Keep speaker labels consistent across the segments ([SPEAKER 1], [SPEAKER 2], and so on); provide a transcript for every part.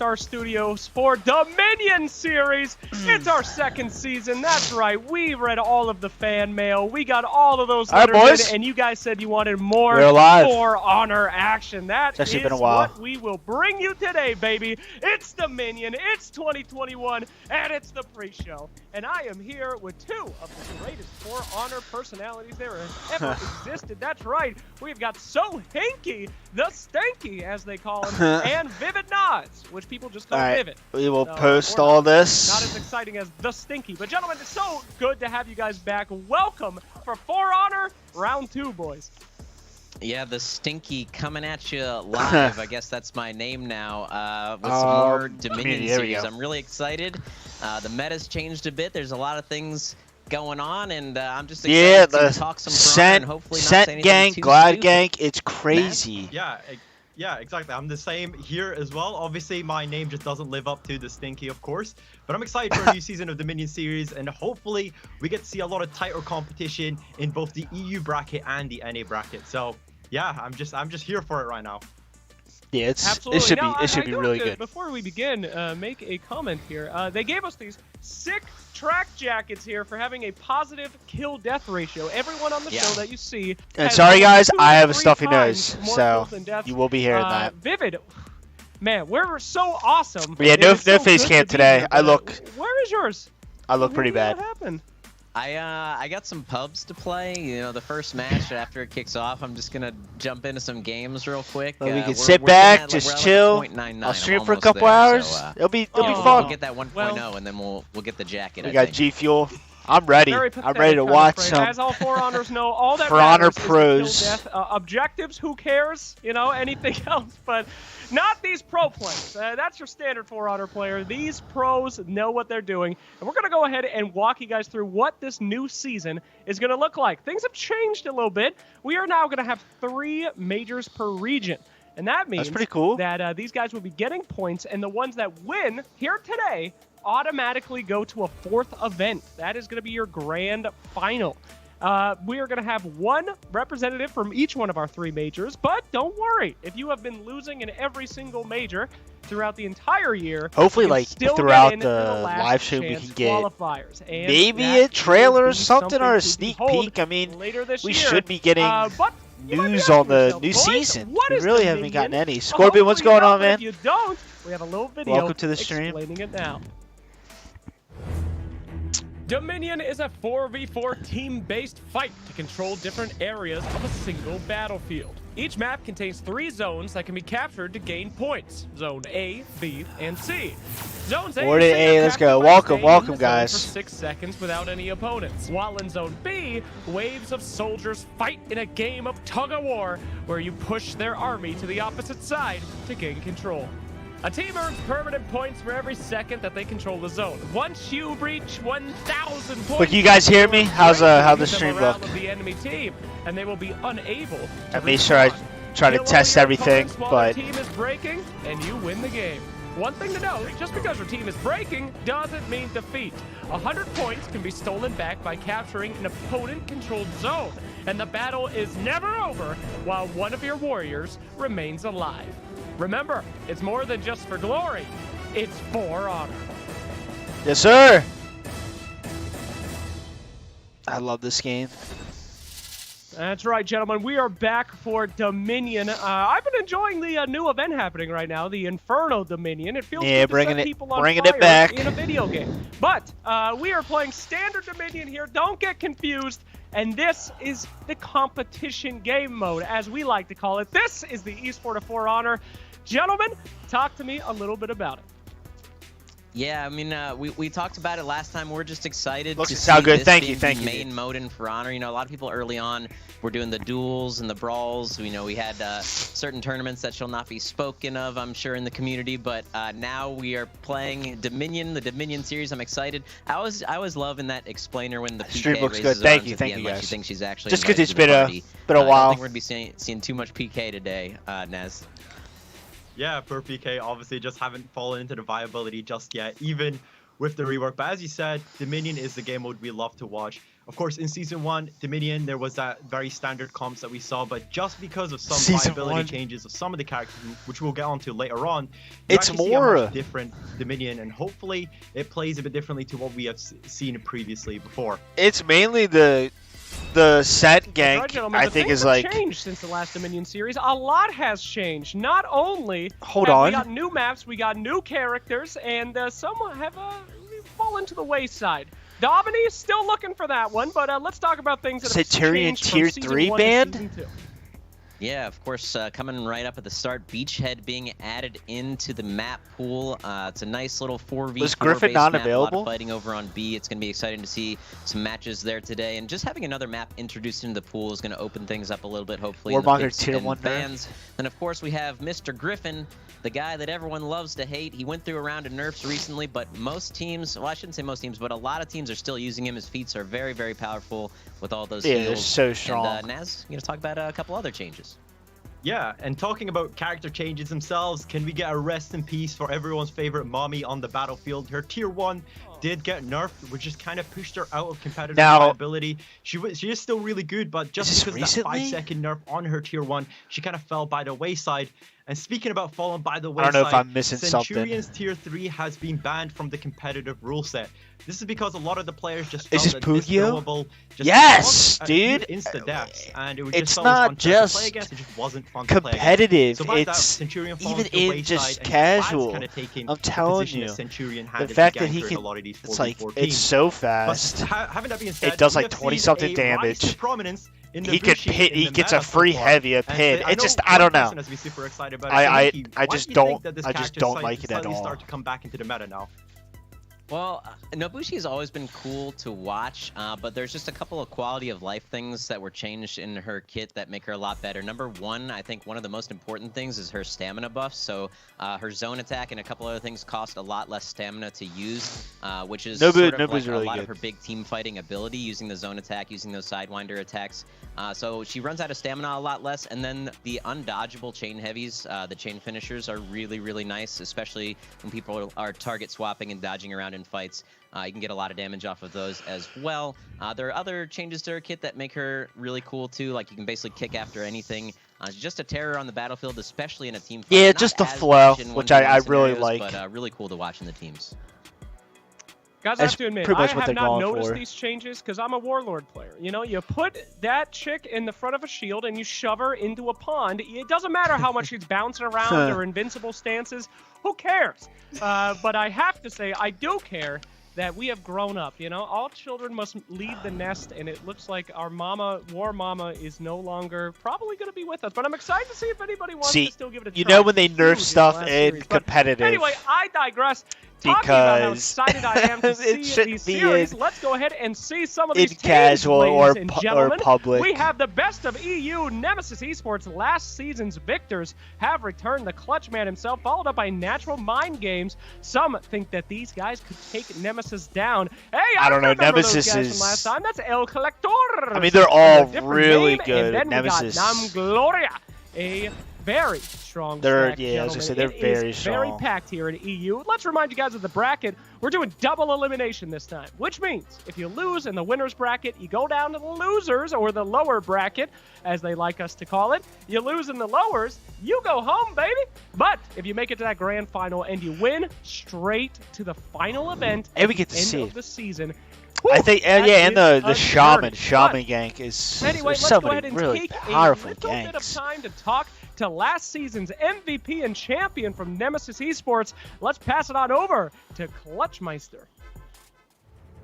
[SPEAKER 1] Star Studios for Dominion Series. It's our second season. That's right. We read all of the fan mail. We got all of those letters in, and you guys said you wanted more For Honor action. That is
[SPEAKER 2] been a while.
[SPEAKER 1] What we will bring you today, baby. It's Dominion. It's 2021, and it's the pre-show. And I am here with two of the greatest For Honor personalities there have ever existed. That's right. We've got So Hinky, the Stanky, as they call him, and Vivid Nods, which people just call Vivid.
[SPEAKER 2] We will post all this.
[SPEAKER 1] Not as exciting as the Stinky. But gentlemen, it's so good to have you guys back. Welcome for For Honor Round 2, boys.
[SPEAKER 3] Yeah, the Stinky coming at you live. I guess that's my name now. With some more Dominion series. I'm really excited. The meta's changed a bit. There's a lot of things going on, and I'm just excited to talk some For Honor and hopefully not say anything
[SPEAKER 2] gang,
[SPEAKER 3] too
[SPEAKER 2] Glad
[SPEAKER 3] stupid.
[SPEAKER 2] gang, it's crazy.
[SPEAKER 4] Yeah, exactly. I'm the same here as well. Obviously, my name just doesn't live up to the Stinky, of course. But I'm excited for a new season of Dominion Series, and hopefully we get to see a lot of tighter competition in both the EU bracket and the NA bracket. So yeah, I'm just here for it right now.
[SPEAKER 2] Yeah, it should be really good.
[SPEAKER 1] Before we begin, make a comment here. They gave us these sick track jackets here for having a positive kill-death ratio. Everyone on the show that you see.
[SPEAKER 2] And sorry guys, I have a stuffy nose, so you will be hearing that.
[SPEAKER 1] Vivid, man, we're so awesome.
[SPEAKER 2] But yeah, no face cam today.
[SPEAKER 1] Where is yours?
[SPEAKER 2] I look pretty bad.
[SPEAKER 1] What happened?
[SPEAKER 3] I got some pubs to play. You know, the first match after it kicks off, I'm just gonna jump into some games real quick.
[SPEAKER 2] We can sit back, just chill. I'll stream for a couple hours.
[SPEAKER 3] So,
[SPEAKER 2] it'll be fun.
[SPEAKER 3] We'll get that 1.0, and then we'll get the jacket.
[SPEAKER 2] We got G Fuel. I'm ready. I'm ready to watch some.
[SPEAKER 1] As all For Honors know, all that
[SPEAKER 2] For Honor
[SPEAKER 1] matters
[SPEAKER 2] pros.
[SPEAKER 1] Is kill death. Objectives, who cares? You know, anything else, but not these pro players. That's your standard For Honor player. These pros know what they're doing, and we're gonna go ahead and walk you guys through what this new season is gonna look like. Things have changed a little bit. We are now gonna have 3 majors per region. And that means
[SPEAKER 2] that's pretty cool.
[SPEAKER 1] That these guys will be getting points, and the ones that win here today automatically go to a 4th event. That is going to be your grand final. We are going to have 1 representative from each one of our 3 majors, but don't worry. If you have been losing in every single major throughout the entire year,
[SPEAKER 2] hopefully like throughout the live stream we can get maybe a trailer or something or a sneak peek. I mean, we should be getting news on the new season. We really haven't gotten any. Scorpion, what's going on, man?
[SPEAKER 1] If you don't, we have a little video
[SPEAKER 2] Welcome to the stream.
[SPEAKER 1] Explaining it now. Dominion is a 4v4 team-based fight to control different areas of a single battlefield. Each map contains 3 zones that can be captured to gain points. Zone A, B, and C. Zones A,
[SPEAKER 2] let's go. Welcome, guys.
[SPEAKER 1] For 6 seconds without any opponents. While in Zone B, waves of soldiers fight in a game of tug-of-war where you push their army to the opposite side to gain control. A team earns permanent points for every second that they control the zone. Once you reach 1,000 points,
[SPEAKER 2] but you guys hear me? How the stream look?
[SPEAKER 1] Of the enemy team, and they will be unable to
[SPEAKER 2] I made sure I try to test everything, but
[SPEAKER 1] the team is breaking, and you win the game. One thing to note, just because your team is breaking doesn't mean defeat. 100 points can be stolen back by capturing an opponent-controlled zone, and the battle is never over while one of your warriors remains alive. Remember, it's more than just for glory, it's for honor.
[SPEAKER 2] Yes, sir. I love this game.
[SPEAKER 1] That's right, gentlemen. We are back for Dominion. I've been enjoying the new event happening right now, the Inferno Dominion. It feels good to set people on fire
[SPEAKER 2] back
[SPEAKER 1] in a video game. But we are playing standard Dominion here. Don't get confused. And this is the competition game mode, as we like to call it. This is the esport of For Honor. Gentlemen, talk to me a little bit about it.
[SPEAKER 3] Yeah, I mean, we talked about it last time. We're just excited to
[SPEAKER 2] see
[SPEAKER 3] good.
[SPEAKER 2] Thank you.
[SPEAKER 3] Main mode in For Honor. You know, a lot of people early on were doing the duels and the brawls. You know, we had certain tournaments that shall not be spoken of, I'm sure, in the community. But now we are playing Dominion, the Dominion series. I'm excited. I was loving that explainer when the
[SPEAKER 2] stream
[SPEAKER 3] PK
[SPEAKER 2] looks
[SPEAKER 3] raises
[SPEAKER 2] good. Thank you,
[SPEAKER 3] guys. She thinks she's actually just
[SPEAKER 2] because it's been a while.
[SPEAKER 3] I don't think we're gonna be seeing too much PK today, Nez.
[SPEAKER 4] Yeah, per PK, obviously just haven't fallen into the viability just yet, even with the rework. But as you said, Dominion is the game mode we love to watch. Of course, in Season 1, Dominion, there was that very standard comps that we saw, but just because of some viability changes of some of the characters, which we'll get onto later on,
[SPEAKER 2] it's more
[SPEAKER 4] see a much different Dominion, and hopefully it plays a bit differently to what we have seen previously before.
[SPEAKER 2] It's mainly the set gank, I think, is like
[SPEAKER 1] changed since the last Dominion series. A lot has changed. Not only we got new maps, we got new characters, and some have fallen to the wayside. Domini is still looking for that one, but let's talk about things that have changed
[SPEAKER 2] Tier
[SPEAKER 1] from
[SPEAKER 2] 3
[SPEAKER 1] Season 1
[SPEAKER 2] band?
[SPEAKER 1] to Season 2.
[SPEAKER 3] Yeah, of course, coming right up at the start, Beachhead being added into the map pool. It's a nice little 4v4
[SPEAKER 2] Was Griffin not available?
[SPEAKER 3] A lot of fighting over on B. It's going to be exciting to see some matches there today. And just having another map introduced into the pool is going to open things up a little bit, hopefully.
[SPEAKER 2] Warmonger Tier 1
[SPEAKER 3] fans. And of course, we have Mr. Griffin, the guy that everyone loves to hate. He went through a round of nerfs recently, but most teams, well, I shouldn't say most teams, but a lot of teams are still using him. His feats are very, very powerful with all those heals.
[SPEAKER 2] They're so strong.
[SPEAKER 3] And Naz, you're going to talk about a couple other changes.
[SPEAKER 4] Yeah, and talking about character changes themselves, can we get a rest in peace for everyone's favorite mommy on the battlefield? Her Tier 1 did get nerfed, which just kind of pushed her out of competitive viability. She is still really good, but just because that 5-second nerf on her Tier 1, she kind of fell by the wayside. And speaking about falling by the wayside,
[SPEAKER 2] I don't know if I'm missing
[SPEAKER 4] Centurion's Tier 3 has been banned from the competitive rule set. This is because a lot of the players just felt that this throwable just
[SPEAKER 2] dude.
[SPEAKER 4] Insta deaths, and it was
[SPEAKER 2] it's
[SPEAKER 4] just
[SPEAKER 2] not just
[SPEAKER 4] to play against. It just wasn't fun
[SPEAKER 2] competitive.
[SPEAKER 4] To play against. So
[SPEAKER 2] it's even in just casual. I'm telling you, the fact that he can, it's like it's so fast.
[SPEAKER 4] Having that being said,
[SPEAKER 2] it does like 20-something damage. He could hit. He gets a free heavy pin. It's just I don't know. I just don't like it at all.
[SPEAKER 4] Start to come back into the meta now.
[SPEAKER 3] Well, Nobushi has always been cool to watch, but there's just a couple of quality of life things that were changed in her kit that make her a lot better. Number one, I think one of the most important things is her stamina buffs. So her zone attack and a couple other things cost a lot less stamina to use, which is sort of like a lot of her big team fighting ability, using the zone attack, using those Sidewinder attacks. So she runs out of stamina a lot less, and then the undodgeable chain heavies, the chain finishers, are really, really nice, especially when people are target swapping and dodging around in fights. You can get a lot of damage off of those as well. There are other changes to her kit that make her really cool too, like you can basically kick after anything. She's just a terror on the battlefield, especially in a team fight.
[SPEAKER 2] Yeah, just the flow, which I really like.
[SPEAKER 3] But really cool to watch in the teams.
[SPEAKER 1] Guys, I have to admit, I have not noticed these changes because I'm a Warlord player. You know, you put that chick in the front of a shield and you shove her into a pond. It doesn't matter how much she's bouncing around or invincible stances. Who cares? But I have to say, I do care that we have grown up. You know, all children must leave the nest, and it looks like our war mama is no longer probably going to be with us. But I'm excited to see if anybody wants to still give it a try.
[SPEAKER 2] You know when they nerf stuff in competitive.
[SPEAKER 1] But anyway, I digress. Talking about how excited I am to see these series, let's go ahead and see some of these teams,
[SPEAKER 2] casual
[SPEAKER 1] ladies and gentlemen.
[SPEAKER 2] Or public.
[SPEAKER 1] We have the best of EU. Nemesis Esports, last season's victors, have returned. The Clutch Man himself, followed up by Natural Mind Games. Some think that these guys could take Nemesis down. Hey, I don't know. Nemesis is from last time. That's El Collector.
[SPEAKER 2] I mean, they're all really good.
[SPEAKER 1] And then
[SPEAKER 2] Nemesis.
[SPEAKER 1] We got Nam Gloria, a very strong stack,
[SPEAKER 2] I was gonna say they're very strong.
[SPEAKER 1] Very packed here in EU. Let's remind you guys of the bracket. We're doing double elimination this time, which means if you lose in the winner's bracket, you go down to the losers, or the lower bracket, as they like us to call it. You lose in the lowers, you go home, baby. But if you make it to that grand final and you win, straight to the final event,
[SPEAKER 2] and we get to see
[SPEAKER 1] of the season.
[SPEAKER 2] I think, and the shaman gank is.
[SPEAKER 1] Anyway, let's
[SPEAKER 2] so
[SPEAKER 1] go ahead and
[SPEAKER 2] really
[SPEAKER 1] take
[SPEAKER 2] powerful
[SPEAKER 1] a little
[SPEAKER 2] ganks.
[SPEAKER 1] bit of time to talk to last season's MVP and champion from Nemesis Esports. Let's pass it on over to Clutchmeister.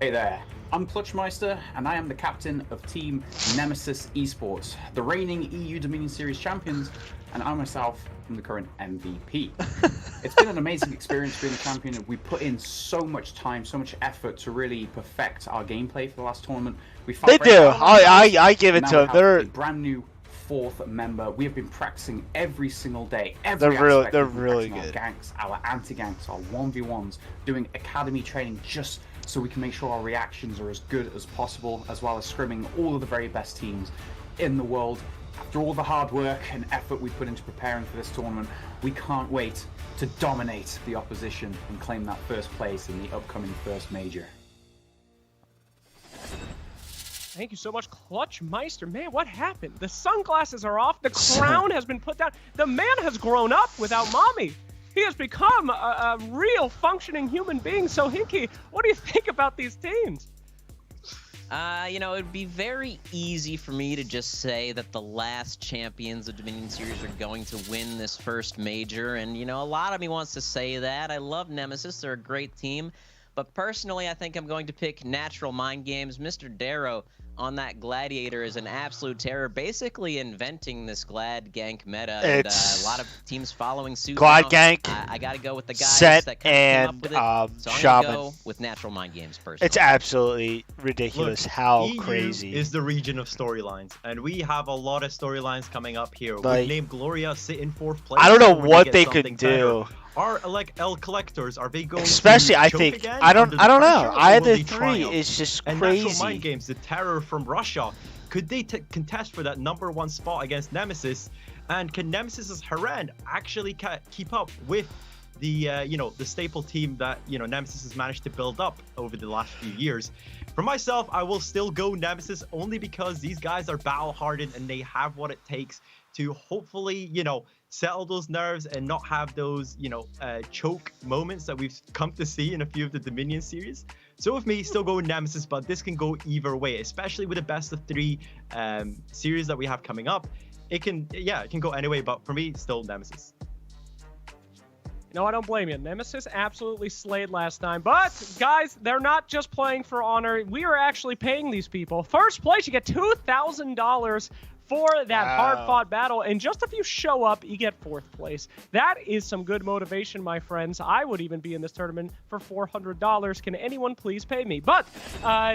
[SPEAKER 5] Hey there, I'm Clutchmeister, and I am the captain of Team Nemesis Esports, the reigning EU Dominion Series champions, and I myself am the current MVP. It's been an amazing experience being a champion. We put in so much time, so much effort to really perfect our gameplay for the last tournament.
[SPEAKER 2] They do. I give it to them.
[SPEAKER 5] They're a brand new fourth member. We have been practicing every single day. They're really good. Our ganks, our anti-ganks, our 1v1s, doing academy training just so we can make sure our reactions are as good as possible, as well as scrimming all of the very best teams in the world. After all the hard work and effort we put into preparing for this tournament, we can't wait to dominate the opposition and claim that first place in the upcoming first major.
[SPEAKER 1] Thank you so much, Clutch Meister. Man, what happened? The sunglasses are off. The crown has been put down. The man has grown up without mommy. He has become a real functioning human being. So, Hinky, what do you think about these teams?
[SPEAKER 3] You know, it'd be very easy for me to just say that the last champions of Dominion Series are going to win this first major. And, you know, a lot of me wants to say that. I love Nemesis. They're a great team. But personally, I think I'm going to pick Natural Mind Games. Mr. Darrow on that Gladiator is an absolute terror, basically inventing this Glad gank meta. And a lot of teams following suit.
[SPEAKER 2] Glad gank.
[SPEAKER 3] I got to go with the guys
[SPEAKER 2] Set
[SPEAKER 3] that came up with it. So I'm
[SPEAKER 2] Shaman.
[SPEAKER 3] going to go with Natural Mind Games personally.
[SPEAKER 2] It's absolutely ridiculous.
[SPEAKER 4] Look,
[SPEAKER 2] how
[SPEAKER 4] EU
[SPEAKER 2] crazy
[SPEAKER 4] is the region of storylines, and we have a lot of storylines coming up here.
[SPEAKER 2] Like,
[SPEAKER 4] We've named Gloria sit in 4th place.
[SPEAKER 2] I don't know what they could do.
[SPEAKER 4] Are L collectors, are they going
[SPEAKER 2] especially
[SPEAKER 4] to
[SPEAKER 2] I
[SPEAKER 4] choke
[SPEAKER 2] think
[SPEAKER 4] again
[SPEAKER 2] I don't know. Either three
[SPEAKER 4] triumph?
[SPEAKER 2] is just
[SPEAKER 4] and
[SPEAKER 2] crazy.
[SPEAKER 4] Natural Mind Games, the terror from Russia, could they contest for that #1 spot against Nemesis? And can Nemesis's Haran actually keep up with the you know, the staple team that, you know, Nemesis has managed to build up over the last few years? For myself, I will still go Nemesis only because these guys are battle hardened and they have what it takes to hopefully, you know, settle those nerves and not have those, you know, choke moments that we've come to see in a few of the Dominion series. So with me, still going Nemesis, but this can go either way, especially with the best of 3 series that we have coming up. It can go anyway, but for me, still Nemesis.
[SPEAKER 1] No, I don't blame you. Nemesis absolutely slayed last time. But, guys, they're not just playing for honor. We are actually paying these people. First place, you get $2,000 for that hard-fought battle, and just if you show up, you get 4th place. That is some good motivation, my friends. I would even be in this tournament for $400. Can anyone please pay me? But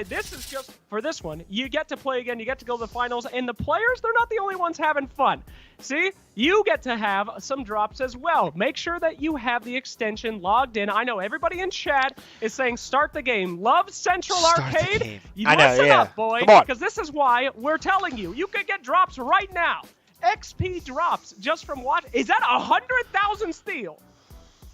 [SPEAKER 1] this is just for this one. You get to play again. You get to go to the finals, and the players, they're not the only ones having fun. See, you get to have some drops as well. Make sure that you have the extension logged in. I know everybody in chat is saying start the game. Love Central Arcade? You listen up, boy, because this is why we're telling you. You could get drops right now. XP drops just from what? Is that 100,000 steel?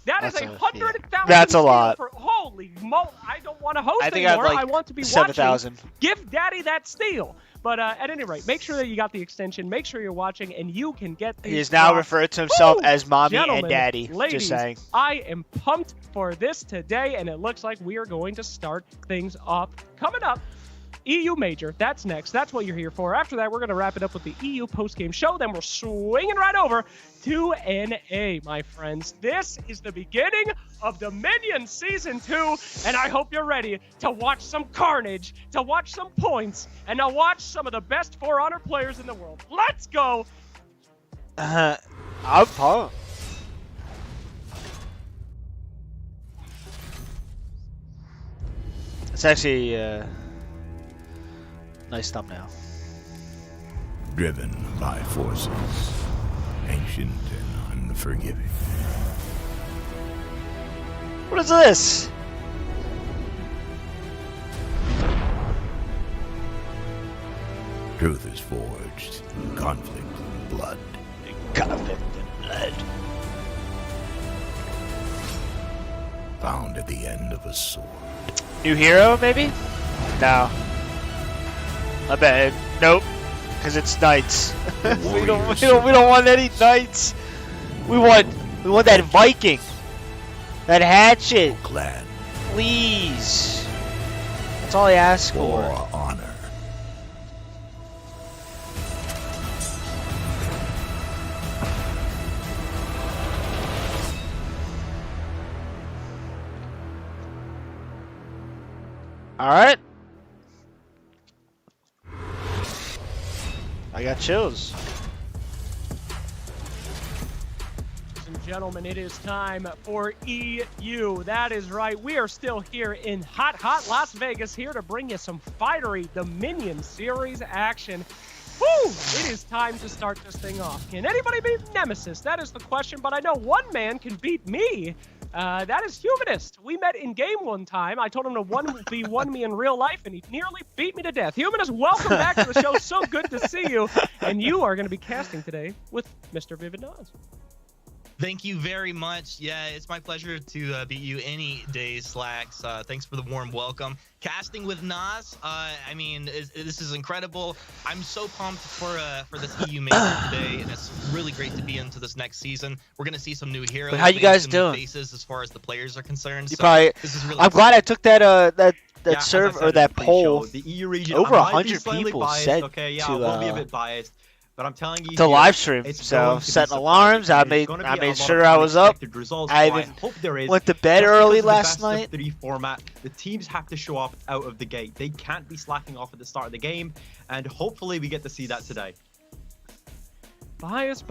[SPEAKER 1] That is 100,000.
[SPEAKER 2] That's a lot.
[SPEAKER 1] Holy mo! I don't want to host
[SPEAKER 2] I think
[SPEAKER 1] anymore.
[SPEAKER 2] I'd like
[SPEAKER 1] I want to be
[SPEAKER 2] 7,000.
[SPEAKER 1] watching. Give Daddy that steel. But at any rate, make sure that you got the extension. Make sure you're watching, and you can get these.
[SPEAKER 2] He is now referred to himself as Mommy
[SPEAKER 1] Gentlemen,
[SPEAKER 2] and Daddy.
[SPEAKER 1] Ladies,
[SPEAKER 2] just saying.
[SPEAKER 1] I am pumped for this today, and it looks like we are going to start things off. Coming up, EU Major. That's next. That's what you're here for. After that, we're going to wrap it up with the EU post-game show. Then we're swinging right over to NA, my friends. This is the beginning of Dominion Season 2, and I hope you're ready to watch some carnage, to watch some points, and to watch some of the best For Honor players in the world. Let's go!
[SPEAKER 2] I'm pumped. It's actually nice thumbnail.
[SPEAKER 6] Driven by forces ancient and unforgiving.
[SPEAKER 2] What is this?
[SPEAKER 6] Truth is forged in conflict and blood.
[SPEAKER 2] Conflict and blood.
[SPEAKER 6] Found at the end of a sword.
[SPEAKER 2] New hero, maybe? No. I bet. Nope. Because it's knights. we don't want any knights. We want that Viking. That hatchet.
[SPEAKER 6] Clan.
[SPEAKER 2] Please. That's all I ask for.
[SPEAKER 6] Honor.
[SPEAKER 2] All right. I got chills.
[SPEAKER 1] Ladies and gentlemen, it is time for EU. That is right. We are still here in hot Las Vegas, here to bring you some fiery Dominion Series action. Woo! It is time to start this thing off. Can anybody beat Nemesis? That is the question, but I know one man can beat me. That is Humanist. We met in game one time. I told him to 1v1 me in real life, and he nearly beat me to death. Humanist, welcome back to the show. So good to see you. And you are going to be casting today with Mr. Vivid Nas.
[SPEAKER 7] Thank you very much. Yeah, it's my pleasure to beat you any day, Slacks. Thanks for the warm welcome. Casting with Nas, I mean, this is incredible. I'm so pumped for this EU major today, and it's really great to be into this next season. We're gonna see some new heroes.
[SPEAKER 2] But how you guys doing?
[SPEAKER 7] Faces as far as the players are concerned.
[SPEAKER 2] You probably. This is really. I'm glad I took that serve or that poll.
[SPEAKER 4] The EU region.
[SPEAKER 2] Over 100 people
[SPEAKER 4] biased,
[SPEAKER 2] said
[SPEAKER 4] okay, yeah,
[SPEAKER 2] to
[SPEAKER 4] I'll be a bit biased. But I'm telling you,
[SPEAKER 2] to live stream. So setting alarms. I made sure I was up. I even went to bed early last night.
[SPEAKER 4] The format. The teams have to show up out of the gate. They can't be slacking off at the start of the game, and hopefully we get to see that today.
[SPEAKER 1] Bias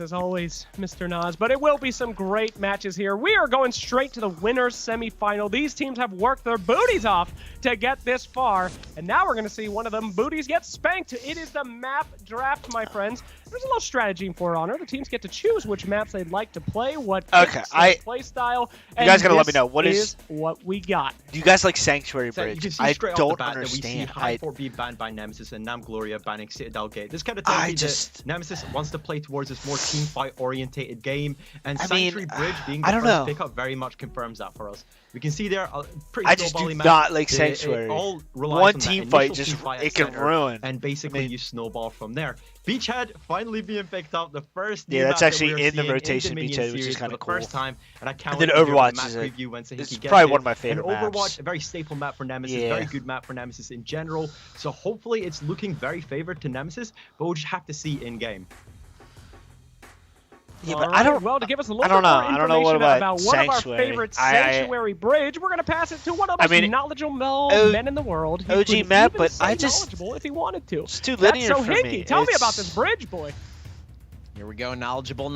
[SPEAKER 1] as always, Mr. Nas, but it will be some great matches here. We are going straight to the winners semifinal. These teams have worked their booties off to get this far, and now we're going to see one of them booties get spanked. It is the map draft, my friends. There's a little strategy for Honor. The teams get to choose which maps they'd like to play, what play style.
[SPEAKER 2] You guys gotta let me know what is
[SPEAKER 1] what we got.
[SPEAKER 2] Do you guys like Sanctuary Bridge?
[SPEAKER 4] You can see
[SPEAKER 2] I
[SPEAKER 4] straight
[SPEAKER 2] don't
[SPEAKER 4] off the bat
[SPEAKER 2] understand.
[SPEAKER 4] That we see High Fort being banned by Nemesis and Nam Gloria banning Citadel Gate. This kind of tells me that Nemesis wants to play towards this more team fight orientated game, and Sanctuary Bridge being the first pickup very much confirms that for us. We can see there pretty
[SPEAKER 2] I just do not like Sanctuary.
[SPEAKER 4] One
[SPEAKER 2] team fight just it can ruin,
[SPEAKER 4] and basically you snowball from there. Beachhead finally being picked up, the first.
[SPEAKER 2] Yeah, that's actually in the rotation. Beachhead, which is kind of cool.
[SPEAKER 4] First time, and I can't.
[SPEAKER 2] And then Overwatch is
[SPEAKER 4] it's
[SPEAKER 2] probably one of my favorite
[SPEAKER 4] maps.
[SPEAKER 2] Overwatch,
[SPEAKER 4] a very staple map for Nemesis, very good map for Nemesis in general. So hopefully it's looking very favored to Nemesis, but we'll just have to see in game.
[SPEAKER 2] Yeah, but I don't.
[SPEAKER 1] Well, to give us a little bit more information about one of our favorite Sanctuary Bridge, we're gonna pass it to one of the most knowledgeable men in the world.
[SPEAKER 2] OG map, but I just
[SPEAKER 1] knowledgeable if he wanted to.
[SPEAKER 2] It's too linear
[SPEAKER 1] for
[SPEAKER 2] me.
[SPEAKER 1] Hinky, tell me about this bridge, boy.
[SPEAKER 3] Here we go, knowledgeable,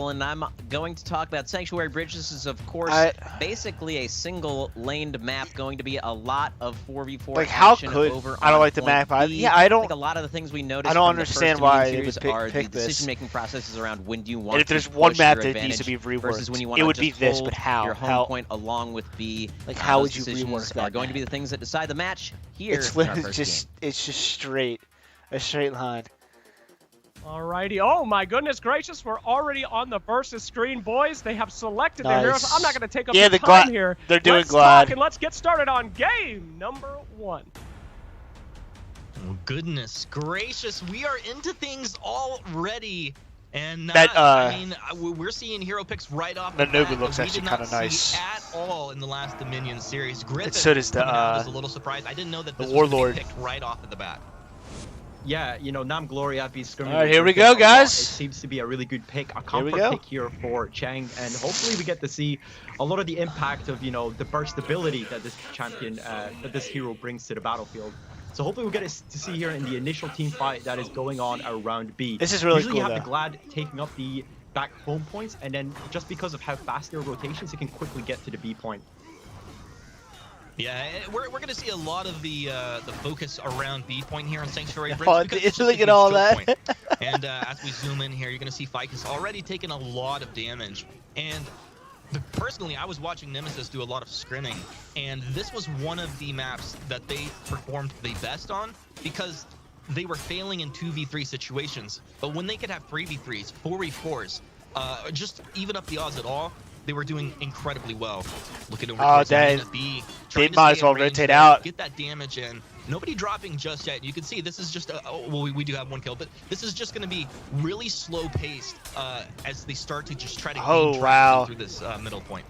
[SPEAKER 3] and I'm going to talk about Sanctuary Bridge. This is, of course, basically a single-laned map, going to be a lot of 4v4
[SPEAKER 2] like how
[SPEAKER 3] action
[SPEAKER 2] could
[SPEAKER 3] over
[SPEAKER 2] I don't like the map. I don't.
[SPEAKER 3] Like a lot of the things we noticed.
[SPEAKER 2] I don't understand why they would
[SPEAKER 3] are
[SPEAKER 2] pick
[SPEAKER 3] the decision-making processes around when do you want.
[SPEAKER 2] And if there's one map that needs to be reworked,
[SPEAKER 3] when you want
[SPEAKER 2] it would be this. But how?
[SPEAKER 3] Your home point along with B.
[SPEAKER 2] Like how would you rework that?
[SPEAKER 3] Are going to be the things that decide the match here.
[SPEAKER 2] It's literally just a straight line.
[SPEAKER 1] Alrighty. Oh my goodness gracious, we're already on the versus screen, boys. They have selected their heroes. I'm not going to take up the time here.
[SPEAKER 2] They're doing
[SPEAKER 1] Let's
[SPEAKER 2] Glad.
[SPEAKER 1] Talk and let's get started on game number 1.
[SPEAKER 7] Oh, goodness gracious, we are into things already. And
[SPEAKER 2] I
[SPEAKER 7] mean, we're seeing hero picks right off
[SPEAKER 2] the
[SPEAKER 7] the bat.
[SPEAKER 2] looks actually kind of nice
[SPEAKER 7] at all in the last Dominion series. Griffin
[SPEAKER 2] so does the
[SPEAKER 7] was a little surprised. I didn't know that this
[SPEAKER 2] Warlord
[SPEAKER 7] was picked right off of the bat.
[SPEAKER 4] Yeah, you know, Nam Gloria be scrimmaging.
[SPEAKER 2] All right, here we go, guys.
[SPEAKER 4] It seems to be a really good pick, a comfort pick here for Chang, and hopefully we get to see a lot of the impact of, you know, the burst ability that this champion, that this hero brings to the battlefield. So hopefully we'll get to see here in the initial team fight that is going on around B.
[SPEAKER 2] This is really
[SPEAKER 4] Usually
[SPEAKER 2] cool,
[SPEAKER 4] you have the Glad taking up the back home points, and then just because of how fast their rotations, it can quickly get to the B point.
[SPEAKER 7] Yeah, we're going to see a lot of the focus around B point here on Sanctuary Bridge.
[SPEAKER 2] Look at all that.
[SPEAKER 7] And as we zoom in here, you're going to see Ficus already taking a lot of damage. And personally, I was watching Nemesis do a lot of scrimming, and this was one of the maps that they performed the best on because they were failing in 2v3 situations. But when they could have 3v3s, 4v4s, just even up the odds at all, they were doing incredibly well. Looking over B,
[SPEAKER 2] they might as well rotate out.
[SPEAKER 7] Get that damage in. Nobody dropping just yet. You can see this is just well, we do have one kill, but this is just going to be really slow paced as they start to just try to gain traction through this middle point.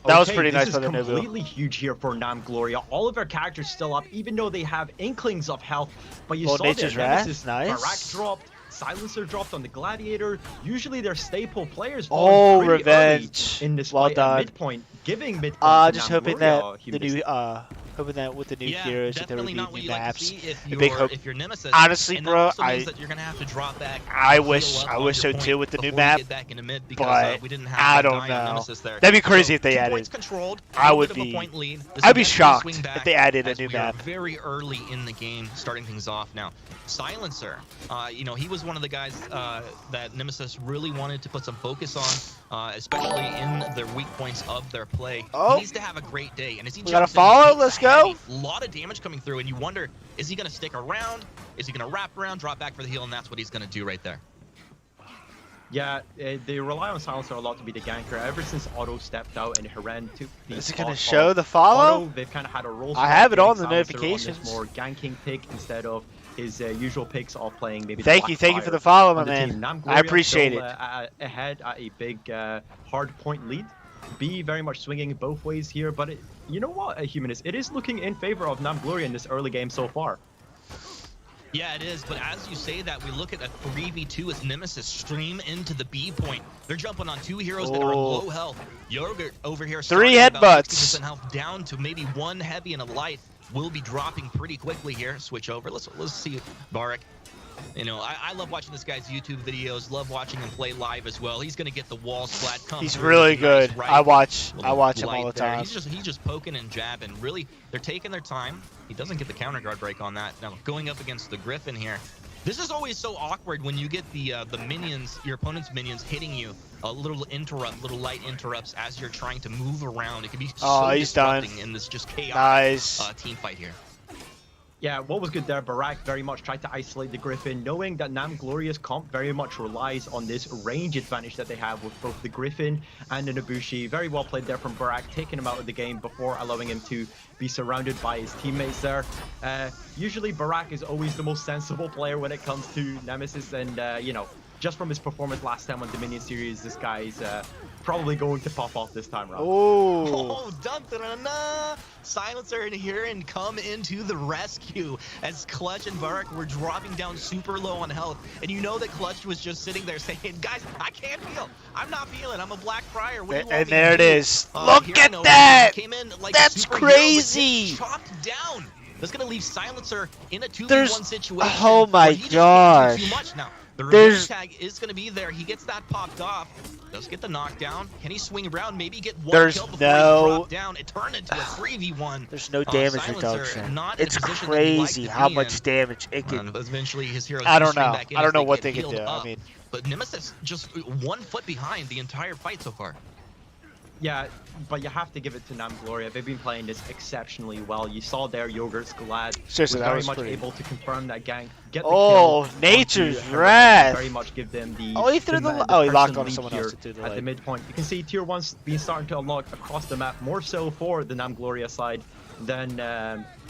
[SPEAKER 2] That was pretty nice for the
[SPEAKER 4] This is completely huge here for Nam Gloria. All of our characters still up, even though they have inklings of health. But you saw
[SPEAKER 2] Nature's
[SPEAKER 4] there,
[SPEAKER 2] Wrath, nice.
[SPEAKER 4] Barak dropped. Silencer dropped on the Gladiator. Usually they're staple players.
[SPEAKER 2] Revenge.
[SPEAKER 4] In this
[SPEAKER 2] well
[SPEAKER 4] fight
[SPEAKER 2] done.
[SPEAKER 4] Midpoint, giving midpoint.
[SPEAKER 2] Just hoping that the new hoping that with the new heroes that there would be new maps.
[SPEAKER 7] A big hope. If you're Nemesis,
[SPEAKER 2] honestly, bro,
[SPEAKER 7] that you're gonna have to drop back.
[SPEAKER 2] I wish so too with the new map. But
[SPEAKER 7] we didn't
[SPEAKER 2] I
[SPEAKER 7] have
[SPEAKER 2] don't know. That'd be crazy if they added. I'd be shocked if they added a new map.
[SPEAKER 7] Very early in the game, starting things off now. Silencer, you know, he was one of the guys that Nemesis really wanted to put some focus on, especially in their weak points of their play. He needs to have a great day, and as he
[SPEAKER 2] gotta follow. Let's go.
[SPEAKER 7] A lot of damage coming through, and you wonder, is he gonna stick around? Is he gonna wrap around, drop back for the heal, and that's what he's gonna do right there.
[SPEAKER 4] Yeah, they rely on Silencer a lot to be the ganker. Ever since Otto stepped out and Heren took the
[SPEAKER 2] Is it going to show the follow?
[SPEAKER 4] Otto, they've kind of had a role.
[SPEAKER 2] I have it on the notifications.
[SPEAKER 4] On this more ganking pick instead of his usual picks of playing maybe.
[SPEAKER 2] Thank you for the follow, my man. I appreciate it.
[SPEAKER 4] Ahead at a big hard point lead. B very much swinging both ways here, but you know what, Humanist, it is looking in favor of Namgloria in this early game so far.
[SPEAKER 7] Yeah, it is, but as you say that, we look at a 3v2 as Nemesis stream into the B point. They're jumping on 2 heroes that are low health. Yogurt over here
[SPEAKER 2] 3 headbutts.
[SPEAKER 7] Health down to maybe 1 heavy and a light. Will be dropping pretty quickly here. Switch over. Let's see Barak. You know, I love watching this guy's YouTube videos. Love watching him play live as well. He's gonna get the wall splat.
[SPEAKER 2] He's really good. Nice I watch him all the time.
[SPEAKER 7] He's just poking and jabbing. Really, they're taking their time. He doesn't get the counter guard break on that. Now going up against the Griffin here. This is always so awkward when you get the minions, your opponent's minions, hitting you. A little light interrupts as you're trying to move around. It can be so disrupting in this just chaotic team fight here.
[SPEAKER 4] Yeah, what was good there, Barak very much tried to isolate the Griffin, knowing that Namgloria's comp very much relies on this range advantage that they have with both the Griffin and the Nobushi. Very well played there from Barak, taking him out of the game before allowing him to be surrounded by his teammates there. Usually Barak is always the most sensible player when it comes to Nemesis, and you know, just from his performance last time on Dominion Series, this guy's probably going to pop off this time around.
[SPEAKER 7] Oh, dun-dun-dun-dun. Silencer in here and come into the rescue as Clutch and Barak were dropping down super low on health. And you know that Clutch was just sitting there saying, guys, I can't feel. I'm not feeling. I'm a Black Friar. What do you want
[SPEAKER 2] and
[SPEAKER 7] me
[SPEAKER 2] there
[SPEAKER 7] to
[SPEAKER 2] it
[SPEAKER 7] do?
[SPEAKER 2] is. Look at that.
[SPEAKER 7] Came in like
[SPEAKER 2] that's crazy.
[SPEAKER 7] Chopped down. That's going to leave Silencer in a 2v1 situation.
[SPEAKER 2] Oh my gosh.
[SPEAKER 7] Too much now. The revenge tag is going to be there. He gets that popped off. Does get the knockdown. Can he swing around? Maybe get one kill before he dropped down. It turned into a 3v1.
[SPEAKER 2] There's no damage reduction. It's crazy how much damage it can.
[SPEAKER 7] Eventually, his heroes.
[SPEAKER 2] I don't know. I don't know what they can do. I mean,
[SPEAKER 7] but Nemesis just 1 foot behind the entire fight so far.
[SPEAKER 4] Yeah, but you have to give it to Namgloria. They've been playing this exceptionally well. You saw there Yogurt's glad was very much able to confirm that gank. Get the kill
[SPEAKER 2] Nature's Wrath.
[SPEAKER 4] Very much give them the.
[SPEAKER 2] He threw he locked on someone else to do the
[SPEAKER 4] at the midpoint. You can see tier 1's been starting to unlock across the map, more so for the Namgloria side than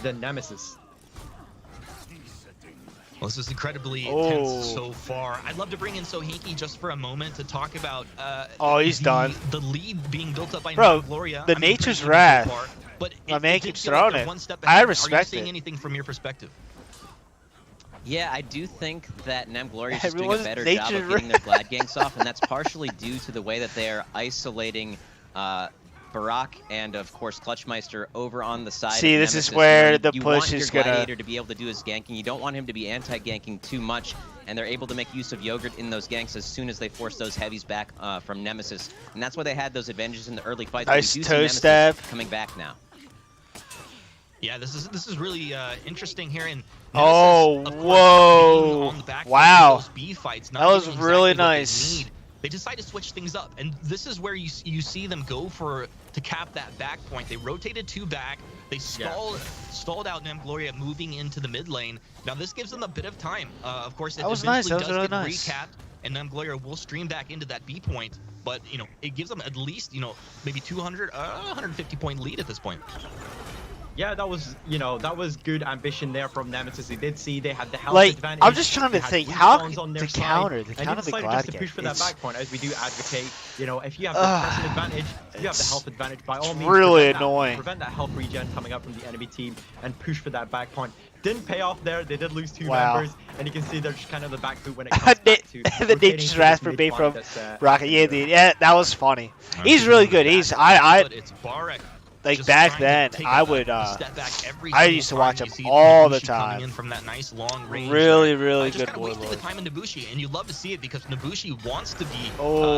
[SPEAKER 4] Nemesis.
[SPEAKER 7] Well, this is incredibly intense so far. I'd love to bring in Sohinki just for a moment to talk about
[SPEAKER 2] he's done.
[SPEAKER 7] The lead being built up by
[SPEAKER 2] Gloria. The Nature's Wrath. But my man keeps throwing it. I respect it.
[SPEAKER 7] Are you seeing anything from your perspective?
[SPEAKER 3] Yeah, I do think that Namgloria is just doing a better job of getting their Glad ganks off, and that's partially due to the way that they are isolating Barak and of course Clutchmeister over on the side.
[SPEAKER 2] See, this is where the push is gonna.
[SPEAKER 3] You want your Gladiator to be able to do his ganking. You don't want him to be anti-ganking too much, and they're able to make use of Yogurt in those ganks as soon as they force those heavies back from Nemesis, and that's why they had those advantages in the early fights.
[SPEAKER 2] Nice toe stab
[SPEAKER 3] coming back now.
[SPEAKER 7] Yeah, this is really interesting here. And
[SPEAKER 2] whoa! Wow,
[SPEAKER 7] B fights,
[SPEAKER 2] that was really nice.
[SPEAKER 7] They decide to switch things up, and this is where you see them go to cap that back point. They rotated 2 back. They stalled out Namgloria moving into the mid lane. Now this gives them a bit of time. Of course, it eventually does get recapped, and Namgloria will stream back into that B point. But you know, it gives them at least maybe 150 point lead at this point.
[SPEAKER 4] Yeah, that was good ambition there from Nemesis. They did see they had the health advantage.
[SPEAKER 2] I'm just trying to think how to counter the
[SPEAKER 4] Glad just to push for that back point, as we do advocate. If you have the person advantage, you have the health advantage. By all means,
[SPEAKER 2] really annoying.
[SPEAKER 4] Prevent that health regen coming up from the enemy team and push for that back point. Didn't pay off there. They did lose 2 members, and you can see they're just kind of the back boot when it comes back to
[SPEAKER 2] the Nature's Wrath for being from Rocket. Yeah, that was funny. He's really good. It's
[SPEAKER 7] Barak.
[SPEAKER 2] Like back then, I would. I used to watch him all the time.
[SPEAKER 7] In from that nice long range.
[SPEAKER 2] Really good.
[SPEAKER 7] Just wasting the time in Nobushi, and you love to see it because Nobushi wants to be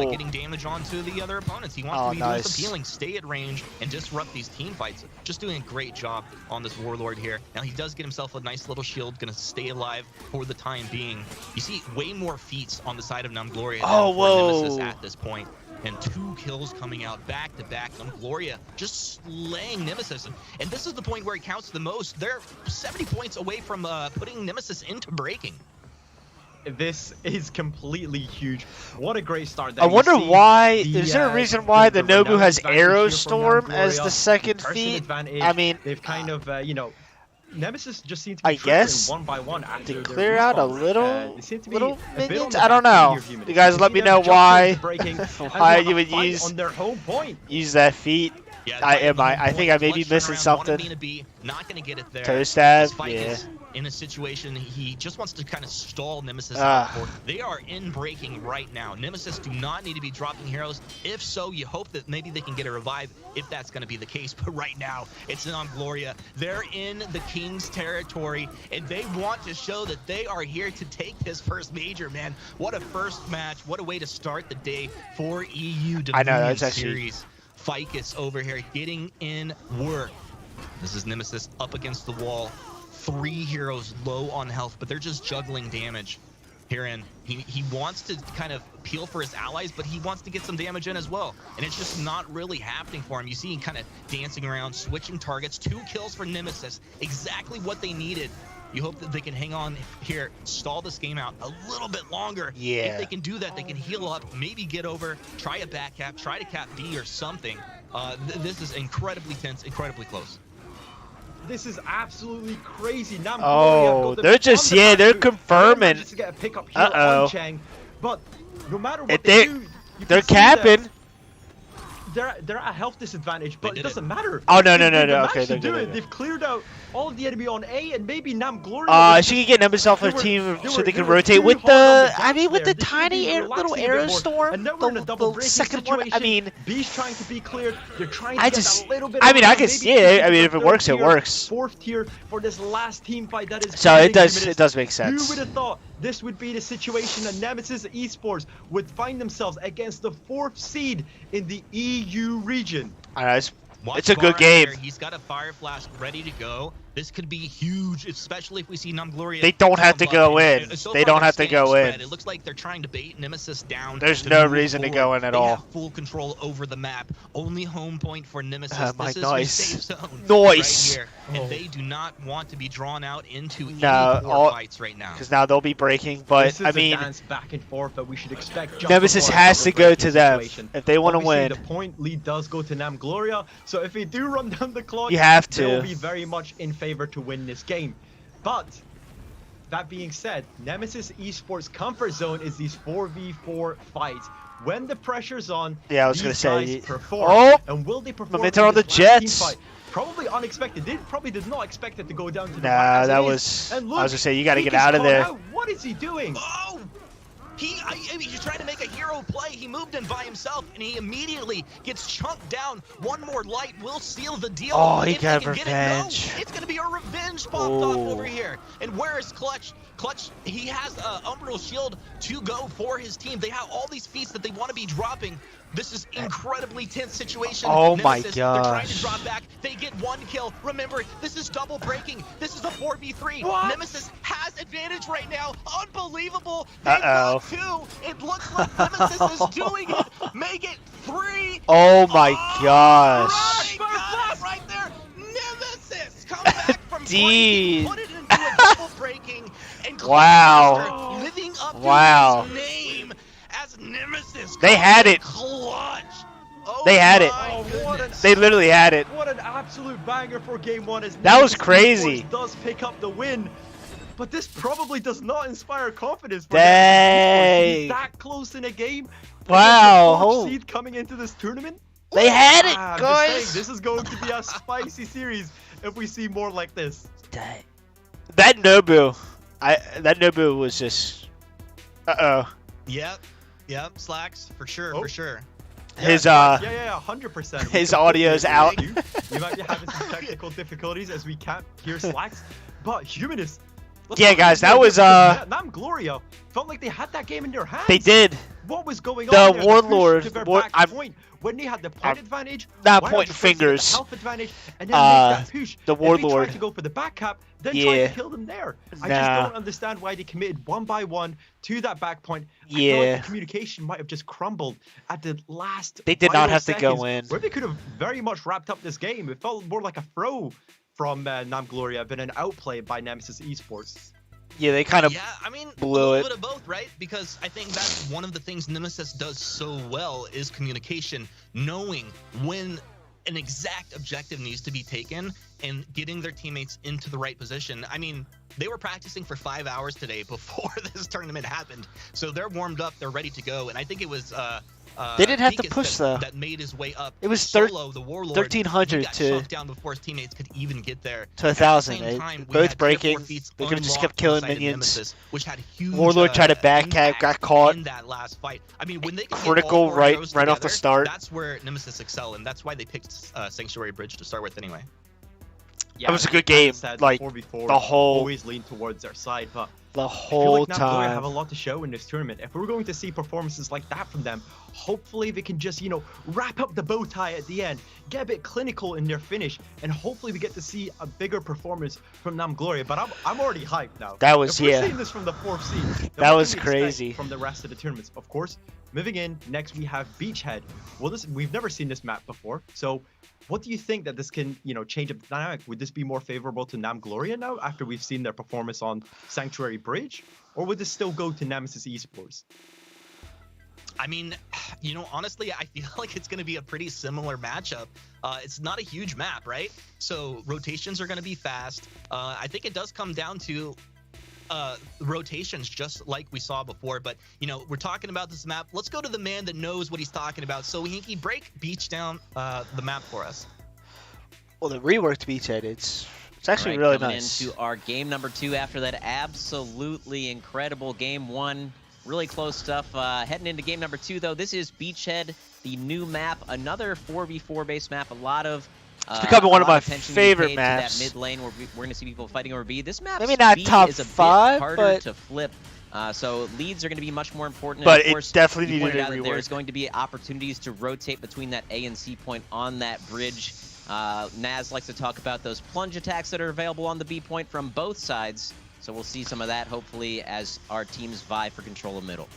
[SPEAKER 7] getting damage onto the other opponents. He wants to be the most appealing, stay at range, and disrupt these team fights. Just doing a great job on this Warlord here. Now he does get himself a nice little shield, gonna stay alive for the time being. You see way more feats on the side of Namgloria than for Nemesis at this point. And 2 kills coming out back to back. Namgloria just slaying Nemesis. And this is the point where it counts the most. They're 70 points away from putting Nemesis into breaking.
[SPEAKER 4] This is completely huge. What a great start.
[SPEAKER 2] I wonder why. Is there a reason why the Nobu has Arrow Storm as the second feat? I mean,
[SPEAKER 4] they've kind of, you know, Nemesis just seems to be
[SPEAKER 2] I guess
[SPEAKER 4] one by one
[SPEAKER 2] to clear out a little minions. I don't
[SPEAKER 4] know.
[SPEAKER 2] know. You guys let me know why you would use
[SPEAKER 4] on their home point.
[SPEAKER 2] Use that feat.
[SPEAKER 7] Yeah,
[SPEAKER 2] I think I may be missing something.
[SPEAKER 7] Not gonna get it there.
[SPEAKER 2] Toe stab.
[SPEAKER 7] Yeah. In a situation, he just wants to kind of stall Nemesis out for. They are in breaking right now. Nemesis do not need to be dropping heroes. If so, you hope that maybe they can get a revive if that's going to be the case. But right now, it's Nam Gloria. They're in the King's territory, and they want to show that they are here to take this first major, man. What a first match. What a way to start the day for EU Dominion Series. Ficus over here getting in work. This is Nemesis up against the wall. 3 heroes low on health, but they're just juggling damage. Herein, he wants to kind of peel for his allies, but he wants to get some damage in as well. And it's just not really happening for him. You see him kind of dancing around, switching targets. 2 kills for Nemesis. Exactly what they needed. You hope that they can hang on here, stall this game out a little bit longer.
[SPEAKER 2] Yeah.
[SPEAKER 7] If they can do that, they can heal up, maybe get over, try a back cap, try to cap B or something. This is incredibly tense, incredibly close.
[SPEAKER 4] This is absolutely crazy.
[SPEAKER 2] They're just they're confirming.
[SPEAKER 4] To get a pickup here on Chang, but no matter what
[SPEAKER 2] they're capping.
[SPEAKER 4] They're at a health disadvantage, but it doesn't matter.
[SPEAKER 2] Oh no. Okay,
[SPEAKER 4] they've cleared out all of the enemy on A, and maybe Nam Gloria.
[SPEAKER 2] She can get Nemesis off her team so they can rotate with the with the tiny little Arrow Storm.
[SPEAKER 4] And now we're in a double
[SPEAKER 2] the second one. I mean,
[SPEAKER 4] B's trying to be cleared. They're trying to get a little bit.
[SPEAKER 2] I mean, I can see it. I mean, if it works, it works.
[SPEAKER 4] 4th tier for this last team fight. That is.
[SPEAKER 2] So it does make sense.
[SPEAKER 4] Who would have thought this would be the situation that Nemesis Esports would find themselves against the 4th seed in the EU region?
[SPEAKER 2] It's a good game.
[SPEAKER 7] He's got a Fire Flash ready to go. This could be huge, especially if we see Nam Gloria.
[SPEAKER 2] They don't have to go in. They don't have to go in.
[SPEAKER 7] It looks like they're trying to bait Nemesis down.
[SPEAKER 2] There's no reason to go in at all.
[SPEAKER 7] They have full control over the map. Only home point for Nemesis. This is
[SPEAKER 2] nice.
[SPEAKER 7] safe zone
[SPEAKER 2] Nice.
[SPEAKER 7] right here. And they do not want to be drawn out into any war fights right now.
[SPEAKER 2] Because now they'll be breaking. But
[SPEAKER 4] I mean, a dance back and forth that we should expect.
[SPEAKER 2] Nemesis has to go to them if they want to win.
[SPEAKER 4] The point lead does go to Nam Gloria. So if they do run down the clock,
[SPEAKER 2] you have to.
[SPEAKER 4] They'll be very much in favor to win this game. But that being said, Nemesis Esports comfort zone is these 4v4 fights. When the pressure's on,
[SPEAKER 2] I was gonna say,
[SPEAKER 4] perform. And will they perform?
[SPEAKER 2] Momentum on the Jets.
[SPEAKER 4] Fight? Probably unexpected. They probably did not expect it to go down to the
[SPEAKER 2] that was. I was gonna say, you got to get out of there.
[SPEAKER 4] What is he doing?
[SPEAKER 7] Oh! He's trying to make a hero play. He moved in by himself, and he immediately gets chunked down. One more light will seal the deal.
[SPEAKER 2] Oh, he got revenge.
[SPEAKER 7] It's going to be a revenge popped off over here. And where is Clutch? Clutch, he has Umbral Shield to go for his team. They have all these feats that they want to be dropping. This is incredibly tense situation.
[SPEAKER 2] Oh
[SPEAKER 7] Nemesis,
[SPEAKER 2] my gosh.
[SPEAKER 7] They're trying to drop back. They get 1 kill. Remember, this is double breaking. This is a 4v3.
[SPEAKER 4] What?
[SPEAKER 7] Nemesis has advantage right now. Unbelievable. They've got 2. It looks like Nemesis is doing it. Make it 3.
[SPEAKER 2] Oh my gosh.
[SPEAKER 7] Oh my God, right there. Nemesis come back from
[SPEAKER 2] Jeez.
[SPEAKER 7] put it into a double breaking. And
[SPEAKER 2] wow.
[SPEAKER 7] living up
[SPEAKER 2] wow.
[SPEAKER 7] to his name as Nemesis.
[SPEAKER 2] They had it.
[SPEAKER 7] Clutch. Oh,
[SPEAKER 2] they had it. They literally had it.
[SPEAKER 4] What an absolute banger for game 1. As
[SPEAKER 2] that was crazy.
[SPEAKER 4] Does pick up the win, but this probably does not inspire confidence.
[SPEAKER 2] Dang.
[SPEAKER 4] He's that close in a game.
[SPEAKER 2] Wow.
[SPEAKER 4] Seed coming into this tournament.
[SPEAKER 2] They had it, guys.
[SPEAKER 4] This is going to be a spicy series if we see more like this.
[SPEAKER 2] That Nobu, that Nobu was just.
[SPEAKER 7] Yep, slacks for sure, for sure.
[SPEAKER 2] His
[SPEAKER 4] 100%.
[SPEAKER 2] His audio's out.
[SPEAKER 4] You might be having some technical difficulties as we can't hear slacks, but Humanist.
[SPEAKER 2] Yeah, guys, that was
[SPEAKER 4] Nam Gloria felt like they had that game in their hands.
[SPEAKER 2] They did.
[SPEAKER 4] What was going on?
[SPEAKER 2] The Warlord.
[SPEAKER 4] When they had the point advantage,
[SPEAKER 2] not pointing fingers.
[SPEAKER 4] The health advantage, and then make that push.
[SPEAKER 2] The Warlord.
[SPEAKER 4] If they tried to go for the back cap, then try to kill them there. I just don't understand why they committed 1 by 1 to that back point. I feel like the communication might have just crumbled at the last.
[SPEAKER 2] They did not have
[SPEAKER 4] seconds,
[SPEAKER 2] to go in.
[SPEAKER 4] Where they could have very much wrapped up this game. It felt more like a throw from Nam Gloria, but an outplay by Nemesis Esports.
[SPEAKER 2] Yeah, they kind of
[SPEAKER 7] I mean,
[SPEAKER 2] blew
[SPEAKER 7] a little
[SPEAKER 2] it.
[SPEAKER 7] bit of both, right? Because I think that's one of the things Nemesis does so well is communication, knowing when an exact objective needs to be taken and getting their teammates into the right position. I mean, they were practicing for 5 hours today before this tournament happened, so they're warmed up, they're ready to go, and I think it was
[SPEAKER 2] they didn't have to
[SPEAKER 7] Picus
[SPEAKER 2] push though.
[SPEAKER 7] That made his way up.
[SPEAKER 2] It was
[SPEAKER 7] Solo, the Warlord,
[SPEAKER 2] 1300
[SPEAKER 7] got
[SPEAKER 2] to
[SPEAKER 7] shoved down before his teammates could even get there.
[SPEAKER 2] to 1,000. Both breaking. They could have just kept killing minions.
[SPEAKER 7] Nemesis, which had huge,
[SPEAKER 2] Warlord tried to backcap, got caught.
[SPEAKER 7] in that last fight. I mean, when they could
[SPEAKER 2] critical right
[SPEAKER 7] together,
[SPEAKER 2] off the start.
[SPEAKER 7] That's where Nemesis excel, and that's why they picked Sanctuary Bridge to start with anyway.
[SPEAKER 4] Yeah,
[SPEAKER 2] that was a good game. Like
[SPEAKER 4] 4v4
[SPEAKER 2] the whole
[SPEAKER 4] always lean towards their side, but
[SPEAKER 2] the
[SPEAKER 4] I
[SPEAKER 2] whole
[SPEAKER 4] feel like Nagoya
[SPEAKER 2] time.
[SPEAKER 4] have a lot to show in this tournament. If we're going to see performances like that from them, hopefully they can just, you know, wrap up the bow tie at the end, get a bit clinical in their finish, and hopefully we get to see a bigger performance from Nam Gloria. But I'm already hyped now.
[SPEAKER 2] That was,
[SPEAKER 4] if we're
[SPEAKER 2] yeah.
[SPEAKER 4] seeing this from the 4th seed,
[SPEAKER 2] That was crazy.
[SPEAKER 4] From the rest of the tournaments, of course. Moving in, next we have Beachhead. Well, we've never seen this map before, so what do you think that this can, you know, change up the dynamic? Would this be more favorable to Nam Gloria now after we've seen their performance on Sanctuary Bridge? Or would this still go to Nemesis Esports?
[SPEAKER 7] I mean, you know, honestly, I feel like it's going to be a pretty similar matchup. It's not a huge map, right? So rotations are going to be fast. I think it does come down to rotations just like we saw before, but you know, we're talking about this map. Let's go to the man that knows what he's talking about. So Hinky, break Beach down the map for us.
[SPEAKER 2] Well, the reworked Beachhead, it's actually
[SPEAKER 3] really
[SPEAKER 2] really nice.
[SPEAKER 3] Into our game number 2 after that absolutely incredible game 1. Really close stuff. Heading into game number 2 though, this is Beachhead, the new map, another 4v4 based map. A lot of
[SPEAKER 2] it's becoming one of my favorite maps.
[SPEAKER 3] That mid lane where we're going to see people fighting over B. This map
[SPEAKER 2] maybe not top
[SPEAKER 3] is a
[SPEAKER 2] 5,
[SPEAKER 3] bit harder
[SPEAKER 2] but
[SPEAKER 3] to flip. So leads are going to be much more important.
[SPEAKER 2] But
[SPEAKER 3] and of course,
[SPEAKER 2] it definitely needed a
[SPEAKER 3] rework.
[SPEAKER 2] rework.
[SPEAKER 3] There's going to be opportunities to rotate between that A and C point on that bridge. Naz likes to talk about those plunge attacks that are available on the B point from both sides. So we'll see some of that hopefully as our teams vie for control of middle.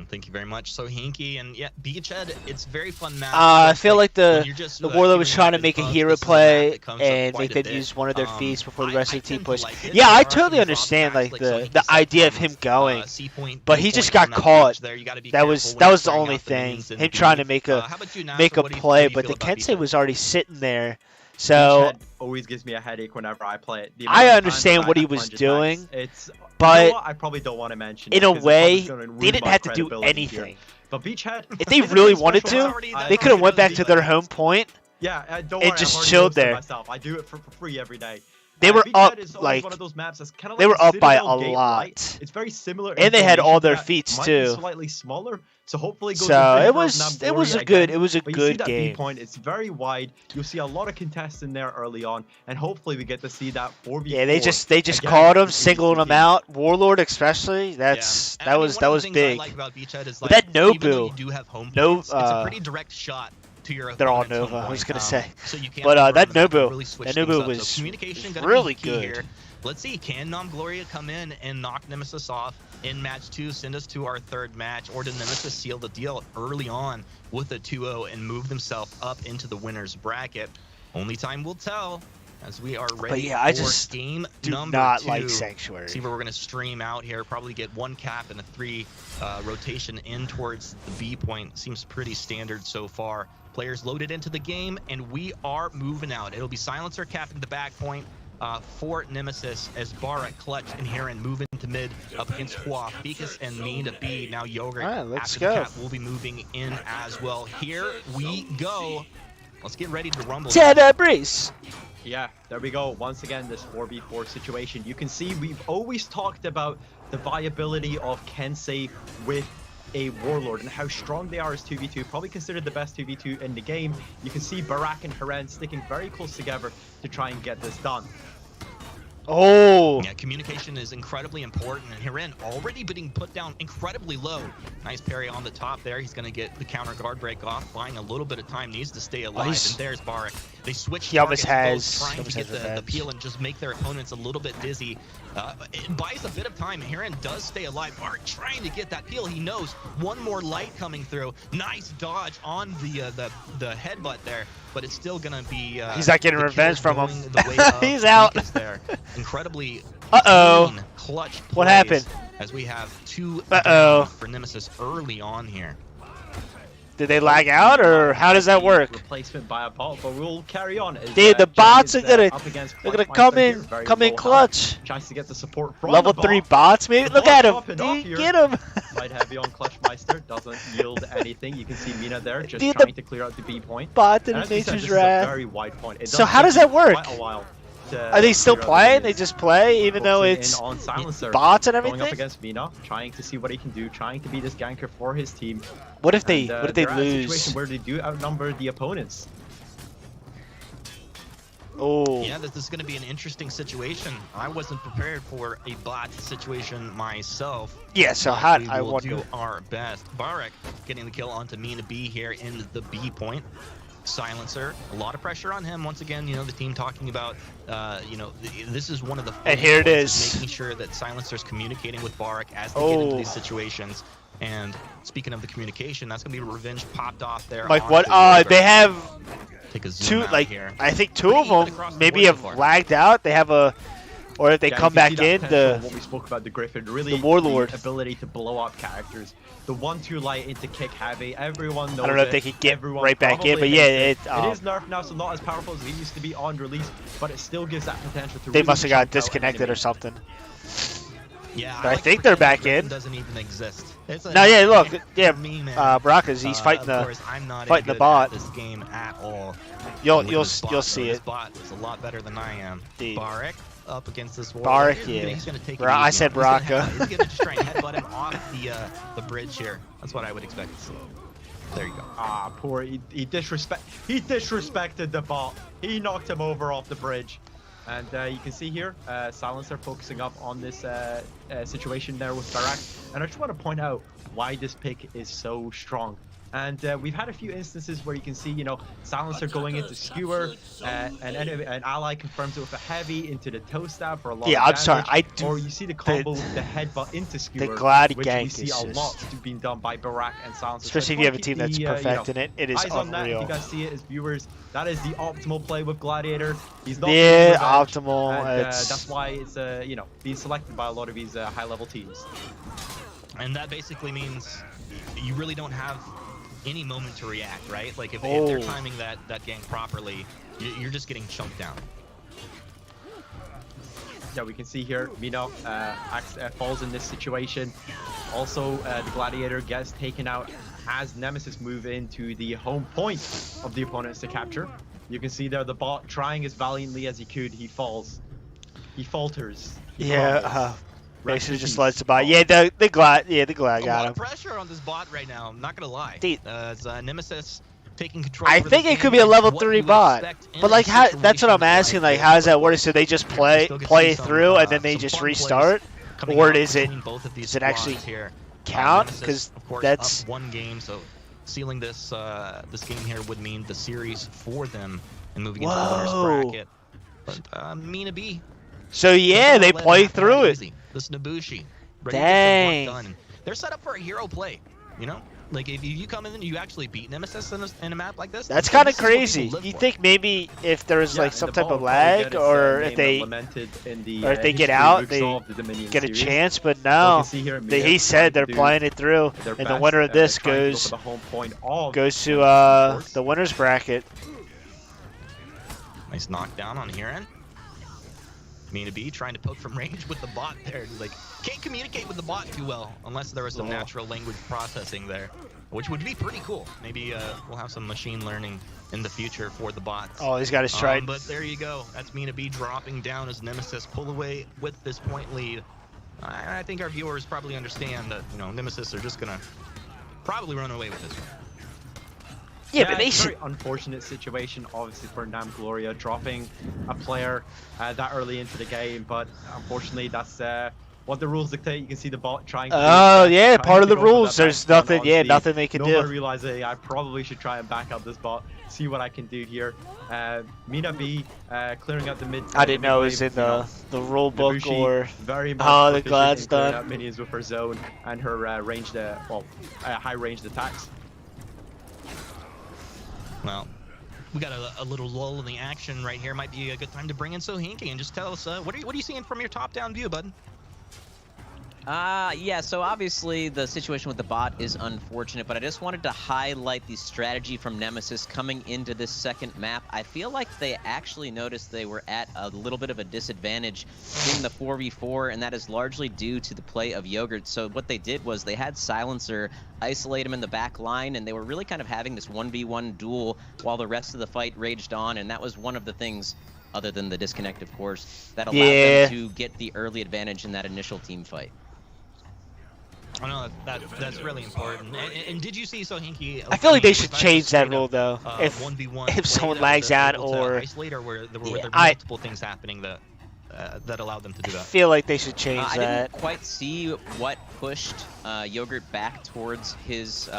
[SPEAKER 7] Thank you very much. So Hinky, and yeah, Beachhead, it's very fun map.
[SPEAKER 2] I feel like the Warlord was trying to make a hero play and make them use one of their feats before the rest of the team push. Yeah, I totally understand like the idea of him going, but he just got caught. That was the only thing. Him trying to make a play, but the Kensei was already sitting there. So
[SPEAKER 4] always gives me a headache whenever I play it.
[SPEAKER 2] I understand what he was doing, but
[SPEAKER 4] you know I probably don't want to mention
[SPEAKER 2] in a way, they didn't have to do anything.
[SPEAKER 4] Here. But Beachhead,
[SPEAKER 2] if they really wanted to, they could have went back to their home point.
[SPEAKER 4] Yeah, don't
[SPEAKER 2] and just chilled there.
[SPEAKER 4] I do it for free every day.
[SPEAKER 2] They were up
[SPEAKER 4] like one of those maps that's kind of
[SPEAKER 2] they
[SPEAKER 4] like
[SPEAKER 2] were up by a
[SPEAKER 4] Citadel
[SPEAKER 2] lot.
[SPEAKER 4] Light. It's very similar,
[SPEAKER 2] and they had all their feats
[SPEAKER 4] might
[SPEAKER 2] too.
[SPEAKER 4] Be slightly smaller, so hopefully.
[SPEAKER 2] So it was a good game.
[SPEAKER 4] B point, it's very wide. You'll see a lot of contests in there early on, and hopefully we get to see that 4v4.
[SPEAKER 2] Yeah, they just caught him, singled him out. Warlord especially. That was big.
[SPEAKER 7] Like about Beachhead is
[SPEAKER 2] but that Nobu,
[SPEAKER 7] it's a pretty direct shot.
[SPEAKER 2] They're all Nova, I was going to say.
[SPEAKER 7] So you
[SPEAKER 2] but that Nobu
[SPEAKER 7] was
[SPEAKER 2] so really good.
[SPEAKER 7] Here. Let's see, can Nam Gloria come in and knock Nemesis off in match 2, send us to our 3rd match, or did Nemesis seal the deal early on with a 2-0 and move themselves up into the winner's bracket? Only time will tell as we are ready
[SPEAKER 2] I
[SPEAKER 7] for
[SPEAKER 2] just
[SPEAKER 7] game
[SPEAKER 2] do
[SPEAKER 7] number
[SPEAKER 2] not
[SPEAKER 7] 2.
[SPEAKER 2] like Sanctuary.
[SPEAKER 7] See where we're going to stream out here, probably get 1 cap and a 3 rotation in towards the B point. Seems pretty standard so far. Players loaded into the game, and we are moving out. It'll be Silencer capping the back point for Nemesis as Barak, Clutch, and Heron move into mid up against Hua, Ficus, and me to B. Now Yogurt
[SPEAKER 2] let's
[SPEAKER 7] after
[SPEAKER 2] go.
[SPEAKER 7] the cap will be moving in as well. Here we go. Let's get ready to rumble.
[SPEAKER 2] Breeze.
[SPEAKER 4] Yeah, there we go. Once again, this 4v4 situation. You can see we've always talked about the viability of Kensei with a Warlord and how strong they are as 2v2, probably considered the best 2v2 in the game. You can see Barak and Haren sticking very close together to try and get this done.
[SPEAKER 2] Oh!
[SPEAKER 7] Yeah, communication is incredibly important, and Haren already being put down incredibly low. Nice parry on the top there. He's going to get the counter guard break off, buying a little bit of time, needs to stay alive, and there's Barak They switch
[SPEAKER 2] He almost
[SPEAKER 7] targets,
[SPEAKER 2] has.
[SPEAKER 7] trying to get the peel and just make their opponents a little bit dizzy. It buys a bit of time. Heron does stay alive. Mark trying to get that peel. He knows one more light coming through. Nice dodge on the headbutt there, but it's still gonna be.
[SPEAKER 2] He's not getting revenge from him. He's
[SPEAKER 7] He's
[SPEAKER 2] out.
[SPEAKER 7] There. Incredibly.
[SPEAKER 2] Uh-oh.
[SPEAKER 7] Clutch.
[SPEAKER 2] What happened?
[SPEAKER 7] As we have 2 for Nemesis early on here.
[SPEAKER 2] Did they lag out, or how does that work?
[SPEAKER 4] Replacement by a bot, but we'll carry on.
[SPEAKER 2] Dude, the bots are gonna come in clutch.
[SPEAKER 4] Chance to get the support from
[SPEAKER 2] Level 3 bots, maybe. Look at him. Dude, get him.
[SPEAKER 4] Light heavy on Clutchmeister, doesn't yield anything. You can see Mina there just trying to clear out the B point.
[SPEAKER 2] Bot didn't nature's wrath.
[SPEAKER 4] Very wide point.
[SPEAKER 2] So how does that work?
[SPEAKER 4] Quite a while.
[SPEAKER 2] Are they still playing? They just play even though it's bots and everything?
[SPEAKER 4] Going up against Mina, trying to see what he can do, trying to be this ganker for his team.
[SPEAKER 2] What if they
[SPEAKER 4] lose?
[SPEAKER 2] A
[SPEAKER 4] situation where they do outnumber the opponents.
[SPEAKER 2] Oh.
[SPEAKER 7] Yeah, this is going to be an interesting situation. I wasn't prepared for a bot situation myself.
[SPEAKER 2] Yeah, so how I
[SPEAKER 7] will
[SPEAKER 2] wonder.
[SPEAKER 7] do our best. Barak getting the kill onto Mina B here in the B point. Silencer, a lot of pressure on him once again. You know, the team talking about, you know, this is one of the.
[SPEAKER 2] And here it is.
[SPEAKER 7] Making sure that Silencer's communicating with Barak as they get into these situations. And speaking of the communication, that's gonna be revenge popped off there.
[SPEAKER 2] Like what? They have
[SPEAKER 7] take a zoom
[SPEAKER 2] two. Like
[SPEAKER 7] here.
[SPEAKER 2] I think 2 of them maybe have lagged out. They have a. Or if they come back in,
[SPEAKER 4] what we spoke about the Griffin, really
[SPEAKER 2] the Warlord
[SPEAKER 4] ability to blow up characters. The 1-2 light into kick heavy, everyone knows.
[SPEAKER 2] I don't know if they could get right back in, but yeah, it is
[SPEAKER 4] nerfed now, so not as powerful as it used to be on release, but it still gives that potential to.
[SPEAKER 2] They must have got disconnected or something.
[SPEAKER 7] Yeah,
[SPEAKER 2] but I think they're back in.
[SPEAKER 7] Doesn't even exist.
[SPEAKER 2] No, yeah, look, yeah, Baraka's he's fighting the bot.
[SPEAKER 7] This game at all.
[SPEAKER 2] You'll see it.
[SPEAKER 7] This bot is a lot better than I am. Barak up against this wall.
[SPEAKER 2] Barak, yeah.
[SPEAKER 7] He's gonna take
[SPEAKER 2] I said Baraka.
[SPEAKER 7] He's gonna just try and headbutt him off the bridge here. That's what I would expect to see. There you go.
[SPEAKER 4] Ah, poor. He disrespected the bot. He knocked him over off the bridge. And you can see here, Silencer focusing up on this situation there with Barak. And I just want to point out why this pick is so strong. And we've had a few instances where you can see, you know, Silencer going into Skewer, an ally confirms it with a heavy into the toe stab for a lot of damage.
[SPEAKER 2] Sorry, I do.
[SPEAKER 4] Or you see the combo with the headbutt into Skewer,
[SPEAKER 2] the Glad
[SPEAKER 4] which
[SPEAKER 2] gank
[SPEAKER 4] we see a lot being done by Barak and Silencer.
[SPEAKER 2] Especially if you have a team that's perfecting it, it is
[SPEAKER 4] eyes on that, if
[SPEAKER 2] unreal.
[SPEAKER 4] you guys see it as viewers, that is the optimal play with Gladiator. He's not
[SPEAKER 2] optimal.
[SPEAKER 4] And, that's why it's you know, being selected by a lot of these high-level teams.
[SPEAKER 7] And that basically means you really don't have any moment to react, right? Like if they're timing that gank properly, you're just getting chunked down.
[SPEAKER 4] Yeah, we can see here, Mina falls in this situation. Also, the Gladiator gets taken out as Nemesis move into the home point of the opponents to capture. You can see there the bot trying as valiantly as he could. He falls. He falters.
[SPEAKER 2] Basically just lets the bot. Yeah, the Glad got him.
[SPEAKER 7] A lot of pressure on this bot right now. I'm not gonna lie. As Nemesis taking control.
[SPEAKER 2] I think it could be a level 3 bot, but like how? That's what I'm asking. Like, how does that work? So they just play through and then they just restart, or does it actually count? Because that's
[SPEAKER 7] up 1 game. So sealing this this game here would mean the series for them and moving into the winners bracket. But Mina B.
[SPEAKER 2] So yeah, they play through it.
[SPEAKER 7] This Nabushi, ready to get
[SPEAKER 2] Dang.
[SPEAKER 7] some work done. They're set up for a hero play, you know? Like, if you come in and you actually beat Nemesis in a map like this,
[SPEAKER 2] that's kind of crazy. You think maybe if there was like some type of lag, or if they get out, they get a chance, but no. He said they're playing it through, and the winner of this goes to the winner's bracket.
[SPEAKER 7] Nice knockdown on Heron. Mina B trying to poke from range with the bot there. Like, can't communicate with the bot too well unless there was some natural language processing there, which would be pretty cool. Maybe we'll have some machine learning in the future for the bots.
[SPEAKER 2] Oh, he's got his stride.
[SPEAKER 7] But there you go. That's Mina B dropping down as Nemesis pull away with this point lead. I think our viewers probably understand that, you know, Nemesis are just gonna probably run away with this one.
[SPEAKER 2] Yeah, but
[SPEAKER 4] it's a very unfortunate situation, obviously, for Nam Gloria dropping a player that early into the game. But unfortunately, that's what the rules dictate. You can see the bot trying to...
[SPEAKER 2] Oh, yeah, part of the rules. There's nothing, nothing they can do.
[SPEAKER 4] No one realizing I probably should try and back up this bot, see what I can do here. Mina B clearing out the mid...
[SPEAKER 2] I didn't know it was in the rule book
[SPEAKER 4] Ibushi,
[SPEAKER 2] or...
[SPEAKER 4] very
[SPEAKER 2] the glad's done.
[SPEAKER 4] Minions with her zone and her ranged, high ranged attacks.
[SPEAKER 7] Well, we got a little lull in the action right here. Might be a good time to bring in Sohinki and just tell us what are you seeing from your top-down view, bud?
[SPEAKER 3] Yeah, so obviously the situation with the bot is unfortunate, but I just wanted to highlight the strategy from Nemesis coming into this second map. I feel like they actually noticed they were at a little bit of a disadvantage in the 4v4, and that is largely due to the play of Yogurt. So what they did was they had Silencer isolate him in the back line, and they were really kind of having this 1v1 duel while the rest of the fight raged on, and that was one of the things, other than the disconnect, of course, that allowed them to get the early advantage in that initial team fight.
[SPEAKER 7] I know that's really important. And did you see Sohinki?
[SPEAKER 2] I feel like they should change that rule though. If
[SPEAKER 7] 1v1
[SPEAKER 2] if someone lags out or
[SPEAKER 7] isolate, or were there multiple things happening that allowed them to do that?
[SPEAKER 2] I feel like they should change that.
[SPEAKER 3] I didn't quite see what pushed Yogurt back towards his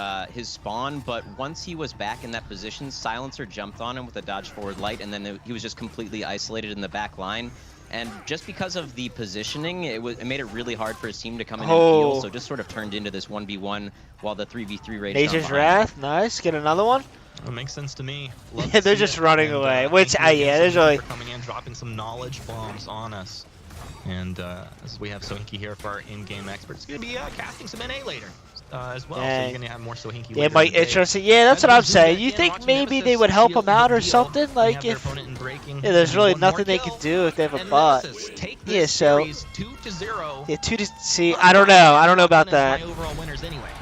[SPEAKER 3] spawn, but once he was back in that position, Silencer jumped on him with a dodge forward light, and then he was just completely isolated in the back line. And just because of the positioning, it made it really hard for his team to come in and heal, so it just sort of turned into this 1v1 while the 3v3 raged on.
[SPEAKER 2] Nature's Wrath, nice. Get another one.
[SPEAKER 7] That makes sense to me.
[SPEAKER 2] Yeah, they're just running away. Which, yeah, there's really...
[SPEAKER 7] coming in, dropping some knowledge bombs on us. And as we have Sohinki here for our in-game experts, he's going to be casting some NA later as well. So you're going to have more Sohinki later.
[SPEAKER 2] Yeah, might interesting. Yeah, that's what I'm saying. You think maybe they would help him out or something? Like, if... Yeah, there's really nothing they can do if they have a bot. Yeah, so...
[SPEAKER 7] 2-0.
[SPEAKER 2] Yeah, 2 to... See, I don't know. I don't know about that.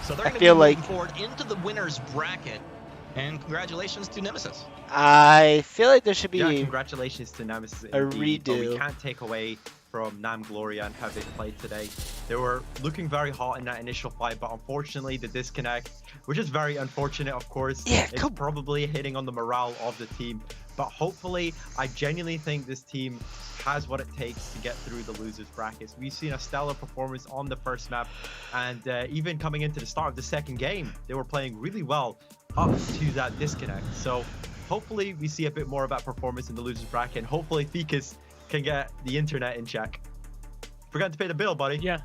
[SPEAKER 7] So they're
[SPEAKER 2] I feel like...
[SPEAKER 7] forward into the winners bracket. And congratulations to Nemesis.
[SPEAKER 2] I feel like there should be...
[SPEAKER 4] Yeah, congratulations to Nemesis.
[SPEAKER 2] A redo.
[SPEAKER 4] But we can't take away from Nam Gloria and how they played today. They were looking very hot in that initial fight, but unfortunately the disconnect, which is very unfortunate, of course, is probably hitting on the morale of the team. But hopefully, I genuinely think this team has what it takes to get through the losers brackets. We've seen a stellar performance on the first map, and even coming into the start of the second game, they were playing really well up to that disconnect. So hopefully we see a bit more about performance in the losers bracket, and hopefully Ficus can get the internet in check. Forgot to pay the bill, buddy.
[SPEAKER 1] Yeah.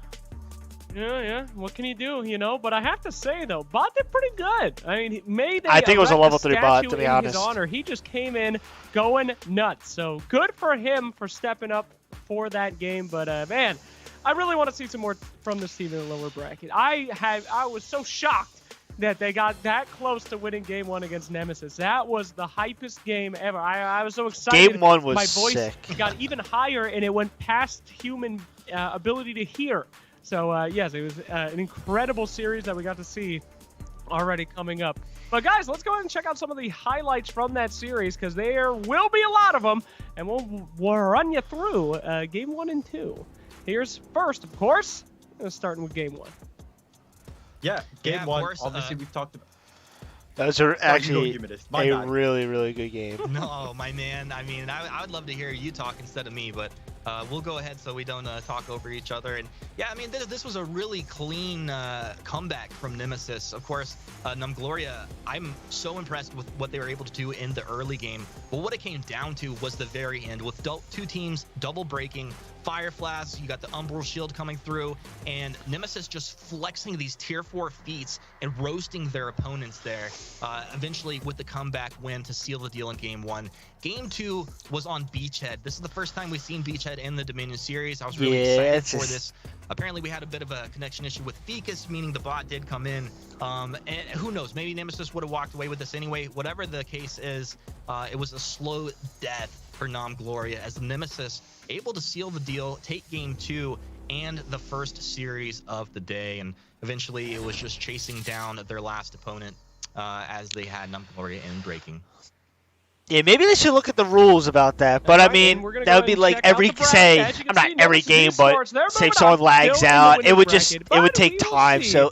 [SPEAKER 1] Yeah. What can you do, you know? But I have to say, though, bot did pretty good. I mean, I think it was a level 3 bot, to be honest. His honor. He just came in going nuts. So good for him for stepping up for that game. But, man, I really want to see some more from this team in the lower bracket. I was so shocked that they got that close to winning Game 1 against Nemesis. That was the hypest game ever. I was so excited.
[SPEAKER 2] Game 1 was
[SPEAKER 1] My voice
[SPEAKER 2] sick.
[SPEAKER 1] got even higher, and it went past human ability to hear. So, yes, it was an incredible series that we got to see already coming up. But, guys, let's go ahead and check out some of the highlights from that series, because there will be a lot of them, and we'll run you through Game 1 and 2. Here's first, of course, starting with Game 1.
[SPEAKER 4] Yeah, Game 1, obviously we've talked about.
[SPEAKER 2] Those are actually a really, really good game.
[SPEAKER 7] No, my man. I mean, I would love to hear you talk instead of me, but we'll go ahead so we don't talk over each other. And yeah, I mean, this was a really clean comeback from Nemesis. Of course, Nam Gloria, I'm so impressed with what they were able to do in the early game. But what it came down to was the very end, with two teams double breaking, Fire Flask, you got the Umbral Shield coming through, and Nemesis just flexing these tier 4 feats and roasting their opponents there, eventually with the comeback win to seal the deal in Game 1. Game 2 was on Beachhead. This is the first time we've seen Beachhead in the Dominion series. I was really excited for this. Apparently, we had a bit of a connection issue with Ficus, meaning the bot did come in. And who knows, maybe Nemesis would have walked away with this anyway. Whatever the case is, it was a slow death for Nam Gloria, as the Nemesis able to seal the deal, take Game 2 and the first series of the day. And eventually, it was just chasing down their last opponent as they had Nam Gloria in breaking.
[SPEAKER 2] Yeah, maybe they should look at the rules about that. But I mean, that would be like every I'm not every game, but say someone lags out, it would take time. So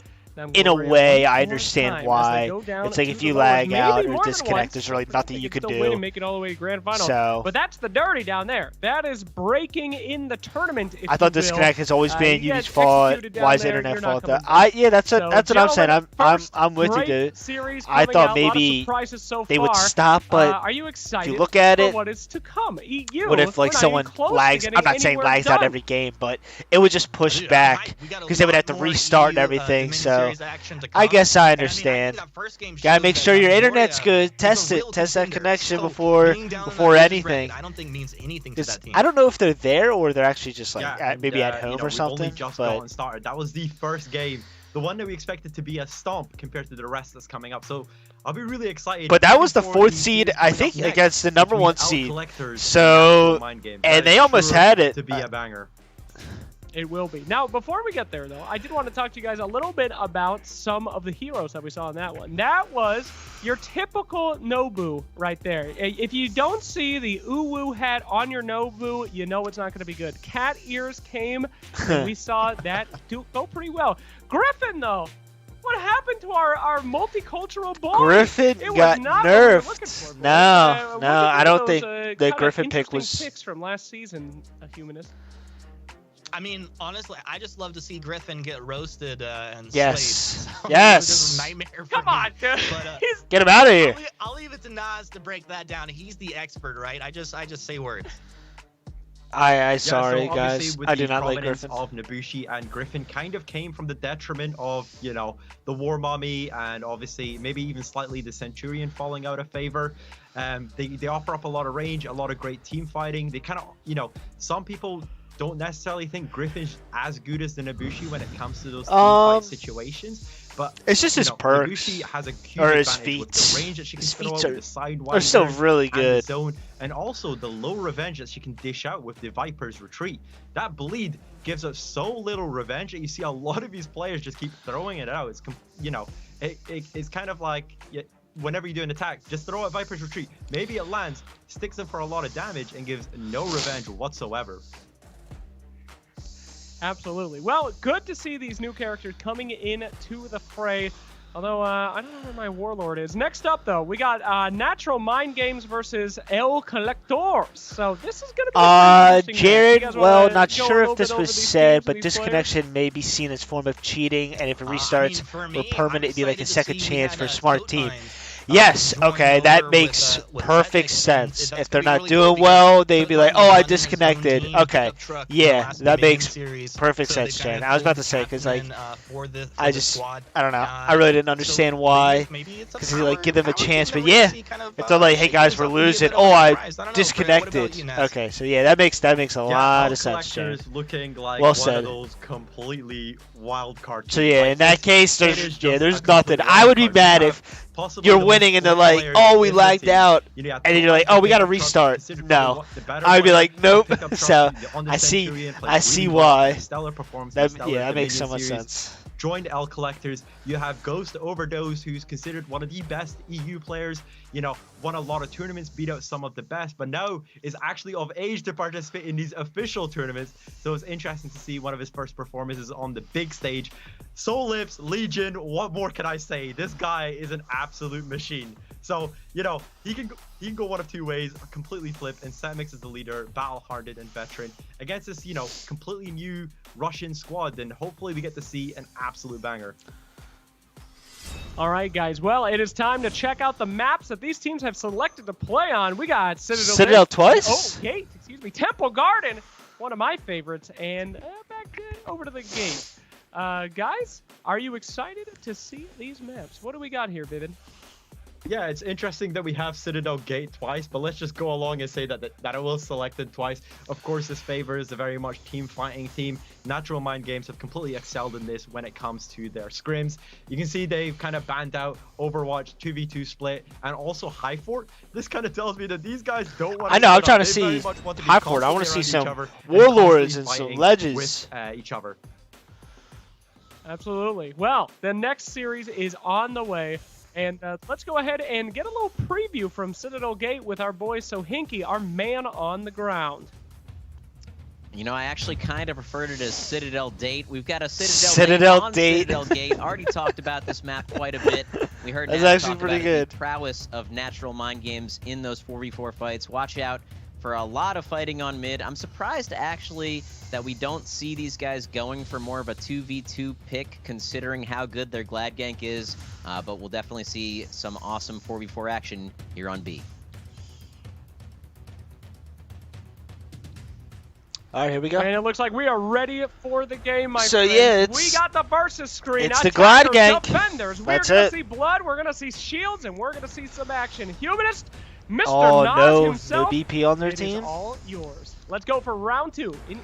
[SPEAKER 2] in a way, I understand why. It's like if you lag out or disconnect, there's really nothing you can do.
[SPEAKER 1] And make it all the way to grand final.
[SPEAKER 2] So,
[SPEAKER 1] but that's the dirty down there. That is breaking in the tournament.
[SPEAKER 2] I thought disconnect has always been Yui's fault. Why is internet fault? Yeah, that's what I'm saying. I'm with you, dude. I thought maybe they would stop, but
[SPEAKER 1] are you excited
[SPEAKER 2] if you look at it,
[SPEAKER 1] what is to come?
[SPEAKER 2] What if like someone lags? I'm not saying lags out every game, but it would just push back because they would have to restart and everything. So I guess I understand. Gotta make sure your internet's good. Test it. Test that connection before anything.
[SPEAKER 7] I don't think means anything to that team.
[SPEAKER 2] I don't know if they're there or they're actually just like maybe at home or something.
[SPEAKER 4] Only just gotten started. That was the first game, the one that we expected to be a stomp compared to the rest that's coming up. So I'll be really excited.
[SPEAKER 2] But that was the 4th seed, I think, against the number 1 seed. So, and they almost had it.
[SPEAKER 4] To be a banger.
[SPEAKER 1] It will be. Now, before we get there, though, I did want to talk to you guys a little bit about some of the heroes that we saw in that one. That was your typical Nobu right there. If you don't see the Uwu hat on your Nobu, you know it's not going to be good. Cat ears came, and we saw that go pretty well. Griffin, though. What happened to our multicultural boy?
[SPEAKER 2] Griffin got nerfed. No, I don't think the Griffin pick was
[SPEAKER 1] picks from last season, Humanist.
[SPEAKER 7] I mean, honestly, I just love to see Griffin get roasted and
[SPEAKER 2] yes,
[SPEAKER 7] slayed.
[SPEAKER 2] Yes.
[SPEAKER 7] This is a nightmare for
[SPEAKER 1] Come
[SPEAKER 7] me.
[SPEAKER 1] on, dude.
[SPEAKER 7] But,
[SPEAKER 2] get him out of here.
[SPEAKER 7] I'll leave it to Nas to break that down. He's the expert, right? I just say words.
[SPEAKER 2] Sorry, guys. I do not like Griffin.
[SPEAKER 4] Of Nobushi and Griffin kind of came from the detriment of, you know, the War Mummy and obviously maybe even slightly the Centurion falling out of favor. They offer up a lot of range, a lot of great team fighting. They kind of, you know, some people don't necessarily think Griffin's as good as the Nobushi when it comes to those team fight situations. But
[SPEAKER 2] it's just his perks.
[SPEAKER 4] Nobushi has a huge
[SPEAKER 2] or his
[SPEAKER 4] advantage
[SPEAKER 2] feet.
[SPEAKER 4] With the range that she can throw, the sidewise
[SPEAKER 2] are still really good.
[SPEAKER 4] Zone, and also the low revenge that she can dish out with the Viper's retreat. That bleed gives us so little revenge that you see a lot of these players just keep throwing it out. It's, you know, it's kind of like whenever you do an attack, just throw at Viper's retreat. Maybe it lands, sticks them for a lot of damage, and gives no revenge whatsoever.
[SPEAKER 1] Absolutely. Well, good to see these new characters coming in to the fray. Although, I don't know where my Warlord is. Next up, though, we got Natural Mind Games versus El Collectors. So this is going to be a pretty
[SPEAKER 2] Jared, well, not sure if this was said, but disconnection may be seen as a form of cheating, and if it restarts, will permanently be like a second chance for a smart team. Yes, okay, that makes perfect sense. If they're not doing well, they'd be like, oh, I disconnected. Okay, yeah, that makes perfect sense, Jan. I was about to say, because, like, I don't know. I really didn't understand why. Because they, like, give them a chance. But, yeah, if they're like, hey, guys, we're losing. Oh, I disconnected. Okay, so, yeah, that makes a lot of sense, Jan.
[SPEAKER 4] Looking like
[SPEAKER 2] well
[SPEAKER 4] one
[SPEAKER 2] said.
[SPEAKER 4] Of those completely wild cards.
[SPEAKER 2] So, yeah, in that case, there's nothing. I would be mad if you're winning and they're like, oh, we lagged out, and then you're like, oh, we gotta restart. No, I'd be like, nope. So I see why. That makes so much sense.
[SPEAKER 4] Joined El Collectors. You have Ghost Overdose, who's considered one of the best EU players. You know, won a lot of tournaments, beat out some of the best, but now is actually of age to participate in these official tournaments. So it's interesting to see one of his first performances on the big stage. Soul Lips, Legion, what more can I say? This guy is an absolute machine. So, you know, he can go one of two ways, completely flip, and Setmix is the leader, battle-hardened and veteran. Against this, you know, completely new Russian squad, then hopefully we get to see an absolute banger.
[SPEAKER 1] All right, guys. Well, it is time to check out the maps that these teams have selected to play on. We got
[SPEAKER 2] Citadel twice?
[SPEAKER 1] Oh, Gate, excuse me. Temple Garden, one of my favorites. And back over to the Gate. Guys, are you excited to see these maps? What do we got here, Vivid?
[SPEAKER 4] Yeah, it's interesting that we have Citadel Gate twice, but let's just go along and say that it was selected twice. Of course, this favors a very much team fighting team. Natural Mind Games have completely excelled in this when it comes to their scrims. You can see they've kind of banned out Overwatch 2v2 split and also High Fort. This kind of tells me that these guys don't want to.
[SPEAKER 2] I know, I'm trying to see High Fort. I want to see some Warlords and some Ledges
[SPEAKER 4] with each other.
[SPEAKER 1] Absolutely. Well, the next series is on the way. And let's go ahead and get a little preview from Citadel Gate with our boy Sohinki, our man on the ground.
[SPEAKER 3] You know, I actually kind of preferred it as Citadel Date. We've got a Citadel Date. Citadel Gate. Already talked about this map quite a bit. We heard
[SPEAKER 2] That's
[SPEAKER 3] Nat
[SPEAKER 2] actually
[SPEAKER 3] talk
[SPEAKER 2] pretty
[SPEAKER 3] about
[SPEAKER 2] good.
[SPEAKER 3] The prowess of Natural Mind Games in those 4v4 fights. Watch out for a lot of fighting on mid. I'm surprised actually that we don't see these guys going for more of a 2v2 pick, considering how good their Glad Gank is. But we'll definitely see some awesome 4v4 action here on B.
[SPEAKER 2] All right, here we go.
[SPEAKER 1] And it looks like we are ready for the game, my
[SPEAKER 2] so
[SPEAKER 1] friends.
[SPEAKER 2] Yeah,
[SPEAKER 1] we got the versus screen.
[SPEAKER 2] It's the Glad Gank.
[SPEAKER 1] Defenders. We're going to see blood, we're going to see shields, and we're going to see some action. Humanist, Mr.
[SPEAKER 2] Oh,
[SPEAKER 1] Nas himself.
[SPEAKER 2] No BP on their
[SPEAKER 1] it
[SPEAKER 2] team?
[SPEAKER 1] Is all yours. Let's go for round 2 in EU.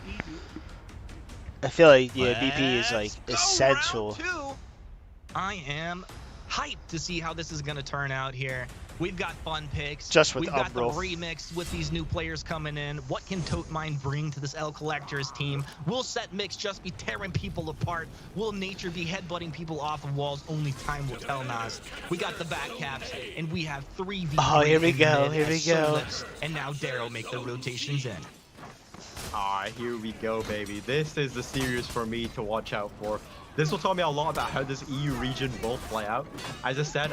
[SPEAKER 2] I feel like, yeah, BP is, like, essential.
[SPEAKER 7] Round 2. I am hyped to see how this is going to turn out here. We've got fun picks.
[SPEAKER 2] Just with
[SPEAKER 7] We've got the
[SPEAKER 2] Umbral.
[SPEAKER 7] remix with these new players coming in. What can Totemine bring to this L Collectors team? Will Set Mix just be tearing people apart? Will Nature be headbutting people off of walls? Only time will tell, Nas. We got the back caps, and we have 3v3.
[SPEAKER 2] Oh, here we go. Here we go.
[SPEAKER 7] And now Daryl make the rotations in.
[SPEAKER 4] Here we go, baby. This is the series for me to watch out for. This will tell me a lot about how this EU region will play out. As I said,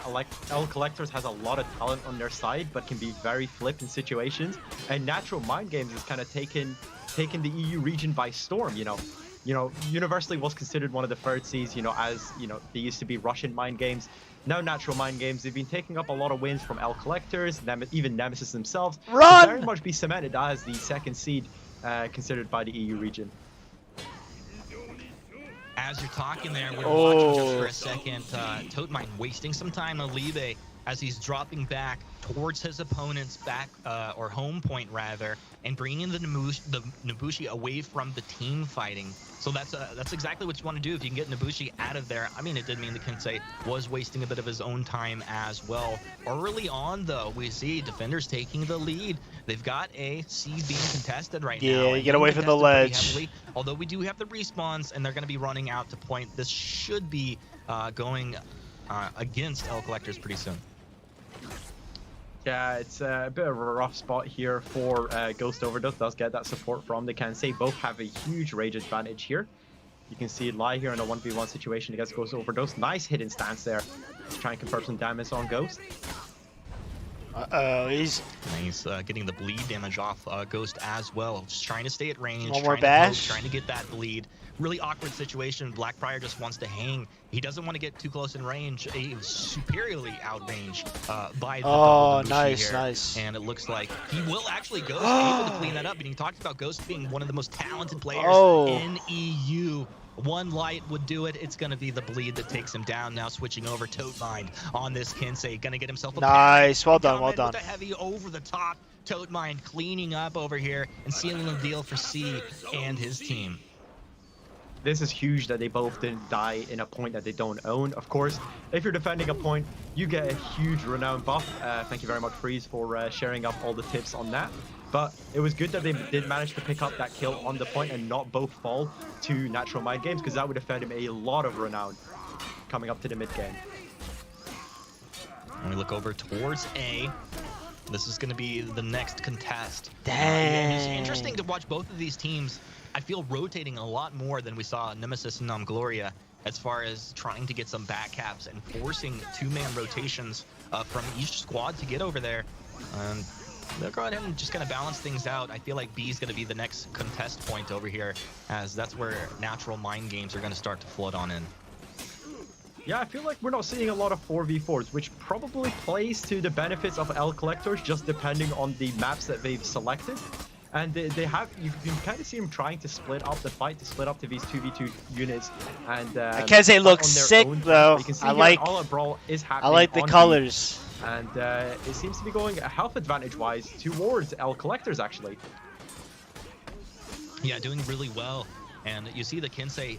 [SPEAKER 4] L Collectors has a lot of talent on their side, but can be very flipped in situations. And Natural Mind Games is kind of taken the EU region by storm. You know, universally was considered one of the third seeds. You know, as you know, they used to be Russian Mind Games. Now Natural Mind Games, they've been taking up a lot of wins from L Collectors, even Nemesis themselves.
[SPEAKER 2] Run!
[SPEAKER 4] To very much be cemented as the second seed considered by the EU region.
[SPEAKER 7] As you're talking there, we're watching just for a second. Totemine wasting some time on Libe as he's dropping back towards his opponent's back, or home point rather, and bringing the Nobushi away from the team fighting. So that's exactly what you want to do if you can get Nobushi out of there. I mean, it did mean the Kensei was wasting a bit of his own time as well. Early on, though, we see defenders taking the lead. They've got a C being contested right now.
[SPEAKER 2] Yeah, get away from the ledge.
[SPEAKER 7] Heavily, although we do have the respawns, and they're going to be running out to point. This should be going against L Collectors pretty soon.
[SPEAKER 4] Yeah, it's a bit of a rough spot here for Ghost Overdose. Does get that support from the Kensei. Both have a huge rage advantage here. You can see Lai here in a 1v1 situation against Ghost Overdose. Nice hidden stance there. Let's try and confirm some damage on Ghost.
[SPEAKER 7] He's getting the bleed damage off Ghost as well. Just trying to stay at range.
[SPEAKER 2] One more bash.
[SPEAKER 7] Trying to get that bleed. Really awkward situation. Blackbriar just wants to hang. He doesn't want to get too close in range. He was superiorly outranged by the
[SPEAKER 2] nice.
[SPEAKER 7] And it looks like he will actually Ghost able to clean that up. And he talked about Ghost being one of the most talented players in EU. One light would do it. It's going to be the bleed that takes him down. Now switching over Totemine on this Kensei. Going to get himself a
[SPEAKER 2] nice. Well done. Well done.
[SPEAKER 7] With a heavy over the top. Totemine cleaning up over here and sealing the deal for C and his team.
[SPEAKER 4] This is huge that they both didn't die in a point that they don't own. Of course, if you're defending a point, you get a huge renown buff. Thank you very much, Freeze, for sharing up all the tips on that. But it was good that they did manage to pick up that kill on the point and not both fall to Natural Mind Games, because that would have fed him a lot of renown coming up to the mid game.
[SPEAKER 7] And we look over towards A. This is going to be the next contest.
[SPEAKER 2] Dang.
[SPEAKER 7] It's interesting to watch both of these teams. I feel rotating a lot more than we saw Nemesis and Gloria as far as trying to get some back caps and forcing two-man rotations from each squad to get over there. They'll go ahead and just kind of balance things out. I feel like B is going to be the next contest point over here, as that's where Natural Mind Games are going to start to flood on in.
[SPEAKER 4] Yeah, I feel like we're not seeing a lot of 4v4s, which probably plays to the benefits of L Collectors, just depending on the maps that they've selected. And they have, you can kind of see them trying to split up the fight, to split up to these 2v2 units. And
[SPEAKER 2] Kensei looks sick though.
[SPEAKER 4] You can see
[SPEAKER 2] I like
[SPEAKER 4] all brawl is happening.
[SPEAKER 2] I like the colors.
[SPEAKER 4] And it seems to be going health advantage wise towards L Collectors actually.
[SPEAKER 7] Yeah, doing really well. And you see the Kensei,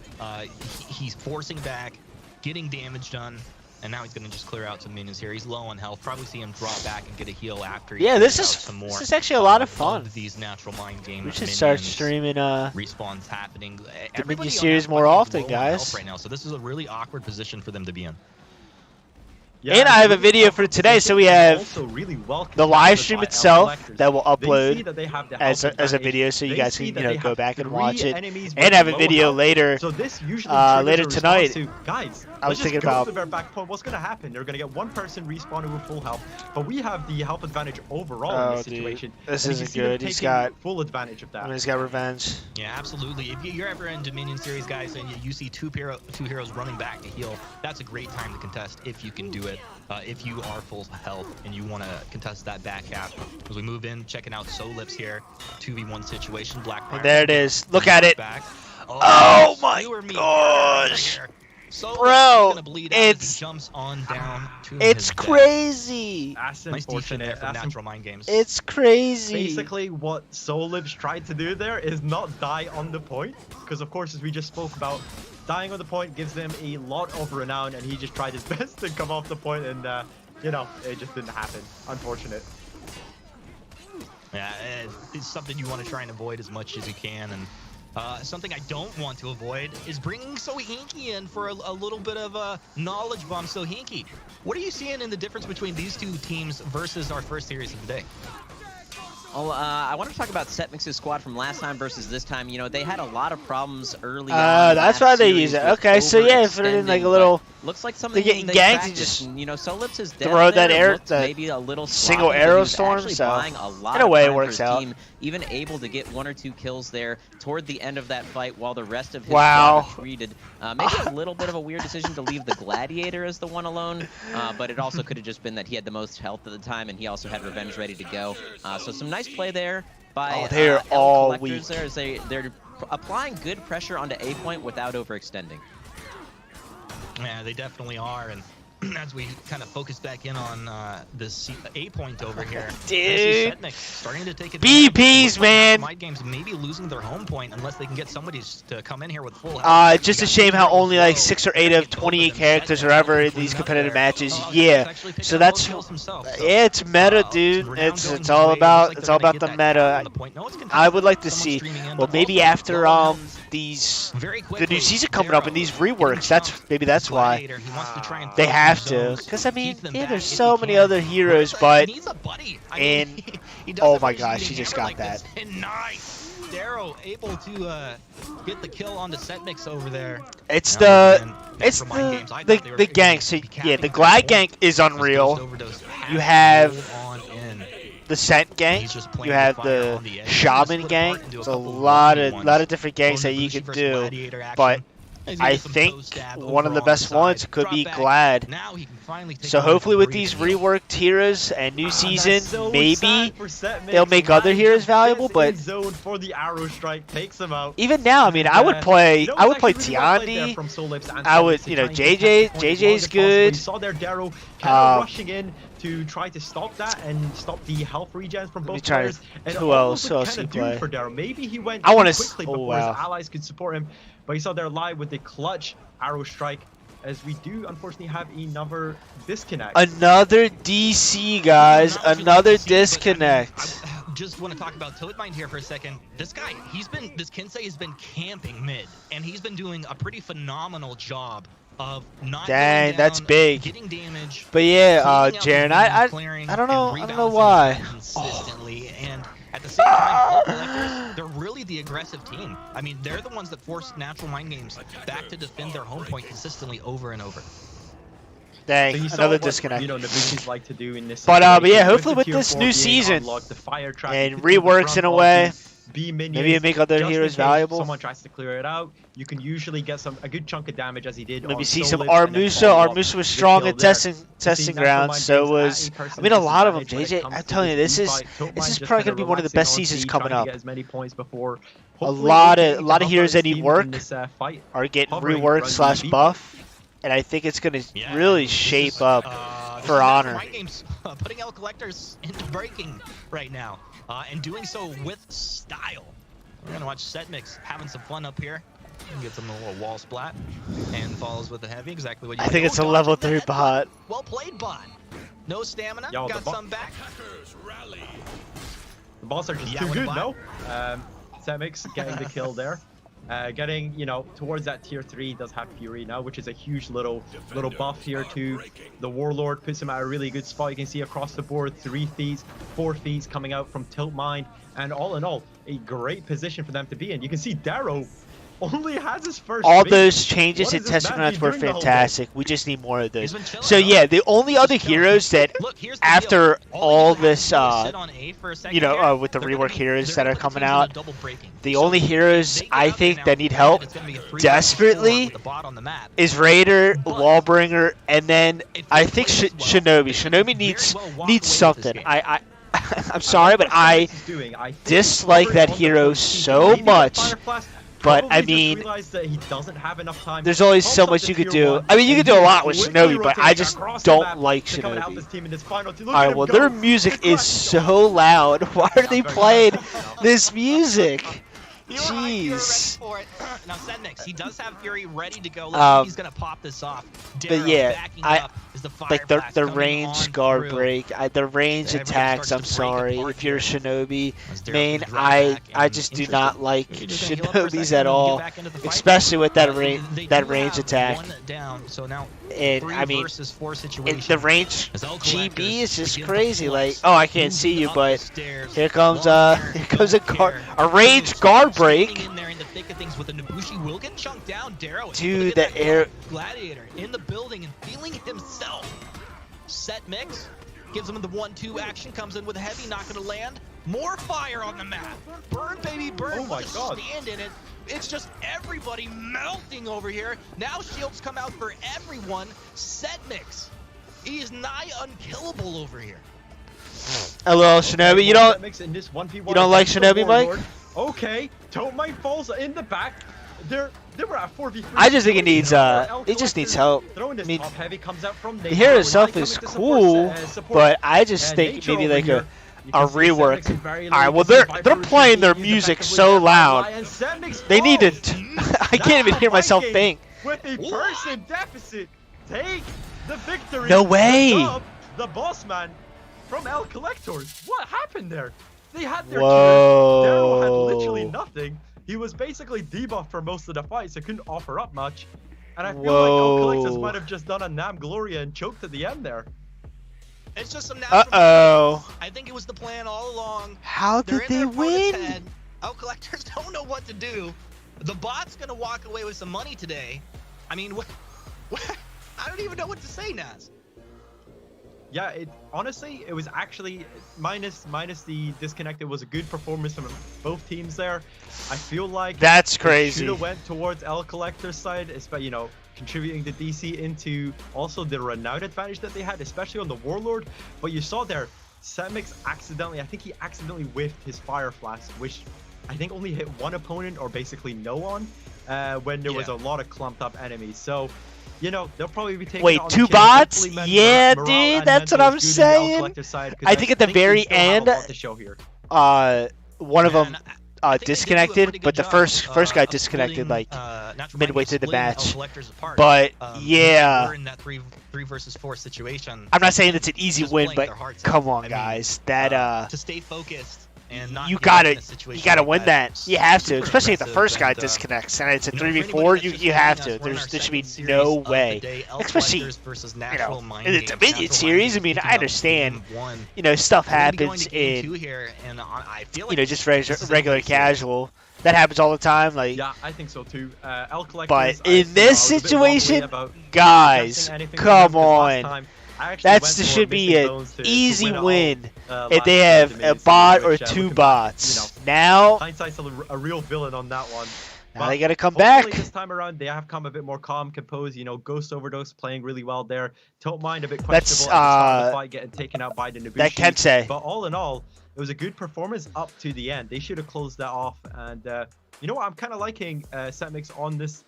[SPEAKER 7] he's forcing back, getting damage done. And now he's going to just clear out some minions here. He's low on health. Probably see him drop back and get a heal after.
[SPEAKER 2] Yeah, this is actually a lot of fun.
[SPEAKER 7] These Natural Mind Games.
[SPEAKER 2] We should start streaming
[SPEAKER 7] respawns happening.
[SPEAKER 2] the mini series more often, guys.
[SPEAKER 7] Right now, so this is a really awkward position for them to be in.
[SPEAKER 4] Yeah,
[SPEAKER 2] and I have a video for today, so we have
[SPEAKER 4] really
[SPEAKER 2] the live stream itself that will upload
[SPEAKER 4] that
[SPEAKER 2] as a video, so you guys can go back and watch it,
[SPEAKER 4] and
[SPEAKER 2] have a video later
[SPEAKER 4] so this usually
[SPEAKER 2] later tonight.
[SPEAKER 4] Guys,
[SPEAKER 2] I was thinking about
[SPEAKER 4] their back point. What's going to happen? They're going to get one person respawning with full health, but we have the health advantage overall in this situation.
[SPEAKER 2] This isn't good. He's got
[SPEAKER 4] full advantage of that.
[SPEAKER 2] He's got revenge.
[SPEAKER 7] Yeah, absolutely. If you're ever in Dominion Series, guys, and you see two heroes running back to heal, that's a great time to contest if you can do it. If you are full health and you want to contest that back half. As we move in, checking out Solips here, 2v1 situation. Black.
[SPEAKER 2] There it is. Look at it.
[SPEAKER 7] Back.
[SPEAKER 2] Oh my gosh.
[SPEAKER 7] So
[SPEAKER 2] bro,
[SPEAKER 7] it's jumps on down to
[SPEAKER 2] it's crazy.
[SPEAKER 4] That's
[SPEAKER 7] nice defense there from Natural Mind Games.
[SPEAKER 2] It's crazy.
[SPEAKER 4] Basically, what Solibs tried to do there is not die on the point, because of course, as we just spoke about, dying on the point gives them a lot of renown, and he just tried his best to come off the point, and you know, it just didn't happen. Unfortunate.
[SPEAKER 7] Yeah, it's something you want to try and avoid as much as you can, and something I don't want to avoid is bringing Sohinki in for a little bit of a knowledge bomb. Sohinki, what are you seeing in the difference between these two teams versus our first series of the day?
[SPEAKER 3] Well, I want to talk about Setmix's squad from last time versus this time. You know, they had a lot of problems early on.
[SPEAKER 2] That's why they use it. Okay, so yeah, put it in like a little.
[SPEAKER 3] Looks like something
[SPEAKER 2] they're getting ganked and just
[SPEAKER 3] you know, Solips is
[SPEAKER 2] throw that air,
[SPEAKER 3] maybe a little
[SPEAKER 2] single
[SPEAKER 3] sloppy,
[SPEAKER 2] arrow storm. So in a way, it works out.
[SPEAKER 3] Team, even able to get 1 or 2 kills there toward the end of that fight, while the rest of his squad retreated. Maybe a little bit of a weird decision to leave the Gladiator as the one alone, but it also could have just been that he had the most health at the time, and he also had revenge ready to go. So some nice play there by
[SPEAKER 2] they're all weak.
[SPEAKER 3] There as they're applying good pressure onto A point without overextending.
[SPEAKER 7] Yeah, they definitely are, and as we kind of focus back in on this A point over here,
[SPEAKER 2] dude,
[SPEAKER 7] starting to take
[SPEAKER 2] BPs, man.
[SPEAKER 7] Mind Games maybe losing their home point unless they can get somebody to come in here with full health.
[SPEAKER 2] Just a shame how only like 6 or 8 of 28 characters are ever in these competitive matches. Yeah, so that's it's meta, dude. It's all about the meta. I would like to see, well, maybe after the new season coming up and these reworks, that's why they have to, because I mean, yeah, there's so many other heroes, but and oh my gosh, he just got that.
[SPEAKER 7] Nice, Darrow able to get the kill on the Setmix over there.
[SPEAKER 2] It's the gank. So yeah, the Glad gank is unreal. You have the Scent gank. You have the Shaman gank. There's a lot of different ganks that you can do, but I think one of the best ones could be Glad. So hopefully with these reworked heroes and new season, maybe they'll make other heroes valuable. But even now, I mean, I would play Tiani. I would, you know, JJ's good.
[SPEAKER 4] We saw their Darrow kind of rushing in to try to stop that and stop the health regens from both players. And
[SPEAKER 2] who else can play
[SPEAKER 4] for Darrow? Maybe he went quickly before his allies could support him. But he saw there live with the clutch arrow strike, as we do unfortunately have another disconnect.
[SPEAKER 2] Another DC, guys. Another disconnect.
[SPEAKER 7] I just want to talk about Tiltmind here for a second. This guy, this Kinsei has been camping mid, and he's been doing a pretty phenomenal job of not
[SPEAKER 2] Dang, that's big.
[SPEAKER 7] Getting damage.
[SPEAKER 2] But yeah, Jaren, I don't know why.
[SPEAKER 7] Consistently, and at the same time, Collectors, they're really the aggressive team. I mean, they're the ones that force Natural Mind Games back to defend their home point consistently over and over.
[SPEAKER 2] Dang, another disconnect.
[SPEAKER 4] You know, the like to do in this
[SPEAKER 2] but yeah, hopefully with this new season and reworks in a way, maybe make other heroes valuable.
[SPEAKER 4] Someone tries to clear it out. You can usually get a good chunk of damage as he did.
[SPEAKER 2] Maybe see some Armusa. Armusa was strong at testing grounds, so was. I mean, a lot of them. JJ, I'm telling you, this is probably gonna be one of the best seasons coming up. A lot of heroes that need work are getting reworked / buff. And I think it's going to really shape up for Honor.
[SPEAKER 7] Mind Games putting out Collectors into breaking right now, and doing so with style. We're going to watch Setmix having some fun up here. Get some little wall splat, and follows with the heavy. Exactly what you
[SPEAKER 2] I think it's a level 3 bot.
[SPEAKER 7] Well played, bot. No stamina. Got some back.
[SPEAKER 4] The bots are just too good, no? Setmix getting the kill there. Getting, you know, towards that tier 3 does have Fury now, which is a huge little buff here to the Warlord. Puts him at a really good spot. You can see across the board 3 feats, 4 feats coming out from Tilt Mind, and all in all, a great position for them to be in. You can see Darrow only has his first
[SPEAKER 2] all
[SPEAKER 4] feat.
[SPEAKER 2] those changes in Testament were fantastic. We just need more of those. So yeah, the only other heroes that after all this, you know, with the rework heroes that are coming out, the only heroes I think that need help desperately is Raider, Wallbringer, and then I think Shinobi. Shinobi needs something. I'm sorry, but I dislike that hero so much. But I mean, there's always so much you could do. I mean, you could do a lot with Shinobi, but I just don't like Shinobi. Alright, well, their music is so loud. Why are they playing this music? Jeez.
[SPEAKER 7] Now, Sedmix, he does have Fury ready to go. Look, he's going to pop this off.
[SPEAKER 2] But yeah, like the range guard break, the range attacks, I'm sorry. If you're a Shinobi main, I just do not like Shinobis at all, especially with that range attack. And I mean, the range GB is just crazy. Like, oh, I can't see you, but here comes a range guard break. Dude, the air
[SPEAKER 7] Gladiator in the building and feeling himself. Set mix gives him the 1-2 action, comes in with heavy, not gonna land. More fire on the map. Burn, baby, burn.
[SPEAKER 4] Oh my God.
[SPEAKER 7] Stand in it. It's just everybody melting over here. Now shields come out for everyone. Set mix. He is nigh unkillable over here.
[SPEAKER 2] Hello, Shinobi. You don't like Shinobi, Mike?
[SPEAKER 4] Okay, Tilt Mind falls in the back. They were at 4v3.
[SPEAKER 2] I just think it needs he just needs help. I mean, the hero itself is cool, but I just think maybe like a rework. Alright, well they're playing their music so loud. They need to I can't even hear myself think.
[SPEAKER 4] With a person deficit, take the victory.
[SPEAKER 2] No way.
[SPEAKER 4] The boss man from El Collectors. What happened there? They had their
[SPEAKER 2] Whoa.
[SPEAKER 4] Daryl had literally nothing. He was basically debuffed for most of the fight, so couldn't offer up much. And I feel like El Collectors might have just done a Nam Gloria and choked at the end there.
[SPEAKER 7] It's just some
[SPEAKER 2] Uh-oh.
[SPEAKER 7] I think it was the plan all along.
[SPEAKER 2] How did they win?
[SPEAKER 7] El Collectors don't know what to do. The bot's gonna walk away with some money today. I mean, I don't even know what to say, Naz.
[SPEAKER 4] Yeah, honestly, it was actually minus the disconnect. It was a good performance from both teams there. I feel like
[SPEAKER 2] that's crazy.
[SPEAKER 4] Should have went towards El Collector's side, especially, you know, contributing the DC into also the renown advantage that they had, especially on the Warlord. But you saw there, Setmix I think he accidentally whiffed his Fire Flask, which I think only hit one opponent or basically no one when there was a lot of clumped up enemies. So, you know, they'll probably be taking.
[SPEAKER 2] Wait, two bots? Yeah, dude, that's what I'm saying. I think at the very end, one of them disconnected, but the first guy disconnected like midway through the match. But yeah,
[SPEAKER 7] we're in that 3 versus 4 situation.
[SPEAKER 2] I'm not saying it's an easy win, but come on, guys, that
[SPEAKER 7] to stay focused. And not
[SPEAKER 2] you gotta win that. You have to, especially if the first guy disconnects and it's a 3v4. You have to. There should be no way, especially in the Dominion series. I mean, I understand, stuff happens in just regular casual. That happens all the time. Like,
[SPEAKER 4] yeah, I think so too.
[SPEAKER 2] But in this situation, guys, come on. That should be an easy win if they have a bot or 2 bots. Now,
[SPEAKER 4] hindsight's a real villain on that one.
[SPEAKER 2] Now they gotta come back.
[SPEAKER 4] This time around, they have come a bit more calm, composed. Ghost Overdose playing really well there. Tilt Mind a bit questionable at the start of the fight, getting taken out by the Nobushi.
[SPEAKER 2] That can say.
[SPEAKER 4] But all in all, it was a good performance up to the end. They should have closed that off. And you know what? I'm kind of liking Setmix on this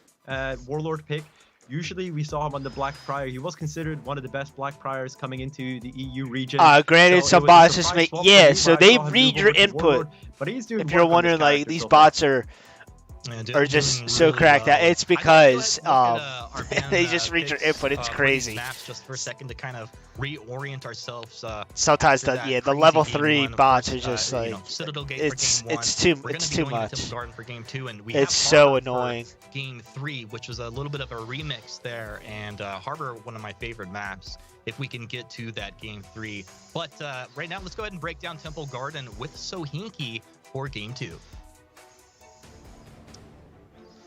[SPEAKER 4] Warlord pick. Usually we saw him on the Black Prior. He was considered one of the best Black Priors coming into the EU region.
[SPEAKER 2] Granted, some bots just make so they read your input.
[SPEAKER 4] But he's doing
[SPEAKER 2] if you're wondering, like, these bots are are just so cracked out. It's because they just reach your input. It's crazy.
[SPEAKER 7] Maps just for a second to kind of reorient ourselves.
[SPEAKER 2] Sometimes the level 3 bots are just like it's too much.
[SPEAKER 7] For game 2, and we
[SPEAKER 2] it's so annoying.
[SPEAKER 7] Game 3, which was a little bit of a remix there, and Harbor, one of my favorite maps. If we can get to that game 3, but right now let's go ahead and break down Temple Garden with Sohinki for game 2.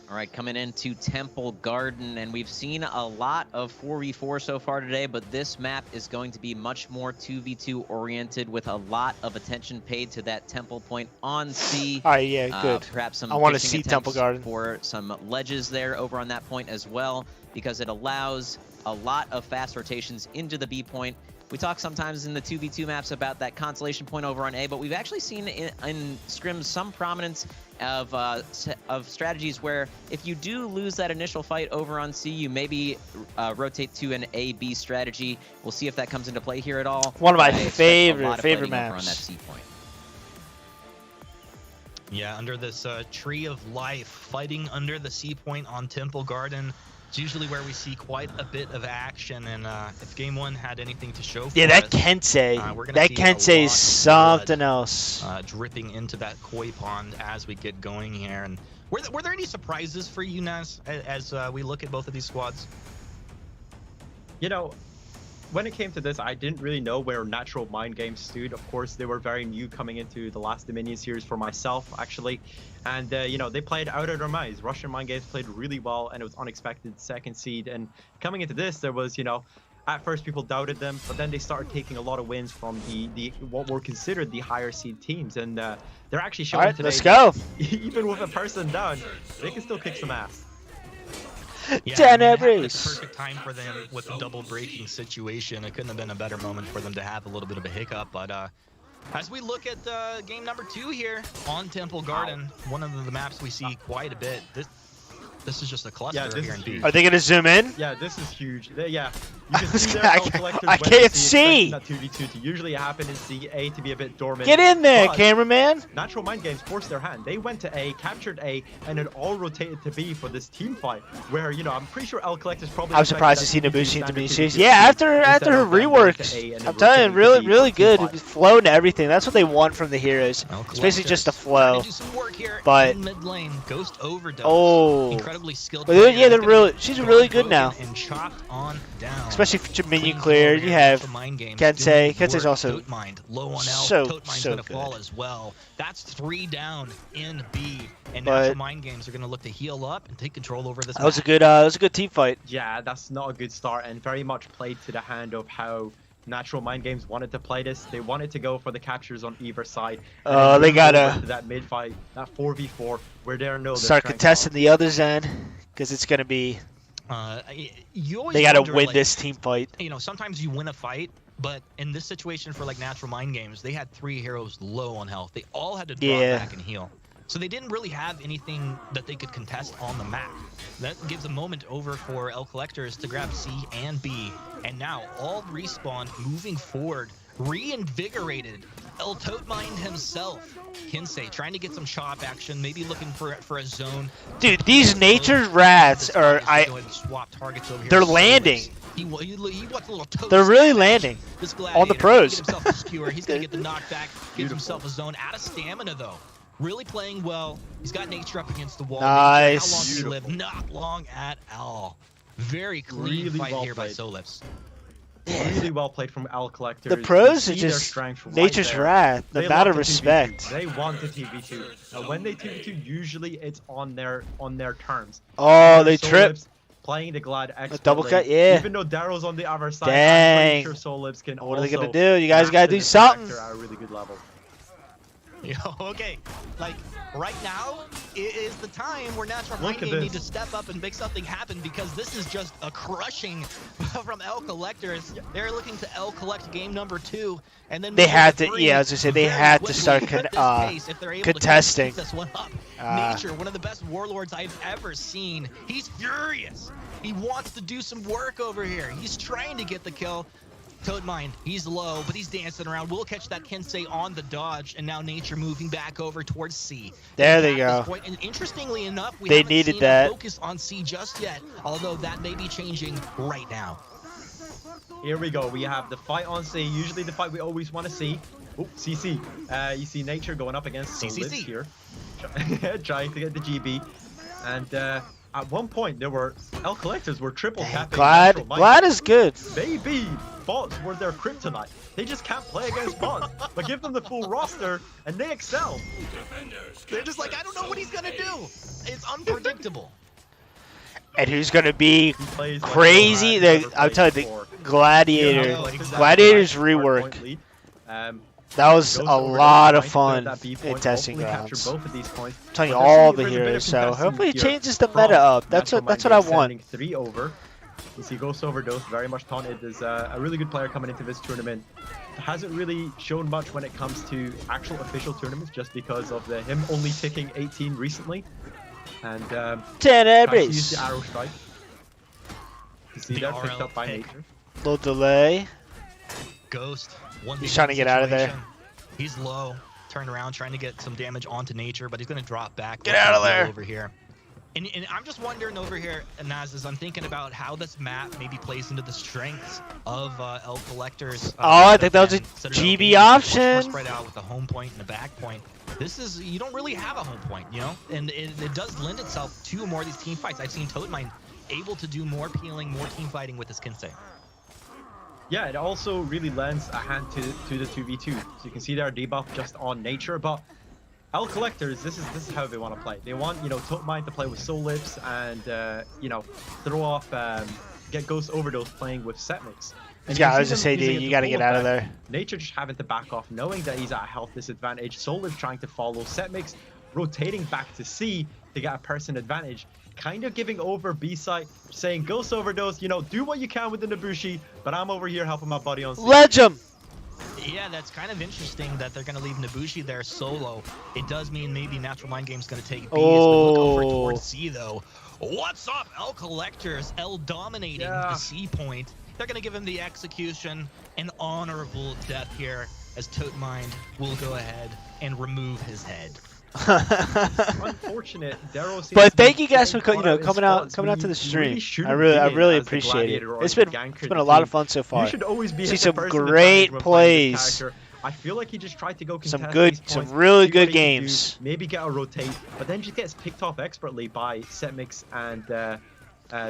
[SPEAKER 3] All right, coming into Temple Garden, and we've seen a lot of 4v4 so far today, but this map is going to be much more 2v2 oriented with a lot of attention paid to that Temple point on C.
[SPEAKER 2] All right, yeah, good.
[SPEAKER 3] Perhaps some
[SPEAKER 2] I want to see Temple Garden
[SPEAKER 3] for some ledges there over on that point as well, because it allows a lot of fast rotations into the B point. We talk sometimes in the 2v2 maps about that consolation point over on A, but we've actually seen in scrims some prominence of strategies where if you do lose that initial fight over on C, you maybe rotate to an A-B strategy. We'll see if that comes into play here at all.
[SPEAKER 2] One of my favorite maps.
[SPEAKER 3] On that C point.
[SPEAKER 7] Yeah, under this tree of life, fighting under the C point on Temple Garden. It's usually where we see quite a bit of action, and if Game 1 had anything to show for
[SPEAKER 2] that
[SPEAKER 7] us,
[SPEAKER 2] Kensei is something else.
[SPEAKER 7] Dripping into that koi pond as we get going here. And were there any surprises for you, Naz, as we look at both of these squads?
[SPEAKER 4] You know, when it came to this, I didn't really know where Natural Mind Games stood. Of course, they were very new coming into the last Dominion series for myself, actually. And, you know, they played out of their minds. Russian Mind Games played really well, and it was unexpected second seed. And coming into this, there was, you know, at first people doubted them, but then they started taking a lot of wins from the what were considered the higher seed teams. And they're actually showing today.
[SPEAKER 2] Let's go.
[SPEAKER 4] Even with a person down, they can still kick some ass.
[SPEAKER 7] Yeah, it's the perfect time for them with the double breaking situation. It couldn't have been a better moment for them to have a little bit of a hiccup. But as we look at game number 2 here on Temple Garden, one of the maps we see quite a bit. This is just a cluster here in B.
[SPEAKER 2] Are they going to zoom in?
[SPEAKER 4] Yeah, this is huge. Yeah, you can see
[SPEAKER 2] I can't see.
[SPEAKER 4] That 2v2 to usually happen in C, A to be a bit dormant.
[SPEAKER 2] Get in there, cameraman.
[SPEAKER 4] Natural Mind Games forced their hand. They went to A, captured A, and it all rotated to B for this team fight. Where, you know, I'm pretty sure L Collector's probably.
[SPEAKER 2] I'm surprised to see Nabushi in the mini series. Yeah, after her rework, I'm telling you, really good. Flow to everything. That's what they want from the heroes. It's basically just a flow. But
[SPEAKER 7] incredibly skilled.
[SPEAKER 2] Yeah, they're really. She's really good now.
[SPEAKER 7] And chopped on down.
[SPEAKER 2] Especially for minion clear, you have Kensei. Kensei's also so
[SPEAKER 7] gonna fall as well. That's 3 down in B, and Natural Mind Games are gonna look to heal up and take control over this.
[SPEAKER 2] That was a good team fight.
[SPEAKER 4] Yeah, that's not a good start, and very much played to the hand of how Natural Mind Games wanted to play this. They wanted to go for the captures on either side.
[SPEAKER 2] They gotta
[SPEAKER 4] that mid fight, that 4v4, where they
[SPEAKER 2] start contesting the other end, because it's gonna be. They gotta win this team fight.
[SPEAKER 7] You know, sometimes you win a fight, but in this situation for like Natural Mind Games, they had 3 heroes low on health. They all had to draw back and heal. So they didn't really have anything that they could contest on the map. That gives a moment over for L Collectors to grab C and B. And now all respawn moving forward, reinvigorated. El Toadmind himself, Kensei, trying to get some chop action, maybe looking for a zone.
[SPEAKER 2] Dude, these nature's rats are they're landing. They're really landing on the pros.
[SPEAKER 7] He's gonna get the knockback, gives himself a zone out of stamina though. Really playing well. He's got nature up against the wall.
[SPEAKER 2] Nice.
[SPEAKER 7] How long did he live? Not long at all. Very clean fight here by Solips.
[SPEAKER 4] Really well played from L Collectors.
[SPEAKER 2] The pros are just nature's wrath. The matter of respect.
[SPEAKER 4] They want the 2v2. And when they 2v2, usually it's on their terms.
[SPEAKER 2] Oh, they trip.
[SPEAKER 4] Playing the Glad expertly.
[SPEAKER 2] Double cut, yeah.
[SPEAKER 4] Even though Darrow's on the other side,
[SPEAKER 2] dang.
[SPEAKER 4] I'm pretty sure Solips can
[SPEAKER 2] what are they gonna do? You guys gotta do something.
[SPEAKER 4] At a really good level.
[SPEAKER 7] Okay, like right now is the time where Natural Mind Games need to step up and make something happen, because this is just a crushing from L Collectors. They're looking to L Collect game number 2, and then
[SPEAKER 2] they had to. Yeah, I was gonna say they had to start contesting.
[SPEAKER 7] This one up. Nature, one of the best warlords I've ever seen. He's furious. He wants to do some work over here. He's trying to get the kill. Toadmind, he's low, but he's dancing around. We'll catch that Kensei on the dodge, and now Nature moving back over towards C.
[SPEAKER 2] There they go.
[SPEAKER 7] And interestingly enough, we
[SPEAKER 2] they
[SPEAKER 7] haven't
[SPEAKER 2] needed
[SPEAKER 7] seen
[SPEAKER 2] that.
[SPEAKER 7] a focus on C just yet, although that may be changing right now.
[SPEAKER 4] Here we go. We have the fight on C. Usually the fight we always want to see. Oh, CC. You see Nature going up against CCC here, trying to get the GB, and. At one point, there were Collectors were triple capping.
[SPEAKER 2] Glad is good.
[SPEAKER 4] Maybe bots were their kryptonite. They just can't play against bots. But give them the full roster, and they excel.
[SPEAKER 7] They're just like, I don't know what he's gonna do. It's unpredictable.
[SPEAKER 2] And who's gonna be crazy? I'm telling you, the Gladiators rework. That was a lot of fun in testing grounds. I'm telling you, all the heroes. So hopefully it changes the meta up. That's what I want.
[SPEAKER 4] 3 over. You see Ghost Overdose very much taunted. Is a really good player coming into this tournament. Hasn't really shown much when it comes to actual official tournaments, just because of him only picking 18 recently. And
[SPEAKER 2] 10 every.
[SPEAKER 4] Use the arrow strike. You see that picked up by Nature.
[SPEAKER 2] Little delay.
[SPEAKER 7] Ghost.
[SPEAKER 2] He's trying to get out of there.
[SPEAKER 7] He's low. Turn around, trying to get some damage onto Nature, but he's going to drop back.
[SPEAKER 2] Get out of there.
[SPEAKER 7] Over here. And I'm just wondering over here, Naz, as I'm thinking about how this map maybe plays into the strengths of Collectors.
[SPEAKER 2] I think that was a GB option.
[SPEAKER 7] Spread out with a home point and a back point. This is, you don't really have a home point, you know? And it does lend itself to more of these team fights. I've seen Toadmind able to do more peeling, more team fighting with his Kensei.
[SPEAKER 4] Yeah, it also really lends a hand to the 2v2. So you can see their debuff just on Nature, but Collectors, this is how they want to play. They want, you know, Toadmind to play with Soul Lips and you know, throw off get Ghost Overdose playing with Setmix.
[SPEAKER 2] Yeah, I was just saying, you got to get out of there.
[SPEAKER 4] Nature just having to back off, knowing that he's at a health disadvantage. Soul Lips trying to follow Setmix, rotating back to C to get a person advantage. Kind of giving over B-side, saying Ghost Overdose, you know, do what you can with the Nabushi, but I'm over here helping my buddy on C.
[SPEAKER 2] Ledge him!
[SPEAKER 7] Yeah, that's kind of interesting that they're going to leave Nabushi there solo. It does mean maybe Natural Mind Game's going to take B's, but look over towards C, though. What's up, Collectors? dominating the C point. They're going to give him the execution, an honorable death here, as Toadmind will go ahead and remove his head.
[SPEAKER 4] Unfortunate.
[SPEAKER 2] But thank you guys for coming out to the stream. I really appreciate it. It's been a lot of fun so far.
[SPEAKER 4] You should always be
[SPEAKER 2] see some great plays.
[SPEAKER 4] I feel like he just tried to go contest
[SPEAKER 2] some really good games.
[SPEAKER 4] Maybe get a rotate, but then just gets picked off expertly by Setmix and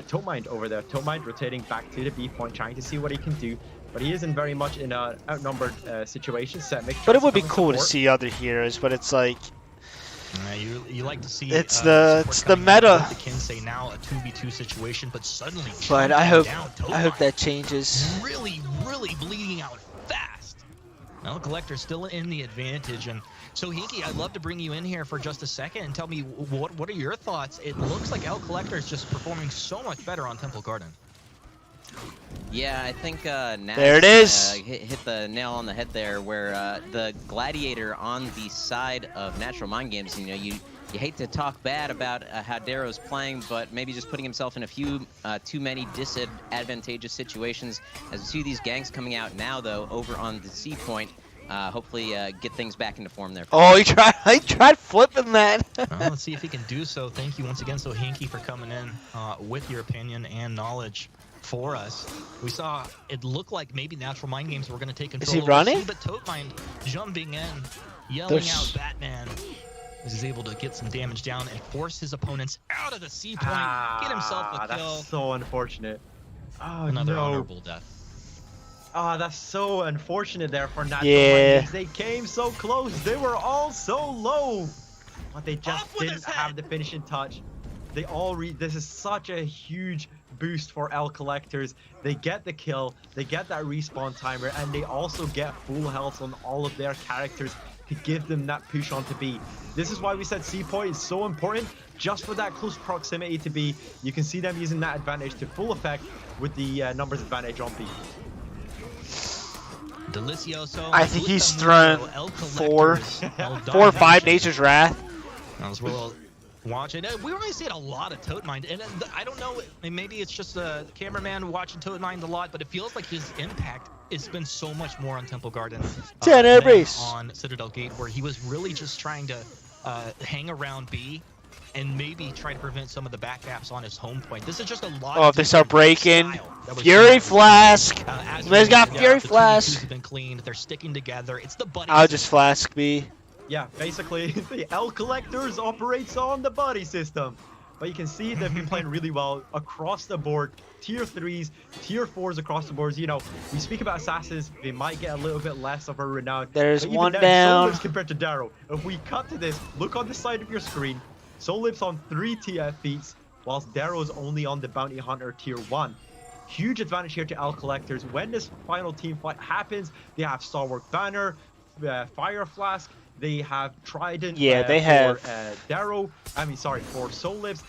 [SPEAKER 4] Toadmind over there. Toadmind rotating back to the B point, trying to see what he can do. But he isn't very much in an outnumbered situation. Setmix.
[SPEAKER 2] But it would be cool to see other heroes. But it's like.
[SPEAKER 7] You like to see
[SPEAKER 2] it's the meta.
[SPEAKER 7] The Kensei now a 2v2 situation, but suddenly.
[SPEAKER 2] But I hope that changes.
[SPEAKER 7] Really bleeding out fast. Now Collector's still in the advantage, and so Hinky, I'd love to bring you in here for just a second and tell me what are your thoughts? It looks like Collector is just performing so much better on Temple Garden.
[SPEAKER 3] Yeah, I think Naz,
[SPEAKER 2] there it is.
[SPEAKER 3] Hit the nail on the head there, where the Gladiator on the side of Natural Mind Games, you know, you hate to talk bad about how Darrow's playing, but maybe just putting himself in a few too many disadvantageous situations. As we see these ganks coming out now, though, over on the C point, hopefully get things back into form there.
[SPEAKER 2] Oh, he tried flipping that.
[SPEAKER 7] Well, let's see if he can do so. Thank you once again, so Hinky, for coming in with your opinion and knowledge for us. We saw it look like maybe Natural Mind Games were going to take control.
[SPEAKER 2] Is he running?
[SPEAKER 7] But Toadmind jumping in, yelling out Batman, as he's able to get some damage down and force his opponents out of the C point, get himself a kill.
[SPEAKER 4] That's so unfortunate. Oh,
[SPEAKER 7] another honorable death.
[SPEAKER 4] Oh, that's so unfortunate there for Natural Mind Games. They came so close. They were all so low, but they just didn't have the finishing touch. They all this is such a huge boost for Collectors. They get the kill, they get that respawn timer, and they also get full health on all of their characters to give them that push onto B. This is why we said C point is so important, just for that close proximity to B. You can see them using that advantage to full effect with the numbers advantage on B.
[SPEAKER 7] Delicioso.
[SPEAKER 2] I think he's thrown 4 or 5 Nature's Wrath.
[SPEAKER 7] That was real. Watching it, we really see it a lot of Toadmind, and I don't know, maybe it's just the cameraman watching Toadmind a lot, but it feels like his impact it's been so much more on Temple Garden
[SPEAKER 2] than
[SPEAKER 7] on Citadel Gate, where he was really just trying to hang around B and maybe try to prevent some of the back gaps on his home point. This is just a lot.
[SPEAKER 2] Oh, if they start breaking, Fury Flask. He's got Fury Flask.
[SPEAKER 7] Have been cleaned. They're sticking together. It's the buddy.
[SPEAKER 2] I'll just Flask B.
[SPEAKER 4] Yeah, basically the L Collectors operates on the buddy system. But you can see they've been playing really well across the board. Tier 3s, Tier 4s across the boards. You know, we speak about Assassins, they might get a little bit less of a renown.
[SPEAKER 2] There's one down.
[SPEAKER 4] Compared to Darrow. If we cut to this, look on the side of your screen. Soliv's on 3 TF feats, whilst Darrow's only on the Bounty Hunter Tier 1. Huge advantage here to L Collectors. When this final team fight happens, they have Stalwart Banner, Fire Flask, they have Trident.
[SPEAKER 2] Yeah, they have
[SPEAKER 4] Darrow. For Solivs.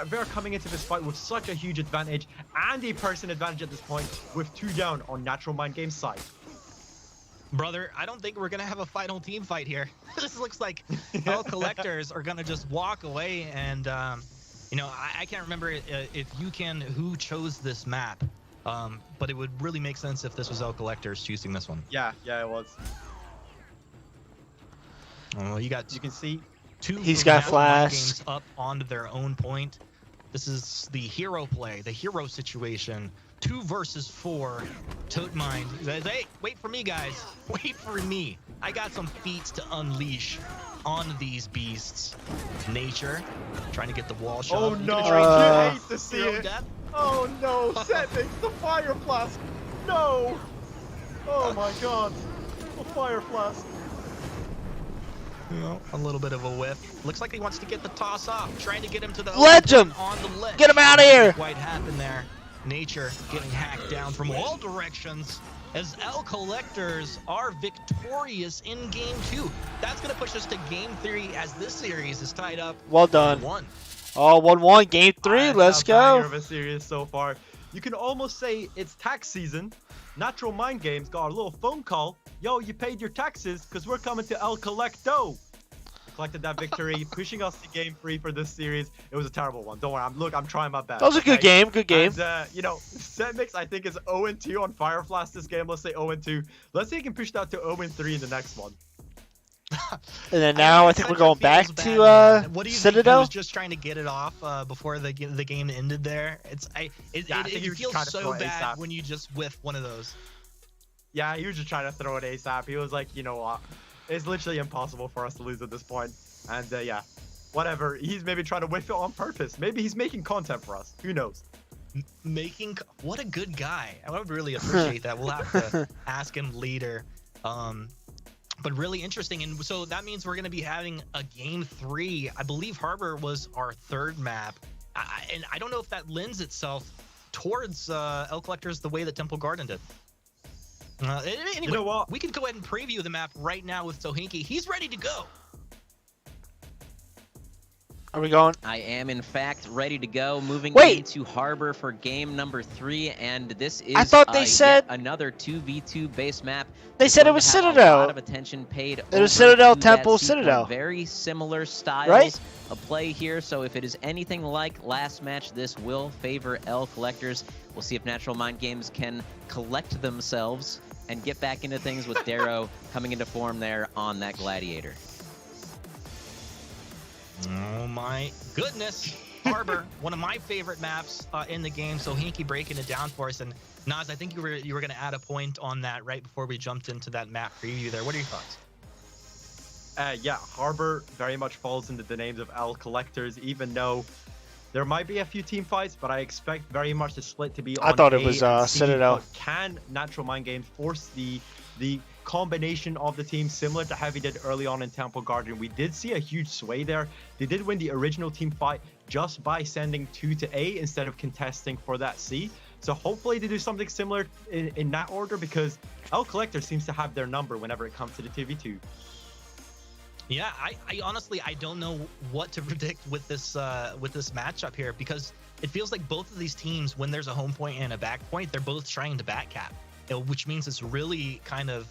[SPEAKER 4] They're coming into this fight with such a huge advantage and a person advantage at this point, with 2 down on Natural Mind Games' side.
[SPEAKER 7] Brother, I don't think we're gonna have a final team fight here. This looks like L Collectors are gonna just walk away, and you know, I can't remember if you can who chose this map, but it would really make sense if this was L Collectors choosing this one.
[SPEAKER 4] Yeah, it was.
[SPEAKER 7] Well, you can see 2
[SPEAKER 2] He's got Flash
[SPEAKER 7] games up onto their own point. This is the hero play, the hero situation. 2 versus 4. Toadmind says, hey, wait for me, guys. Wait for me. I got some feats to unleash on these beasts. Nature, trying to get the wall shot.
[SPEAKER 4] Oh no, I hate to see it. Death. Oh no, Setmix, the Fire Flask. No. Oh my god. The Fire Flask.
[SPEAKER 7] A little bit of a whiff. Looks like he wants to get the toss off, trying to get him to the
[SPEAKER 2] ledge him
[SPEAKER 7] on the ledge.
[SPEAKER 2] Get him out of here.
[SPEAKER 7] Quite happened there. Nature getting hacked down from all directions as L Collectors are victorious in game 2. That's going to push us to game 3 as this series is tied up.
[SPEAKER 2] Well done.
[SPEAKER 7] 1.
[SPEAKER 2] Oh, 1-1, game 3. Let's go.
[SPEAKER 4] Of a series so far. You can almost say it's tax season. Natural Mind Games got a little phone call. Yo, you paid your taxes because we're coming to El Collecto. Collected that victory, pushing us to game 3 for this series. It was a terrible one. Don't worry. I'm trying my best.
[SPEAKER 2] That was a good game. Good game.
[SPEAKER 4] And, you know, Setmix, I think, is 0-2 on Fire Flask this game. Let's say 0-2. Let's see if he can push that to 0-3 in the next one.
[SPEAKER 2] And then now I think we're going back to
[SPEAKER 7] Citadel.
[SPEAKER 2] Citadel.
[SPEAKER 7] He was just trying to get it off before the game ended there. It feels so bad when you just whiff one of those.
[SPEAKER 4] Yeah, he was just trying to throw it ASAP. He was like, you know what? It's literally impossible for us to lose at this point. And yeah, whatever. He's maybe trying to whiff it on purpose. Maybe he's making content for us. Who knows?
[SPEAKER 7] What a good guy. I would really appreciate that. We'll have to ask him later. But really interesting. And so that means we're going to be having a game 3. I believe Harbor was our 3rd map. And I don't know if that lends itself towards L Collectors the way that Temple Garden did. Anyway,
[SPEAKER 4] you know what?
[SPEAKER 7] We can go ahead and preview the map right now with Sohinki. He's ready to go.
[SPEAKER 2] Are we going?
[SPEAKER 3] I am, in fact, ready to go. Moving into Harbor for game number 3, and this is
[SPEAKER 2] I thought they said
[SPEAKER 3] another 2v2 base map.
[SPEAKER 2] They said it was Citadel.
[SPEAKER 3] A lot of attention paid.
[SPEAKER 2] It was Citadel, Temple, Citadel.
[SPEAKER 3] Very similar styles of play here, so if it is anything like last match, this will favor L Collectors. We'll see if Natural Mind Games can collect themselves and get back into things with Darrow coming into form there on that Gladiator.
[SPEAKER 7] Oh my goodness. Harbor, one of my favorite maps in the game. So Hinky breaking it down for us. And Naz, I think you were going to add a point on that right before we jumped into that map preview there. What are your thoughts?
[SPEAKER 4] Yeah, Harbor very much falls into the names of L Collectors, even though there might be a few team fights, but I expect very much the split to be on
[SPEAKER 2] I thought it
[SPEAKER 4] A
[SPEAKER 2] was
[SPEAKER 4] and C,
[SPEAKER 2] Citadel.
[SPEAKER 4] but can Natural Mind Games force the combination of the team similar to how we did early on in Temple Garden? We did see a huge sway there. They did win the original team fight just by sending 2 to A instead of contesting for that C. So hopefully they do something similar in that order, because L Collector seems to have their number whenever it comes to the 2v2.
[SPEAKER 7] Yeah, I honestly, I don't know what to predict with this matchup here, because it feels like both of these teams, when there's a home point and a back point, they're both trying to back cap, which means it's really kind of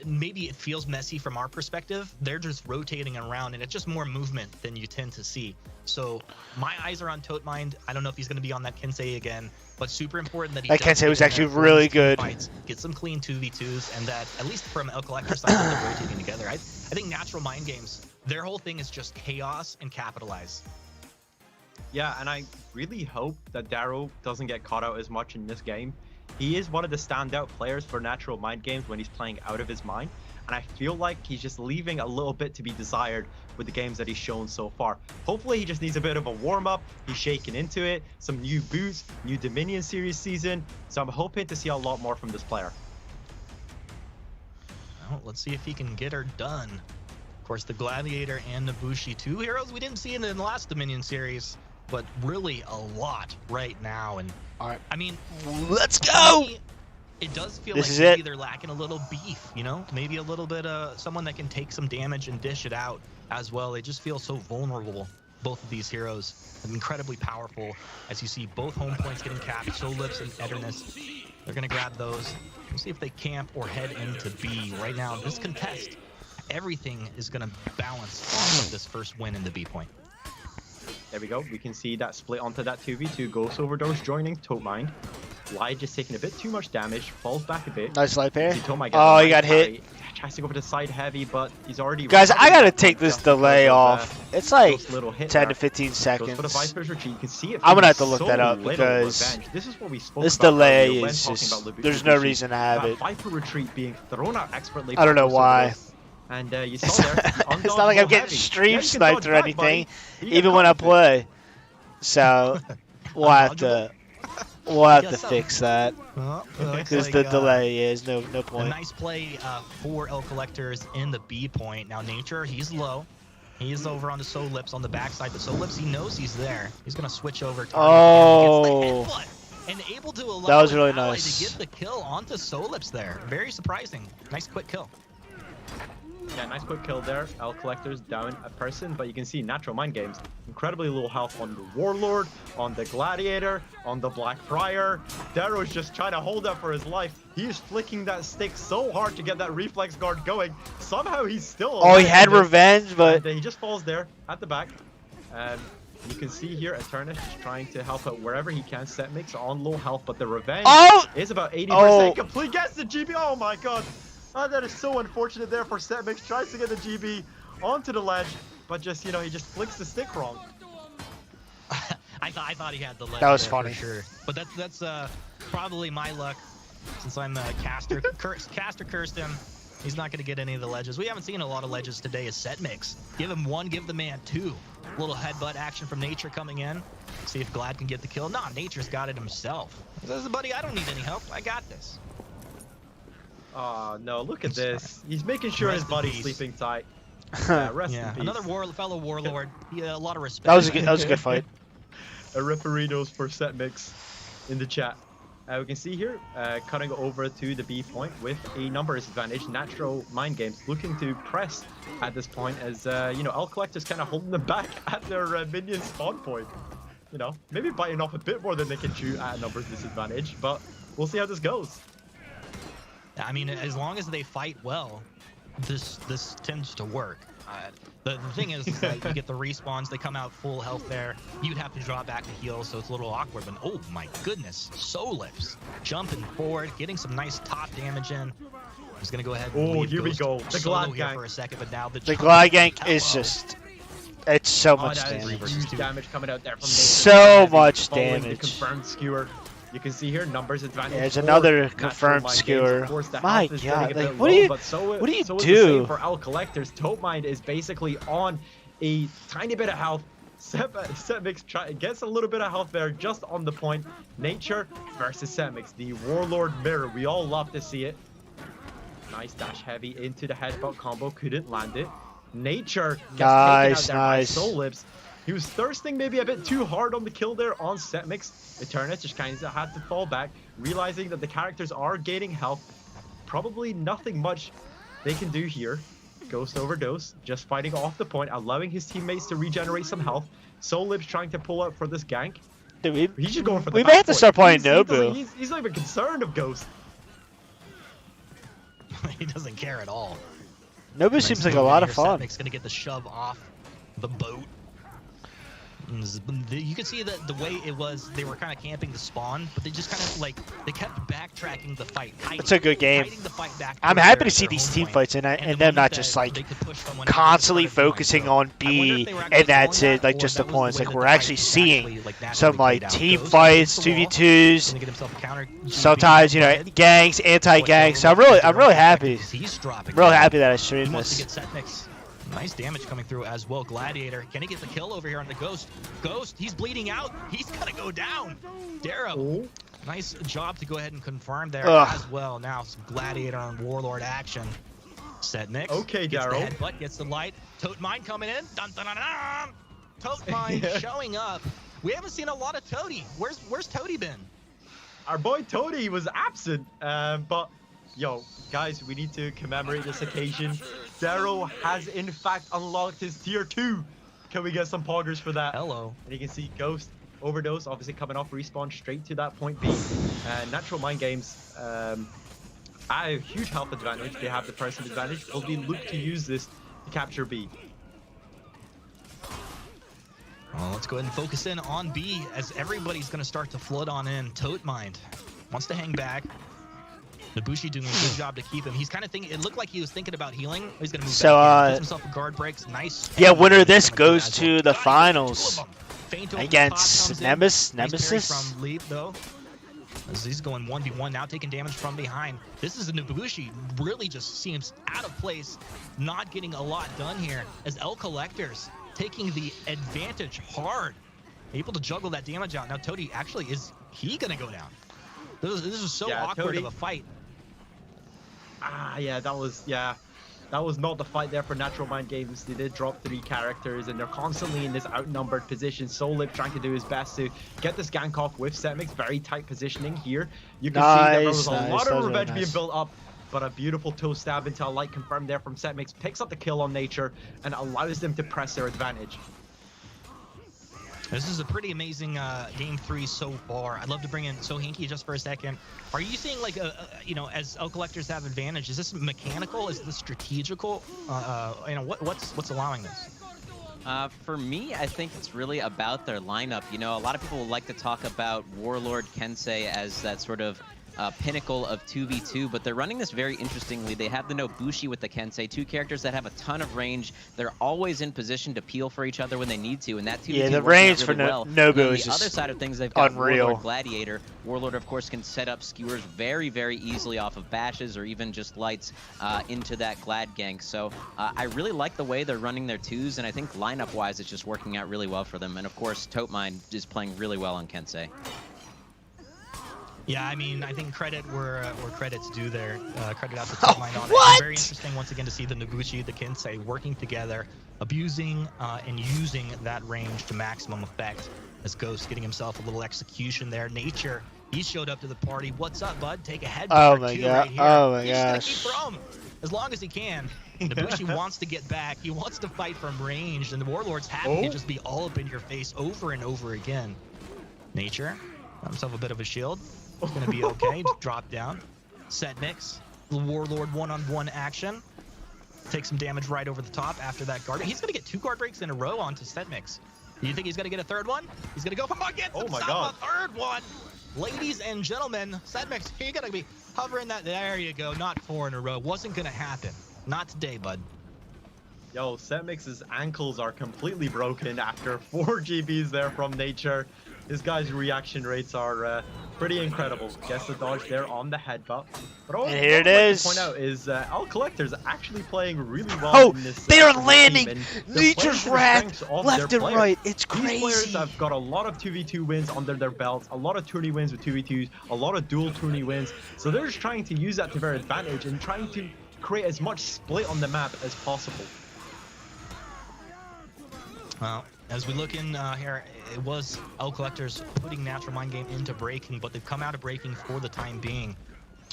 [SPEAKER 7] maybe it feels messy from our perspective. They're just rotating around, and it's just more movement than you tend to see. So my eyes are on Totemind. I don't know if he's going to be on that Kensei again, but super important that he
[SPEAKER 2] that Kensei was actually really good.
[SPEAKER 7] Fights, get some clean 2v2s, and that, at least from El Collector's side, that they're rotating together. I think Natural Mind Games, their whole thing is just chaos and capitalize.
[SPEAKER 4] Yeah, and I really hope that Darrow doesn't get caught out as much in this game. He is one of the standout players for Natural Mind Games when he's playing out of his mind, and I feel like he's just leaving a little bit to be desired with the games that he's shown so far. Hopefully he just needs a bit of a warm-up, he's shaking into it, some new boots, new Dominion Series season, so I'm hoping to see a lot more from this player.
[SPEAKER 7] Well, let's see if he can get her done. Of course, the Gladiator and Nabushi, 2 heroes we didn't see in the last Dominion Series, but really a lot right now. And
[SPEAKER 2] all right,
[SPEAKER 7] I mean,
[SPEAKER 2] let's go.
[SPEAKER 7] It does feel
[SPEAKER 2] this
[SPEAKER 7] like maybe they're lacking a little beef, you know, maybe a little bit someone that can take some damage and dish it out as well. They just feel so vulnerable. Both of these heroes are incredibly powerful. As you see, both home points getting capped. Solips and Eternis, they're gonna grab those. We'll see if they camp or head into B. Right now, this contest, everything is gonna balance off of this first win in the B point.
[SPEAKER 4] There we go. We can see that split onto that 2v2. Ghost Overdose joining Totemind. Lige just taking a bit too much damage. Falls back a bit.
[SPEAKER 2] Nice light pair.
[SPEAKER 4] Oh,
[SPEAKER 2] he got hit.
[SPEAKER 4] Tries to go for the side heavy, but he's already...
[SPEAKER 2] Guys, I gotta take this delay off. It's like 10 to 15
[SPEAKER 4] Goes
[SPEAKER 2] seconds.
[SPEAKER 4] for the Viper's retreat. You can see it.
[SPEAKER 2] I'm gonna have to look that up because
[SPEAKER 4] this is what we spoke
[SPEAKER 2] this
[SPEAKER 4] about
[SPEAKER 2] delay
[SPEAKER 4] earlier when
[SPEAKER 2] is
[SPEAKER 4] talking
[SPEAKER 2] just...
[SPEAKER 4] about
[SPEAKER 2] There's no reason to have it.
[SPEAKER 4] Viper retreat being thrown out expertly.
[SPEAKER 2] I don't know why.
[SPEAKER 4] And you saw there.
[SPEAKER 2] It's not like I'm getting stream sniped or anything, even when I play. So we'll have to fix that because the delay is no point.
[SPEAKER 7] A nice play for El Collectors in the B point. Now Nature, he's low. He's over on the Solips on the backside. The Solips, he knows he's there. He's gonna switch over.
[SPEAKER 2] Oh,
[SPEAKER 7] and able to allow
[SPEAKER 2] that was really
[SPEAKER 7] ally
[SPEAKER 2] nice
[SPEAKER 7] to get the kill onto Solips there. Very surprising. Nice quick kill.
[SPEAKER 4] Yeah, nice quick kill there. El Collector's down a person, but you can see Natural Mind Games, incredibly low health on the Warlord, on the Gladiator, on the Black Friar. Darrow's just trying to hold up for his life. He's flicking that stick so hard to get that reflex guard going. Somehow he's still...
[SPEAKER 2] Oh, he had revenge, but...
[SPEAKER 4] he just falls there at the back. You can see here Eternis is trying to help out wherever he can. Setmix on low health, but the revenge is about 80% complete. Gets the GB. Oh my god. That is so unfortunate there for Setmix. Tries to get the GB onto the ledge, but just, you know, he just flicks the stick wrong.
[SPEAKER 7] I thought he had the ledge.
[SPEAKER 2] That was
[SPEAKER 7] there
[SPEAKER 2] funny.
[SPEAKER 7] For sure. But that's probably my luck, since I'm the caster. Caster cursed him. He's not going to get any of the ledges. We haven't seen a lot of ledges today as Setmix. Give him one, give the man two. Little headbutt action from Nature coming in. See if Glad can get the kill. Nah, Nature's got it himself. He says, buddy, I don't need any help. I got this.
[SPEAKER 4] Oh no, look at this. He's making sure his buddy's sleeping tight. Yeah, rest in peace.
[SPEAKER 7] Another fellow Warlord. Yeah, a lot of respect.
[SPEAKER 2] That was a good fight.
[SPEAKER 4] A refereedos for Setmix in the chat. We can see here, cutting over to the B point with a numbers advantage. Natural Mind Games looking to press at this point as, you know, El Collector's kind of holding them back at their minion spawn point. You know, maybe biting off a bit more than they can chew at a numbers disadvantage, but we'll see how this goes.
[SPEAKER 7] I mean, as long as they fight well, this tends to work. The thing is that you get the respawns, they come out full health there. You'd have to draw back to heal, so it's a little awkward. But oh my goodness, Solips jumping forward, getting some nice top damage in. He's gonna go ahead and leave
[SPEAKER 4] here we go. The Glad
[SPEAKER 7] here for a second, but now the
[SPEAKER 2] Glad gank is just... It's so much damage.
[SPEAKER 4] Huge damage coming out there from Nathan.
[SPEAKER 2] So much damage.
[SPEAKER 4] The confirmed skewer. You can see here numbers advantage.
[SPEAKER 2] There's another confirmed skewer. My god, like what do you do?
[SPEAKER 4] For El Collectors, Totemind is basically on a tiny bit of health. Setmix gets a little bit of health there, just on the point. Nature versus Setmix, the Warlord mirror. We all love to see it. Nice dash heavy into the headbutt combo, couldn't land it. Nature gets taken out there by Solips. He was thirsting maybe a bit too hard on the kill there on Setmix. Eternis just kind of had to fall back, realizing that the characters are gaining health. Probably nothing much they can do here. Ghost Overdose, just fighting off the point, allowing his teammates to regenerate some health. Solips trying to pull out for this gank.
[SPEAKER 2] Dude,
[SPEAKER 4] he's just going for the
[SPEAKER 2] we may have to start playing Nobu.
[SPEAKER 4] He's not even concerned of Ghost.
[SPEAKER 7] doesn't care at all.
[SPEAKER 2] Nobu seems like a lot of fun.
[SPEAKER 7] Setmix gonna get the shove off the boat. You can see that the way it was, they were kind of camping the spawn, but they just kind of like, they kept backtracking the fight.
[SPEAKER 2] It's a good game. I'm happy to see these team fights and them not just like constantly focusing on B and that's it, like just the points. Like we're actually seeing some like team fights, 2v2s, sometimes, you know, gangs, anti-gangs. So I'm really happy. I'm really happy that I streamed this.
[SPEAKER 7] Nice damage coming through as well. Gladiator, can he get the kill over here on the Ghost? Ghost, he's bleeding out. He's gonna go down. Darrow, nice job to go ahead and confirm there as well. Now some Gladiator on Warlord action. Setmix.
[SPEAKER 4] Okay, Darrow.
[SPEAKER 7] Headbutt, gets the light. Tote Mine coming in. Dun, dun, dun, dun. Tote Mine showing up. We haven't seen a lot of Toady. Where's Toady been?
[SPEAKER 4] Our boy Toady was absent, but yo, guys, we need to commemorate this occasion. Darrow has in fact unlocked his tier 2. Can we get some poggers for that?
[SPEAKER 7] Hello.
[SPEAKER 4] And you can see Ghost Overdose obviously coming off respawn straight to that point B. Natural Mind Games have a huge health advantage. They have the person advantage. Will they look to use this to capture B?
[SPEAKER 7] Well, let's go ahead and focus in on B as everybody's going to start to flood on in. Tote Mind wants to hang back. Nabushi doing a good job to keep him. He's kind of thinking, it looked like he was thinking about healing. He's going to move back in. Gets himself a guard breaks. Nice.
[SPEAKER 2] Yeah, winner of this goes to the finals against Nemesis.
[SPEAKER 7] Nice from Leap, though. As he's going 1v1 now, taking damage from behind. This is a Nabushi, really just seems out of place, not getting a lot done here. As L Collectors taking the advantage hard, able to juggle that damage out. Now Toady, actually, is he going to go down? This is so awkward
[SPEAKER 4] Toady.
[SPEAKER 7] of a fight.
[SPEAKER 4] Yeah, that was not the fight there for Natural Mind Games. They did drop 3 characters and they're constantly in this outnumbered position. Solip trying to do his best to get this gank off with Setmix. Very tight positioning here. You can see that there was a lot of revenge being built up, but a beautiful toe stab into a light confirmed there from Setmix. Picks up the kill on Nature and allows them to press their advantage.
[SPEAKER 7] This is a pretty amazing game 3 so far. I'd love to bring in Sohinki just for a second. Are you seeing like you know, as L Collectors have advantage, is this mechanical? Is this strategical? You know, what's allowing this?
[SPEAKER 3] For me, I think it's really about their lineup. You know, a lot of people like to talk about Warlord Kensei as that sort of pinnacle of 2v2, but they're running this very interestingly. They have the Nobushi with the Kensei, 2 characters that have a ton of range. They're always in position to peel for each other when they need to, and that 2v2
[SPEAKER 2] the range for
[SPEAKER 3] well.
[SPEAKER 2] Nobu is
[SPEAKER 3] the other side of things, they've got
[SPEAKER 2] unreal.
[SPEAKER 3] Warlord Gladiator. Warlord, of course, can set up skewers very, very easily off of bashes or even just lights into that Glad gank. So I really like the way they're running their 2s, and I think lineup-wise, it's just working out really well for them. And of course, Tote Mine is playing really well on Kensei.
[SPEAKER 7] Yeah, I mean, I think credit where credit's due there. Credit out to Tote Mine on it. It's very interesting once again to see the Nobushi, the Kensei working together, abusing and using that range to maximum effect. As Ghost getting himself a little execution there. Nature, he showed up to the party. What's up, bud? Take a headbutt.
[SPEAKER 2] Oh my god!
[SPEAKER 7] Right here.
[SPEAKER 2] Oh my
[SPEAKER 7] He's
[SPEAKER 2] gosh!
[SPEAKER 7] just gonna keep throwing as long as he can. Nabushi wants to get back. He wants to fight from range, and the Warlord's happy to just be all up in your face over and over again. Nature, got himself a bit of a shield. It's gonna be okay. Drop down. Setmix, the Warlord one-on-one action. Take some damage right over the top after that guard. He's gonna get 2 guard breaks in a row onto Setmix. Do you think he's gonna get a 3rd one? He's gonna go get a 3rd one. Ladies and gentlemen, Setmix, you're gonna be hovering that. There you go. Not 4 in a row. Wasn't gonna happen. Not today, bud.
[SPEAKER 4] Yo, Setmix's ankles are completely broken after 4 GBs there from Nature. This guy's reaction rates are pretty incredible. Gets the dodge there on the headbutt. But all
[SPEAKER 2] and here it is.
[SPEAKER 4] To point out is L Collectors actually playing really well in this.
[SPEAKER 2] They are landing Nature's Wrath left and right. It's crazy.
[SPEAKER 4] These players have got a lot of 2v2 wins under their belts, a lot of tourney wins with 2v2s, a lot of dual tourney wins. So they're just trying to use that to their advantage and trying to create as much split on the map as possible.
[SPEAKER 7] Well, as we look in here, it was L Collectors putting Natural Mind Game into breaking, but they've come out of breaking for the time being.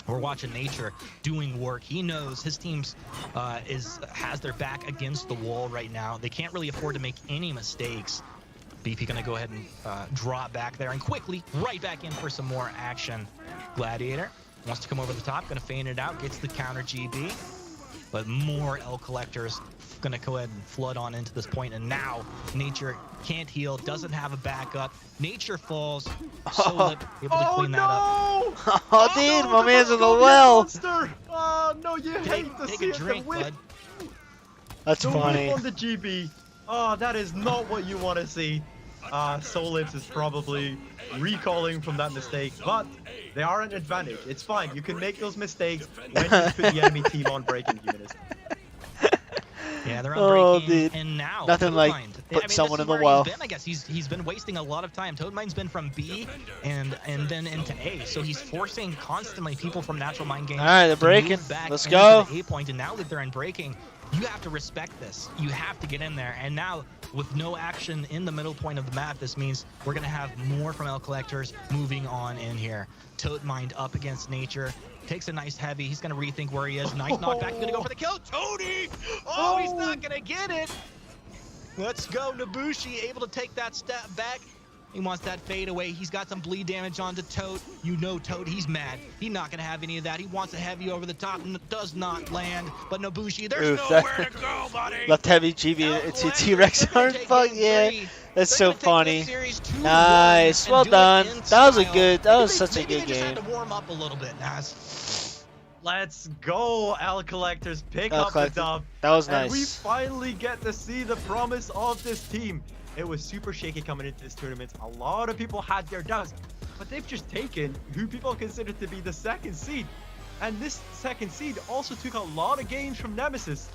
[SPEAKER 7] We're watching Nature doing work. He knows his team's has their back against the wall right now. They can't really afford to make any mistakes. BP gonna go ahead and drop back there and quickly right back in for some more action. Gladiator Wants to come over the top, gonna feign it out, gets the counter GB. But more L collectors gonna go ahead and flood on into this point, and now Nature can't heal, doesn't have a backup. Nature falls, Solip able to clean that up.
[SPEAKER 2] Oh, dude, my man's in the well.
[SPEAKER 4] Oh no, you hate to see
[SPEAKER 7] a drink,
[SPEAKER 4] win.
[SPEAKER 7] bud.
[SPEAKER 2] That's funny.
[SPEAKER 4] On the GB. Oh, that is not what you want to see. Solips is probably recalling from that mistake, but they are an advantage. It's fine. You can make those mistakes when you put the enemy team on breaking, Humanist.
[SPEAKER 7] Yeah, they're on breaking,
[SPEAKER 2] dude.
[SPEAKER 7] And now
[SPEAKER 2] Nothing like put someone in the well.
[SPEAKER 7] I guess he's been wasting a lot of time. Toadmine's been from B and then into A, so he's forcing constantly people from Natural Mind Games.
[SPEAKER 2] All right, they're breaking.
[SPEAKER 7] Back
[SPEAKER 2] Let's go.
[SPEAKER 7] The A point, and now that they're in breaking, you have to respect this. You have to get in there. And now, with no action in the middle point of the map, this means we're going to have more from L Collectors moving on in here. Toadmine up against Nature. Takes a nice heavy. He's going to rethink where he is. Nice knockback. Going to go for the kill. Toady! Oh, he's not going to get it. Let's go. Nabushi able to take that step back. He wants that fade away. He's got some bleed damage onto Toad. You know Toad, he's mad. He's not going to have any of that. He wants a heavy over the top and does not land. But Nabushi, there's nowhere to go, buddy.
[SPEAKER 2] Left heavy GB into T-Rex arm. Fuck yeah. That's so funny. Nice. Well done. That was such a good game.
[SPEAKER 7] Had to warm up a little bit, Naz.
[SPEAKER 4] Let's go, L Collectors. Pick up the dub.
[SPEAKER 2] That was nice.
[SPEAKER 4] And we finally get to see the promise of this team. It was super shaky coming into this tournament. A lot of people had their doubts, but they've just taken who people consider to be the second seed. And this second seed also took a lot of games from Nemesis.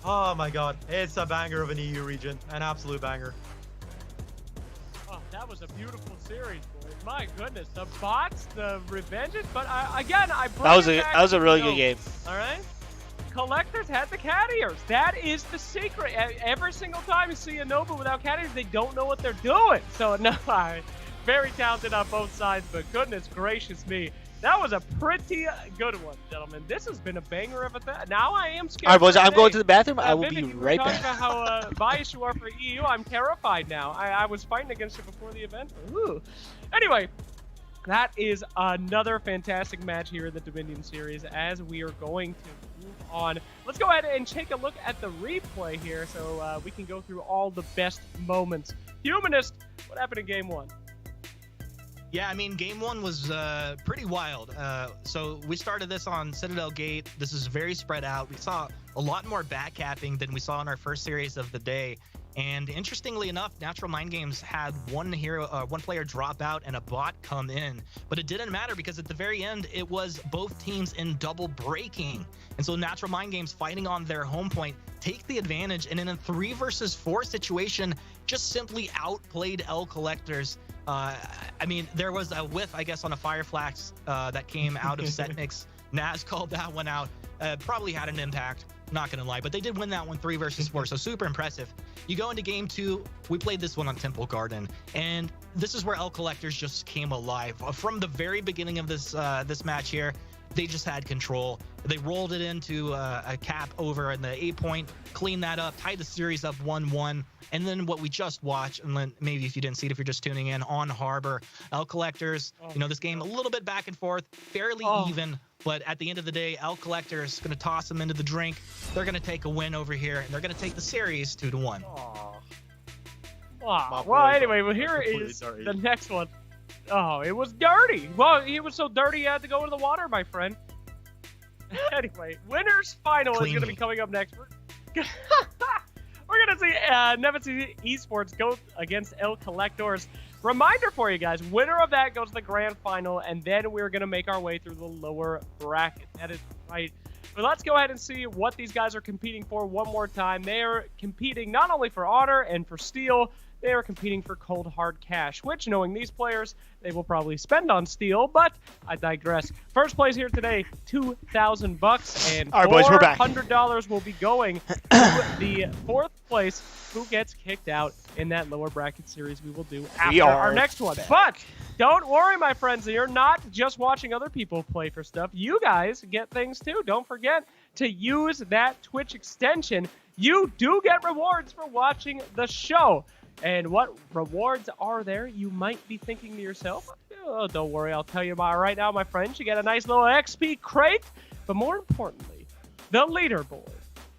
[SPEAKER 4] Oh my god, it's a banger of an EU region. An absolute banger.
[SPEAKER 1] Oh, that was a beautiful series, boys. My goodness, the bots, the revenges, but that
[SPEAKER 2] was a really good game.
[SPEAKER 1] All right. Collectors had the carriers. That is the secret. Every single time you see a Nova without carriers, they don't know what they're doing. So, no, very talented on both sides, but goodness gracious me. That was a pretty good one, gentlemen. This has been a banger of a thing. Now I am scared.
[SPEAKER 2] All right, boys, I'm going to the bathroom. I will be right back.
[SPEAKER 1] Talking about how biased you are for EU, I'm terrified now. I was fighting against you before the event. Ooh. Anyway, that is another fantastic match here in the Dominion Series as we are going to move on. Let's go ahead and take a look at the replay here so we can go through all the best moments. Humanist, what happened in Game 1?
[SPEAKER 7] Yeah, I mean, Game 1 was pretty wild. So we started this on Citadel Gate. This is very spread out. We saw a lot more backcapping than we saw in our first series of the day. And interestingly enough, Natural Mind Games had one player drop out and a bot come in. But it didn't matter because at the very end, it was both teams in double breaking. And so Natural Mind Games fighting on their home point take the advantage. And in a 3 versus 4 situation, just simply outplayed L Collectors. I mean, there was a whiff, I guess, on a Fireflax that came out of Setnik's. Naz called that one out. Probably had an impact. Not gonna lie, but they did win that one 3 versus 4, so super impressive. You go into Game 2, we played this one on Temple Garden, and this is where L Collectors just came alive. From the very beginning of this this match here, they just had control. They rolled it into a cap over in the 8 point, cleaned that up, tied the series up 1-1, and then what we just watched, and then maybe if you didn't see it, if you're just tuning in, on Harbor, L Collectors, you know, this game a little bit back and forth, fairly even, but at the end of the day, L Collectors going to toss them into the drink. They're going to take a win over here, and they're going to take the series 2-1.
[SPEAKER 1] Well, anyway, here is the next one. Oh, it was dirty. Well, he was so dirty he had to go into the water, my friend. Anyway, winners final is going to be coming up next. We're going to see Nemesis Esports go against L Collectors. Reminder for you guys, winner of that goes to the grand final, and then we're going to make our way through the lower bracket. That is right. But let's go ahead and see what these guys are competing for one more time. They are competing not only for honor and for steel, they are competing for cold hard cash, which, knowing these players, they will probably spend on steel, but I digress. First place here today, $2,000, and
[SPEAKER 2] all right, boys, we're back.
[SPEAKER 1] $400 will be going to the 4th place, who gets kicked out in that lower bracket series we will do after our next one. But don't worry, my friends, you're not just watching other people play for stuff. You guys get things too. Don't forget to use that Twitch extension. You do get rewards for watching the show. And what rewards are there? You might be thinking to yourself, Oh, don't worry, I'll tell you about it right now, my friends. You get a nice little XP crate, but more importantly, the leaderboard,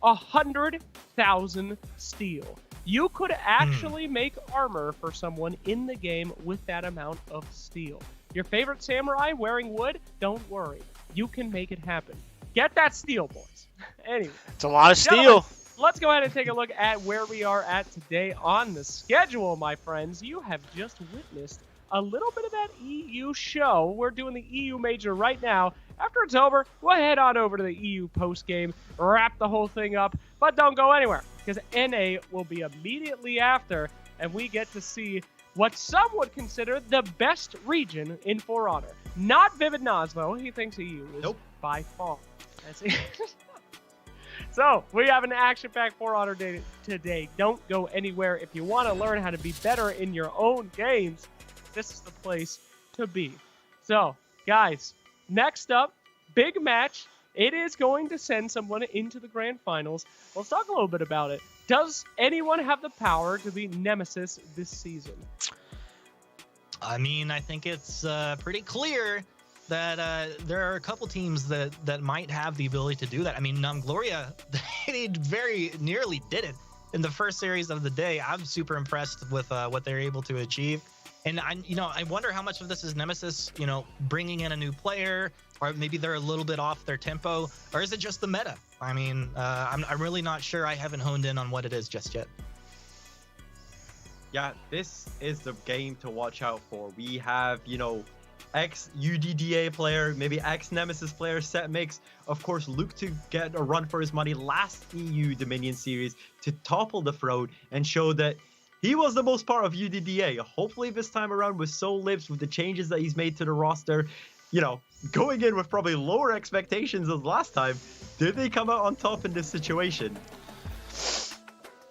[SPEAKER 1] 100,000 steel. You could actually make armor for someone in the game with that amount of steel. Your favorite samurai wearing wood? Don't worry, you can make it happen. Get that steel, boys. Anyway,
[SPEAKER 2] it's a lot of steel.
[SPEAKER 1] Let's go ahead and take a look at where we are at today on the schedule, my friends. You have just witnessed a little bit of that EU show. We're doing the EU major right now. After it's over, we'll head on over to the EU postgame, wrap the whole thing up, but don't go anywhere, because NA will be immediately after, and we get to see what some would consider the best region in For Honor. Not Vivid Nosmo. He thinks EU is by far. That's it. So, we have an action-packed For Honor day today. Don't go anywhere. If you want to learn how to be better in your own games, this is the place to be. So, guys, next up, big match. It is going to send someone into the grand finals. Let's talk a little bit about it. Does anyone have the power to be Nemesis this season?
[SPEAKER 7] I mean, I think it's pretty clear that there are a couple teams that might have the ability to do that. I mean, Gloria, they very nearly did it in the first series of the day. I'm super impressed with what they're able to achieve. And I wonder how much of this is Nemesis, bringing in a new player, or maybe they're a little bit off their tempo, or is it just the meta? I mean, I'm really not sure. I haven't honed in on what it is just yet.
[SPEAKER 4] Yeah, this is the game to watch out for. We have, ex-UDDA player, maybe ex-Nemesis player, Setmix, of course, look to get a run for his money last EU Dominion series to topple the throne and show that he was the most part of UDDA. Hopefully this time around with Soul Lips, with the changes that he's made to the roster, going in with probably lower expectations as last time, did they come out on top in this situation?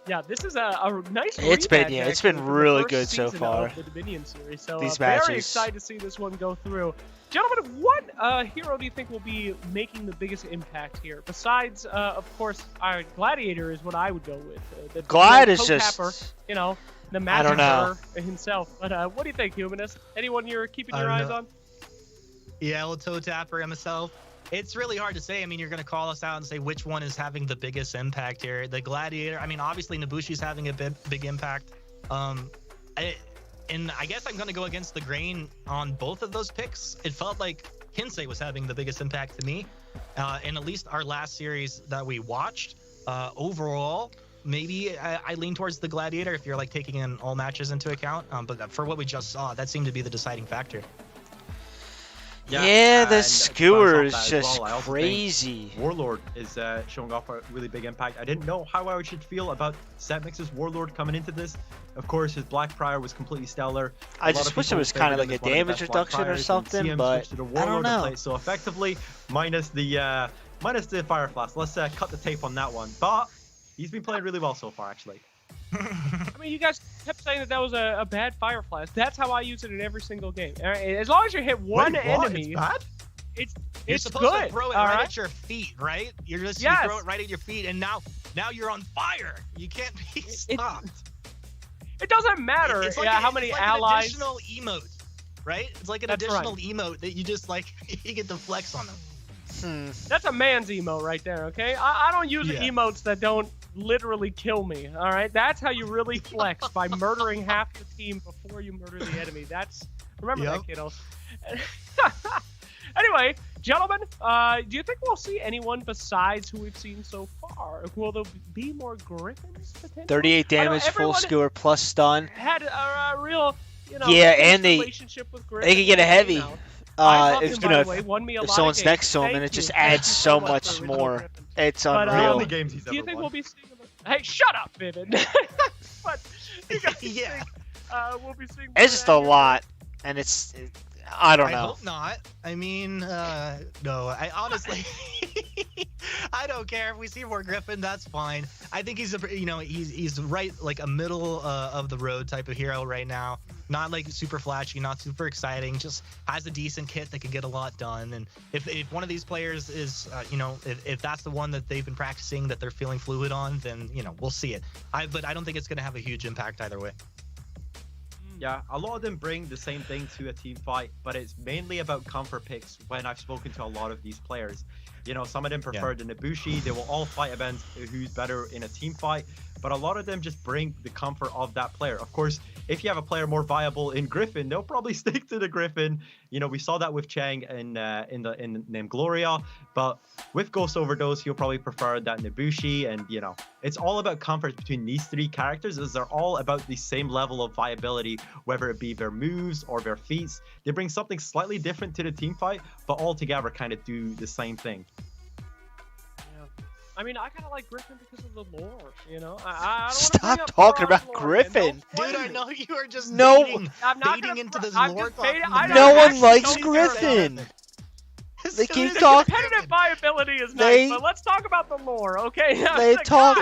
[SPEAKER 1] Yeah, this is a nice
[SPEAKER 2] It's been really good so far.
[SPEAKER 1] The Dominion series. So
[SPEAKER 2] these
[SPEAKER 1] very
[SPEAKER 2] matches.
[SPEAKER 1] Excited to see this one go through. Gentlemen, what hero do you think will be making the biggest impact here? Besides, of course, our Gladiator is what I would go with. The
[SPEAKER 2] Glad is just,
[SPEAKER 1] the master himself. But what do you think, Humanist? Anyone you're keeping your eyes on?
[SPEAKER 7] Yeah, El Toe Tapper himself. It's really hard to say. I mean, you're going to call us out and say which one is having the biggest impact here. The Gladiator, I mean, obviously Nabushi's having a big impact. And I guess I'm going to go against the grain on both of those picks. It felt like Kinsei was having the biggest impact to me. In at least our last series that we watched. Overall, maybe I lean towards the Gladiator if you're like taking in all matches into account. But for what we just saw, that seemed to be the deciding factor.
[SPEAKER 2] Yeah, the skewer is just crazy.
[SPEAKER 4] Warlord is showing off a really big impact. I didn't know how I should feel about Setmix's Warlord coming into this. Of course, his Black Prior was completely stellar.
[SPEAKER 2] I just wish it was kind of like a damage reduction or something, but I don't know.
[SPEAKER 4] So effectively, minus the Fire Flask. Let's cut the tape on that one. But he's been playing really well so far, actually.
[SPEAKER 1] I mean, you guys kept saying that was a bad Fire Flask. That's how I use it in every single game. As long as you hit one enemy,
[SPEAKER 4] it's bad?
[SPEAKER 7] You're supposed
[SPEAKER 1] good.
[SPEAKER 7] To throw it right at your feet, right? You throw it right at your feet, and now you're on fire. You can't be stopped.
[SPEAKER 1] It doesn't matter how many allies.
[SPEAKER 7] It's like an additional emote, right? It's like an additional emote that you just you get to flex on them.
[SPEAKER 1] That's a man's emote right there, okay? I don't use emotes that don't literally kill me, all right? That's how you really flex, by murdering half the team before you murder the enemy. Remember that, kiddos. Anyway, gentlemen, do you think we'll see anyone besides who we've seen so far? Will there be more Griffins potentially?
[SPEAKER 2] 38 damage, full skewer plus stun.
[SPEAKER 1] Had a real,
[SPEAKER 2] and
[SPEAKER 1] relationship with Griffin.
[SPEAKER 2] They can get a heavy. If someone's next to him,
[SPEAKER 1] and
[SPEAKER 2] it just adds so much more. It's unreal.
[SPEAKER 1] Do you think we'll be seeing him? Hey, shut up, Vivid. But you guys think, we'll be seeing.
[SPEAKER 2] It's just a lot, and I don't know.
[SPEAKER 7] I hope not. I mean, no. I honestly, I don't care if we see more Griffin. That's fine. I think he's he's right, like a middle of the road type of hero right now. Not like super flashy, not super exciting. Just has a decent kit that can get a lot done. And if one of these players is, if that's the one that they've been practicing, that they're feeling fluid on, then we'll see it. But I don't think it's going to have a huge impact either way.
[SPEAKER 4] Yeah, a lot of them bring the same thing to a team fight, but it's mainly about comfort picks when I've spoken to a lot of these players. You know, some of them prefer the Nobushi. They will all fight events who's better in a team fight, but a lot of them just bring the comfort of that player. Of course, if you have a player more viable in Griffin, they'll probably stick to the Griffin. You know, we saw that with Chang in Name Gloria, but with Ghost Overdose, he'll probably prefer that Nobushi. And you know, it's all about comfort between these three characters, as they're all about the same level of viability, whether it be their moves or their feats. They bring something slightly different to the team fight, but all together kind of do the same thing.
[SPEAKER 1] I mean, I kind of like Griffin because of the lore, you know? I don't
[SPEAKER 2] Stop talking about Griffin.
[SPEAKER 7] Dude, I know you are just
[SPEAKER 1] baiting
[SPEAKER 7] into this lore talk.
[SPEAKER 2] No one likes Griffin. They keep talking.
[SPEAKER 1] Competitive viability is nice, but let's talk about the lore, okay?
[SPEAKER 2] They talk.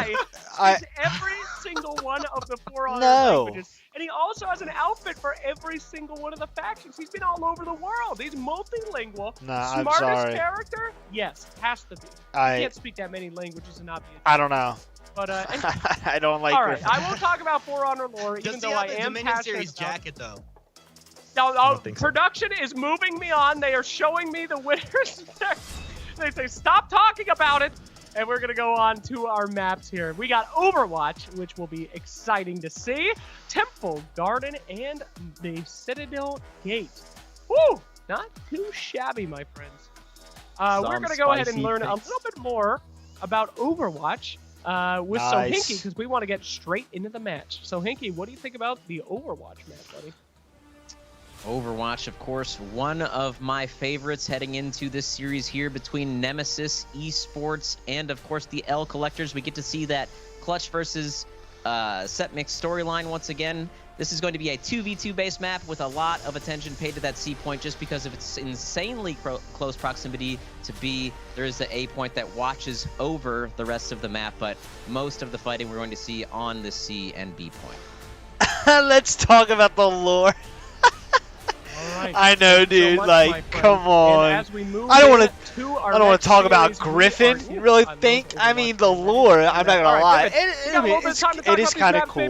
[SPEAKER 1] Every single one of the 4 honor languages, and he also has an outfit for every single one of the factions. He's been all over the world. He's multilingual. Smartest character? Yes, has to be. You can't speak that many languages and not be.
[SPEAKER 2] I don't know.
[SPEAKER 1] But
[SPEAKER 2] I don't like.
[SPEAKER 1] All right, I won't talk about 4 honor lore, even though I am passionate
[SPEAKER 7] Series jacket though.
[SPEAKER 1] No, production is moving me on. They are showing me the winners. They say stop talking about it, and we're gonna go on to our maps here. We got Overwatch, which will be exciting to see. Temple Garden and the Citadel Gate. Woo! Not too shabby, my friends. We're gonna go ahead and learn a little bit more about Overwatch with Sohinki, because we want to get straight into the match. Sohinki, what do you think about the Overwatch match, buddy?
[SPEAKER 3] Overwatch, of course, one of my favorites heading into this series here between Nemesis Esports and, of course, the L Collectors. We get to see that Clutch versus Set Mix storyline once again. This is going to be a 2v2 based map with a lot of attention paid to that C point just because of its insanely close proximity to B. There is the A point that watches over the rest of the map, but most of the fighting we're going to see on the C and B point.
[SPEAKER 2] Let's talk about the lore.
[SPEAKER 1] Right.
[SPEAKER 2] I know, dude. So like, come on. I don't want to talk about Griffin. You really think? I mean, the lore. I'm not gonna lie. It is kind of cool.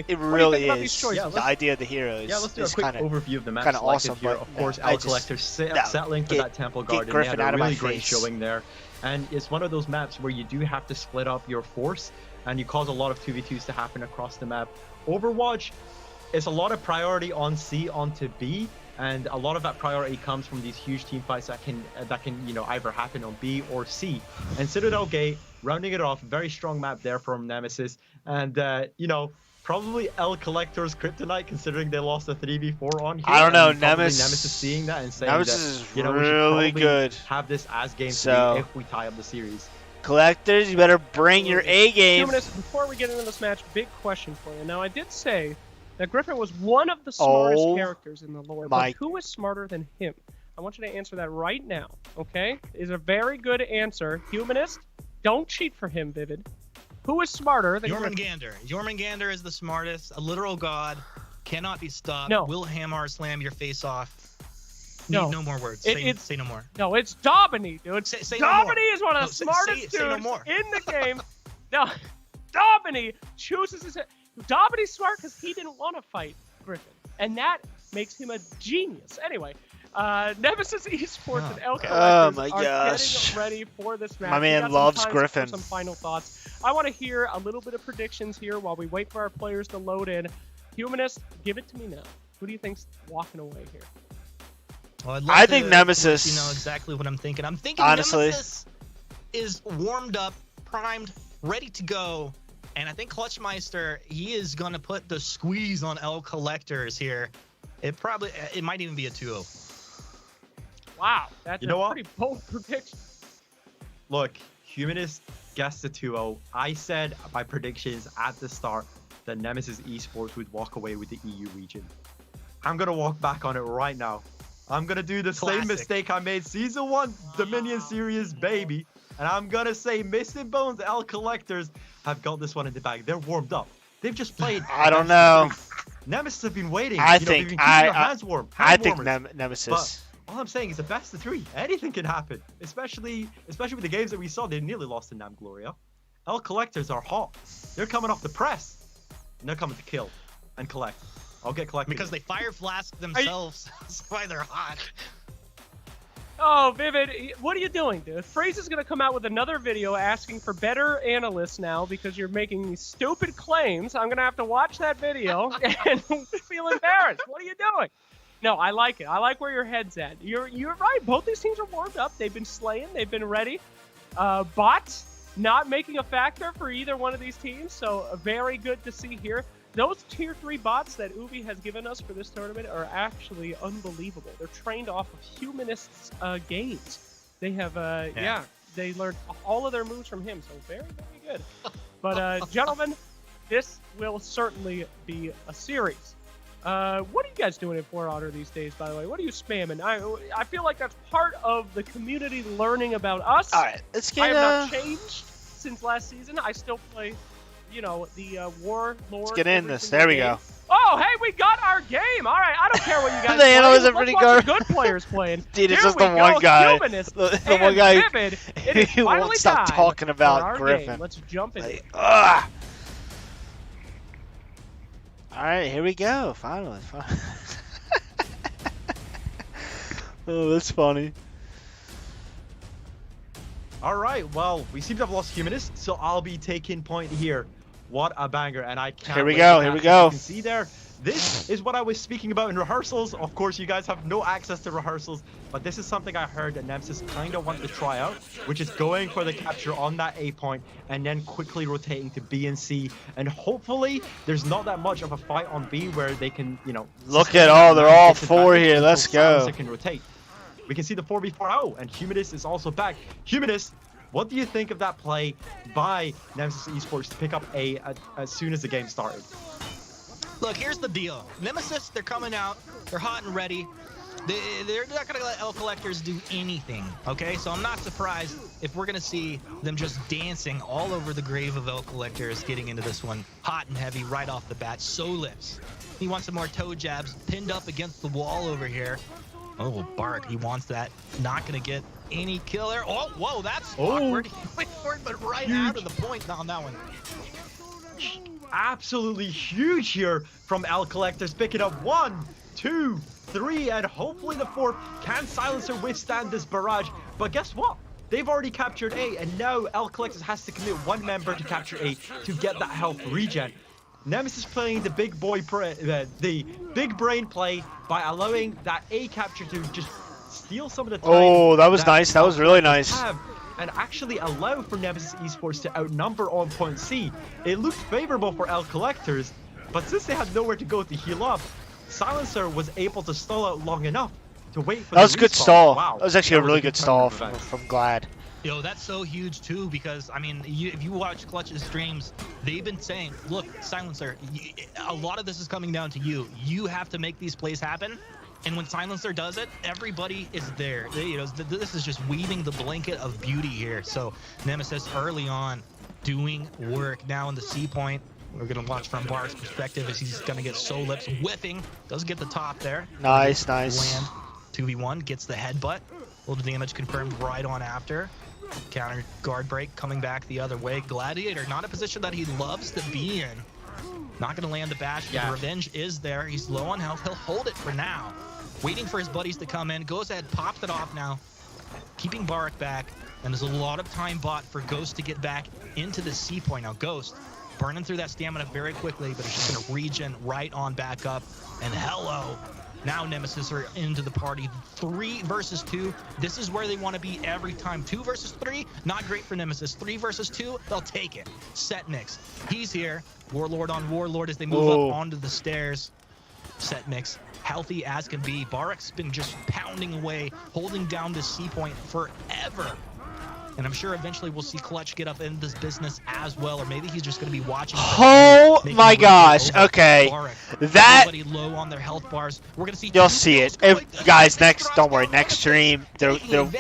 [SPEAKER 2] It really is. The idea of the heroes.
[SPEAKER 4] Yeah, let's do a quick overview of the match. Kind of awesome. Here, of course, L Collector settling for that Temple Garden. They had a really great showing there, and it's one of those maps where you do have to split up your force, and you cause a lot of 2v2s to happen across the map. Overwatch is a lot of priority on C onto B. And a lot of that priority comes from these huge team fights that can you know, either happen on B or C. And Citadel Gate, rounding it off, very strong map there from Nemesis. And you know, probably L Collector's kryptonite, considering they lost a 3v4 on here.
[SPEAKER 2] I don't know, Nemesis
[SPEAKER 4] seeing that and saying
[SPEAKER 2] Nemesis
[SPEAKER 4] that, you know,
[SPEAKER 2] really
[SPEAKER 4] we should
[SPEAKER 2] good.
[SPEAKER 4] Have this as game 3 if we tie up the series.
[SPEAKER 2] Collectors, you better bring your A game.
[SPEAKER 1] 2 minutes before we get into this match, big question for you. Now, I did say that Griffin was one of the smartest characters in the lore, but who is smarter than him? I want you to answer that right now, okay? Is a very good answer. Humanist, don't cheat for him, Vivid. Who is smarter than
[SPEAKER 7] Jormungandr. Jormungandr is the smartest, a literal god, cannot be stopped, will hammer slam your face off. No more words. Say no more.
[SPEAKER 1] No, it's Domini, dude. Say Domini is one of the smartest dudes in the game. No, Domini chooses his... Domini's smart because he didn't want to fight Griffin, and that makes him a genius. Anyway, Nemesis Esports and L Collectors are getting ready for this match.
[SPEAKER 2] My man loves Griffin.
[SPEAKER 1] Some final thoughts. I want to hear a little bit of predictions here while we wait for our players to load in. Humanist, give it to me now. Who do you think's walking away here?
[SPEAKER 7] Well,
[SPEAKER 2] I think Nemesis.
[SPEAKER 7] You know exactly what I'm thinking. I'm thinking honestly, Nemesis is warmed up, primed, ready to go. And I think Clutchmeister, he is going to put the squeeze on L Collectors here. It might even be a 2-0.
[SPEAKER 1] Wow, that's a pretty bold prediction.
[SPEAKER 4] Look, Humanist guessed the 2-0. I said my predictions at the start that Nemesis Esports would walk away with the EU region. I'm going to walk back on it right now. I'm going to do the same mistake I made Season 1 Dominion Series, baby. And I'm going to say Missing Bones L Collectors have got this one in the bag. They're warmed up. They've just played.
[SPEAKER 2] I don't know.
[SPEAKER 4] Nemesis have been waiting.
[SPEAKER 2] I think
[SPEAKER 4] Nemesis. But all I'm saying is the best of 3. Anything can happen. Especially with the games that we saw. They nearly lost to Nam Gloria. L Collectors are hot. They're coming off the press. And they're coming to kill and collect. I'll get collected.
[SPEAKER 7] Because they fire flask themselves. That's why they're hot.
[SPEAKER 1] Oh, Vivid, what are you doing, dude? Freeze is going to come out with another video asking for better analysts now because you're making these stupid claims. I'm going to have to watch that video and feel embarrassed. What are you doing? No, I like it. I like where your head's at. You're right. Both these teams are warmed up. They've been slaying. They've been ready. Bots not making a factor for either one of these teams, so very good to see here. Those tier 3 bots that Ubi has given us for this tournament are actually unbelievable. They're trained off of Humanists' games. They have, they learned all of their moves from him, so very, very good. But, gentlemen, this will certainly be a series. What are you guys doing in For Honor these days, by the way? What are you spamming? I feel like that's part of the community learning about us.
[SPEAKER 2] All right, let's get...
[SPEAKER 1] I have not changed since last season. I still play... You know, the Warlord.
[SPEAKER 2] Let's get in this. There we go.
[SPEAKER 1] Oh, hey, we got our game. All right, I don't care what you guys
[SPEAKER 2] the analysts are pretty good.
[SPEAKER 1] Good players playing.
[SPEAKER 2] Dude, it's just the one guy. The one guy
[SPEAKER 1] who
[SPEAKER 2] won't stop talking about Griffin.
[SPEAKER 1] Game. Let's jump in.
[SPEAKER 2] All right, here we go. Finally. Oh, that's funny.
[SPEAKER 4] All right, well, we seem to have lost Humanist, so I'll be taking point here. What a banger, and I can't
[SPEAKER 2] Here we go, here we go.
[SPEAKER 4] You can see there, this is what I was speaking about in rehearsals. Of course, you guys have no access to rehearsals, but this is something I heard that Nemesis kind of wanted to try out, which is going for the capture on that A point and then quickly rotating to B and C. And hopefully, there's not that much of a fight on B where they can, you know...
[SPEAKER 2] Look at all, they're all 4 here. Let's go.
[SPEAKER 4] Can rotate. We can see the 4v4. Oh, and Humanist is also back. Humanist, what do you think of that play by Nemesis Esports to pick up A as soon as the game started?
[SPEAKER 7] Look, here's the deal. Nemesis, they're coming out. They're hot and ready. They're not going to let L Collectors do anything, okay? So I'm not surprised if we're going to see them just dancing all over the grave of L Collectors getting into this one hot and heavy right off the bat. So lives. He wants some more toe jabs pinned up against the wall over here. Oh, Bart, he wants that. Not going to get any kill there. Oh, whoa, that's awkward. He went for it, but right out of the point on that one.
[SPEAKER 4] Absolutely huge here from L Collectors, picking up 1, 2, 3, and hopefully the 4th. Can Silencer withstand this barrage? But guess what? They've already captured A, and now L Collectors has to commit 1 member to capture A to get that health regen. Nemesis playing the big brain play by allowing that A capture to just steal some of the time.
[SPEAKER 2] Oh, that was nice. That was really nice.
[SPEAKER 4] And actually allow for Nemesis Esports to outnumber on point C. It looked favorable for L Collectors, but since they had nowhere to go to heal up, Silencer was able to stall out long enough to wait for
[SPEAKER 2] that was
[SPEAKER 4] the
[SPEAKER 2] a good
[SPEAKER 4] respawn.
[SPEAKER 2] stall.
[SPEAKER 4] Wow.
[SPEAKER 2] That was actually a really good stall from Glad.
[SPEAKER 7] Yo, that's so huge too, because I mean, if you watch Clutch's streams, they've been saying, look, Silencer, a lot of this is coming down to you. You have to make these plays happen. And when Silencer does it, everybody is there. This is just weaving the blanket of beauty here. So Nemesis early on doing work. Now in the C point, we're going to watch from Bart's perspective as he's going to get Soul Lips whiffing. Doesn't get the top there.
[SPEAKER 2] Nice.
[SPEAKER 7] Land 2v1, gets the headbutt. A little damage confirmed right on after. Counter guard break coming back the other way. Gladiator, not a position that he loves to be in. Not going to land the bash. Yeah. Revenge is there. He's low on health. He'll hold it for now. Waiting for his buddies to come in. Goes ahead, pops it off now. Keeping Barak back. And there's a lot of time bought for Ghost to get back into the C point. Now, Ghost burning through that stamina very quickly, but it's just going to regen right on back up. And hello. Now Nemesis are into the party. 3 versus 2. This is where they want to be every time. 2 versus 3, not great for Nemesis. 3 versus 2, they'll take it. Set mix. He's here. Warlord on Warlord as they move up onto the stairs. Set mix. Healthy as can be. Barak's been just pounding away, holding down this C point forever. And I'm sure eventually we'll see Clutch get up in this business as well, or maybe he's just going to be watching.
[SPEAKER 2] Oh my gosh! Okay, that
[SPEAKER 7] low on their health bars. We're going to see.
[SPEAKER 2] You'll see it, guys. Don't worry. Next stream, there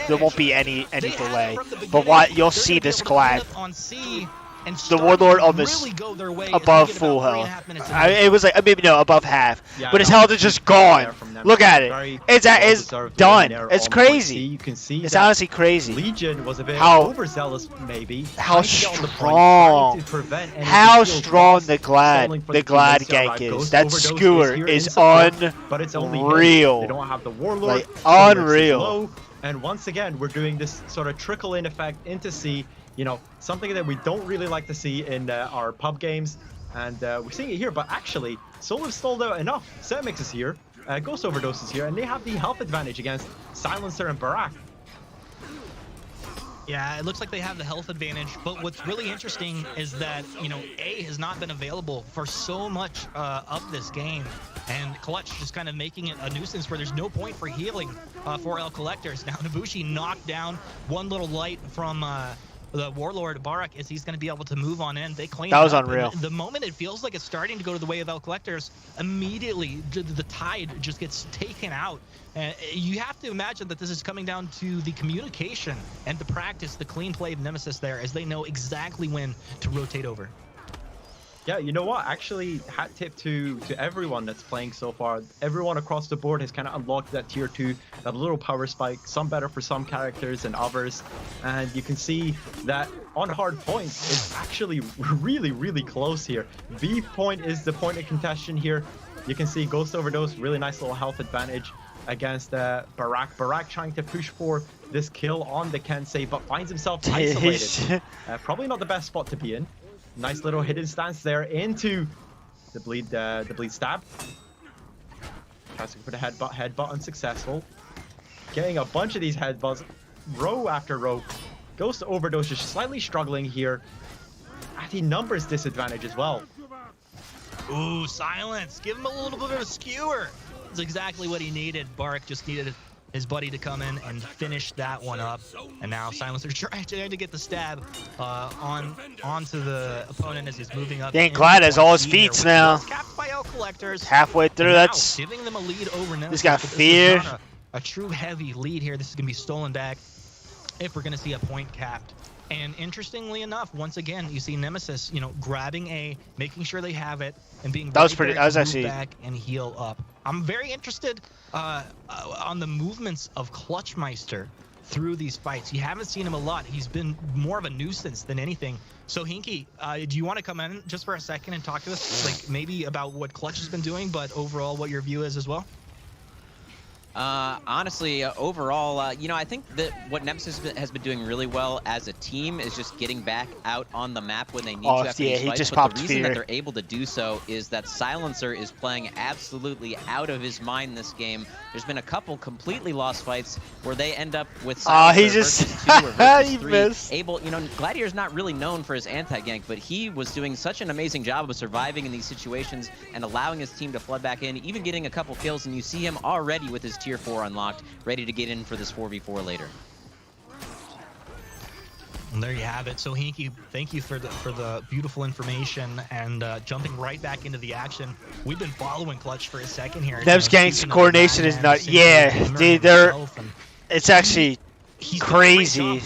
[SPEAKER 2] won't be any delay. But you'll see this collab.
[SPEAKER 7] On C, and
[SPEAKER 2] the Warlord on this
[SPEAKER 7] really go their way
[SPEAKER 2] above full health. It was like maybe no above half, but his health is just gone. Look at it. It's done. It's crazy.
[SPEAKER 4] You can see
[SPEAKER 2] it's honestly crazy.
[SPEAKER 4] Legion was a bit overzealous, maybe.
[SPEAKER 2] How strong the Glad gank is. That skewer is unreal.
[SPEAKER 4] They don't have the Warlord.
[SPEAKER 2] Like unreal.
[SPEAKER 4] And once again, we're doing this sort of trickle-in effect into C. You know, something that we don't really like to see in our pub games. And we're seeing it here, but actually, Soul have stalled out enough. Setmix is here, Ghost Overdose is here, and they have the health advantage against Silencer and Barak.
[SPEAKER 7] Yeah, it looks like they have the health advantage, but what's really interesting is that, you know, A has not been available for so much of this game, and Clutch just kind of making it a nuisance where there's no point for healing for El Collectors. Now, Nabushi knocked down one little light from the Warlord Barak as he's going to be able to move on in. They claim
[SPEAKER 2] that was unreal.
[SPEAKER 7] The moment it feels like it's starting to go to the way of El Collectors, immediately the tide just gets taken out. You have to imagine that this is coming down to the communication and the practice, the clean play of Nemesis there, as they know exactly when to rotate over.
[SPEAKER 4] Yeah, you know what? Actually, hat tip to everyone that's playing so far. Everyone across the board has kind of unlocked that tier 2, that little power spike. Some better for some characters than others. And you can see that on hard points is actually really, really close here. B point is the point of contention here. You can see Ghost Overdose, really nice little health advantage against Barak. Barak trying to push for this kill on the Kensei, but finds himself isolated. Probably not the best spot to be in. Nice little hidden stance there into the bleed stab. Tries to put a headbutt unsuccessful. Getting a bunch of these headbutts, row after row. Ghost Overdose is slightly struggling here. At the numbers disadvantage as well.
[SPEAKER 7] Ooh, silence. Give him a little bit of a skewer. That's exactly what he needed. Barak just needed his buddy to come in and finish that one up. And now Silencer trying to get the stab onto the opponent as he's moving up.
[SPEAKER 2] Dang, Glad has all his feats now.
[SPEAKER 7] Capped by El Collectors.
[SPEAKER 2] Halfway through, that's
[SPEAKER 7] giving them a lead over Nemesis.
[SPEAKER 2] He's got fear.
[SPEAKER 7] This is not a true heavy lead here. This is going to be stolen back if we're going to see a point capped. And interestingly enough, once again, you see Nemesis, you know, grabbing A, making sure they have it, and being
[SPEAKER 2] that was pretty. That was actually
[SPEAKER 7] back and heal up. I'm very interested on the movements of Clutchmeister through these fights. You haven't seen him a lot. He's been more of a nuisance than anything. So Hinky, do you want to come in just for a second and talk to us, like maybe about what Clutch has been doing, but overall what your view is as well?
[SPEAKER 3] Honestly, overall, you know, I think that what Nemesis has been doing really well as a team is just getting back out on the map when they need to after these fights. But the reason that they're able to do so is that Silencer is playing absolutely out of his mind this game. There's been a couple completely lost fights where they end up with Silencer
[SPEAKER 2] he just
[SPEAKER 3] versus 2 or versus
[SPEAKER 2] he
[SPEAKER 3] 3.
[SPEAKER 2] missed.
[SPEAKER 3] You know, Gladiator's not really known for his anti-gank, but he was doing such an amazing job of surviving in these situations and allowing his team to flood back in, even getting a couple kills, and you see him already with his tier 4 unlocked, ready to get in for this 4v4 later.
[SPEAKER 7] And there you have it. So Hinky, thank you for the beautiful information and jumping right back into the action. We've been following Clutch for a second here.
[SPEAKER 2] Dev's gang's coordination is not. Yeah, dude, it's actually crazy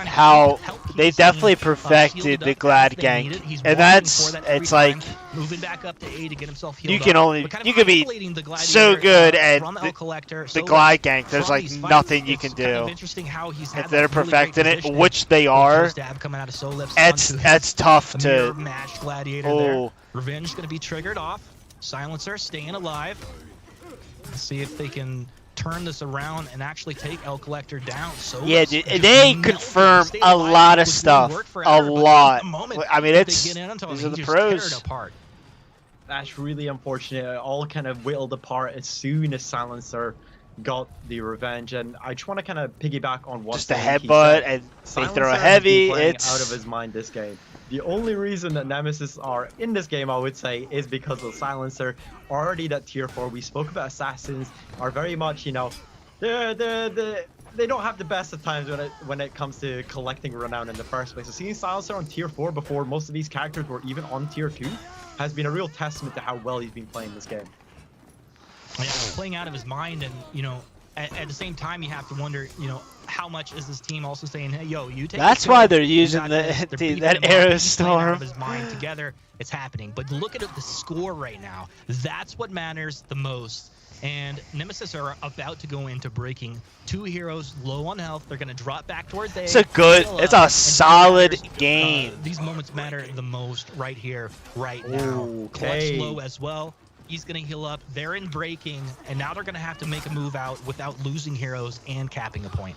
[SPEAKER 2] how they definitely perfected the Glad gank, and it's like
[SPEAKER 7] moving back up to A to get himself
[SPEAKER 2] you can be so good at the Glad gank. There's like nothing you can do if they're perfecting it, which they are. That's tough to.
[SPEAKER 7] Oh, Revenge going to be triggered off. Silencer staying alive. Let's see if they can turn this around and actually take El Collector down. So
[SPEAKER 2] yeah, dude, they confirm a lot of stuff. A lot. I mean, these are the pros.
[SPEAKER 4] That's really unfortunate. It all kind of whittled apart as soon as Silencer got the revenge. And I just want to kind of piggyback on what
[SPEAKER 2] just a headbutt and they throw a heavy. It's
[SPEAKER 4] out of his mind this game. The only reason that Nemesis are in this game, I would say, is because of Silencer. Already that tier 4, we spoke about Assassins, are very much, you know, they don't have the best of times when it comes to collecting renown in the first place. So seeing Silencer on tier 4 before most of these characters were even on tier 2 has been a real testament to how well he's been playing this game.
[SPEAKER 7] Yeah, playing out of his mind, and you know, at the same time, you have to wonder, you know, how much is this team also saying, hey, yo, you take.
[SPEAKER 2] That's why they're using that Arrow Storm.
[SPEAKER 7] His mind together, it's happening. But look at the score right now. That's what matters the most. And Nemesis are about to go into breaking. 2 heroes low on health. They're going to drop back towards A.
[SPEAKER 2] It's a solid game.
[SPEAKER 7] These moments matter the most right here, right now.
[SPEAKER 4] Okay.
[SPEAKER 7] Clutch low as well. He's going to heal up. They're in breaking, and now they're going to have to make a move out without losing heroes and capping a point.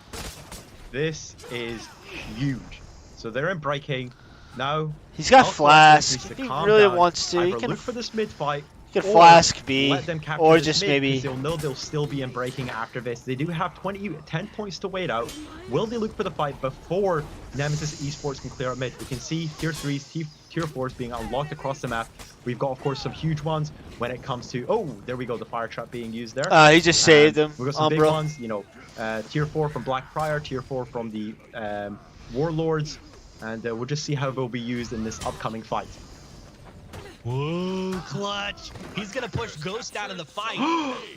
[SPEAKER 4] This is huge. So they're in breaking. Now
[SPEAKER 2] he's got Flask. If he really wants to, he
[SPEAKER 4] can look for this mid fight.
[SPEAKER 2] He can Flask B,
[SPEAKER 4] let them capture
[SPEAKER 2] or just
[SPEAKER 4] mid,
[SPEAKER 2] maybe.
[SPEAKER 4] They'll know they'll still be in breaking after this. They do have 10 points to wait out. Will they look for the fight before Nemesis Esports can clear out mid? We can see tier 3s, tier 4s being unlocked across the map. We've got, of course, some huge ones when it comes to... Oh, there we go, the fire trap being used there.
[SPEAKER 2] He just saved them.
[SPEAKER 4] We've got some big ones, you know, tier 4 from Black Prior, tier 4 from the Warlords, and we'll just see how they'll be used in this upcoming fight.
[SPEAKER 7] Whoa, clutch. He's going to push Ghost out of the fight.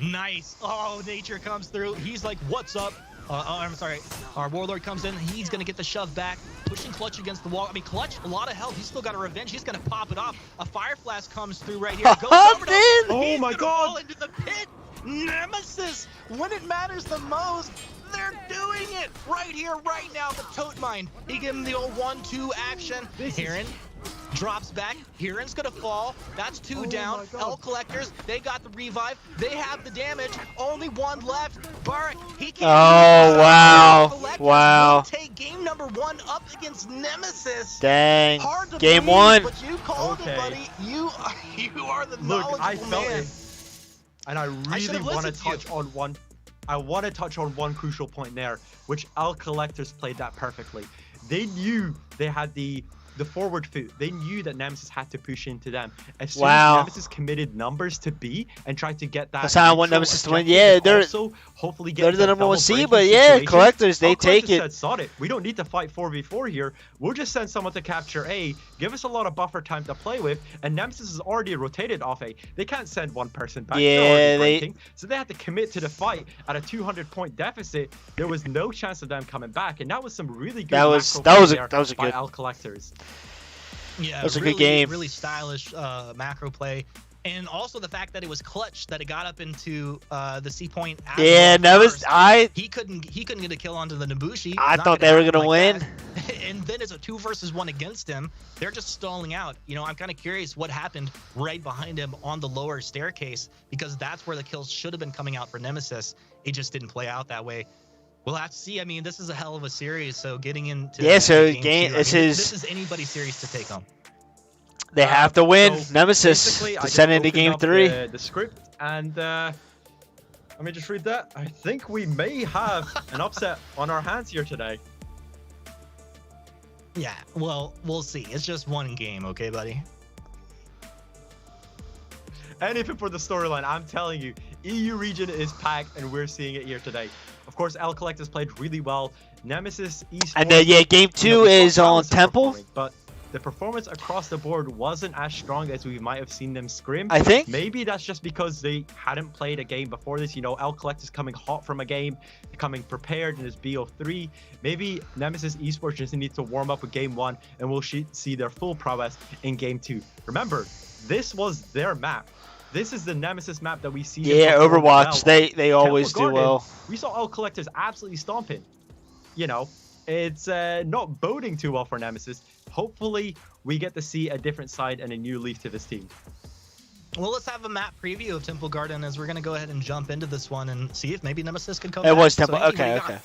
[SPEAKER 7] Nice. Oh, Nature comes through. He's like, what's up? I'm sorry. Our Warlord comes in. He's going to get the shove back, pushing Clutch against the wall. I mean, Clutch, a lot of health. He's still got a revenge. He's going to pop it off. A Fire Flash comes through right here. Goes over to
[SPEAKER 4] oh my God.
[SPEAKER 7] Fall into the pit. Nemesis, when it matters the most, they're doing it right here, right now. The Tote Mine. He gave him the old 1-2 action. Heron drops back. Heron's gonna fall. That's 2 down. L Collectors, they got the revive. They have the damage. Only 1 left. Barak, he can't.
[SPEAKER 2] Oh, wow. Wow.
[SPEAKER 7] Take game number 1 up against Nemesis.
[SPEAKER 2] Dang.
[SPEAKER 7] Hard to
[SPEAKER 2] game
[SPEAKER 7] believe,
[SPEAKER 2] 1.
[SPEAKER 7] But you called it, buddy. You are the knowledgeable
[SPEAKER 4] I felt
[SPEAKER 7] man.
[SPEAKER 4] it. And I really want to touch on one. I want to touch on one crucial point there, which L Collectors played that perfectly. They knew they had the forward foot. They knew that Nemesis had to push into them. As soon as Nemesis committed numbers to B and tried to get that.
[SPEAKER 2] That's how I want Nemesis to win. Yeah, they're
[SPEAKER 4] also hopefully
[SPEAKER 2] they're the number 1 seed, but yeah, Collectors, they take it.
[SPEAKER 4] Said, it. We don't need to fight 4v4 here. We'll just send someone to capture A, give us a lot of buffer time to play with, and Nemesis is already rotated off A. They can't send one person back.
[SPEAKER 2] Yeah,
[SPEAKER 4] so they had to commit to the fight at a 200-point deficit. There was no chance of them coming back, and that was some really good.
[SPEAKER 2] That was a good
[SPEAKER 4] L Collectors.
[SPEAKER 7] Yeah,
[SPEAKER 2] that was a good game.
[SPEAKER 7] Really stylish macro play. And also the fact that it was clutch, that it got up into the C point.
[SPEAKER 2] Yeah,
[SPEAKER 7] he couldn't get a kill onto the Nabushi.
[SPEAKER 2] I thought they were gonna win.
[SPEAKER 7] And then it's a 2 versus 1 against him. They're just stalling out. You know, I'm kind of curious what happened right behind him on the lower staircase, because that's where the kills should have been coming out for Nemesis. It just didn't play out that way. We'll have to see. I mean, this is a hell of a series. So getting into
[SPEAKER 2] this
[SPEAKER 7] is anybody's series to take home.
[SPEAKER 2] They have to win Nemesis to send into game 3.
[SPEAKER 4] The script, and let me just read that. I think we may have an upset on our hands here today.
[SPEAKER 7] Yeah, well, we'll see. It's just 1 game, okay, buddy?
[SPEAKER 4] Anything for the storyline, I'm telling you, EU region is packed, and we're seeing it here today. Of course, L Collectors played really well. Nemesis Esports.
[SPEAKER 2] And then, yeah, game 2 is on Temple.
[SPEAKER 4] But the performance across the board wasn't as strong as we might have seen them scrim.
[SPEAKER 2] I think.
[SPEAKER 4] Maybe that's just because they hadn't played a game before this. You know, L Collectors coming hot from a game, coming prepared in this BO3. Maybe Nemesis Esports just needs to warm up with game 1, and we'll see their full prowess in game 2. Remember, this was their map. This is the Nemesis map that we see.
[SPEAKER 2] Yeah, Overwatch. They always do well.
[SPEAKER 4] We saw L Collectors absolutely stomping. You know, it's not boding too well for Nemesis. Hopefully, we get to see a different side and a new leaf to this team.
[SPEAKER 7] Well, let's have a map preview of Temple Garden, as we're going to go ahead and jump into this one and see if maybe Nemesis can come back.
[SPEAKER 2] It was Temple. Okay.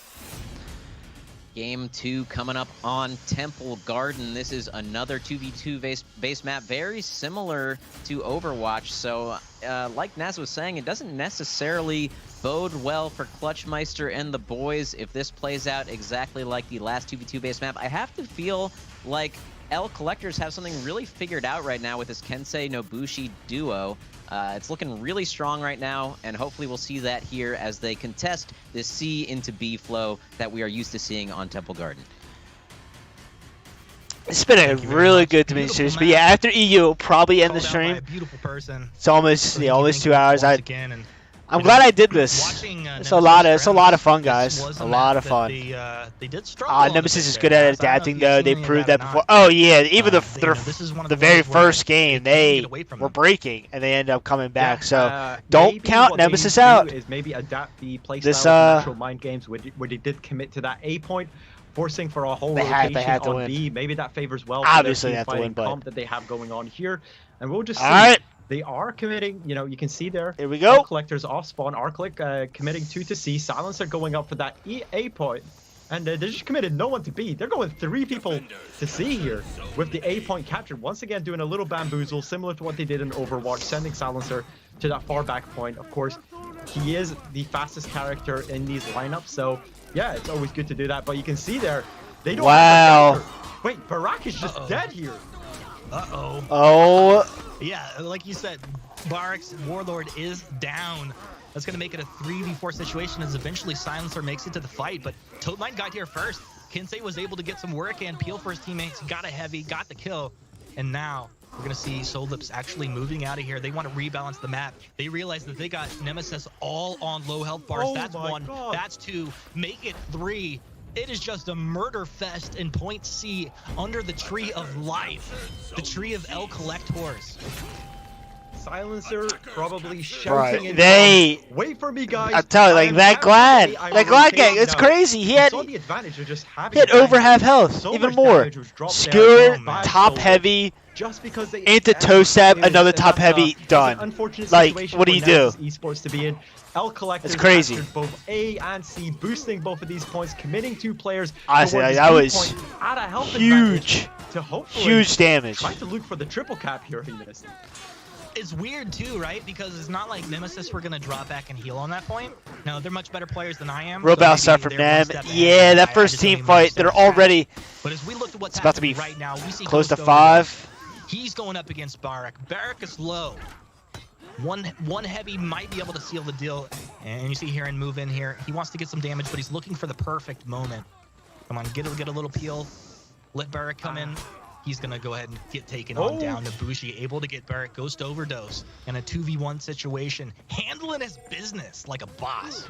[SPEAKER 3] Game 2 coming up on Temple Garden. This is another 2v2 base map, very similar to Overwatch. So, like Naz was saying, it doesn't necessarily bode well for Clutchmeister and the boys if this plays out exactly like the last 2v2 base map. I have to feel like L Collectors have something really figured out right now with this Kensei Nobushi duo. It's looking really strong right now, and hopefully we'll see that here as they contest this C into B flow that we are used to seeing on Temple Garden.
[SPEAKER 2] It's been a really good Dominion series, but yeah, after EU, we'll probably end the stream.
[SPEAKER 7] Beautiful person.
[SPEAKER 2] It's almost 2 hours. I'm glad I did this. It's a lot of fun, guys. A lot of fun.
[SPEAKER 7] They did struggle.
[SPEAKER 2] Nemesis is good at adapting, though. They proved that before. Oh yeah, even the very first game, they were breaking and they end up coming back. So don't count Nemesis out.
[SPEAKER 4] Is maybe adapt the playstyle of natural mind games where they did commit to that A point, forcing for a whole rotation on B. Maybe that favors well.
[SPEAKER 2] Obviously, they have to win, but
[SPEAKER 4] that they have going on here, and we'll just see.
[SPEAKER 2] All right.
[SPEAKER 4] They are committing, you know, you can see there.
[SPEAKER 2] Here we go.
[SPEAKER 4] Collectors off spawn. R-Click committing 2 to C. Silencer going up for that A point. And they just committed no one to B. They're going 3 people to C here with the A point captured. Once again, doing a little bamboozle, similar to what they did in Overwatch, sending Silencer to that far back point. Of course, he is the fastest character in these lineups. So, yeah, it's always good to do that. But you can see there, they don't have wait, Barak is just dead here.
[SPEAKER 7] Uh-oh.
[SPEAKER 2] Oh.
[SPEAKER 7] Yeah, like you said, Barak's Warlord is down. That's going to make it a 3v4 situation as eventually Silencer makes it to the fight. But Toadmine got here first. Kinsei was able to get some work and peel for his teammates. Got a heavy, got the kill. And now we're going to see Solips actually moving out of here. They want to rebalance the map. They realize that they got Nemesis all on low health bars.
[SPEAKER 4] Oh
[SPEAKER 7] that's 1.
[SPEAKER 4] God.
[SPEAKER 7] That's 2. Make it 3. It is just a murder fest in Point C under the Tree of Life, the Tree of El Collectors.
[SPEAKER 4] Silencer probably shouting. Wait for me, guys.
[SPEAKER 2] I'm telling you, like that Glad gang, it's crazy. He had
[SPEAKER 4] the advantage of just having
[SPEAKER 2] over half health, even more. Skewer, top heavy.
[SPEAKER 4] Just because they
[SPEAKER 2] into toe step, another top heavy, done. Like, what do you do?
[SPEAKER 4] Esports to be in. El Collectors
[SPEAKER 2] it's crazy.
[SPEAKER 4] Both A and C, boosting both of these points, committing 2 players.
[SPEAKER 2] Honestly, that was huge.
[SPEAKER 4] To hopefully
[SPEAKER 2] huge damage.
[SPEAKER 4] Trying to look for the triple cap here, he missed.
[SPEAKER 7] It's weird too, right? Because it's not like Nemesis were gonna drop back and heal on that point. No, they're much better players than I am.
[SPEAKER 2] Real bad stuff from them. Yeah, that first team fight, they're already.
[SPEAKER 7] But as we look at what's
[SPEAKER 2] about to be
[SPEAKER 7] right now, we see
[SPEAKER 2] close to 5.
[SPEAKER 7] He's going up against Barak. Barak is low. One heavy might be able to seal the deal. And you see Heron move in here. He wants to get some damage, but he's looking for the perfect moment. Come on, get a little peel. Let Barak come in. He's going to go ahead and get taken on down. Nabushi able to get Barak Ghost Overdose in a 2v1 situation. Handling his business like a boss.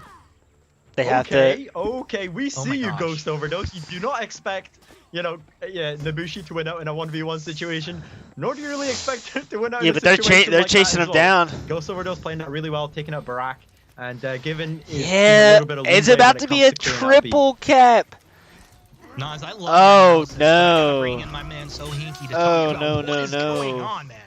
[SPEAKER 2] They have to.
[SPEAKER 4] Okay, we see you Ghost Overdose. You do not expect, Nabushi to win out in a 1v1 situation. Nor do you really expect him to win out in a situation
[SPEAKER 2] but they're chasing him down.
[SPEAKER 4] Ghost Overdose playing that really well, taking out Barak. And given a little bit of
[SPEAKER 2] it's about to be a triple cap.
[SPEAKER 7] Nas, I love
[SPEAKER 2] no.
[SPEAKER 7] Bring in my man So Hinky to
[SPEAKER 2] talk
[SPEAKER 7] about what is going on, man.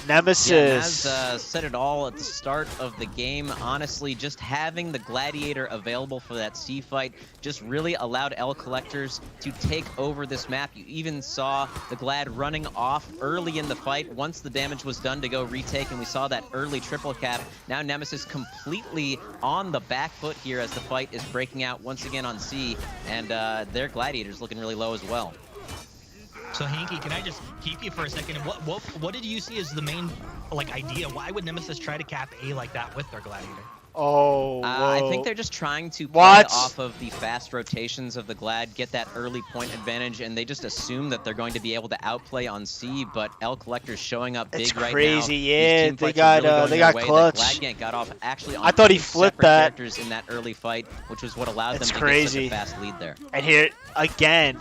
[SPEAKER 2] Nemesis.
[SPEAKER 3] Yeah, Naz said it all at the start of the game. Honestly, just having the Gladiator available for that C fight just really allowed El Collectors to take over this map. You even saw the Glad running off early in the fight once the damage was done to go retake, and we saw that early triple cap. Now Nemesis completely on the back foot here as the fight is breaking out once again on C, and their Gladiator's looking really low as well.
[SPEAKER 7] So Hanky, can I just keep you for a second? What did you see as the main idea? Why would Nemesis try to cap A like that with their Gladiator?
[SPEAKER 3] I think they're just trying to play off of the fast rotations of the Glad, get that early point advantage, and they just assume that they're going to be able to outplay on C. But El Collector's showing up big right now.
[SPEAKER 2] It's crazy, yeah. They got clutch.
[SPEAKER 3] Glad Gank got off actually on
[SPEAKER 2] I thought he flipped that
[SPEAKER 3] characters in that early fight, which was what allowed them to
[SPEAKER 2] get
[SPEAKER 3] such a fast lead there.
[SPEAKER 2] And here again.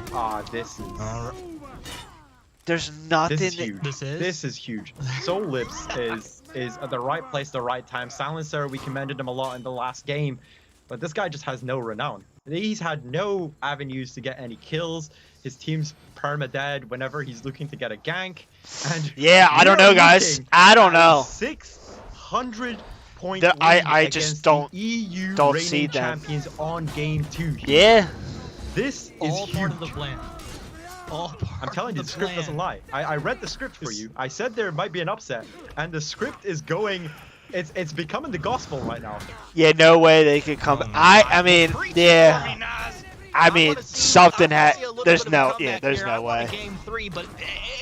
[SPEAKER 4] This is.
[SPEAKER 2] There's nothing.
[SPEAKER 4] This is huge. Soul Lips is at the right place, the right time. Silencer, we commended him a lot in the last game, but this guy just has no renown. He's had no avenues to get any kills. His team's perma-dead whenever he's looking to get a gank. And
[SPEAKER 2] I don't know, guys. I don't know.
[SPEAKER 4] 600 point
[SPEAKER 2] I just don't
[SPEAKER 4] EU
[SPEAKER 2] see them.
[SPEAKER 4] Champions on game 2.
[SPEAKER 2] Yeah.
[SPEAKER 4] This is
[SPEAKER 7] all part of the plan.
[SPEAKER 4] I'm telling you, the script doesn't lie. I read the script for you. I said there might be an upset, and the script is going. It's becoming the gospel right now.
[SPEAKER 2] Yeah, no way they could come. I mean, yeah. I mean, something there's no way.
[SPEAKER 7] Game 3, but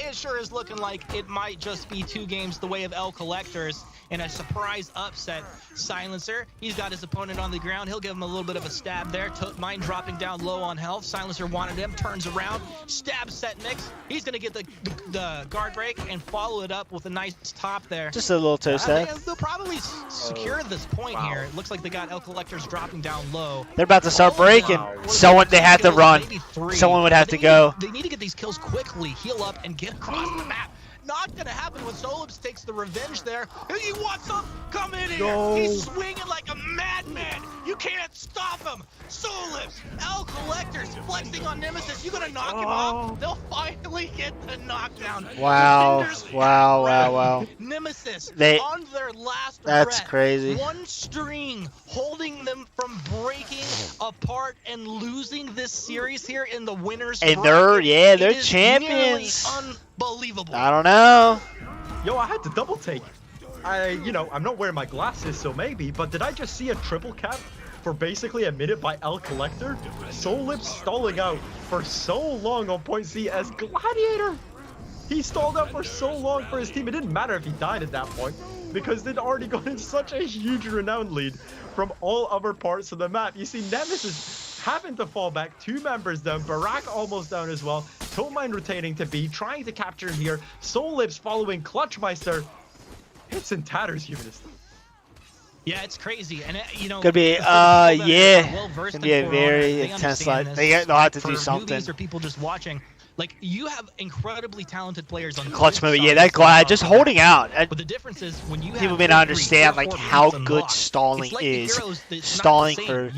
[SPEAKER 7] it sure is looking like it might just be 2 games the way of El Collectors in a surprise upset. Silencer, he's got his opponent on the ground. He'll give him a little bit of a stab there. Mine dropping down low on health. Silencer wanted him, turns around, stab set mix. He's gonna get the guard break and follow it up with a nice top there.
[SPEAKER 2] Just a little toe stab.
[SPEAKER 7] They'll probably secure this point here. It looks like they got El Collectors dropping down low.
[SPEAKER 2] They're about to start breaking. They have to run. Someone would have to go.
[SPEAKER 7] They need to get these kills quickly, heal up, and get across the map. Not gonna happen when Solibs takes the revenge there. He wants some. Come in here. No. He's swinging like a madman. You can't stop him. Solibs, El Collectors, flexing on Nemesis. You gonna knock him off? They'll finally get the knockdown.
[SPEAKER 2] Wow.
[SPEAKER 7] Nemesis on their last
[SPEAKER 2] That's
[SPEAKER 7] breath.
[SPEAKER 2] crazy.
[SPEAKER 7] One string holding them from breaking apart and losing this series here in the winners.
[SPEAKER 2] And they're champions.
[SPEAKER 7] Unbelievable.
[SPEAKER 2] I don't know.
[SPEAKER 4] Yo, I had to double take. I'm not wearing my glasses, so maybe, but did I just see a triple cap for basically a minute by El Collector? Solibs stalling out for so long on point C as Gladiator. He stalled out for so long for his team. It didn't matter if he died at that point because they'd already gotten such a huge renown lead from all other parts of the map. You see, Nemesis having to fall back, 2 members down, Barak almost down as well, Tomine rotating to B, trying to capture him here, Solibs following Clutchmeister. It's in tatters, Humanist.
[SPEAKER 7] Yeah, it's crazy, and
[SPEAKER 2] could be gonna be a very intense slide. They'll have to do something.
[SPEAKER 7] For people just watching, like, you have incredibly talented players on
[SPEAKER 2] clutch movement. Yeah, that Glad just holding out.
[SPEAKER 7] But the difference is when you
[SPEAKER 2] people may not understand like how good stalling is. Stalling for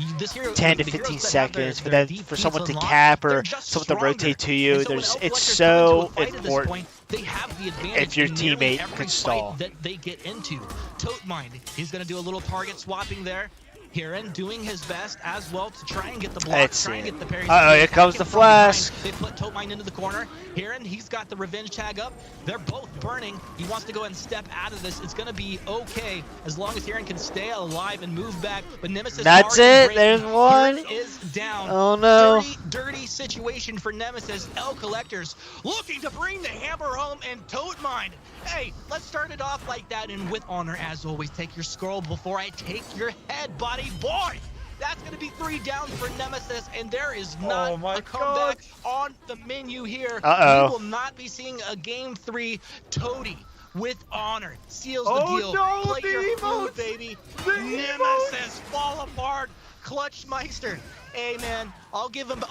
[SPEAKER 2] 10 to 15 seconds, for someone to cap or someone to rotate to you. It's so important.
[SPEAKER 7] They have the advantage
[SPEAKER 2] if your teammate can stall.
[SPEAKER 7] That they get into. Totemine, he's going to do a little target swapping there. Hiran doing his best as well to try and get the block, try and get the parry.
[SPEAKER 2] Here comes the flash.
[SPEAKER 7] They put Totemine into the corner. Hiran, he's got the revenge tag up. They're both burning. He wants to go and step out of this. It's going to be okay as long as Hiran can stay alive and move back. But Nemesis.
[SPEAKER 2] That's it. There's one.
[SPEAKER 7] Hiran is down.
[SPEAKER 2] Oh no.
[SPEAKER 7] Dirty situation for Nemesis. El Collectors looking to bring the hammer home, and Totemine. Hey, let's start it off like that, and with honor, as always, take your scroll before I take your head, buddy boy. That's going to be 3 down for Nemesis, and there is not a comeback on the menu here. We will not be seeing a Game 3. Toady, with honor, seals the deal.
[SPEAKER 4] No,
[SPEAKER 7] play your food, baby. Nemesis fall apart. Clutchmeister. Hey man, I'll give him the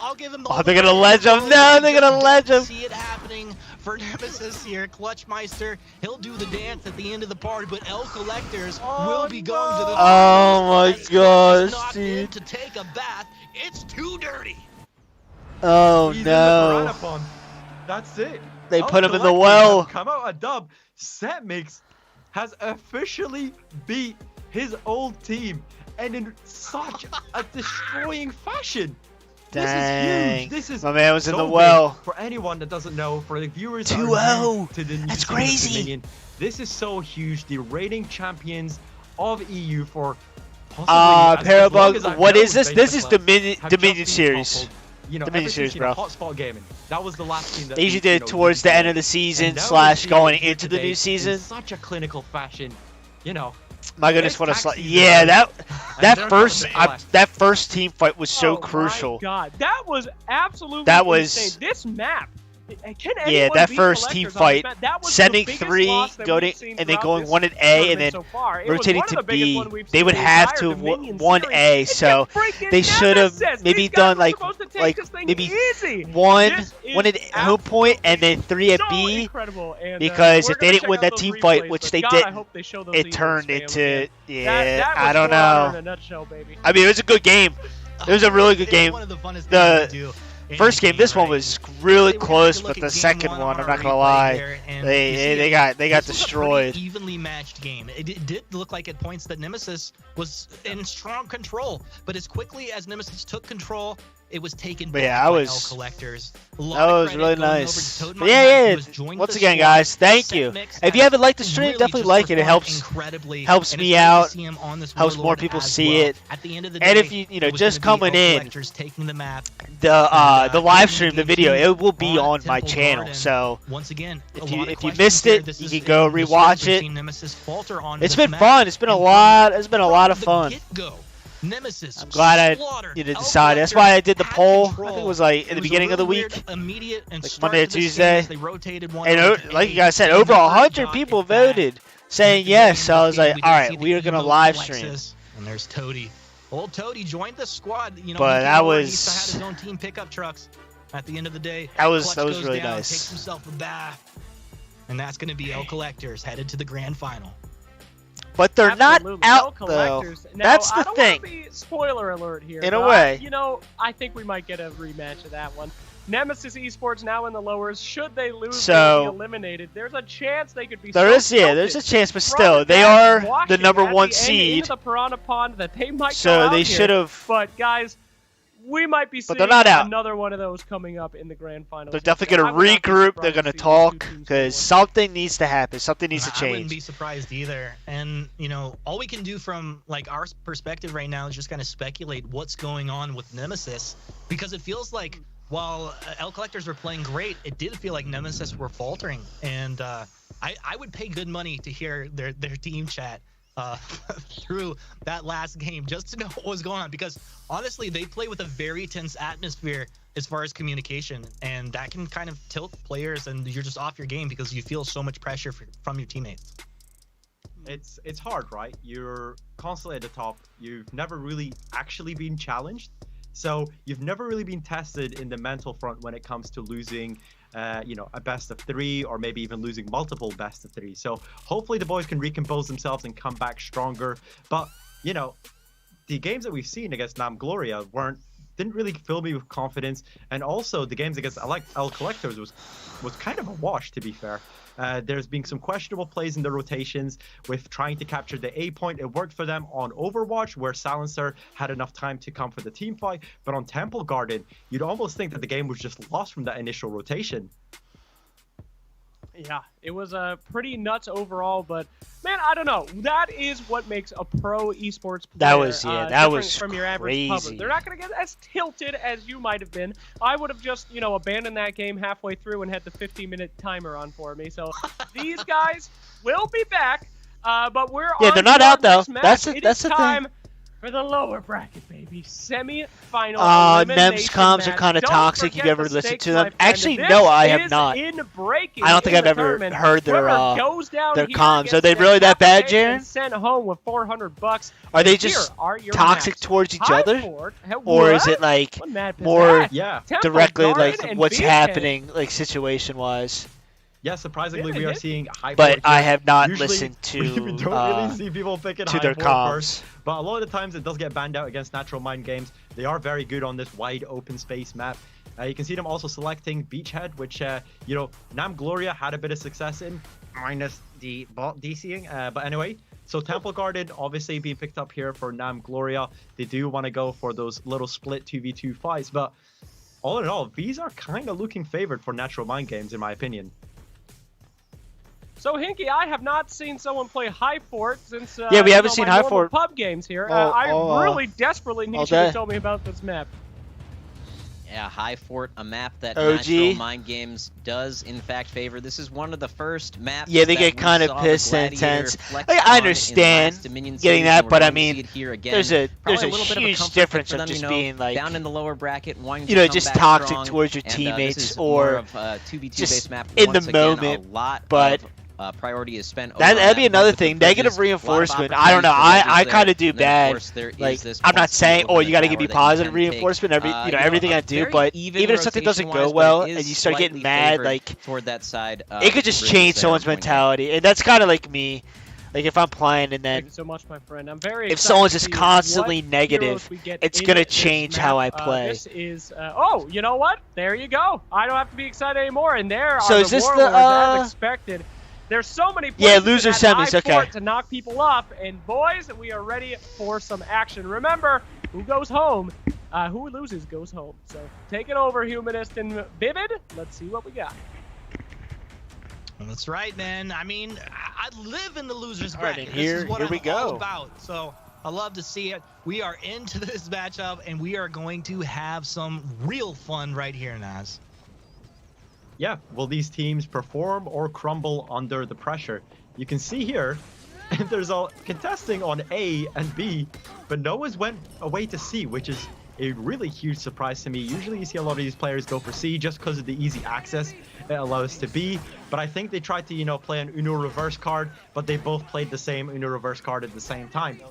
[SPEAKER 2] they're gonna ledge him. No, they're gonna ledge him.
[SPEAKER 7] See it happening for Nemesis here. Clutchmeister, he'll do the dance at the end of the party, but El Collectors will be going to the
[SPEAKER 2] my gosh, dude.
[SPEAKER 7] To take a bath. It's too dirty.
[SPEAKER 2] Oh no.
[SPEAKER 4] That's it.
[SPEAKER 2] They put him in the well.
[SPEAKER 4] Come out a dub. Setmix has officially beat his old team. And in such a destroying fashion.
[SPEAKER 2] Dang.
[SPEAKER 4] This is huge. This is
[SPEAKER 2] my man was
[SPEAKER 4] so
[SPEAKER 2] in the well.
[SPEAKER 4] For anyone that doesn't know, for the viewers
[SPEAKER 2] 2-0.
[SPEAKER 4] to the new
[SPEAKER 2] That's crazy.
[SPEAKER 4] Dominion, this is so huge. The reigning champions of EU for
[SPEAKER 2] Parabug, what is this? This is Dominion Series. Dominion Series, bro.
[SPEAKER 4] Hotspot Gaming. That was the last team that
[SPEAKER 2] they usually did it towards the end of the season / going into the new season.
[SPEAKER 4] In such a clinical fashion,
[SPEAKER 2] My goodness, what a slot! Yeah, that first team fight was so crucial.
[SPEAKER 1] Oh my God, that was absolutely insane. This map.
[SPEAKER 2] That first team fight, sending 3, going and then going 1 at A and then rotating to B. They would have to 1 A, so they should have maybe done like maybe 1 at home point and then 3 at B. Because if they didn't win that team fight, which they did, it turned into I don't know. I mean, it was a good game. It was a really good game. First game, this one was really close, but the second one, I'm not gonna lie, they got destroyed.
[SPEAKER 7] Evenly matched game. It did look like at points that Nemesis was in strong control, but as quickly as Nemesis took control, it was taken
[SPEAKER 2] by
[SPEAKER 7] El Collectors.
[SPEAKER 2] That was really nice. Yeah. Once again, guys, thank you. If you haven't liked the stream, definitely like it. It helps me out, helps more people see it. And if you know, just coming in, the live stream, the video, it will be on my channel. So if you missed it, you can go rewatch it. It's been fun. It's been a lot. It's been a lot of fun.
[SPEAKER 7] Nemesis,
[SPEAKER 2] I'm glad I decided. That's why I did the poll. I think it was like in the beginning of the week, like Monday or Tuesday. And like you guys said, over 100 people voted saying yes. So I was like, all right, we are gonna live stream.
[SPEAKER 7] And there's Toady. Old Toady joined the squad. You know,
[SPEAKER 2] but that was.
[SPEAKER 7] He had his own team pickup trucks. At the end of the day,
[SPEAKER 2] that was really nice.
[SPEAKER 7] Takes himself a bath, and that's gonna be El Collectors headed to the grand final.
[SPEAKER 2] But they're not out, though.
[SPEAKER 1] Now,
[SPEAKER 2] that's the
[SPEAKER 1] I don't
[SPEAKER 2] thing.
[SPEAKER 1] Want to be spoiler alert here.
[SPEAKER 2] In a way.
[SPEAKER 1] You know, I think we might get a rematch of that one. Nemesis Esports now in the lowers. Should they lose, they'll be eliminated. There's a chance they could be. There's
[SPEAKER 2] a chance, but still, they are the #1 seed.
[SPEAKER 1] The Piranha Pond that they might.
[SPEAKER 2] So they should have.
[SPEAKER 1] But guys, we might be seeing another one of those coming up in the grand final.
[SPEAKER 2] They're definitely going to regroup. They're going to talk because something needs to happen. Something needs to change.
[SPEAKER 7] I wouldn't be surprised either. And, you know, all we can do from, like, our perspective right now is just kind of speculate what's going on with Nemesis, because it feels like while El Collectors were playing great, it did feel like Nemesis were faltering. And I would pay good money to hear their team chat through that last game just to know what was going on, because honestly they play with a very tense atmosphere as far as communication, and that can kind of tilt players and you're just off your game because you feel so much pressure from your teammates.
[SPEAKER 4] It's hard, right? You're constantly at the top. You've never really actually been challenged, so you've never really been tested in the mental front when it comes to losing you know, a best of 3 or maybe even losing multiple best of 3. So hopefully the boys can recompose themselves and come back stronger. But, you know, the games that we've seen against Nam Gloria didn't really fill me with confidence. And also the games against El Collectors was kind of a wash, to be fair. There's been some questionable plays in the rotations with trying to capture the A point. It worked for them on Overwatch, where Silencer had enough time to come for the team fight. But on Temple Garden, you'd almost think that the game was just lost from that initial rotation.
[SPEAKER 1] Yeah, it was pretty nuts overall, but man, I don't know. That is what makes a pro esports player
[SPEAKER 2] that was
[SPEAKER 1] from your average public. They're not going to get as tilted as you might have been. I would have just, you know, abandoned that game halfway through and had the 15-minute timer on for me. So these guys will be back, but we're on
[SPEAKER 2] they're not out though. That's the
[SPEAKER 1] thing. For the lower bracket, baby. Semi-final elimination
[SPEAKER 2] Nems comms are kind of toxic. You ever listened to them? Actually, no, I have not. I don't think I've ever heard their comms. Are they really that bad, Jaren?
[SPEAKER 1] Sent home with $400.
[SPEAKER 2] Are they just toxic towards each other, or is it like more directly like what's happening, like situation-wise?
[SPEAKER 4] Yeah, surprisingly, we are seeing high.
[SPEAKER 2] But I have not listened to.
[SPEAKER 4] We don't really see people picking
[SPEAKER 2] to their comms.
[SPEAKER 4] But a lot of the times it does get banned out against Natural Mind games. They are very good on this wide open space map. You can see them also selecting Beachhead, which you know, Nam Gloria had a bit of success in, minus the bot DCing. But anyway, so Temple Garden obviously being picked up here for Nam Gloria. They do want to go for those little split 2v2 fights, but all in all, these are kind of looking favored for Natural Mind games, in my opinion.
[SPEAKER 1] So, Hinky, I have not seen someone play High Fort since
[SPEAKER 2] we haven't seen High Fort
[SPEAKER 1] pub games here. I really desperately need you to tell me about this map.
[SPEAKER 3] Yeah, High Fort, a map that Natural Mind Games does in fact favor. This is one of the first maps.
[SPEAKER 2] Yeah, they get kind of pissed and intense. I understand getting that, but I mean, there's a huge difference of just being like
[SPEAKER 3] down in the lower bracket, wanting
[SPEAKER 2] to just toxic towards your teammates, or just in the moment. But
[SPEAKER 3] priority is spent.
[SPEAKER 2] That'd be another thing. Negative reinforcement. I don't know. I kind of do bad. Like, I'm not saying, oh, you got to give me positive reinforcement everything I do, but even if something doesn't go well and you start getting mad, like
[SPEAKER 3] toward that side,
[SPEAKER 2] it could just change someone's mentality, and that's kind of like me. Like, if I'm playing and then
[SPEAKER 1] thank you so much, my friend. I'm very
[SPEAKER 2] if someone's just constantly negative, it's gonna change how I play.
[SPEAKER 1] This is oh, you know what? There you go. I don't have to be excited anymore. And there
[SPEAKER 2] so
[SPEAKER 1] are
[SPEAKER 2] is
[SPEAKER 1] the
[SPEAKER 2] this
[SPEAKER 1] Warlords as expected. There's so many places
[SPEAKER 2] loser semis,
[SPEAKER 1] to knock people off, and boys, we are ready for some action. Remember, who goes home, who loses goes home. So take it over, Humanist and Vivid. Let's see what we got.
[SPEAKER 7] That's right, man. I mean, I live in the losers
[SPEAKER 2] bracket.
[SPEAKER 7] This
[SPEAKER 2] Here
[SPEAKER 7] is what I'm
[SPEAKER 2] we go.
[SPEAKER 7] all about. So I love to see it. We are into this matchup, and we are going to have some real fun right here, Naz.
[SPEAKER 4] Yeah, will these teams perform or crumble under the pressure? You can see here, there's a contesting on A and B, but no one's went away to C, which is a really huge surprise to me. Usually you see a lot of these players go for C just because of the easy access it allows to B, but I think they tried to, you know, play an Uno reverse card, but they both played the same Uno reverse card at the same time.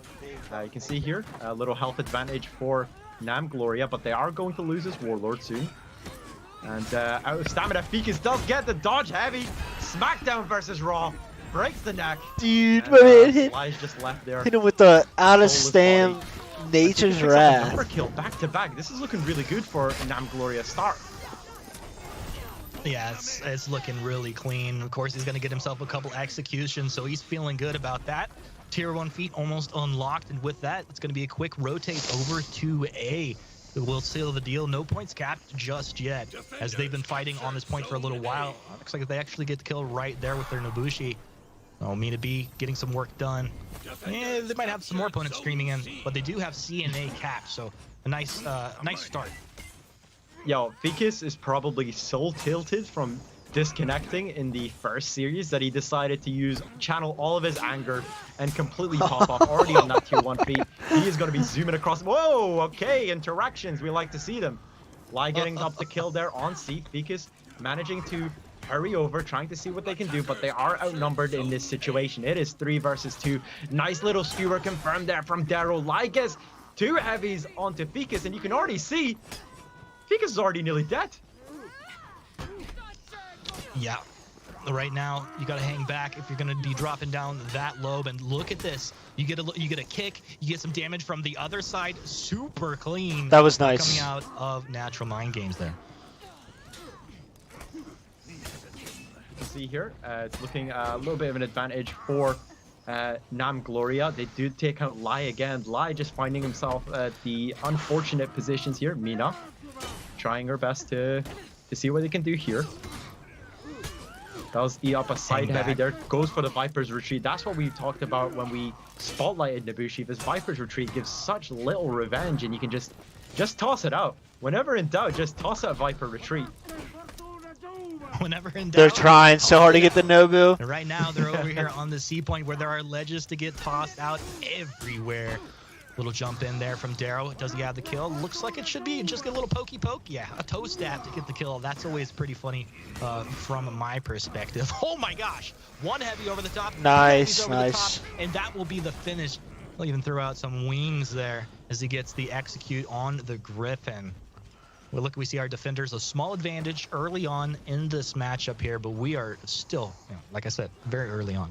[SPEAKER 4] You can see here, a little health advantage for Nam Gloria, but they are going to lose his Warlord soon. And out of stamina, Ficus does get the dodge heavy. Smackdown versus Raw. Breaks the neck.
[SPEAKER 2] Dude,
[SPEAKER 4] and,
[SPEAKER 2] my man hit
[SPEAKER 4] just left there.
[SPEAKER 2] Hit him with the out of stam Nature's Wrath.
[SPEAKER 4] Number kill back to back. This is looking really good for Nam Gloria start.
[SPEAKER 7] Yeah, it's looking really clean. Of course, he's going to get himself a couple executions, so he's feeling good about that. Tier 1 feat almost unlocked, and with that, it's going to be a quick rotate over to A. We'll seal the deal. No points capped just yet, as they've been fighting on this point for a little while. Looks like they actually get the kill right there with their Nobushi. Oh, Mina B getting some work done. Yeah, they might have some more opponents streaming in, but they do have C and A capped, so a nice start.
[SPEAKER 4] Yo, Ficus is probably so tilted from disconnecting in the first series that he decided to channel all of his anger and completely pop off already on that tier 1 feat. He is going to be zooming across. Whoa, okay, interactions. We like to see them. Lai getting up the kill there on C. Ficus managing to hurry over, trying to see what they can do, but they are outnumbered in this situation. It is 3 versus 2. Nice little skewer confirmed there from Daryl. Lai gets 2 heavies onto Ficus, and you can already see Ficus is already nearly dead.
[SPEAKER 7] Yeah, right now you got to hang back if you're going to be dropping down that low. And look at this, you get a kick, you get some damage from the other side. Super clean.
[SPEAKER 2] That was nice.
[SPEAKER 7] Coming out of Natural Mind Games there.
[SPEAKER 4] You see here, it's looking a little bit of an advantage for Nam Gloria. They do take out Lai again. Lai just finding himself at the unfortunate positions here. Mina trying her best to see what they can do here. Does eat up a side heavy there. Goes for the Viper's Retreat. That's what we talked about when we spotlighted Nobushi. This Viper's Retreat gives such little revenge, and you can just toss it out. Whenever in doubt, just toss out Viper Retreat.
[SPEAKER 7] Whenever in doubt,
[SPEAKER 2] they're trying so hard to get the Nobu.
[SPEAKER 7] Right now, they're over here on the C point where there are ledges to get tossed out everywhere. Little jump in there from Darrow. Does he have the kill? Looks like it should be. Just get a little pokey poke. Yeah, a toe stab to get the kill. That's always pretty funny from my perspective. Oh my gosh. 1 heavy over the top.
[SPEAKER 2] Nice,
[SPEAKER 7] nice. Top, and that will be the finish. He'll even throw out some wings there as he gets the execute on the Griffin. Well, look, we see our defenders a small advantage early on in this matchup here, but we are still, like I said, very early on.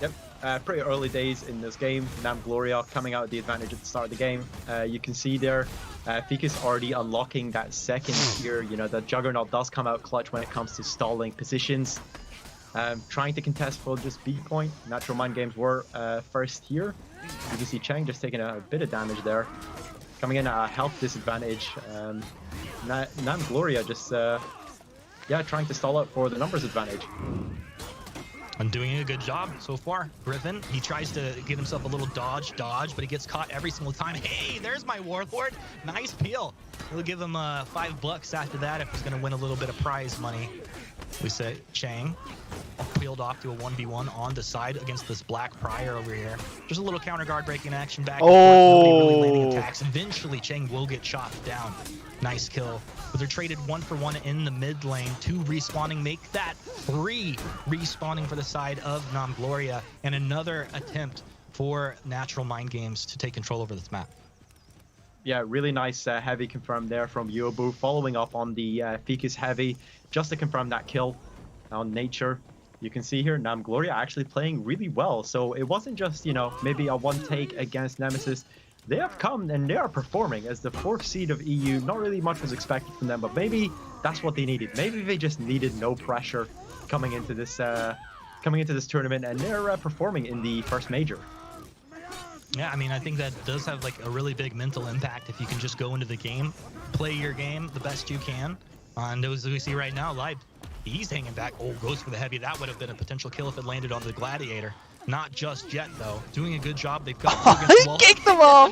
[SPEAKER 4] Yep. Pretty early days in this game. Nam Gloria coming out with the advantage at the start of the game. You can see there, Ficus already unlocking that second tier. You know, the Juggernaut does come out clutch when it comes to stalling positions. Trying to contest for just B point. Natural Mind Games were first here. You can see Cheng just taking a bit of damage there. Coming in at a health disadvantage. Nam Gloria just, trying to stall out for the numbers advantage.
[SPEAKER 7] And doing a good job so far. Griffin, he tries to give himself a little dodge, but he gets caught every single time. Hey, there's my Warlord. Nice peel. We'll give him $5 after that if he's going to win a little bit of prize money. We say Chang peeled off to a 1v1 on the side against this Black Prior over here. Just a little counter guard breaking action back. Nobody really landing attacks. Eventually, Chang will get chopped down. Nice kill. But they're traded 1-for-1 in the mid lane. 2 respawning make that 3 respawning for the side of Nam Gloria. And another attempt for Natural Mind Games to take control over this map.
[SPEAKER 4] Yeah, really nice heavy confirmed there from Yobu, following up on the Ficus heavy just to confirm that kill on Nature. You can see here Nam Gloria actually playing really well. So it wasn't just, you know, maybe a one take against Nemesis. They have come and they are performing as the 4th seed of EU. Not really much was expected from them, but maybe that's what they needed. Maybe they just needed no pressure coming into this tournament, and they're performing in the first major.
[SPEAKER 7] Yeah, I mean, I think that does have like a really big mental impact if you can just go into the game, play your game the best you can. And those we see right now, Live, he's hanging back. Oh, goes for the heavy. That would have been a potential kill if it landed on the Gladiator. Not just yet, though. Doing a good job. They've got
[SPEAKER 2] he kicked them off.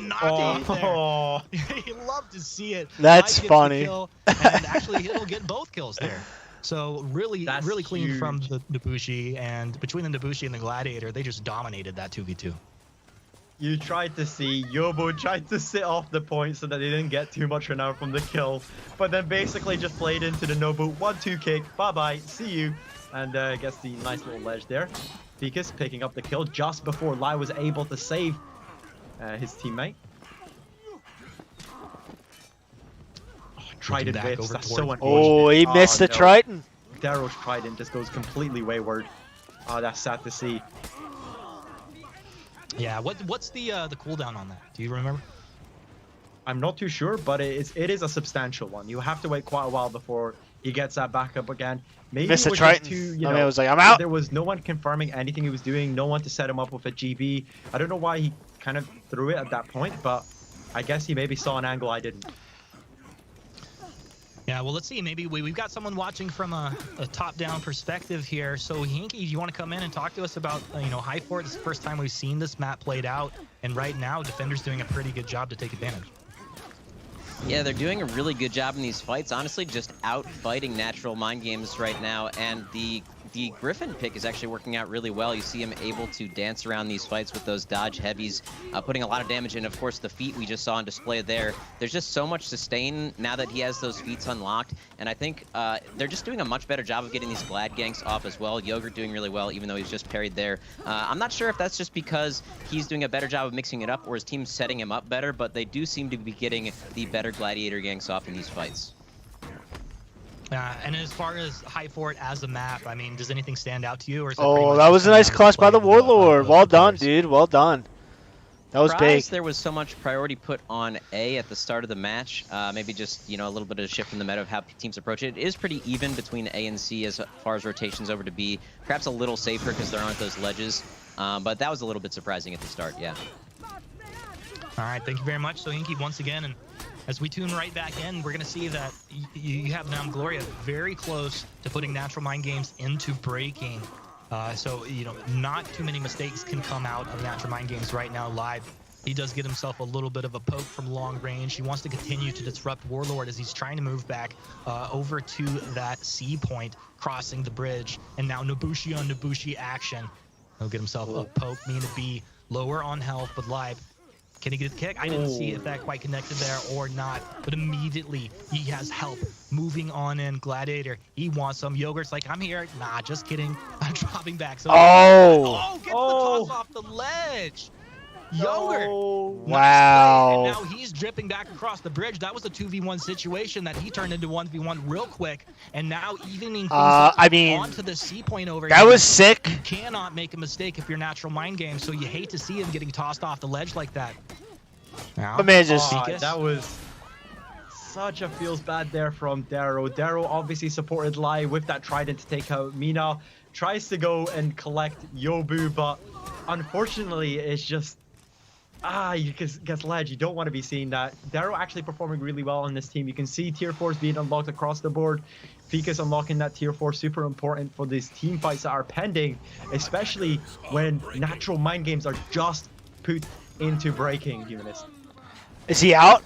[SPEAKER 7] You love to see it.
[SPEAKER 2] That's funny.
[SPEAKER 7] Kill, and actually, he'll get both kills there. So really clean huge. From the Nobushi, and between the Nobushi and the Gladiator, they just dominated that 2v2.
[SPEAKER 4] You tried to see, Yobo tried to sit off the point so that they didn't get too much renown from the kill, but then basically just played into the Nobu 1-2 kick, bye-bye, see you, and gets the nice little ledge there. Ficus picking up the kill just before Lai was able to save his teammate. Oh, Trident whiffs, that's so unfortunate.
[SPEAKER 2] Oh, he missed the Trident.
[SPEAKER 4] Darrow's Trident just goes completely wayward. Oh, that's sad to see.
[SPEAKER 7] Yeah, what's the cooldown on that? Do you remember?
[SPEAKER 4] I'm not too sure, but it is a substantial one. You have to wait quite a while before he gets that back up again. Maybe
[SPEAKER 2] missed
[SPEAKER 4] it was
[SPEAKER 2] Triton.
[SPEAKER 4] Just too,
[SPEAKER 2] I was like, I'm out.
[SPEAKER 4] There was no one confirming anything he was doing, no one to set him up with a GB. I don't know why he kind of threw it at that point, but I guess he maybe saw an angle I didn't.
[SPEAKER 7] Yeah, well, let's see. Maybe we've got someone watching from a top-down perspective here. So, Hinky, you want to come in and talk to us about, High Fort? It's the first time we've seen this map played out, and right now, Defender's doing a pretty good job to take advantage.
[SPEAKER 3] Yeah, they're doing a really good job in these fights. Honestly, just out-fighting Natural Mind Games right now, and the Griffin pick is actually working out really well. You see him able to dance around these fights with those dodge heavies, putting a lot of damage in. Of course, the feat we just saw on display there. There's just so much sustain now that he has those feats unlocked, and I think they're just doing a much better job of getting these Glad ganks off as well. Yogurt doing really well, even though he's just parried there. I'm not sure if that's just because he's doing a better job of mixing it up or his team's setting him up better, but they do seem to be getting the better Gladiator ganks off in these fights.
[SPEAKER 7] And as far as High Fort as a map, I mean, does anything stand out to you? Or is
[SPEAKER 2] that was a nice clutch by the Warlord. Well done, dude. Well done. That was big.
[SPEAKER 3] There was so much priority put on A at the start of the match. Maybe just, a little bit of a shift in the meta of how teams approach it. It is pretty even between A and C as far as rotations over to B. Perhaps a little safer because there aren't those ledges. But that was a little bit surprising at the start, yeah.
[SPEAKER 7] All right, thank you very much. So, Hinky, once again, and as we tune right back in, we're going to see that you have Nam Gloria very close to putting Natural Mind Games into breaking. So, not too many mistakes can come out of Natural Mind Games right now live. He does get himself a little bit of a poke from long range. He wants to continue to disrupt Warlord as he's trying to move back over to that C point, crossing the bridge. And now Nobushi on Nobushi action. He'll get himself a poke, mean to be lower on health, but live. Can he get the kick? I didn't see if that quite connected there or not, but immediately he has help moving on in. Gladiator, he wants some. Yogurt's like, I'm here. Nah, just kidding. I'm dropping back. So gets the toss off the ledge. Yogurt.
[SPEAKER 2] Wow.
[SPEAKER 7] And now he's dripping back across the bridge. That was a 2v1 situation that he turned into 1v1 real quick. And now evening things onto the C point over here.
[SPEAKER 2] That was sick.
[SPEAKER 7] You cannot make a mistake if you're Natural Mind Game, so you hate to see him getting tossed off the ledge like that.
[SPEAKER 2] Now,
[SPEAKER 4] that was such a feels bad there from Darrow. Darrow obviously supported Lai with that Trident to take out Mina. Tries to go and collect Yobu, but unfortunately it's just you get ledge. You don't want to be seeing that. Darrow actually performing really well on this team. You can see tier 4s being unlocked across the board. Ficus unlocking that tier 4, super important for these team fights that are pending, especially when Natural Mind Games are just put into breaking. Humanist.
[SPEAKER 2] Is he out?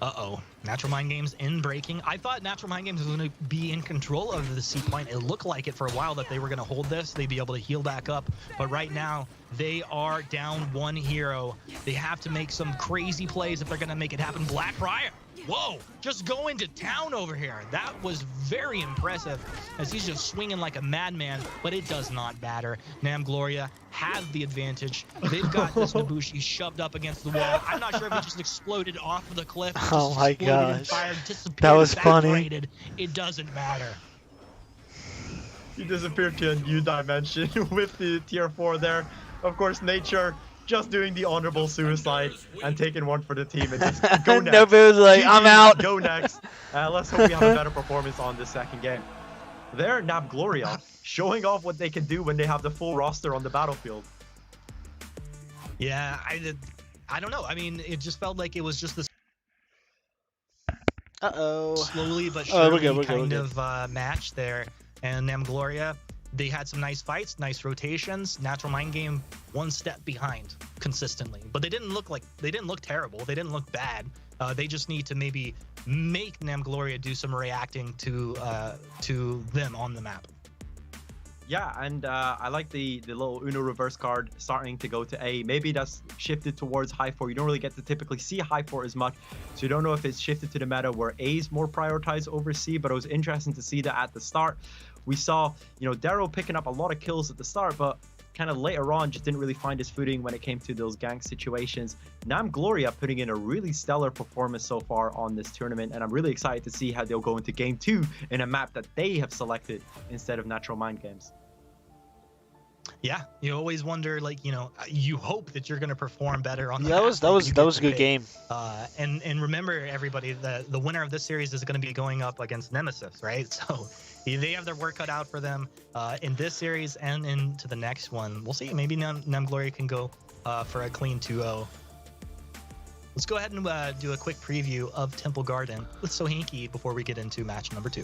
[SPEAKER 7] Uh-oh. Natural Mind Games in breaking. I thought Natural Mind Games was going to be in control of the C point. It looked like it for a while that they were going to hold this. They'd be able to heal back up. But right now, they are down one hero. They have to make some crazy plays if they're going to make it happen. Black Riot. Whoa, just going to town over here. That was very impressive as he's just swinging like a madman, but it does not matter. Nam Gloria have the advantage. They've got this Nobushi shoved up against the wall. I'm not sure if it just exploded off of the cliff.
[SPEAKER 2] Oh my gosh.
[SPEAKER 7] That was funny. It doesn't matter.
[SPEAKER 4] He disappeared to a new dimension with the tier 4 there. Of course, Nature just doing the honorable suicide and taking one for the team and just go next.
[SPEAKER 2] Nobu's like, I'm out.
[SPEAKER 4] Go next. Let's hope we have a better performance on this second game. There, Nab Gloria showing off what they can do when they have the full roster on the battlefield.
[SPEAKER 7] Yeah, I don't know. I mean, it just felt like it was just this
[SPEAKER 2] Uh-oh.
[SPEAKER 7] slowly but surely kind of match there. And Namgloria, they had some nice fights, nice rotations. Natural Mind Game one step behind consistently, but they didn't look terrible. They didn't look bad. They just need to maybe make Namgloria do some reacting to them on the map.
[SPEAKER 4] Yeah, and I like the little Uno reverse card starting to go to A. Maybe that's shifted towards high four. You don't really get to typically see high four as much, so you don't know if it's shifted to the meta where A is more prioritized over C, but it was interesting to see that at the start. We saw, Darrow picking up a lot of kills at the start, but kind of later on just didn't really find his footing when it came to those gank situations. Namgloria putting in a really stellar performance so far on this tournament, and I'm really excited to see how they'll go into game 2 in a map that they have selected instead of Natural Mind Games.
[SPEAKER 7] Yeah, you always wonder, like, you hope that you're going to perform better on the
[SPEAKER 2] map. That was a good game.
[SPEAKER 7] And remember, everybody, the winner of this series is going to be going up against Nemesis, right? So they have their work cut out for them in this series and into the next one. We'll see. Maybe Namgloria can go for a clean 2-0. Let's go ahead and do a quick preview of Temple Garden with Sohinki before we get into match number 2.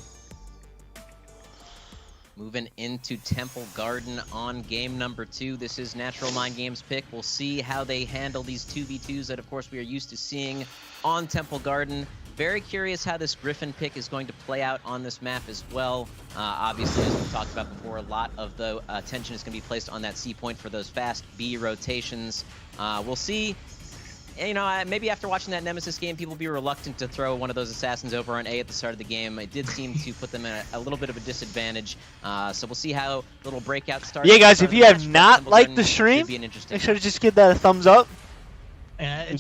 [SPEAKER 3] Moving into Temple Garden on game number 2. This is Natural Mind Games pick. We'll see how they handle these 2v2s that, of course, we are used to seeing on Temple Garden. Very curious how this Griffin pick is going to play out on this map as well. Obviously, as we talked about before, a lot of the attention is going to be placed on that C point for those fast B rotations. We'll see. Maybe after watching that Nemesis game, people will be reluctant to throw one of those assassins over on A at the start of the game. It did seem to put them in a little bit of a disadvantage. So we'll see how the little breakout starts.
[SPEAKER 2] Yeah, guys, if you have not liked the stream, make sure to just give that a thumbs up.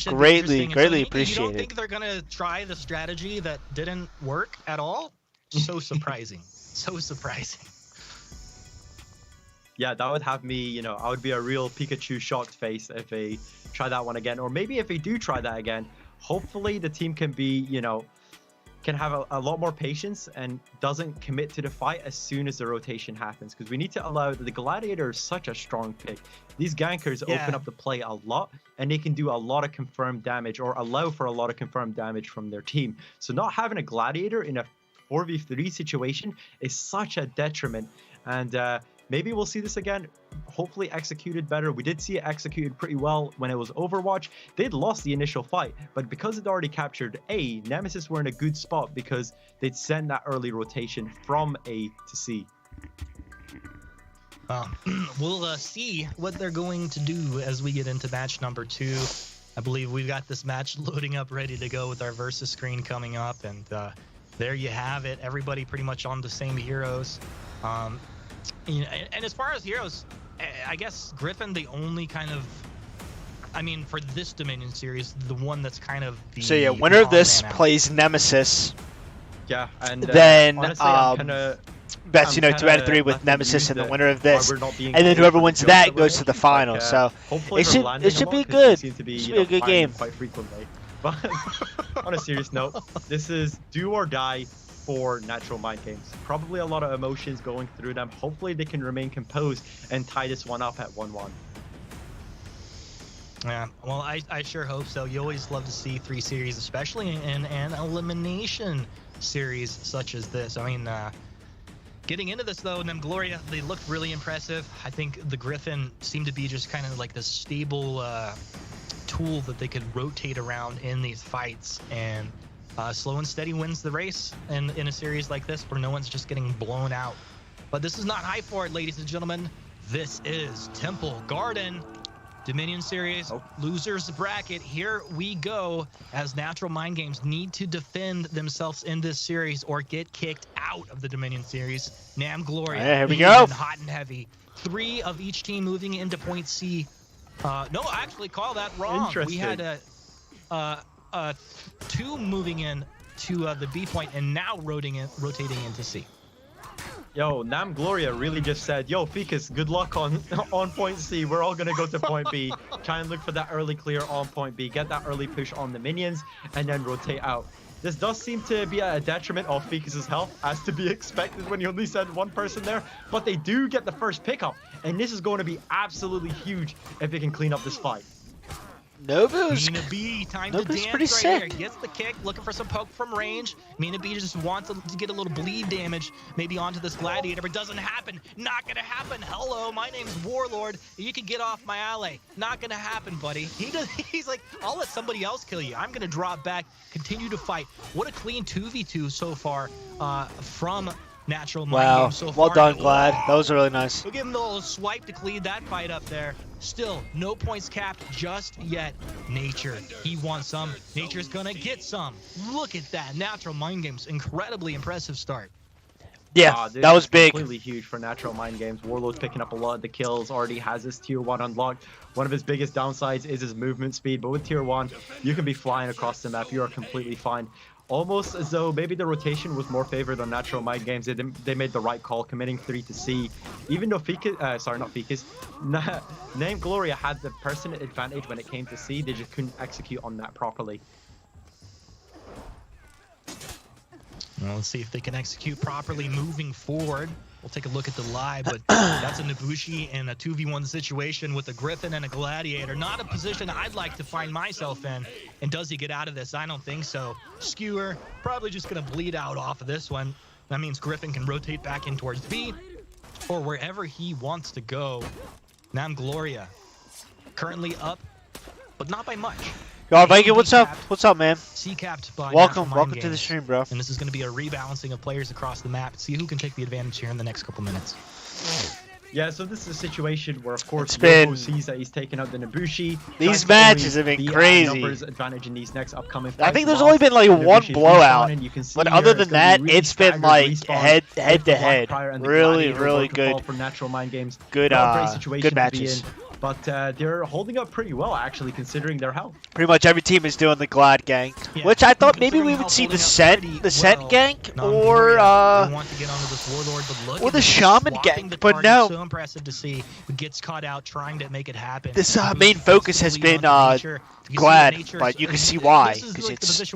[SPEAKER 2] Greatly appreciate
[SPEAKER 7] it. You don't think they're going to try the strategy that didn't work at all? So surprising. So surprising.
[SPEAKER 4] Yeah, that would have me, I would be a real Pikachu shocked face if they try that one again. Or maybe if they do try that again, hopefully the team can be, can have a lot more patience and doesn't commit to the fight as soon as the rotation happens. Because we need to allow, the Gladiator is such a strong pick. These gankers open up the play a lot, and they can do a lot of confirmed damage or allow for a lot of confirmed damage from their team. So not having a Gladiator in a 4v3 situation is such a detriment. And maybe we'll see this again, hopefully executed better. We did see it executed pretty well when it was Overwatch. They'd lost the initial fight, but because it already captured A, Nemesis were in a good spot because they'd send that early rotation from A to C.
[SPEAKER 7] We'll see what they're going to do as we get into match number 2. I believe we've got this match loading up, ready to go with our versus screen coming up, and there you have it. Everybody pretty much on the same heroes. And as far as heroes, I guess Griffin, the only kind of, for this Dominion series, the one that's kind of the...
[SPEAKER 2] So yeah, winner of this plays Nemesis.
[SPEAKER 4] Yeah, and
[SPEAKER 2] then
[SPEAKER 4] honestly,
[SPEAKER 2] bets 2 out of 3 with Nemesis and the winner of this, and then whoever wins that goes to the final. So it should be good. It should be a good game.
[SPEAKER 4] Quite frequently. But on a serious note, this is do or die for Natural Mind Games. Probably a lot of emotions going through them. Hopefully they can remain composed and tie this one up at 1-1.
[SPEAKER 7] Yeah, well, I sure hope so. You always love to see 3 series, especially in an elimination series such as this. Getting into this, though, Namgloria, they looked really impressive. I think the Griffin seemed to be just kind of like the stable tool that they could rotate around in these fights, and slow and steady wins the race in a series like this where no one's just getting blown out. But this is not high for it, ladies and gentlemen. This is Temple Garden Dominion Series losers bracket. Here we go, as Natural Mind Games need to defend themselves in this series or get kicked out of the Dominion Series. Namgloria,
[SPEAKER 2] here we go.
[SPEAKER 7] Hot and heavy. 3 of each team moving into point C. No, actually, call that wrong. We had 2 moving in to the B point and now rotating into C.
[SPEAKER 4] Yo, Namgloria really just said, yo, Ficus, good luck on point C. We're all going to go to point B. Try and look for that early clear on point B. Get that early push on the minions and then rotate out. This does seem to be at a detriment of Ficus's health, as to be expected when you only send 1 person there. But they do get the first pickup. And this is going to be absolutely huge if they can clean up this fight.
[SPEAKER 2] Nobu's
[SPEAKER 7] Mina B, time
[SPEAKER 2] Nobu's
[SPEAKER 7] to dance
[SPEAKER 2] pretty
[SPEAKER 7] right
[SPEAKER 2] sick.
[SPEAKER 7] here. Gets the kick, looking for some poke from range. Mina B just wants to get a little bleed damage, maybe onto this gladiator, but doesn't happen. Not gonna happen. Hello, my name's Warlord. You can get off my alley. Not gonna happen, buddy. He's like, I'll let somebody else kill you. I'm gonna drop back, continue to fight. What a clean 2v2 so far from Natural Mind Games so far.
[SPEAKER 2] Well done, Glad. That was really nice.
[SPEAKER 7] We'll give him a little swipe to clean that fight up there. Still, no points capped just yet. Nature, he wants some. Nature's gonna get some. Look at that. Natural Mind Games, incredibly impressive start.
[SPEAKER 2] Yeah, that was big.
[SPEAKER 4] Completely huge for Natural Mind Games. Warlord's picking up a lot of the kills, already has his tier 1 unlocked. One of his biggest downsides is his movement speed, but with tier 1, you can be flying across the map. You are completely fine. Almost as though maybe the rotation was more favored on Natural Mind Games. They made the right call, committing 3 to C. Even though Name Gloria had the person advantage when it came to C, they just couldn't execute on that properly.
[SPEAKER 7] Well, let's see if they can execute properly moving forward. We'll take a look at the live, but that's a Nobushi in a 2v1 situation with a Griffin and a Gladiator. Not a position I'd like to find myself in. And does he get out of this? I don't think so. Skewer, probably just going to bleed out off of this one. That means Griffin can rotate back in towards B or wherever he wants to go. Nam Gloria, currently up, but not by much.
[SPEAKER 2] Yo, Viking, what's up? What's up, man?
[SPEAKER 7] C-capped by
[SPEAKER 2] welcome to the stream, bro.
[SPEAKER 7] And this is going to be a rebalancing of players across the map. See who can take the advantage here in the next couple minutes.
[SPEAKER 4] Yeah, so this is a situation where, of course, Yobo sees that he's taken out the Nobushi.
[SPEAKER 2] These matches have been crazy.
[SPEAKER 4] Numbers advantage in these next upcoming fights.
[SPEAKER 2] I think there's only been like one blowout, but other than that, it's been like head to head. Really good.
[SPEAKER 4] For Natural Mind Games.
[SPEAKER 2] Good matches.
[SPEAKER 4] But they're holding up pretty well, actually, considering their health.
[SPEAKER 2] Pretty much every team is doing the Glad gank, which I thought maybe we would see the set gank or the Shaman gank, but no.
[SPEAKER 7] So impressive to see who gets caught out trying to make it happen.
[SPEAKER 2] This main focus has been Glad, but you can see why, because it's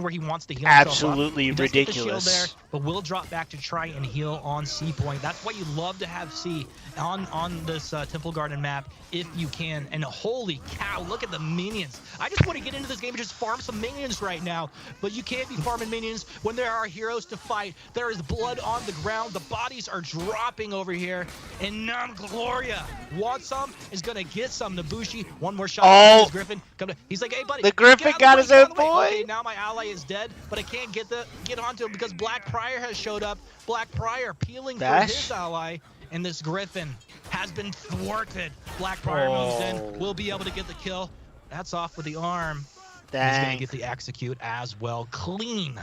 [SPEAKER 2] absolutely ridiculous.
[SPEAKER 7] But we'll drop back to try and heal on C point. That's why you love to have C on this Temple Garden map if you can. And holy cow, look at the minions. I just want to get into this game and just farm some minions right now. But you can't be farming minions when there are heroes to fight. There is blood on the ground. The bodies are dropping over here. And Nam Gloria wants some, is going to get some. Nobushi, one more shot.
[SPEAKER 2] Oh,
[SPEAKER 7] Griffin. He's like, hey, buddy.
[SPEAKER 2] The Griffin got his own boy.
[SPEAKER 7] Okay, now my ally is dead, but I can't get onto him because Black Prior has showed up. Black Prior peeling for his ally, and this Griffin has been thwarted. Black Prior moves in, will be able to get the kill. That's off with the arm. He's gonna get the execute as well. Clean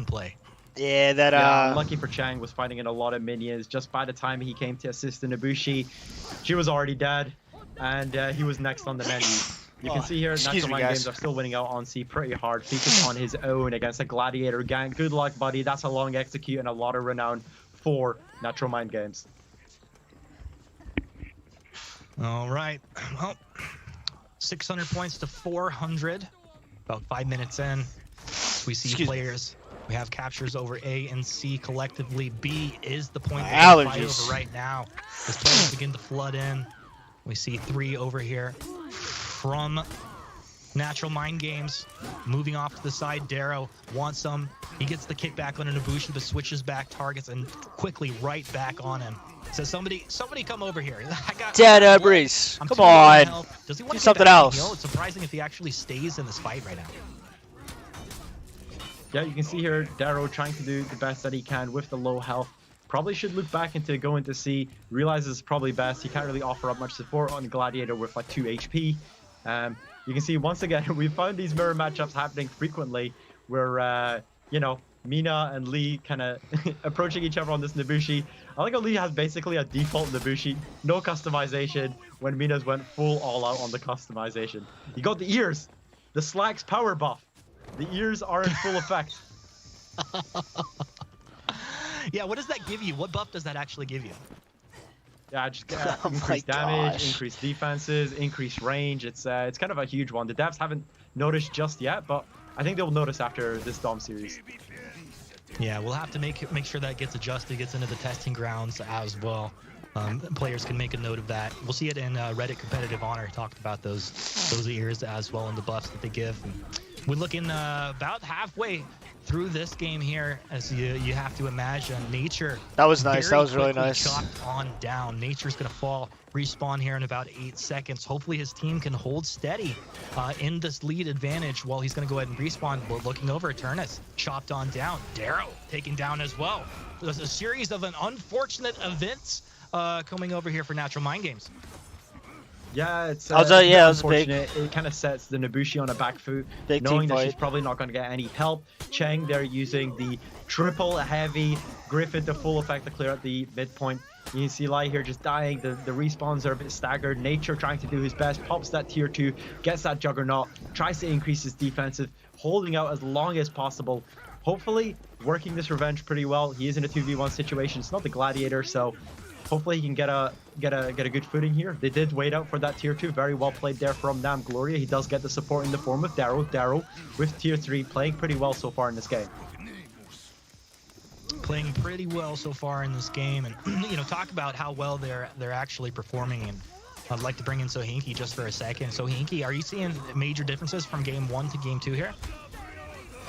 [SPEAKER 7] play.
[SPEAKER 2] Yeah, that
[SPEAKER 4] lucky for Chang was fighting in a lot of minions. Just by the time he came to assist the Nobushi, she was already dead, and he was next on the menu. You can see here, Natural Mind Games are still winning out on C pretty hard. Fetus on his own against a Gladiator gang. Good luck, buddy. That's a long execute and a lot of renown for Natural Mind Games.
[SPEAKER 7] All right. Well, 600 points to 400. About 5 minutes in, we see players. We have captures over A and C collectively. B is the point that we fight over right now. As players begin to flood in. We see 3 over here from Natural Mind Games. Moving off to the side, Darrow wants some. He gets the kickback on Nobushi, but switches back targets and quickly right back on him. So somebody come over here. I got
[SPEAKER 2] Dead Breeze. Come on.
[SPEAKER 7] Does he want
[SPEAKER 2] to do something else?
[SPEAKER 7] It's surprising if he actually stays in this fight right now.
[SPEAKER 4] Yeah, you can see here Darrow trying to do the best that he can with the low health. Probably should look back into going to C. Realizes it's probably best. He can't really offer up much support on Gladiator with like 2 HP. You can see once again we found these mirror matchups happening frequently, where Mina and Lee kind of approaching each other on this Nobushi. I think Lee has basically a default Nobushi, no customization. When Mina's went full all out on the customization. You got the ears, the Slacks power buff. The ears are in full effect.
[SPEAKER 7] Yeah, what does that give you? What buff does that actually give you?
[SPEAKER 4] Yeah, just increased damage, increased defenses, increased range. It's kind of a huge one. The devs haven't noticed just yet, but I think they'll notice after this Dom series.
[SPEAKER 7] Yeah, we'll have to make sure that gets adjusted, gets into the testing grounds as well. Players can make a note of that. We'll see it in Reddit Competitive Honor. Talked about those ears as well and the buffs that they give. And we're looking about halfway through this game here, as you have to imagine nature.
[SPEAKER 2] That was nice. That was really nice.
[SPEAKER 7] Chopped on down. Nature's gonna fall, respawn here in about 8 seconds. Hopefully his team can hold steady in this lead advantage while he's gonna go ahead and respawn. We're looking over. Turnus chopped on down. Darrow taken down as well. There's a series of unfortunate events coming over here for Natural Mind Games.
[SPEAKER 4] Yeah, it's
[SPEAKER 2] unfortunate.
[SPEAKER 4] It kind of sets the Nobushi on a back foot,
[SPEAKER 2] Big
[SPEAKER 4] knowing that
[SPEAKER 2] fight.
[SPEAKER 4] she's probably not going to get any help. Cheng, they're using the triple heavy Griffin to full effect to clear out the midpoint. You can see Lai here just dying. The respawns are a bit staggered. Nature trying to do his best, pops that tier 2, gets that Juggernaut, tries to increase his defensive, holding out as long as possible. Hopefully, working this revenge pretty well. He is in a 2v1 situation. It's not the Gladiator, so hopefully he can get a good footing here. They did wait out for that tier 2. Very well played there from Nam Gloria. He does get the support in the form of Darrow. Darrow with tier 3 playing pretty well so far in this game.
[SPEAKER 7] Playing pretty well so far in this game, and talk about how well they're actually performing. And I'd like to bring in Sohinki just for a second. Sohinki, are you seeing major differences from game 1 to game 2 here?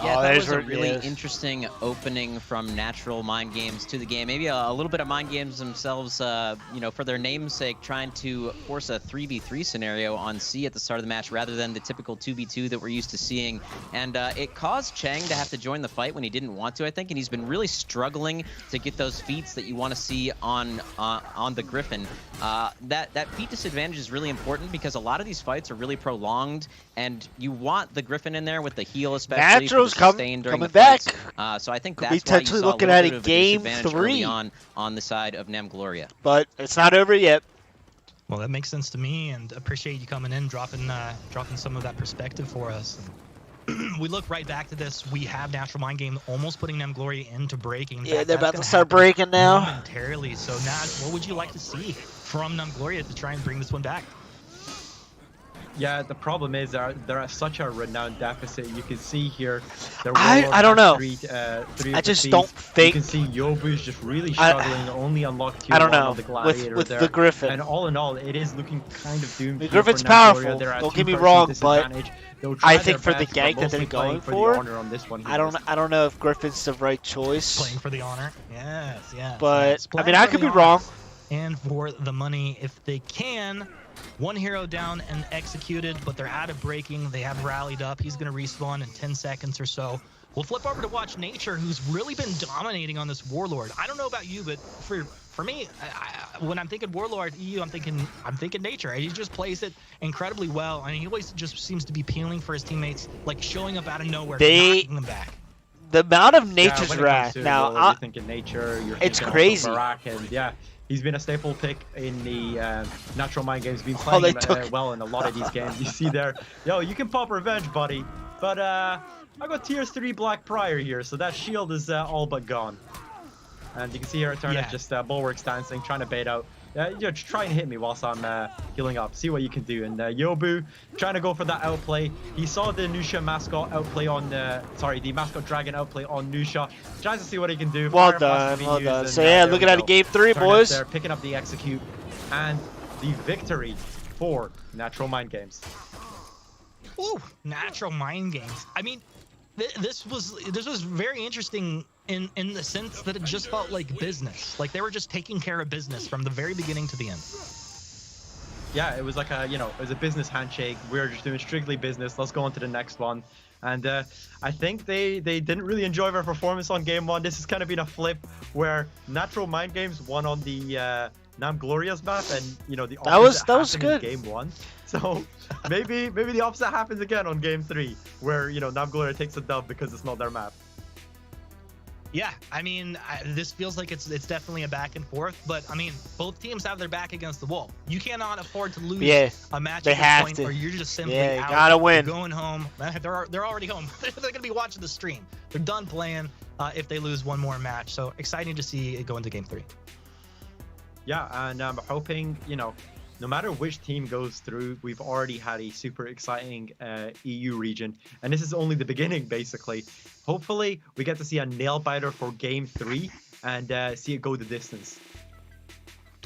[SPEAKER 3] Yeah, that was a really interesting opening from Natural Mind Games to the game. Maybe a little bit of Mind Games themselves, for their namesake, trying to force a 3v3 scenario on C at the start of the match rather than the typical 2v2 that we're used to seeing. And it caused Cheng to have to join the fight when he didn't want to, I think, and he's been really struggling to get those feats that you want to see on the Griffin. That feat disadvantage is really important because a lot of these fights are really prolonged, and you want the Griffin in there with the heal, especially.
[SPEAKER 2] Natural's coming back.
[SPEAKER 3] So I think
[SPEAKER 2] Could
[SPEAKER 3] that's
[SPEAKER 2] be
[SPEAKER 3] why you saw
[SPEAKER 2] looking
[SPEAKER 3] a
[SPEAKER 2] at
[SPEAKER 3] little
[SPEAKER 2] a
[SPEAKER 3] bit of
[SPEAKER 2] game
[SPEAKER 3] disadvantage
[SPEAKER 2] 3
[SPEAKER 3] early on the side of Nem Gloria.
[SPEAKER 2] But it's not over yet.
[SPEAKER 7] Well, that makes sense to me, and appreciate you coming in, dropping some of that perspective for us. We look right back to this. We have Natural Mind Game almost putting Nem Gloria into breaking.
[SPEAKER 2] Yeah, they're about to start breaking now.
[SPEAKER 7] Momentarily. So, Naz, what would you like to see from Nem Gloria to try and bring this one back?
[SPEAKER 4] Yeah, the problem is they're at such a renowned deficit. You can see here.
[SPEAKER 2] I don't know.
[SPEAKER 4] Three
[SPEAKER 2] I just don't think.
[SPEAKER 4] You can see Yobu's just really struggling. Only unlocked tier 1 of the Gladiator
[SPEAKER 2] with
[SPEAKER 4] there.
[SPEAKER 2] the Griffin.
[SPEAKER 4] And all in all, it is looking kind of doomed.
[SPEAKER 2] The Griffin's powerful. Don't get me wrong, but I think for the gank that they're going for, I don't know if Griffin's the right choice.
[SPEAKER 7] Playing for the honor, yes.
[SPEAKER 2] But I mean, I could be wrong.
[SPEAKER 7] And for the money, if they can. One hero down and executed, but they're out of breaking. They have rallied up. He's going to respawn in 10 seconds or so. We'll flip over to watch Nature, who's really been dominating on this Warlord. I don't know about you, but for me, when I'm thinking Warlord EU, I'm thinking Nature. He just plays it incredibly well, and he always just seems to be peeling for his teammates, like showing up out of nowhere, knocking them back.
[SPEAKER 2] The amount of Nature's wrath now,
[SPEAKER 4] you're thinking Nature.
[SPEAKER 2] It's crazy.
[SPEAKER 4] He's been a staple pick in the Natural Mind Games. Been playing well in a lot of these games. You see there, you can pop revenge, buddy. But I got tier 3 Black Prior here, so that shield is all but gone. And you can see here, Turnus just bulwark dancing, trying to bait out. Just try and hit me whilst I'm healing up. See what you can do. And Yobu trying to go for that outplay. He saw the Nusha mascot outplay on the mascot dragon outplay on Nusha. Tries to see what he can do.
[SPEAKER 2] Well done. So yeah, looking at game 3, boys.
[SPEAKER 4] They're picking up the execute and the victory for Natural Mind Games.
[SPEAKER 7] Ooh, Natural Mind Games. I mean, this was very interesting in the sense that it just felt like business. Like they were just taking care of business from the very beginning to the end.
[SPEAKER 4] Yeah, it was like it was a business handshake. We're just doing strictly business. Let's go on to the next one. And I think they didn't really enjoy their performance on game 1. This has kind of been a flip where Natural Mind Games won on the Nam Gloria's map, and the opposite
[SPEAKER 2] that was good.
[SPEAKER 4] In game 1. So maybe the opposite happens again on game 3, where Nam Gloria takes a dub because it's not their map.
[SPEAKER 7] Yeah, I mean, this feels like it's definitely a back and forth, but I mean, both teams have their back against the wall. You cannot afford to lose a match at this point, or you're just simply out.
[SPEAKER 2] Gotta win.
[SPEAKER 7] You're going home. They're already home. They're gonna be watching the stream. They're done playing if they lose one more match. So exciting to see it go into game 3.
[SPEAKER 4] Yeah, and I'm hoping no matter which team goes through, we've already had a super exciting EU region, and this is only the beginning, basically. Hopefully, we get to see a nail-biter for Game 3 and see it go the distance.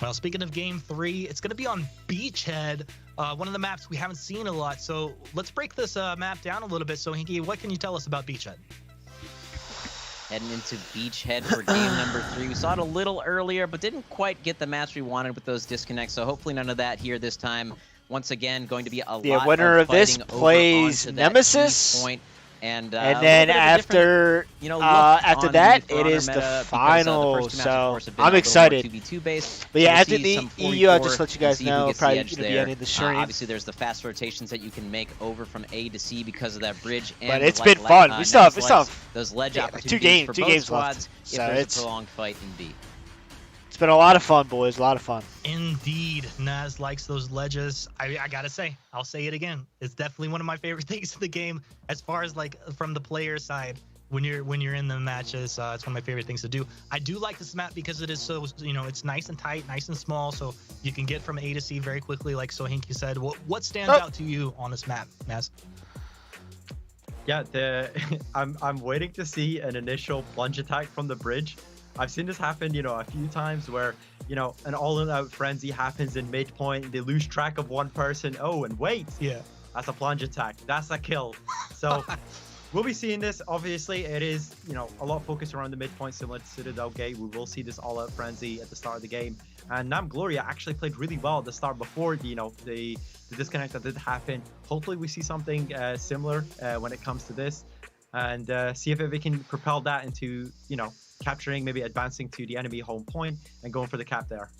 [SPEAKER 7] Well, speaking of Game 3, it's going to be on Beachhead, one of the maps we haven't seen a lot. So let's break this map down a little bit. So, Hinky, what can you tell us about Beachhead?
[SPEAKER 3] Heading into Beachhead for game number 3. We saw it a little earlier, but didn't quite get the match we wanted with those disconnects. So hopefully none of that here this time. Once again, going to be a lot
[SPEAKER 2] winner of this plays Nemesis. And then after after that, it is the final. So I'm excited. But yeah, after the EU, I'll just let you guys know. Probably going to be ending the stream.
[SPEAKER 3] Obviously, there's the fast rotations that you can make over from A to C because of that bridge.
[SPEAKER 2] But it's been fun. We still have
[SPEAKER 3] those ledge opportunities
[SPEAKER 2] two games
[SPEAKER 3] squads.
[SPEAKER 2] Left.
[SPEAKER 3] So it's a prolonged fight in B.
[SPEAKER 2] It's been a lot of fun, boys. A lot of fun.
[SPEAKER 7] Indeed. Naz likes those ledges. I gotta say, I'll say it again. It's definitely one of my favorite things in the game as far as like from the player side. When you're in the matches, it's one of my favorite things to do. I do like this map because it is so, it's nice and tight, nice and small, so you can get from A to C very quickly, like Sohinki said. What stands out to you on this map, Naz?
[SPEAKER 4] Yeah, I'm waiting to see an initial plunge attack from the bridge. I've seen this happen, a few times where, an all-out frenzy happens in midpoint. They lose track of one person. Oh, and wait.
[SPEAKER 7] Yeah.
[SPEAKER 4] That's a plunge attack. That's a kill. So we'll be seeing this. Obviously, it is, a lot focused around the midpoint, similar to Citadel Gate. We will see this all-out frenzy at the start of the game. And Nam Gloria actually played really well at the start before, the disconnect that did happen. Hopefully, we see something similar when it comes to this. And see if we can propel that into, capturing, maybe advancing to the enemy home point and going for the cap there.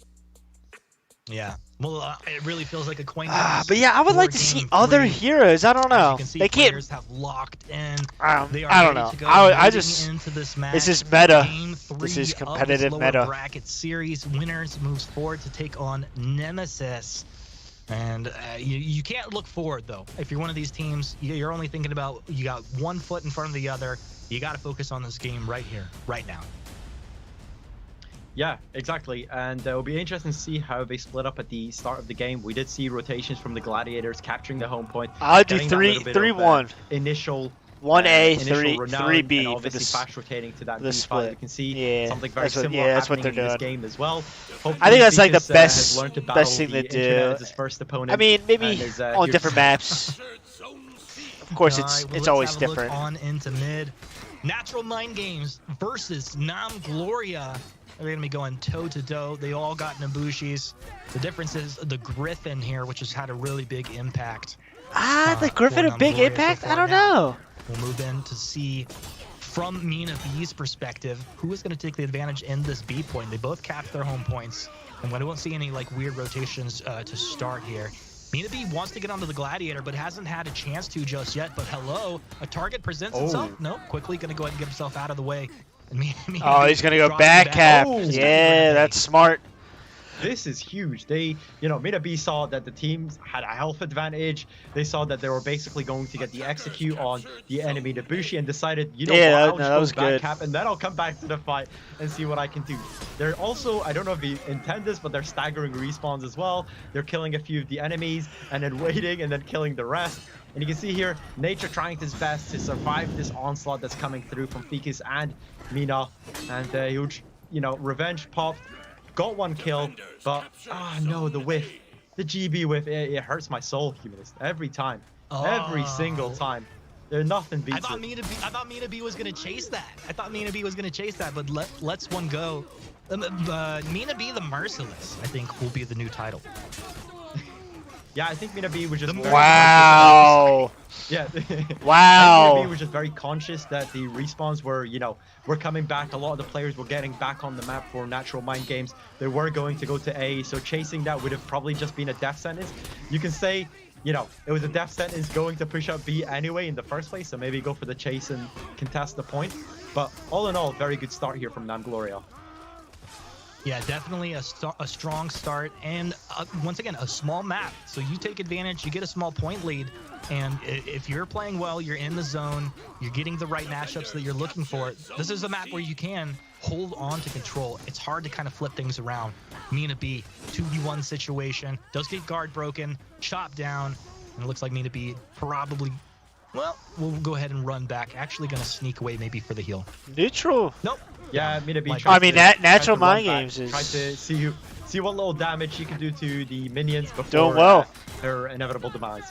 [SPEAKER 7] Yeah, well, it really feels like a coin toss.
[SPEAKER 2] But yeah, I would like to see other heroes. I don't know.
[SPEAKER 7] They can't. Players have locked in.
[SPEAKER 2] I don't know. I just
[SPEAKER 7] into this match.
[SPEAKER 2] This is meta.
[SPEAKER 7] This
[SPEAKER 2] is competitive meta.
[SPEAKER 7] Bracket series winners moves forward to take on Nemesis. And you can't look forward though. If you're one of these teams, you're only thinking about you got one foot in front of the other. You got to focus on this game right here, right now.
[SPEAKER 4] Yeah, exactly. And it'll be interesting to see how they split up at the start of the game. We did see rotations from the Gladiators capturing the home point.
[SPEAKER 2] I'll do 3-1.
[SPEAKER 4] Initial
[SPEAKER 2] 1A, 3B
[SPEAKER 4] for this fast rotating to that
[SPEAKER 2] this split.
[SPEAKER 4] You can see something very similar happening in this game as well. Hopefully
[SPEAKER 2] I think that's like the best thing to do.
[SPEAKER 4] His first opponent.
[SPEAKER 2] I mean, maybe on different maps. Of course, it's always different.
[SPEAKER 7] On into mid. Natural Mind Games versus Nam Gloria. They're going to be going toe-to-toe. They all got Nabushis. The difference is the Griffin here, which has had a really big impact.
[SPEAKER 2] The Griffin a big impact? I don't know.
[SPEAKER 7] We'll move in to see, from Mina B's perspective, who is going to take the advantage in this B point. They both capped their home points, and we won't see any weird rotations to start here. Mina B wants to get onto the Gladiator, but hasn't had a chance to just yet. But hello, a target presents itself. Nope, quickly going to go ahead and get himself out of the way.
[SPEAKER 2] He's going to go back cap. Yeah, that's smart.
[SPEAKER 4] This is huge. They, Mina B saw that the teams had a health advantage. They saw that they were basically going to get the execute on the enemy Nabushi and decided,
[SPEAKER 2] that was good.
[SPEAKER 4] Cap, and then I'll come back to the fight and see what I can do. They're also, I don't know if you intend this, but they're staggering respawns as well. They're killing a few of the enemies and then waiting and then killing the rest. And you can see here, Nature trying his best to survive this onslaught that's coming through from Ficus and Mina. And huge, revenge popped. Got one kill, but no, the whiff, the GB whiff, it hurts my soul, Humanist, every time, every single time. There's nothing beats
[SPEAKER 7] I thought Mina B was gonna chase that. But let's one go. Mina B the Merciless, I think, will be the new title.
[SPEAKER 4] Yeah, I think Mina B was just
[SPEAKER 2] wow.
[SPEAKER 4] Yeah.
[SPEAKER 2] Wow.
[SPEAKER 4] Mina B was just very conscious that the respawns were, were coming back. A lot of the players were getting back on the map for Natural Mind Games. They were going to go to A, so chasing that would have probably just been a death sentence. You can say, it was a death sentence going to push up B anyway in the first place, so maybe go for the chase and contest the point. But all in all, very good start here from Nam Gloria.
[SPEAKER 7] Yeah, definitely a strong start, and once again, a small map. So you take advantage, you get a small point lead, and if you're playing well, you're in the zone, you're getting the right matchups that you're looking for. This is a map where you can hold on to control. It's hard to kind of flip things around. Mina B, 2v1 situation, does get guard broken, chopped down, and it looks like Mina B probably, well, we'll go ahead and run back. Actually going to sneak away maybe for the heal.
[SPEAKER 2] Neutral.
[SPEAKER 7] Nope.
[SPEAKER 4] Yeah, Mina B.
[SPEAKER 2] Natural Mind Games is.
[SPEAKER 4] Try to see See what little damage she can do to the minions before her inevitable demise.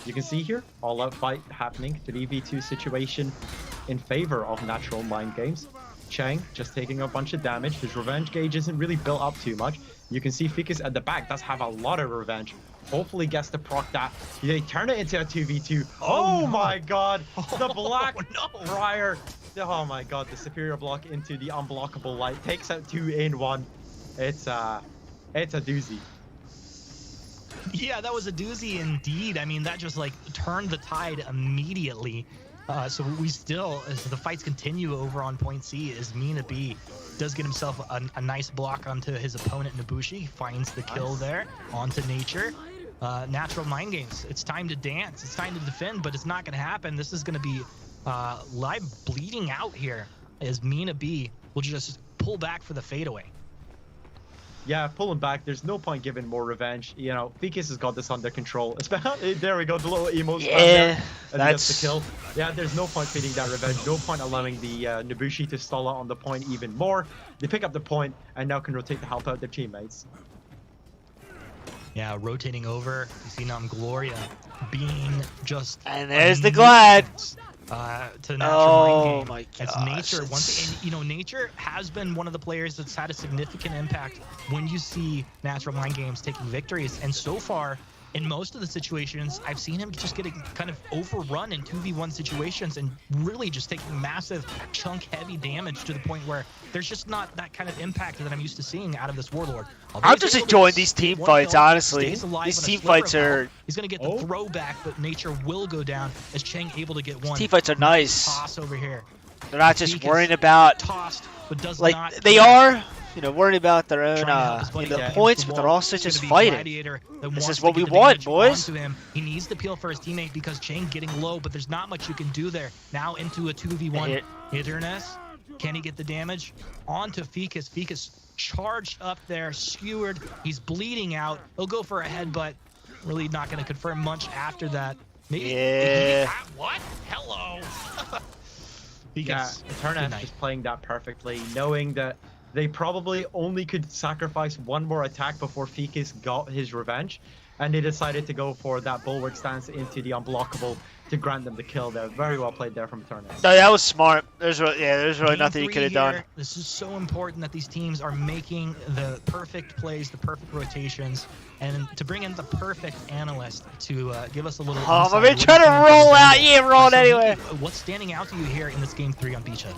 [SPEAKER 4] You can see here, all-out fight happening, 3v2 situation in favor of Natural Mind Games. Chang just taking a bunch of damage. His revenge gauge isn't really built up too much. You can see Ficus at the back does have a lot of revenge. Hopefully gets to proc that. They turn it into a 2v2. Oh my god! The black Briar. Oh my god, the superior block into the unblockable light. Takes out 2 in 1. It's a doozy.
[SPEAKER 7] Yeah, that was a doozy indeed. I mean, that just like turned the tide immediately. So we still, as the fights continue over on point C, as Mina B does get himself a nice block onto his opponent Nobushi. He finds the kill there onto Nature. Natural Mind Games. It's time to dance. It's time to defend, but it's not going to happen. This is going to be live bleeding out here as Mina B will just pull back for the fadeaway.
[SPEAKER 4] Yeah, pulling back. There's no point giving more revenge. You know, Ficus has got this under control. There we go, the little emotes.
[SPEAKER 2] Yeah,
[SPEAKER 4] that's the kill. Yeah, there's no point feeding that revenge. No point allowing the Nobushi to stall out on the point even more. They pick up the point and now can rotate to help out their teammates.
[SPEAKER 7] Yeah, rotating over. You see Gloria being just.
[SPEAKER 2] And there's the Glad.
[SPEAKER 7] To Natural Mind Game.
[SPEAKER 2] My
[SPEAKER 7] As
[SPEAKER 2] gosh,
[SPEAKER 7] Nature, and you know, Nature has been one of the players that's had a significant impact when you see Natural Mind Games taking victories. And so far, in most of the situations, I've seen him just getting kind of overrun in 2v1 situations and really just taking massive chunk heavy damage to the point where there's just not that kind of impact that I'm used to seeing out of this Warlord.
[SPEAKER 2] I'm just enjoying these team fights, honestly. These team fights are...
[SPEAKER 7] He's going to get the throwback, but Nature will go down as Chang able to get one.
[SPEAKER 2] Team fights are nice.
[SPEAKER 7] Toss over here.
[SPEAKER 2] They're not just worrying about...
[SPEAKER 7] Tossed, but does
[SPEAKER 2] like,
[SPEAKER 7] not
[SPEAKER 2] they are... You know, worrying about their own the points, but they're also just fighting. This is what we want, boys.
[SPEAKER 7] He needs to peel for his teammate because Chang getting low, but there's not much you can do there. Now into a 2v1. Hitterness. Can he get the damage? Onto Ficus. Ficus charged up there, skewered. He's bleeding out. He'll go for a headbutt. Really not going to confirm much after that. Maybe, what? Hello.
[SPEAKER 4] Yeah, Hitterness is playing that perfectly, knowing that they probably only could sacrifice one more attack before Ficus got his revenge, and they decided to go for that bulwark stance into the unblockable to grant them the kill there. Very well played there from Hitterness.
[SPEAKER 2] No, that was smart. There's really nothing you could have done.
[SPEAKER 7] This is so important that these teams are making the perfect plays, the perfect rotations, and to bring in the perfect analyst to give us a little.
[SPEAKER 2] Oh, I've been trying to roll out. You ain't rolling anyway.
[SPEAKER 7] What's standing out to you here in this game 3 on Beachhead?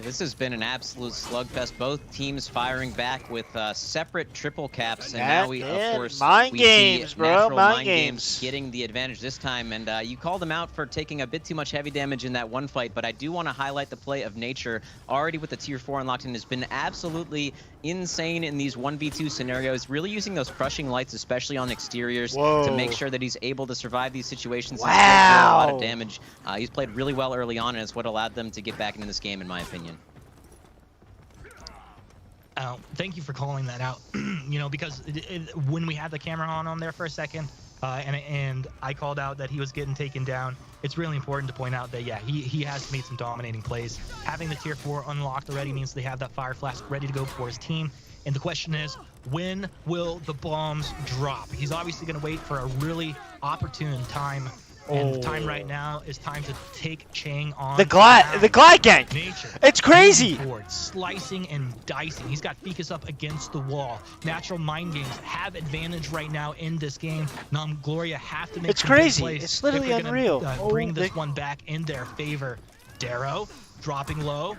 [SPEAKER 3] This has been an absolute slugfest. Both teams firing back with separate triple caps, and now we, of course,
[SPEAKER 2] Mind Games,
[SPEAKER 3] see
[SPEAKER 2] bro.
[SPEAKER 3] Natural
[SPEAKER 2] Mind Games
[SPEAKER 3] getting the advantage this time. And you called them out for taking a bit too much heavy damage in that one fight, but I do want to highlight the play of Nature. Already with the tier 4 unlocked, and has been absolutely insane in these 1v2 scenarios. Really using those crushing lights, especially on exteriors, to make sure that he's able to survive these situations.
[SPEAKER 2] Wow.
[SPEAKER 3] And a lot of damage. He's played really well early on, and it's what allowed them to get back into this game, in my opinion.
[SPEAKER 7] Thank you for calling that out. You know, because when we had the camera on there for a second, and I called out that he was getting taken down, it's really important to point out that, yeah, he has made some dominating plays. Having the tier 4 unlocked already means they have that Fire Flask ready to go for his team. And the question is, when will the bombs drop? He's obviously going to wait for a really opportune time. And the time right now is time to take Chang on.
[SPEAKER 2] The glide gank.
[SPEAKER 7] Nature.
[SPEAKER 2] It's crazy.
[SPEAKER 7] Forward, slicing and dicing. He's got Ficus up against the wall. Natural Mind Games have advantage right now in this game. Gloria have to make.
[SPEAKER 2] It's crazy. It's literally unreal.
[SPEAKER 7] Bring this one back in their favor. Darrow dropping low.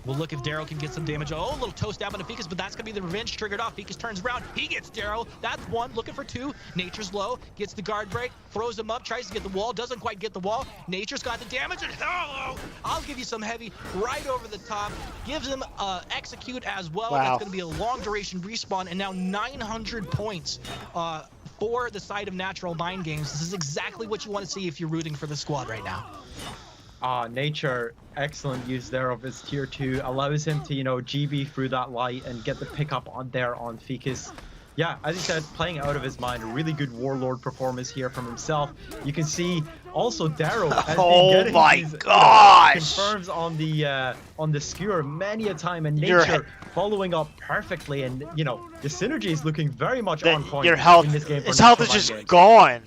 [SPEAKER 7] We'll look if Darrow can get some damage. Oh, a little toast down by Ficus, but that's going to be the revenge triggered off. Ficus turns around. He gets Darrow. That's one. Looking for 2. Nature's low. Gets the guard break. Throws him up. Tries to get the wall. Doesn't quite get the wall. Nature's got the damage. And hello! I'll give you some heavy right over the top. Gives him execute as well.
[SPEAKER 2] Wow.
[SPEAKER 7] That's going to be a long duration respawn. And now 900 points for the side of Natural Mind Games. This is exactly what you want to see if you're rooting for the squad right now.
[SPEAKER 4] Nature, excellent use there of his tier 2, allows him to, you know, GB through that light and get the pickup on there on Ficus. Yeah, as he said, playing out of his mind. A really good Warlord performance here from himself. You can see also Darrow has been getting these, confirms on the skewer many a time, and Nature following up perfectly, and the synergy is looking very much on point in this game.
[SPEAKER 2] His health is just gone.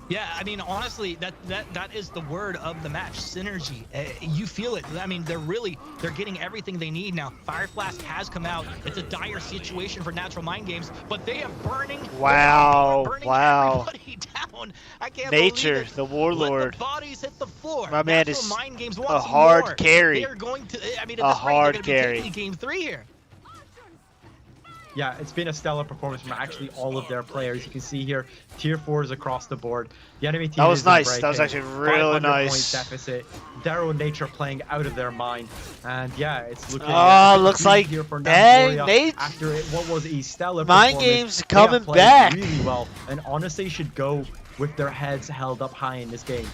[SPEAKER 7] Yeah, I mean, honestly, that is the word of the match, synergy. You feel it. I mean, they're getting everything they need now. Fire Flask has come out. It's a dire situation for Natural Mind Games, but they are burning.
[SPEAKER 2] Wow,
[SPEAKER 7] everybody down. I can't
[SPEAKER 2] Nature,
[SPEAKER 7] believe it.
[SPEAKER 2] the Warlord.
[SPEAKER 7] Let the bodies hit the floor.
[SPEAKER 2] My man is
[SPEAKER 7] Mind Games
[SPEAKER 2] a
[SPEAKER 7] wants
[SPEAKER 2] hard
[SPEAKER 7] more.
[SPEAKER 2] carry.
[SPEAKER 7] They are going to. I mean,
[SPEAKER 2] a hard
[SPEAKER 7] rate, they're
[SPEAKER 2] carry.
[SPEAKER 7] Be Game 3 here.
[SPEAKER 4] Yeah, it's been a stellar performance from actually all of their players. You can see here, tier 4s across the board. The enemy team
[SPEAKER 2] that was nice.
[SPEAKER 4] Breaking,
[SPEAKER 2] that was actually really nice.
[SPEAKER 4] Point deficit. Darrow and Nature playing out of their mind, and yeah, it's looking.
[SPEAKER 2] Looks like
[SPEAKER 4] here for
[SPEAKER 2] Nate.
[SPEAKER 4] After what was a stellar
[SPEAKER 2] Mind Games coming back
[SPEAKER 4] really well, and honestly should go with their heads held up high in this game.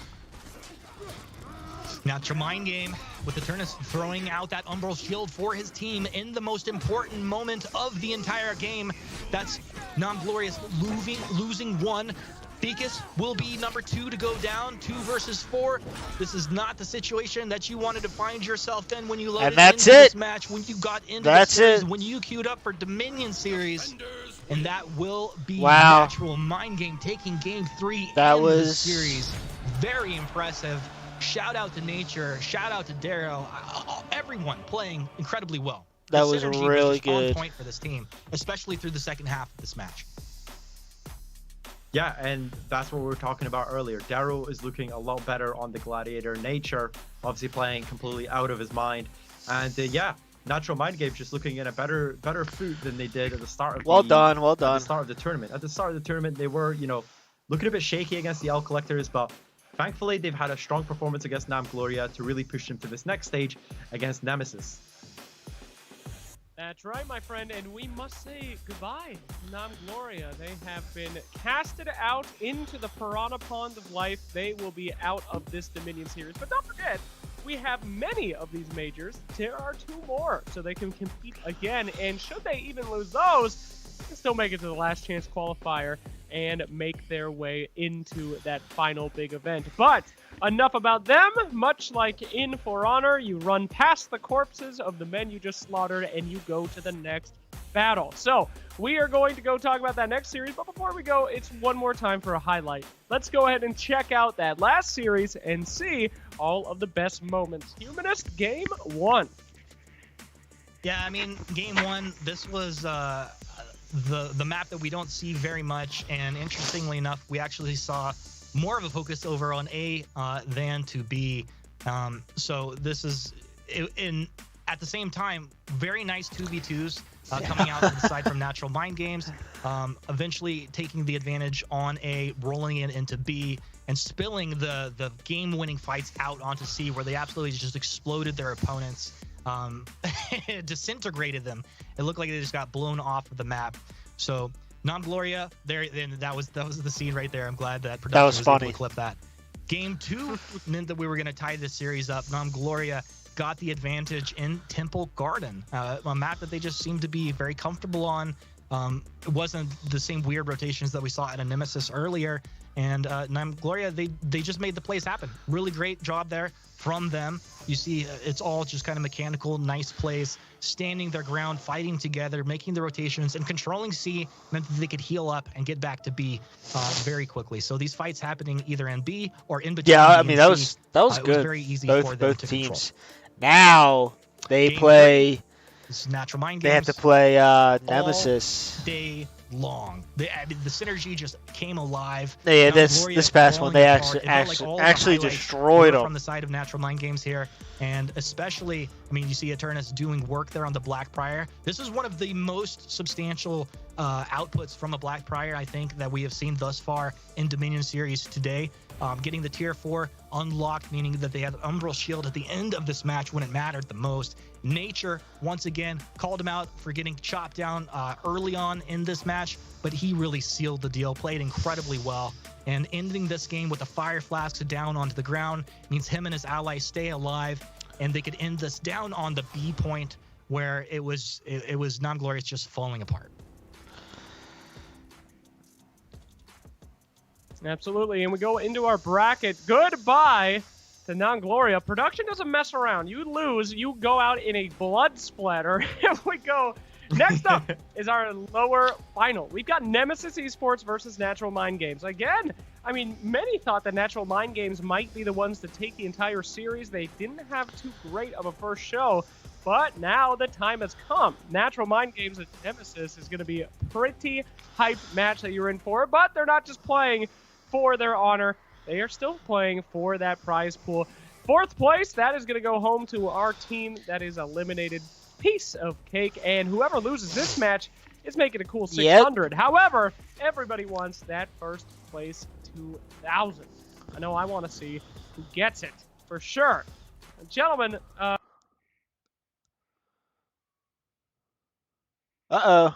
[SPEAKER 7] Natural Mind Game with Eternus throwing out that Umbral Shield for his team in the most important moment of the entire game. That's Non-Glorious losing one. Ficus will be number 2 to go down, 2 versus 4. This is not the situation that you wanted to find yourself in when you loaded into this match, when you got into this series, when you queued up for Dominion Series. And that will be Natural Mind Game taking game 3 in the series. Very impressive. Shout out to Nature, shout out to Darrow, everyone playing incredibly well.
[SPEAKER 2] That was really good.
[SPEAKER 7] On point for this team, especially through the second half of this match.
[SPEAKER 4] Yeah, and that's what we were talking about earlier. Darrow is looking a lot better on the Gladiator. Nature, obviously playing completely out of his mind. And yeah, Natural Mind Game just looking in a better foot than they did at the start of
[SPEAKER 2] well done.
[SPEAKER 4] At the start of the tournament. At the start of the tournament, they were, looking a bit shaky against the Elk Collectors, but thankfully, they've had a strong performance against Nam Gloria to really push them to this next stage against Nemesis.
[SPEAKER 1] That's right, my friend, and we must say goodbye to Nam Gloria. They have been casted out into the Piranha Pond of life. They will be out of this Dominion series. But don't forget, we have many of these majors. There are 2 more, so they can compete again. And should they even lose those, they can still make it to the last chance qualifier and make their way into that final big event. But enough about them. Much like in For Honor, you run past the corpses of the men you just slaughtered and you go to the next battle. So we are going to go talk about that next series, but before we go, it's one more time for a highlight. Let's go ahead and check out that last series and see all of the best moments. Humanist Game 1.
[SPEAKER 7] Yeah, I mean, Game 1, this was the map that we don't see very much, and interestingly enough, we actually saw more of a focus over on A than to B. So this is, at the same time, very nice 2v2s coming out to the side from Natural Mind Games, eventually taking the advantage on A, rolling it into B, and spilling the game-winning fights out onto C, where they absolutely just exploded their opponents. Disintegrated them. It looked like they just got blown off of the map. So Non-Gloria, that was the scene right there. I'm glad that production was able to clip that. Game 2 meant that we were going to tie this series up. Non-Gloria got the advantage in Temple Garden, a map that they just seemed to be very comfortable on. It wasn't the same weird rotations that we saw at a Nemesis earlier. And Non-Gloria, they just made the plays happen. Really great job there from them. You see, it's all just kind of mechanical, nice plays, standing their ground, fighting together, making the rotations, and controlling C meant that they could heal up and get back to B very quickly. So these fights happening either in B or in between.
[SPEAKER 2] Yeah,
[SPEAKER 7] B
[SPEAKER 2] I mean,
[SPEAKER 7] and
[SPEAKER 2] that
[SPEAKER 7] C,
[SPEAKER 2] was good.
[SPEAKER 7] It was very easy for them
[SPEAKER 2] both
[SPEAKER 7] to
[SPEAKER 2] teams.
[SPEAKER 7] control.
[SPEAKER 2] Now they
[SPEAKER 7] Game
[SPEAKER 2] play.
[SPEAKER 7] This is Natural Mind Games.
[SPEAKER 2] They have to play Nemesis
[SPEAKER 7] all day long. The synergy just came alive.
[SPEAKER 2] Yeah, this past one they actually destroyed them
[SPEAKER 7] from the side of Natural Mind Games here, and especially, I mean, you see Eternus doing work there on the Blackbriar. This is one of the most substantial outputs from a Blackbriar, I think, that we have seen thus far in Dominion Series today. Getting the tier 4 unlocked, meaning that they had Umbral Shield at the end of this match when it mattered the most. Nature, once again, called him out for getting chopped down early on in this match, but he really sealed the deal, played incredibly well. And ending this game with a Fire Flask down onto the ground means him and his allies stay alive, and they could end this down on the B point where it was Non-Glorious just falling apart.
[SPEAKER 1] Absolutely, and we go into our bracket. Goodbye to Non-Gloria. Production doesn't mess around. You lose, you go out in a blood splatter. Here we go. Next up is our lower final. We've got Nemesis Esports versus Natural Mind Games. Again, I mean, many thought that Natural Mind Games might be the ones to take the entire series. They didn't have too great of a first show, but now the time has come. Natural Mind Games and Nemesis is going to be a pretty hype match that you're in for, but they're not just playing for their honor. They are still playing for that prize pool. 4th place, that is going to go home to our team that is eliminated. Piece of cake, and whoever loses this match is making a cool 600. Yep. However, everybody wants that first place 2,000. I know I want to see who gets it for sure. Gentlemen,
[SPEAKER 2] uh-oh.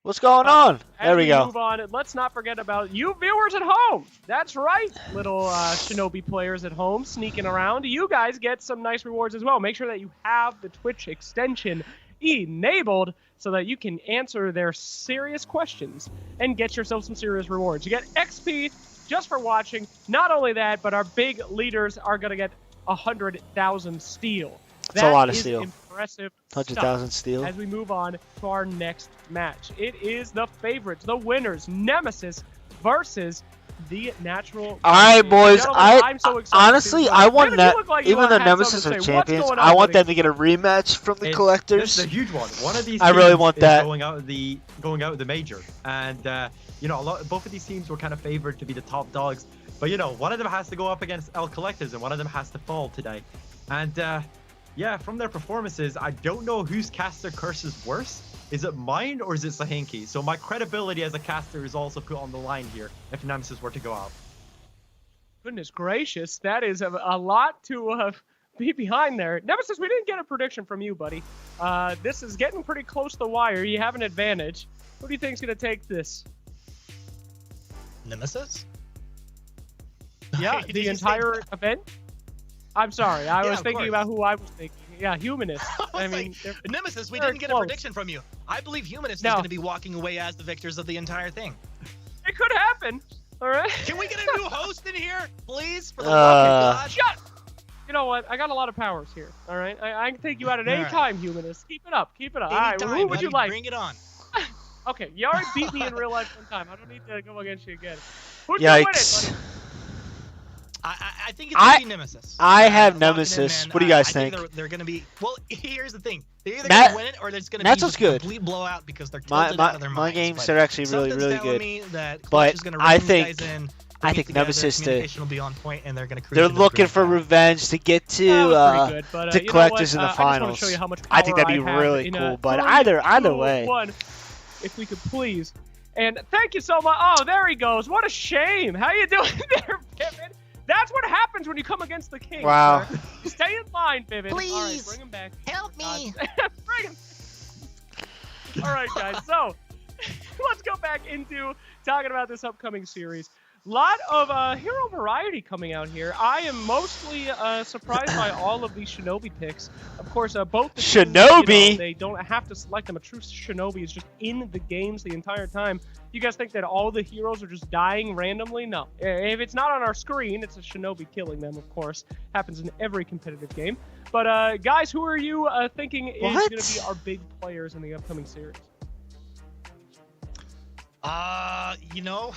[SPEAKER 2] What's going on? There we go.
[SPEAKER 1] Move on. Let's not forget about you viewers at home. That's right, little Shinobi players at home sneaking around. You guys get some nice rewards as well. Make sure that you have the Twitch extension enabled so that you can answer their serious questions and get yourself some serious rewards. You get XP just for watching. Not only that, but our big leaders are going to get 100,000 steel.
[SPEAKER 2] That's a lot of steel.
[SPEAKER 1] Impressive
[SPEAKER 2] 100,000 steel.
[SPEAKER 1] As we move on to our next match, it is the favorites, the winners, Nemesis versus the Natural.
[SPEAKER 2] All right, boys. I'm so excited. Honestly, I want that. Like even though Nemesis are champions, I want them to get a rematch from the collectors.
[SPEAKER 4] This is a huge one. One of these.
[SPEAKER 2] I really want that
[SPEAKER 4] going out of the major, and you know, both of these teams were kind of favored to be the top dogs, but you know, one of them has to go up against L Collectors, and one of them has to fall today, and. Yeah, from their performances, I don't know whose caster curse is worse. Is it mine or is it Sahinki? So my credibility as a caster is also put on the line here if Nemesis were to go out.
[SPEAKER 1] Goodness gracious, that is a lot to be behind there. Nemesis, we didn't get a prediction from you, buddy. This is getting pretty close to the wire. You have an advantage. Who do you think is going to take this?
[SPEAKER 7] Nemesis?
[SPEAKER 1] Yeah, the entire event? I'm sorry, I was thinking about who I was thinking. Yeah, Humanist. I mean,
[SPEAKER 7] Nemesis, we didn't get a prediction from you. I believe Humanist is going to be walking away as the victors of the entire thing.
[SPEAKER 1] It could happen. All right.
[SPEAKER 7] Can we get a new host in here, please? For the love of God.
[SPEAKER 1] Shut. You know what? I got a lot of powers here. All right. I can take you out at any time, Humanist. Keep it up. Keep it up. All right. Well, who would you like?
[SPEAKER 7] Bring it on.
[SPEAKER 1] Okay. You already beat me in real life one time. I don't need to go against you again. Who'd you win it, buddy?
[SPEAKER 7] I think it's going to be Nemesis.
[SPEAKER 2] I have Nemesis. What do you guys think?
[SPEAKER 7] They're going to be... Well, here's the thing. They're either going to win it or there's going to be a complete blowout because they're tilted out of their minds.
[SPEAKER 2] My games are actually really, really good.
[SPEAKER 7] Me that
[SPEAKER 2] but I think Nemesis
[SPEAKER 7] will be on point and they're going to
[SPEAKER 2] they're looking for revenge to get to collectors in the finals. I think that'd be really cool. But either way.
[SPEAKER 1] If we could please. And thank you so much. Oh, there he goes. What a shame. How you doing there, Pippin? That's what happens when you come against the king.
[SPEAKER 2] Wow.
[SPEAKER 1] Stay in line, Vivid.
[SPEAKER 3] Please.
[SPEAKER 1] All right, bring him back.
[SPEAKER 3] Help me.
[SPEAKER 1] Bring him. All right, guys. So let's go back into talking about this upcoming series. Lot of hero variety coming out here. I am mostly surprised by all of these Shinobi picks. Of course, both the
[SPEAKER 2] Shinobi.
[SPEAKER 1] Teams, they don't have to select them. A true Shinobi is just in the games the entire time. You guys think that all the heroes are just dying randomly? No. If it's not on our screen, it's a Shinobi killing them, of course. Happens in every competitive game. But guys, who are you thinking is going to be our big players in the upcoming series?
[SPEAKER 7] You know,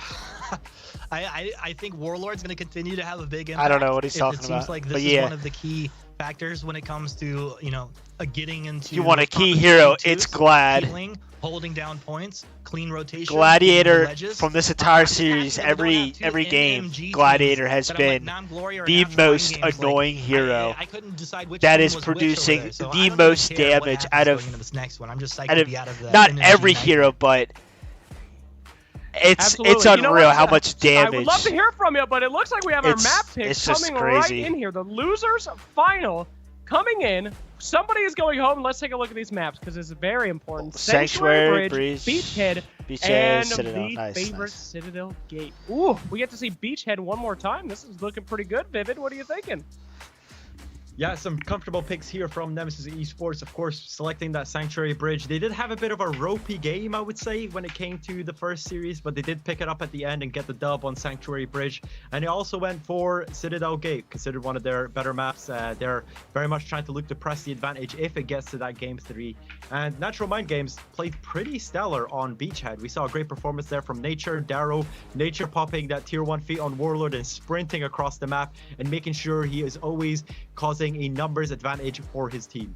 [SPEAKER 7] I think Warlord's going to continue to have a big impact.
[SPEAKER 2] I don't know what he's talking about.
[SPEAKER 7] It seems like this is one of the key factors when it comes to, you know, getting into.
[SPEAKER 2] You want a key hero? It's Glad.
[SPEAKER 7] Healing, holding down points, clean rotation.
[SPEAKER 2] Gladiator from this entire series, every game, Gladiator has been the most annoying hero
[SPEAKER 7] I couldn't decide which
[SPEAKER 2] that is producing the most damage out of. Not every hero, but. It's unreal how much damage.
[SPEAKER 1] I would love to hear from you, but it looks like we have our map picks coming right in here. The losers final coming in. Somebody is going home. Let's take a look at these maps because it's very important.
[SPEAKER 2] Sanctuary Bridge,
[SPEAKER 1] Beachhead, and Citadel. The favorite Citadel Gate. Ooh, we get to see Beachhead one more time. This is looking pretty good, Vivid. What are you thinking?
[SPEAKER 4] Yeah, some comfortable picks here from Nemesis Esports, of course, selecting that Sanctuary Bridge. They did have a bit of a ropey game, I would say, when it came to the first series, but they did pick it up at the end and get the dub on Sanctuary Bridge. And they also went for Citadel Gate, considered one of their better maps. They're very much trying to look to press the advantage if it gets to that game 3. And Natural Mind Games played pretty stellar on Beachhead. We saw a great performance there from Nature, Darrow, Nature popping that tier 1 feat on Warlord and sprinting across the map and making sure he is always causing a numbers advantage for his team.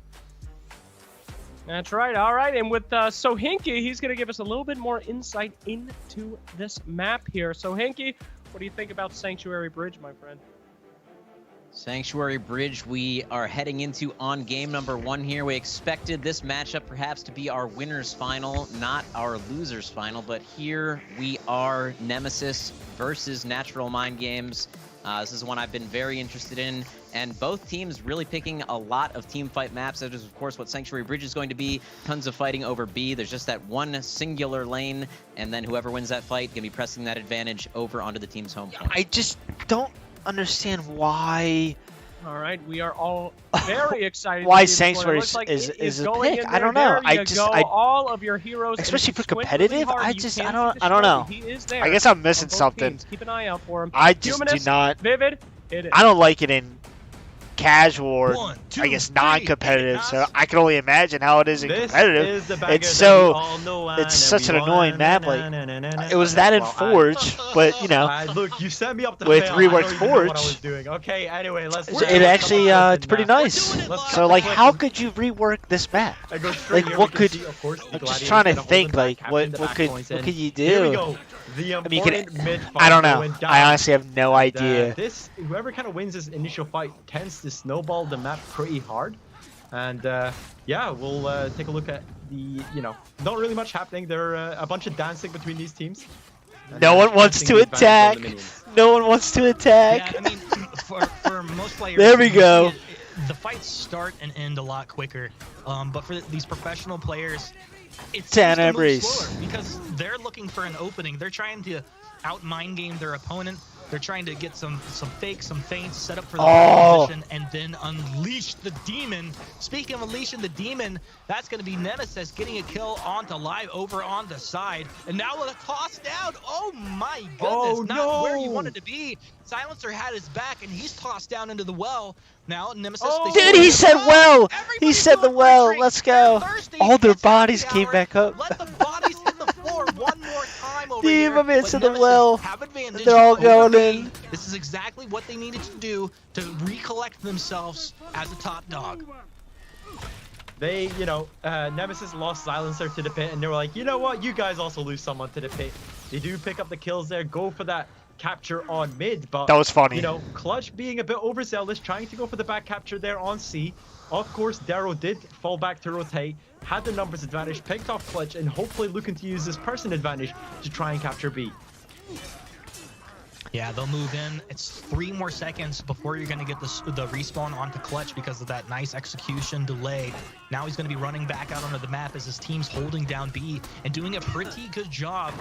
[SPEAKER 1] That's right. All right. And with Sohinki, he's going to give us a little bit more insight into this map here. Sohinki, what do you think about Sanctuary Bridge, my friend?
[SPEAKER 3] Sanctuary Bridge, we are heading into on game number 1 here. We expected this matchup perhaps to be our winner's final, not our loser's final, but here we are, Nemesis versus Natural Mind Games. This is one I've been very interested in, and both teams really picking a lot of team fight maps. That is, of course, what Sanctuary Bridge is going to be. Tons of fighting over B. There's just that one singular lane, and then whoever wins that fight can be pressing that advantage over onto the team's home point.
[SPEAKER 2] I just don't understand why.
[SPEAKER 1] All right, we are all very excited.
[SPEAKER 2] Why Sanctuary is a pick? I don't know.
[SPEAKER 1] All of your heroes,
[SPEAKER 2] especially for competitive. I don't know.
[SPEAKER 1] He is there.
[SPEAKER 2] I guess I'm missing something.
[SPEAKER 1] Teams. Keep an eye out for him.
[SPEAKER 2] I just do not.
[SPEAKER 1] Vivid. It is.
[SPEAKER 2] I don't like it in casual or I guess non-competitive, so I can only imagine how it is in competitive. It's such an annoying map. Like it was that in Forge, but you know,
[SPEAKER 4] look, you set me up to
[SPEAKER 2] with
[SPEAKER 4] fail.
[SPEAKER 2] Reworked Forge.
[SPEAKER 4] What I was doing. Okay, anyway, let's.
[SPEAKER 2] It actually it's pretty nice. So like, how could you rework this map? Like, what could? I'm just trying to think. Like, what could you do?
[SPEAKER 4] Here we go. I mean,
[SPEAKER 2] I don't know. I honestly have no idea.
[SPEAKER 4] Whoever kind of wins this initial fight tends to snowball the map pretty hard. And yeah, we'll take a look at the, not really much happening. There are a bunch of dancing between these teams.
[SPEAKER 2] No one wants to attack. No one wants to attack.
[SPEAKER 7] Yeah, I mean, for most players,
[SPEAKER 2] there we go.
[SPEAKER 7] The fights start and end a lot quicker. But for these professional players, it's slower because they're looking for an opening. They're trying to out-mind game their opponent. They're trying to get some fakes, some feints, set up for the position, and then unleash the demon. Speaking of unleashing the demon, that's going to be Nemesis getting a kill onto Live over on the side. And now with a toss down. Oh my goodness, not where you wanted to be. Silencer had his back, and he's tossed down into the well. Now Nemesis.
[SPEAKER 2] Dude, he said well. He said the well. Let's go. All their bodies came back up.
[SPEAKER 7] Let the bodies hit the floor one more time over here.
[SPEAKER 2] Dude, into the well. They're all going in.
[SPEAKER 7] This is exactly what they needed to do to recollect themselves as a top dog.
[SPEAKER 4] They, Nemesis lost Silencer to the pit, and they were like, you know what? You guys also lose someone to the pit. They do pick up the kills there, go for that capture on mid, but
[SPEAKER 2] that was funny.
[SPEAKER 4] Clutch being a bit overzealous, trying to go for the back capture there on C. Of course, Darrow did fall back to rotate, had the numbers advantage, picked off Clutch, and hopefully looking to use this person advantage to try and capture B.
[SPEAKER 7] Yeah, they'll move in. It's 3 more seconds before you're going to get the respawn onto Clutch because of that nice execution delay. Now he's going to be running back out onto the map as his team's holding down B and doing a pretty good job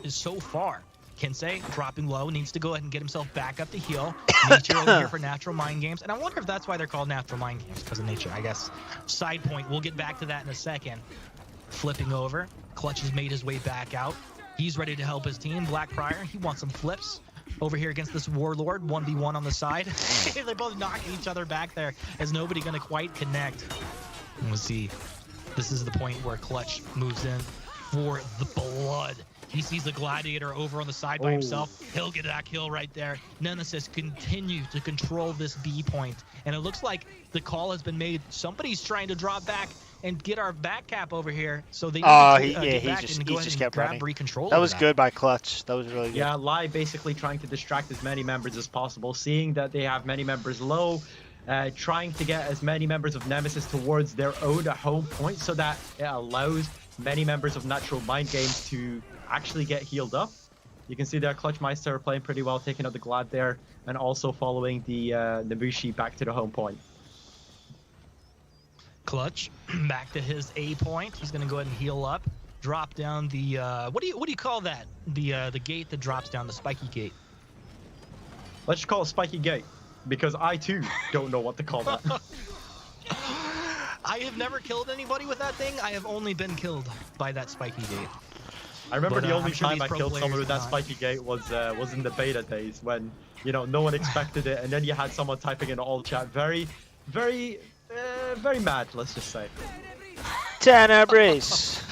[SPEAKER 7] so far. Kinsey dropping low, needs to go ahead and get himself back up to heal. Nature over here for Natural Mind Games. And I wonder if that's why they're called Natural Mind Games, because of Nature, I guess. Side point, we'll get back to that in a second. Flipping over, Clutch has made his way back out. He's ready to help his team. Black Prior, he wants some flips. Over here against this Warlord, 1v1 on the side. They're both knocking each other back there as nobody going to quite connect. And we'll see. This is the point where Clutch moves in for the blood. He sees the Gladiator over on the side by himself. He'll get that kill right there. Nemesis continues to control this B point. And it looks like the call has been made. Somebody's trying to drop back and get our back cap over here. So they
[SPEAKER 2] he just kept running.
[SPEAKER 7] Control
[SPEAKER 2] that was good by Clutch. That was really good.
[SPEAKER 4] Yeah, Live basically trying to distract as many members as possible, seeing that they have many members low, trying to get as many members of Nemesis towards their own home point so that it allows many members of Natural Mind Games to actually get healed up. You can see there Clutch Meister playing pretty well, taking out the Glad there, and also following the Nabushi back to the home point.
[SPEAKER 7] Clutch back to his A point. He's going to go ahead and heal up, drop down the what do you call that? The gate that drops down, the spiky gate.
[SPEAKER 4] Let's just call it spiky gate. because I too don't know what to call that.
[SPEAKER 7] I have never killed anybody with that thing. I have only been killed by that spiky gate.
[SPEAKER 4] I remember the only time I killed someone with that spiky gate was in the beta days when, you know, no one expected it, and then you had someone typing in all chat very mad, let's just say.
[SPEAKER 2] Tenebrace.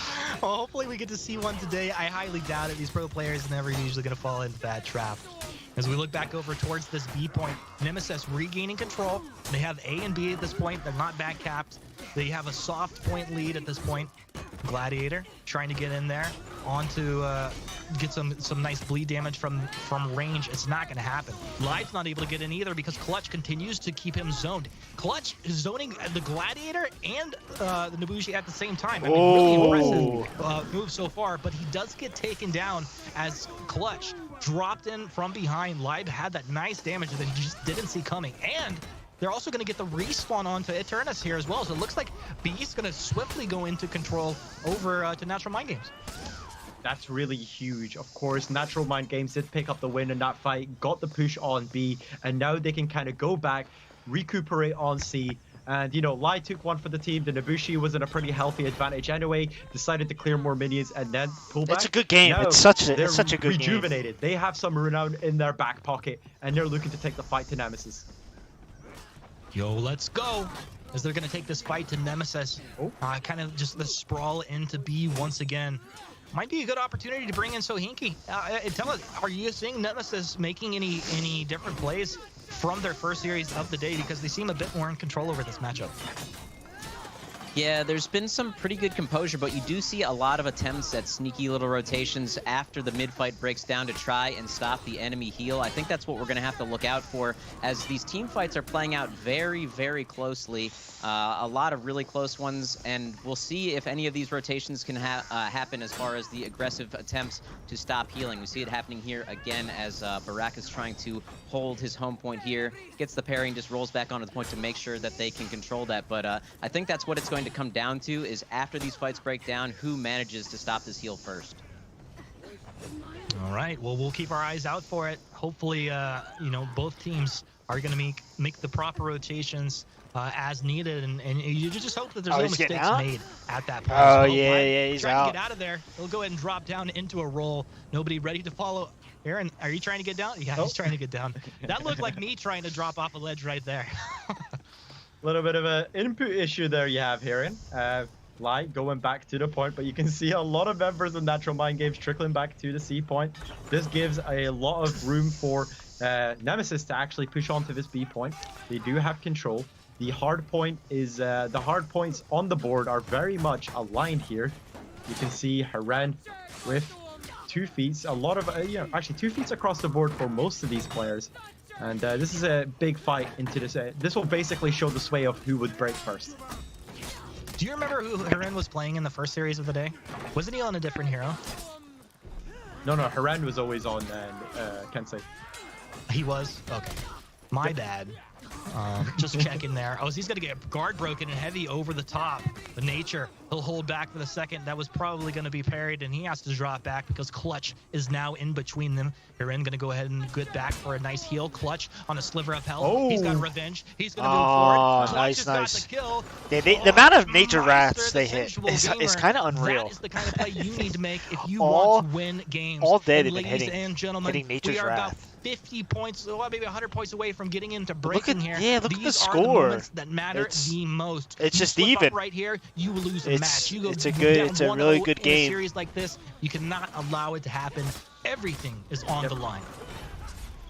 [SPEAKER 7] Well, hopefully we get to see one today. I highly doubt it. These pro players are never usually going to fall into that trap. As we look back over towards this B point, Nemesis regaining control. They have A and B at this point. They're not back capped. They have a soft point lead at this point. Gladiator trying to get in there onto get some nice bleed damage from range. It's not going to happen. Live's not able to get in either because Clutch continues to keep him zoned. Clutch is zoning the Gladiator and the Nobushi at the same time. I mean, really impressive move so far, but he does get taken down as Clutch dropped in from behind. Live had that nice damage that he just didn't see coming, and they're also going to get the respawn onto Eternus here as well. So it looks like B's going to swiftly go into control over to Natural Mind Games.
[SPEAKER 4] That's really huge. Of course, Natural Mind Games did pick up the win in that fight, got the push on B, and now they can kind of go back, recuperate on C. And, you know, Lai took one for the team. The Nobushi was in a pretty healthy advantage anyway, decided to clear more minions and then pull back.
[SPEAKER 2] It's a good game.
[SPEAKER 4] Now,
[SPEAKER 2] it's such a good
[SPEAKER 4] rejuvenated.
[SPEAKER 2] game.
[SPEAKER 4] They have some renown in their back pocket, and they're looking to take the fight to Nemesis.
[SPEAKER 7] Yo, let's go. As they're going to take this fight to Nemesis. Kind of just the sprawl into B once again. Might be a good opportunity to bring in Sohinki. Tell us, are you seeing Nemesis making any different plays from their first series of the day? Because they seem a bit more in control over this matchup.
[SPEAKER 3] Yeah, there's been some pretty good composure, but you do see a lot of attempts at sneaky little rotations after the mid-fight breaks down to try and stop the enemy heal. I think that's what we're going to have to look out for as these team fights are playing out very, very closely. A lot of really close ones, and we'll see if any of these rotations can happen as far as the aggressive attempts to stop healing. We see it happening here again as Barak is trying to hold his home point here, gets the parry and just rolls back onto the point to make sure that they can control that. But I think that's what it's going to come down to, is after these fights break down, who manages to stop this heal first.
[SPEAKER 7] All right, well, we'll keep our eyes out for it. Hopefully, you know, both teams are going to make the proper rotations as needed, and you just hope that there's no mistakes made at that point.
[SPEAKER 2] Oh, yeah, he's
[SPEAKER 7] trying
[SPEAKER 2] out.
[SPEAKER 7] To get out of there. He'll go ahead and drop down into a roll. Nobody ready to follow. Aaron, are you trying to get down? Yeah, he's trying to get down. That looked like me trying to drop off a ledge right there.
[SPEAKER 4] A little bit of an input issue there you have, Aaron. Lai going back to the point, but you can see a lot of members of Natural Mind Games trickling back to the C point. This gives a lot of room for Nemesis to actually push onto this B point. They do have control. The hard point is the hard points on the board are very much aligned here. You can see Haren with 2 feats, a lot of actually 2 feats across the board for most of these players. And this is a big fight into this. This will basically show the sway of who would break first.
[SPEAKER 7] Do you remember who Haren was playing in the first series of the day? Wasn't he on a different hero?
[SPEAKER 4] No, Haren was always on Kensei.
[SPEAKER 7] He was? Okay. My bad. Just checking there. Oh, so he's going to get guard broken and heavy over the top. The nature, he'll hold back for the second. That was probably going to be parried, and he has to drop back because Clutch is now in between them. Haren going to go ahead and get back for a nice heal. Clutch on a sliver of health. Oh. He's got revenge. He's going to move forward. Clutch
[SPEAKER 2] nice.
[SPEAKER 7] Got the kill.
[SPEAKER 2] The amount of nature wraths they hit is kind of unreal.
[SPEAKER 7] That is the kind of play you need to make if you want to win games.
[SPEAKER 2] All day
[SPEAKER 7] and
[SPEAKER 2] they've been hitting nature's
[SPEAKER 7] we are
[SPEAKER 2] wrath.
[SPEAKER 7] About 50 points, well, maybe 100 points away from getting into breaking here.
[SPEAKER 2] Yeah, look at the
[SPEAKER 7] These
[SPEAKER 2] score.
[SPEAKER 7] are the moments that matter the most.
[SPEAKER 2] It's just even.
[SPEAKER 7] Right here, you will lose a match. You go
[SPEAKER 2] it's a really good game.
[SPEAKER 7] In a series like this, you cannot allow it to happen. Everything is on the line.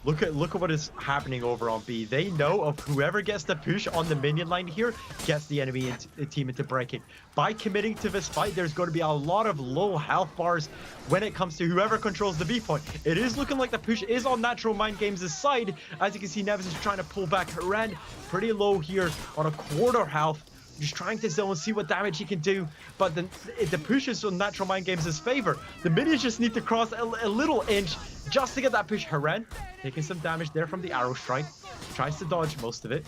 [SPEAKER 4] Look at what is happening over on B. They know of whoever gets the push on the minion line here gets the enemy team into breaking. By committing to this fight, there's going to be a lot of low health bars when it comes to whoever controls the B point. It is looking like the push is on Natural Mind Games' side. As you can see, Nevis is trying to pull back. Haren pretty low here on a quarter health. Just trying to zone, see what damage he can do, but the push is on Natural Mind Games' favor. The minions just need to cross a little inch just to get that push. Haren taking some damage there from the arrow strike, tries to dodge most of it.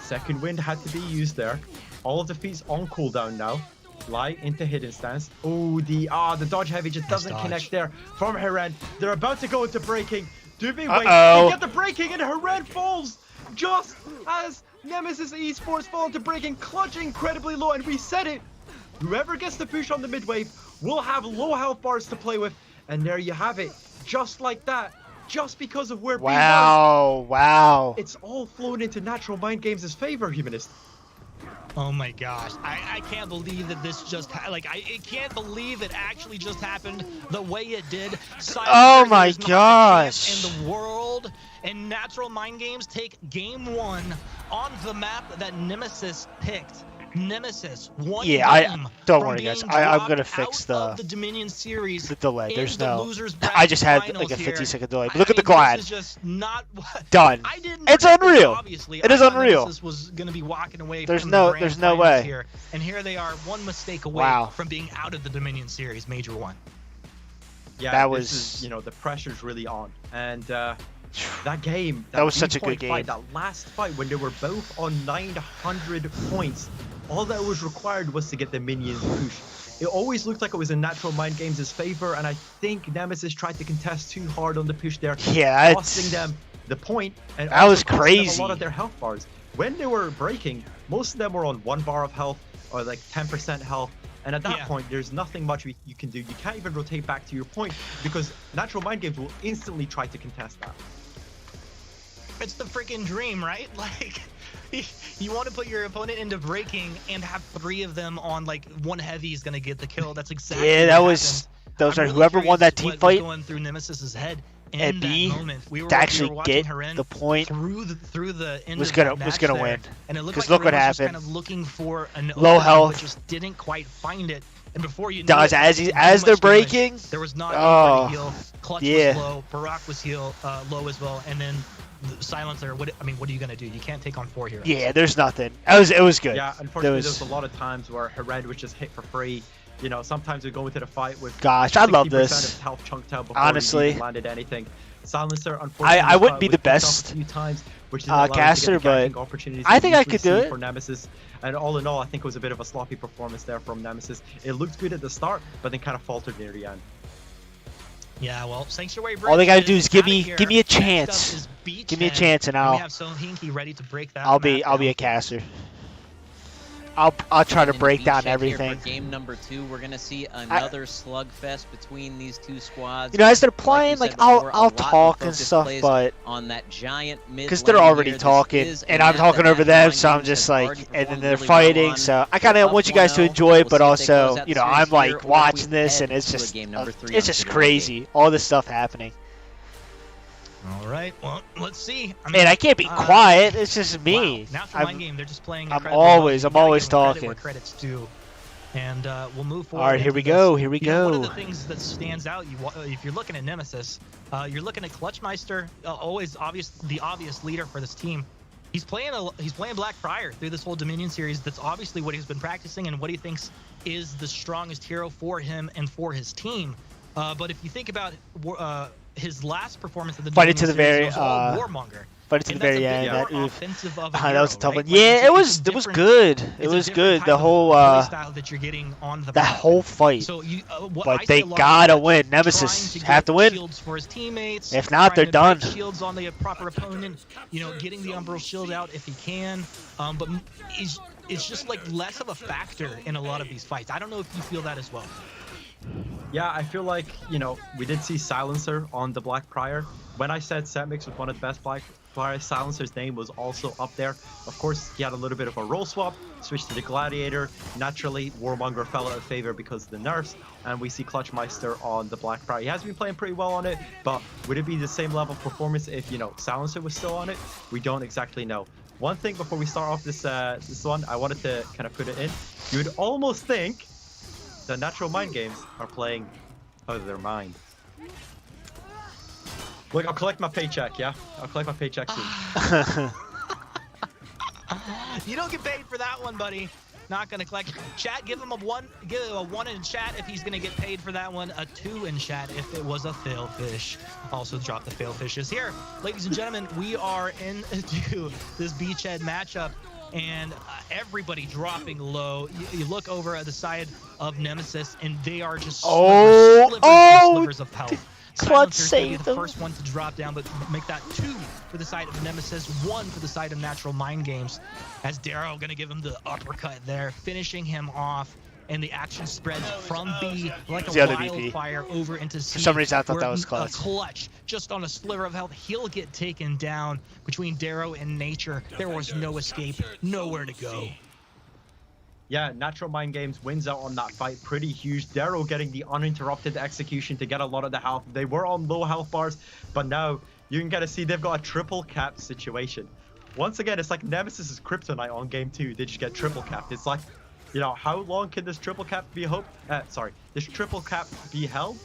[SPEAKER 4] Second wind had to be used there. All of the feats on cooldown now. Lai into hidden stance. Oh, the dodge heavy just doesn't connect there from Haren. They're about to go into breaking. Do me wait. They get the breaking and Hared falls just as Nemesis Esports fall into breaking, clutch incredibly low, and we said it. Whoever gets the push on the mid wave will have low health bars to play with, and there you have it. Just like that. Just because of where B was.
[SPEAKER 2] Wow.
[SPEAKER 4] It's all flowing into Natural Mind Games' favor, Humanist.
[SPEAKER 7] Oh my gosh, I can't believe that this just, I can't believe it actually just happened the way it did.
[SPEAKER 2] Oh my gosh.
[SPEAKER 7] In the world, and Natural Mind Games take game 1 on the map that Nemesis picked. Nemesis, one game
[SPEAKER 2] don't worry guys, I'm gonna fix the
[SPEAKER 7] Dominion series,
[SPEAKER 2] the delay. There's no,
[SPEAKER 7] I
[SPEAKER 2] just had like a 50-second delay. But look at the
[SPEAKER 7] This
[SPEAKER 2] glide.
[SPEAKER 7] is just not
[SPEAKER 2] Done. It's unreal.
[SPEAKER 7] Obviously,
[SPEAKER 2] it is unreal.
[SPEAKER 7] Nemesis was gonna be walking away
[SPEAKER 2] there's
[SPEAKER 7] from
[SPEAKER 2] no
[SPEAKER 7] the grand
[SPEAKER 2] there's no
[SPEAKER 7] finals
[SPEAKER 2] way
[SPEAKER 7] here, and here they are, one mistake away from being out of the Dominion series, Major 1.
[SPEAKER 4] Yeah,
[SPEAKER 2] that
[SPEAKER 4] this is, you know, the pressure's really on, and that game,
[SPEAKER 2] that was such a good game.
[SPEAKER 4] That last fight when they were both on 900 points, all that was required was to get the minions push. It always looked like it was in Natural Mind Games' favor, and I think Nemesis tried to contest too hard on the push there, costing them the point, and
[SPEAKER 2] that was
[SPEAKER 4] crazy. A lot of their health bars. When they were breaking, most of them were on 1 bar of health or like 10% health. And at that point, there's nothing much you can do. You can't even rotate back to your point because Natural Mind Games will instantly try to contest that.
[SPEAKER 7] It's the freaking dream, right? Like, you want to put your opponent into breaking and have 3 of them on, like, 1 heavy is going to get the kill. That's exactly what
[SPEAKER 2] those are really whoever won that team fight.
[SPEAKER 7] Going through Nemesis's head
[SPEAKER 2] and B to actually get the point
[SPEAKER 7] through the end
[SPEAKER 2] was gonna win.
[SPEAKER 7] And it looked
[SPEAKER 2] like
[SPEAKER 7] look what
[SPEAKER 2] happened.
[SPEAKER 7] Kind of looking for an
[SPEAKER 2] low health,
[SPEAKER 7] but just didn't quite find it. And before you
[SPEAKER 2] know as they're breaking,
[SPEAKER 7] there was not anybody heal. Clutch was low. Barak was low as well, and then the Silencer. What are you gonna do? You can't take on 4 heroes.
[SPEAKER 2] Yeah, there's nothing. It was good.
[SPEAKER 4] Yeah, unfortunately, there was a lot of times where Hared was just hit for free. You know, sometimes we go into the fight with
[SPEAKER 2] I love this.
[SPEAKER 4] Of health chunked out before
[SPEAKER 2] honestly,
[SPEAKER 4] he landed anything. Silencer, unfortunately,
[SPEAKER 2] I wouldn't be the best
[SPEAKER 4] a few times, which
[SPEAKER 2] caster, but I think I could do it
[SPEAKER 4] for Nemesis. And all in all, I think it was a bit of a sloppy performance there from Nemesis. It looked good at the start, but then kind of faltered near the end.
[SPEAKER 7] Yeah, well, Sanctuary Bridge.
[SPEAKER 2] All they gotta do is give me a chance. Give me a chance, and
[SPEAKER 7] we have Sohinki ready to break that.
[SPEAKER 2] I'll be a caster. I'll try to break down everything.
[SPEAKER 3] For game number 2, we're gonna see another slugfest between these 2 squads.
[SPEAKER 2] You know, as they're playing, like I'll talk and stuff, but
[SPEAKER 3] on that giant mid
[SPEAKER 2] because they're already talking, and I'm talking over them, so I'm just like, and then they're fighting, so I kind of want you guys to enjoy it, but also, you know, I'm like watching this, and it's just crazy, all this stuff happening.
[SPEAKER 7] All right, well, let's see.
[SPEAKER 2] I can't be quiet. It's just me.
[SPEAKER 7] Wow. Natural Mind Game, they're just playing.
[SPEAKER 2] I'm always talking.
[SPEAKER 7] Where credit's due, and we'll move forward.
[SPEAKER 2] All right, here we go. Here we go.
[SPEAKER 7] One of the things that stands out, if you're looking at Nemesis, you're looking at Clutchmeister, always the obvious leader for this team. He's playing Black Friar through this whole Dominion series. That's obviously what he's been practicing and what he thinks is the strongest hero for him and for his team. But if you think about his last performance in the
[SPEAKER 2] fight it to the very
[SPEAKER 7] Warmonger.
[SPEAKER 2] But it's the very end.
[SPEAKER 7] That
[SPEAKER 2] was a tough one. Yeah, it was good. It was good. The whole
[SPEAKER 7] that you're getting on the
[SPEAKER 2] whole fight.
[SPEAKER 7] So
[SPEAKER 2] but they gotta win. Nemesis have to win.
[SPEAKER 7] Shields for his teammates.
[SPEAKER 2] If not, they're done.
[SPEAKER 7] Shields on the proper opponent. You know, getting the Umbral shield out if he can. But it's just like less of a factor in a lot of these fights. I don't know if you feel that as well.
[SPEAKER 4] Yeah, I feel like, you know, we did see Silencer on the Black Prior. When I said Setmix was one of the best Black Prior, Silencer's name was also up there. Of course, he had a little bit of a role swap, switched to the Gladiator. Naturally, Warmonger fell out of favor because of the nerfs, and we see Clutchmeister on the Black Prior. He has been playing pretty well on it, but would it be the same level of performance if, you know, Silencer was still on it? We don't exactly know. One thing before we start off this one, I wanted to kind of put it in. You would almost think the Natural Mind Games are playing out of their mind. Look, I'll collect my paycheck, yeah? I'll collect my paycheck soon.
[SPEAKER 7] You don't get paid for that one, buddy. Not gonna collect. Chat, give him a 1 in chat if he's gonna get paid for that one. A 2 in chat if it was a failfish. Also drop the failfishes here. Ladies and gentlemen, we are into this beachhead matchup. And everybody dropping low. You look over at the side of Nemesis, and they are just slivers of health.
[SPEAKER 2] Clutch
[SPEAKER 7] Silencer's
[SPEAKER 2] saved
[SPEAKER 7] gonna be the first one to drop down, but make that 2 for the side of Nemesis, 1 for the side of Natural Mind Games. As Darrow gonna give him the uppercut there, finishing him off. And the action spreads from B like a wildfire over into C.
[SPEAKER 2] For some reason, I thought that was Clutch.
[SPEAKER 7] Clutch, just on a sliver of health, he'll get taken down. Between Darrow and Nature, there was no escape, nowhere to go.
[SPEAKER 4] Yeah, Natural Mind Games wins out on that fight. Pretty huge. Darrow getting the uninterrupted execution to get a lot of the health. They were on low health bars, but now you can kind of see they've got a triple cap situation. Once again, it's like Nemesis's kryptonite on game 2. They just get triple capped. It's like, you know, how long can this triple cap be this triple cap be held?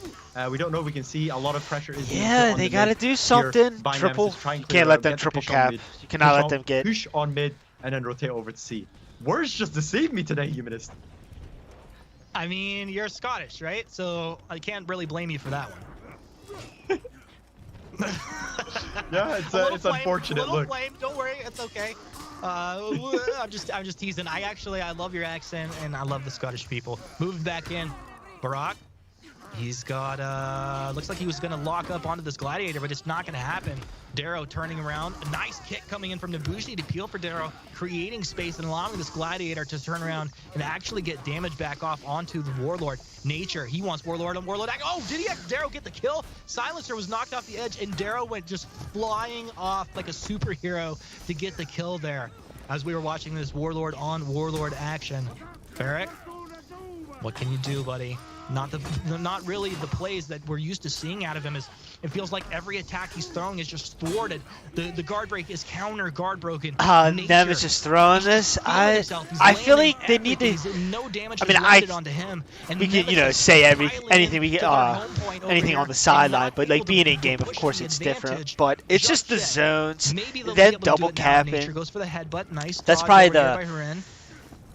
[SPEAKER 4] We don't know. We can see a lot of pressure is
[SPEAKER 2] yeah, they got to do something. Triple. You can't let them triple cap. You cannot let them get
[SPEAKER 4] push on mid and then rotate over to C. Words just deceived me today, Humanist.
[SPEAKER 7] I mean, you're Scottish, right? So I can't really blame you for that one.
[SPEAKER 4] Yeah, it's unfortunate. Look,
[SPEAKER 7] blame. Don't worry, it's okay. I'm just teasing. I love your accent and I love the Scottish people. Moved back in, Barack. He's got looks like he was gonna lock up onto this Gladiator, but it's not gonna happen. Darrow turning around, a nice kick coming in from Nabushi to peel for Darrow, creating space and allowing this Gladiator to turn around and actually get damage back off onto the Warlord. Nature, he wants Warlord on Warlord. Oh, did Darrow get the kill? Silencer was knocked off the edge and Darrow went just flying off like a superhero to get the kill there. As we were watching this Warlord on Warlord action. Barrick, what can you do, buddy? Not really the plays that we're used to seeing out of him. It feels like every attack he's throwing is just thwarted. The guard break is counter guard broken.
[SPEAKER 2] Nemesis throwing this. I feel like they need to.
[SPEAKER 7] No damage onto him. And
[SPEAKER 2] we can, you know, say anything we get, anything on the sideline, but like being in game, of course, it's different. But it's just the zones, then double capping.
[SPEAKER 7] Goes for the headbutt. Nice.
[SPEAKER 2] That's probably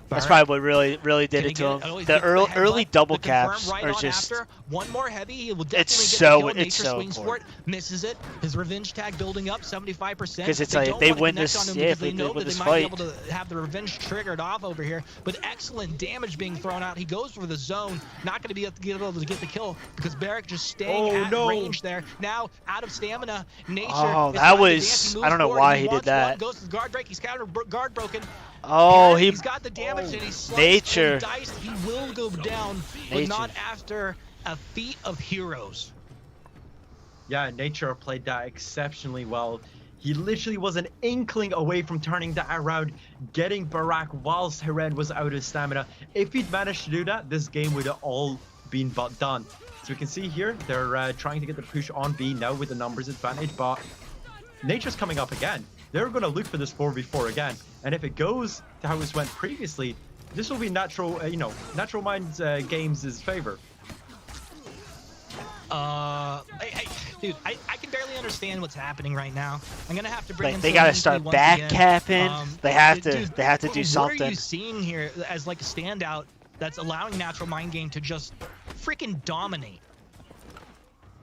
[SPEAKER 2] That's probably what really did it to him. The early double caps are just.
[SPEAKER 7] One more heavy, he will definitely
[SPEAKER 2] it's so
[SPEAKER 7] important. Misses it. His revenge tag building up 75%.
[SPEAKER 2] Because it's like they win this. Yeah, if they
[SPEAKER 7] know
[SPEAKER 2] win
[SPEAKER 7] that
[SPEAKER 2] this
[SPEAKER 7] they might be able to have the revenge triggered off over here. But excellent damage being thrown out. He goes for the zone. Not going to be able to get the kill because Barrick just staying at range there. Now out of stamina. Nature.
[SPEAKER 2] Oh, that was. I don't know why he did that.
[SPEAKER 7] Goes to the guard break. He's counter guard broken.
[SPEAKER 2] Oh,
[SPEAKER 7] he's got the damage and he's
[SPEAKER 2] Nature.
[SPEAKER 7] Diced. He will go down, but not after a feat of heroes.
[SPEAKER 4] Yeah, Nature played that exceptionally well. He literally was an inkling away from turning that around, getting Barack whilst Heren was out of stamina. If he'd managed to do that, this game would have all been but done. So we can see here, they're trying to get the push on B now with the numbers advantage, but Nature's coming up again. They're going to look for this 4v4 again. And if it goes to how it went previously, this will be Natural Minds Games' favor.
[SPEAKER 7] Dude, I can barely understand what's happening right now. I'm gonna have to bring in.
[SPEAKER 2] They gotta start back capping. They have to do something.
[SPEAKER 7] What are you seeing here as like a standout that's allowing Natural Mind Game to just freaking dominate?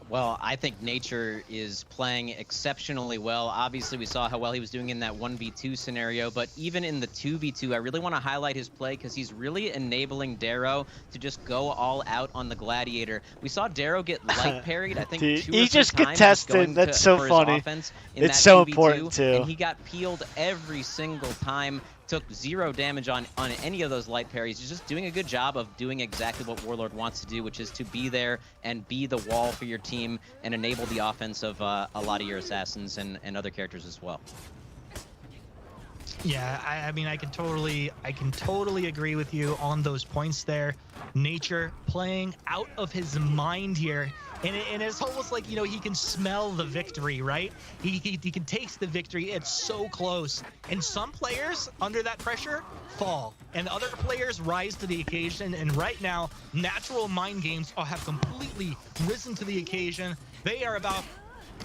[SPEAKER 3] Well, I think Nature is playing exceptionally well. Obviously, we saw how well he was doing in that 1v2 scenario, but even in the 2v2, I really want to highlight his play because he's really enabling Darrow to just go all out on the Gladiator. We saw Darrow get light parried, I think,
[SPEAKER 2] Dude,
[SPEAKER 3] 2 or 3 times.
[SPEAKER 2] He just contested. That's so funny. It's so important, too.
[SPEAKER 3] And he got peeled every single time. Took 0 damage on any of those light parries. He's just doing a good job of doing exactly what Warlord wants to do, which is to be there and be the wall for your team and enable the offense of a lot of your assassins and other characters as well.
[SPEAKER 7] Yeah, I mean, I can totally agree with you on those points there. Nature playing out of his mind here. And it's almost like, you know, he can smell the victory, right? He can taste the victory. It's so close. And some players, under that pressure, fall. And other players rise to the occasion. And right now, Natural Mind Games have completely risen to the occasion. They are about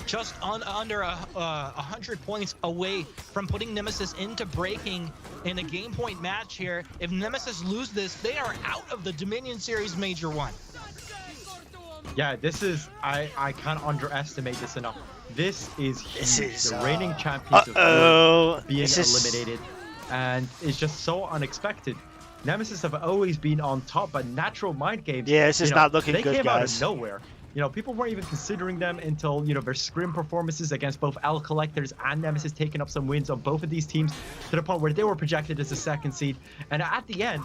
[SPEAKER 7] just under 100 points away from putting Nemesis into breaking in a game point match here. If Nemesis lose this, they are out of the Dominion Series Major 1.
[SPEAKER 4] Yeah, this is, I can't underestimate this enough. This is huge. The reigning champions of World being eliminated, and it's just so unexpected. Nemesis have always been on top, but Natural Mind Games,
[SPEAKER 2] yeah, this is not looking good,
[SPEAKER 4] guys. They came out of nowhere. You know, people weren't even considering them until, you know, their scrim performances against both L Collectors and Nemesis taking up some wins on both of these teams to the point where they were projected as a second seed. And at the end,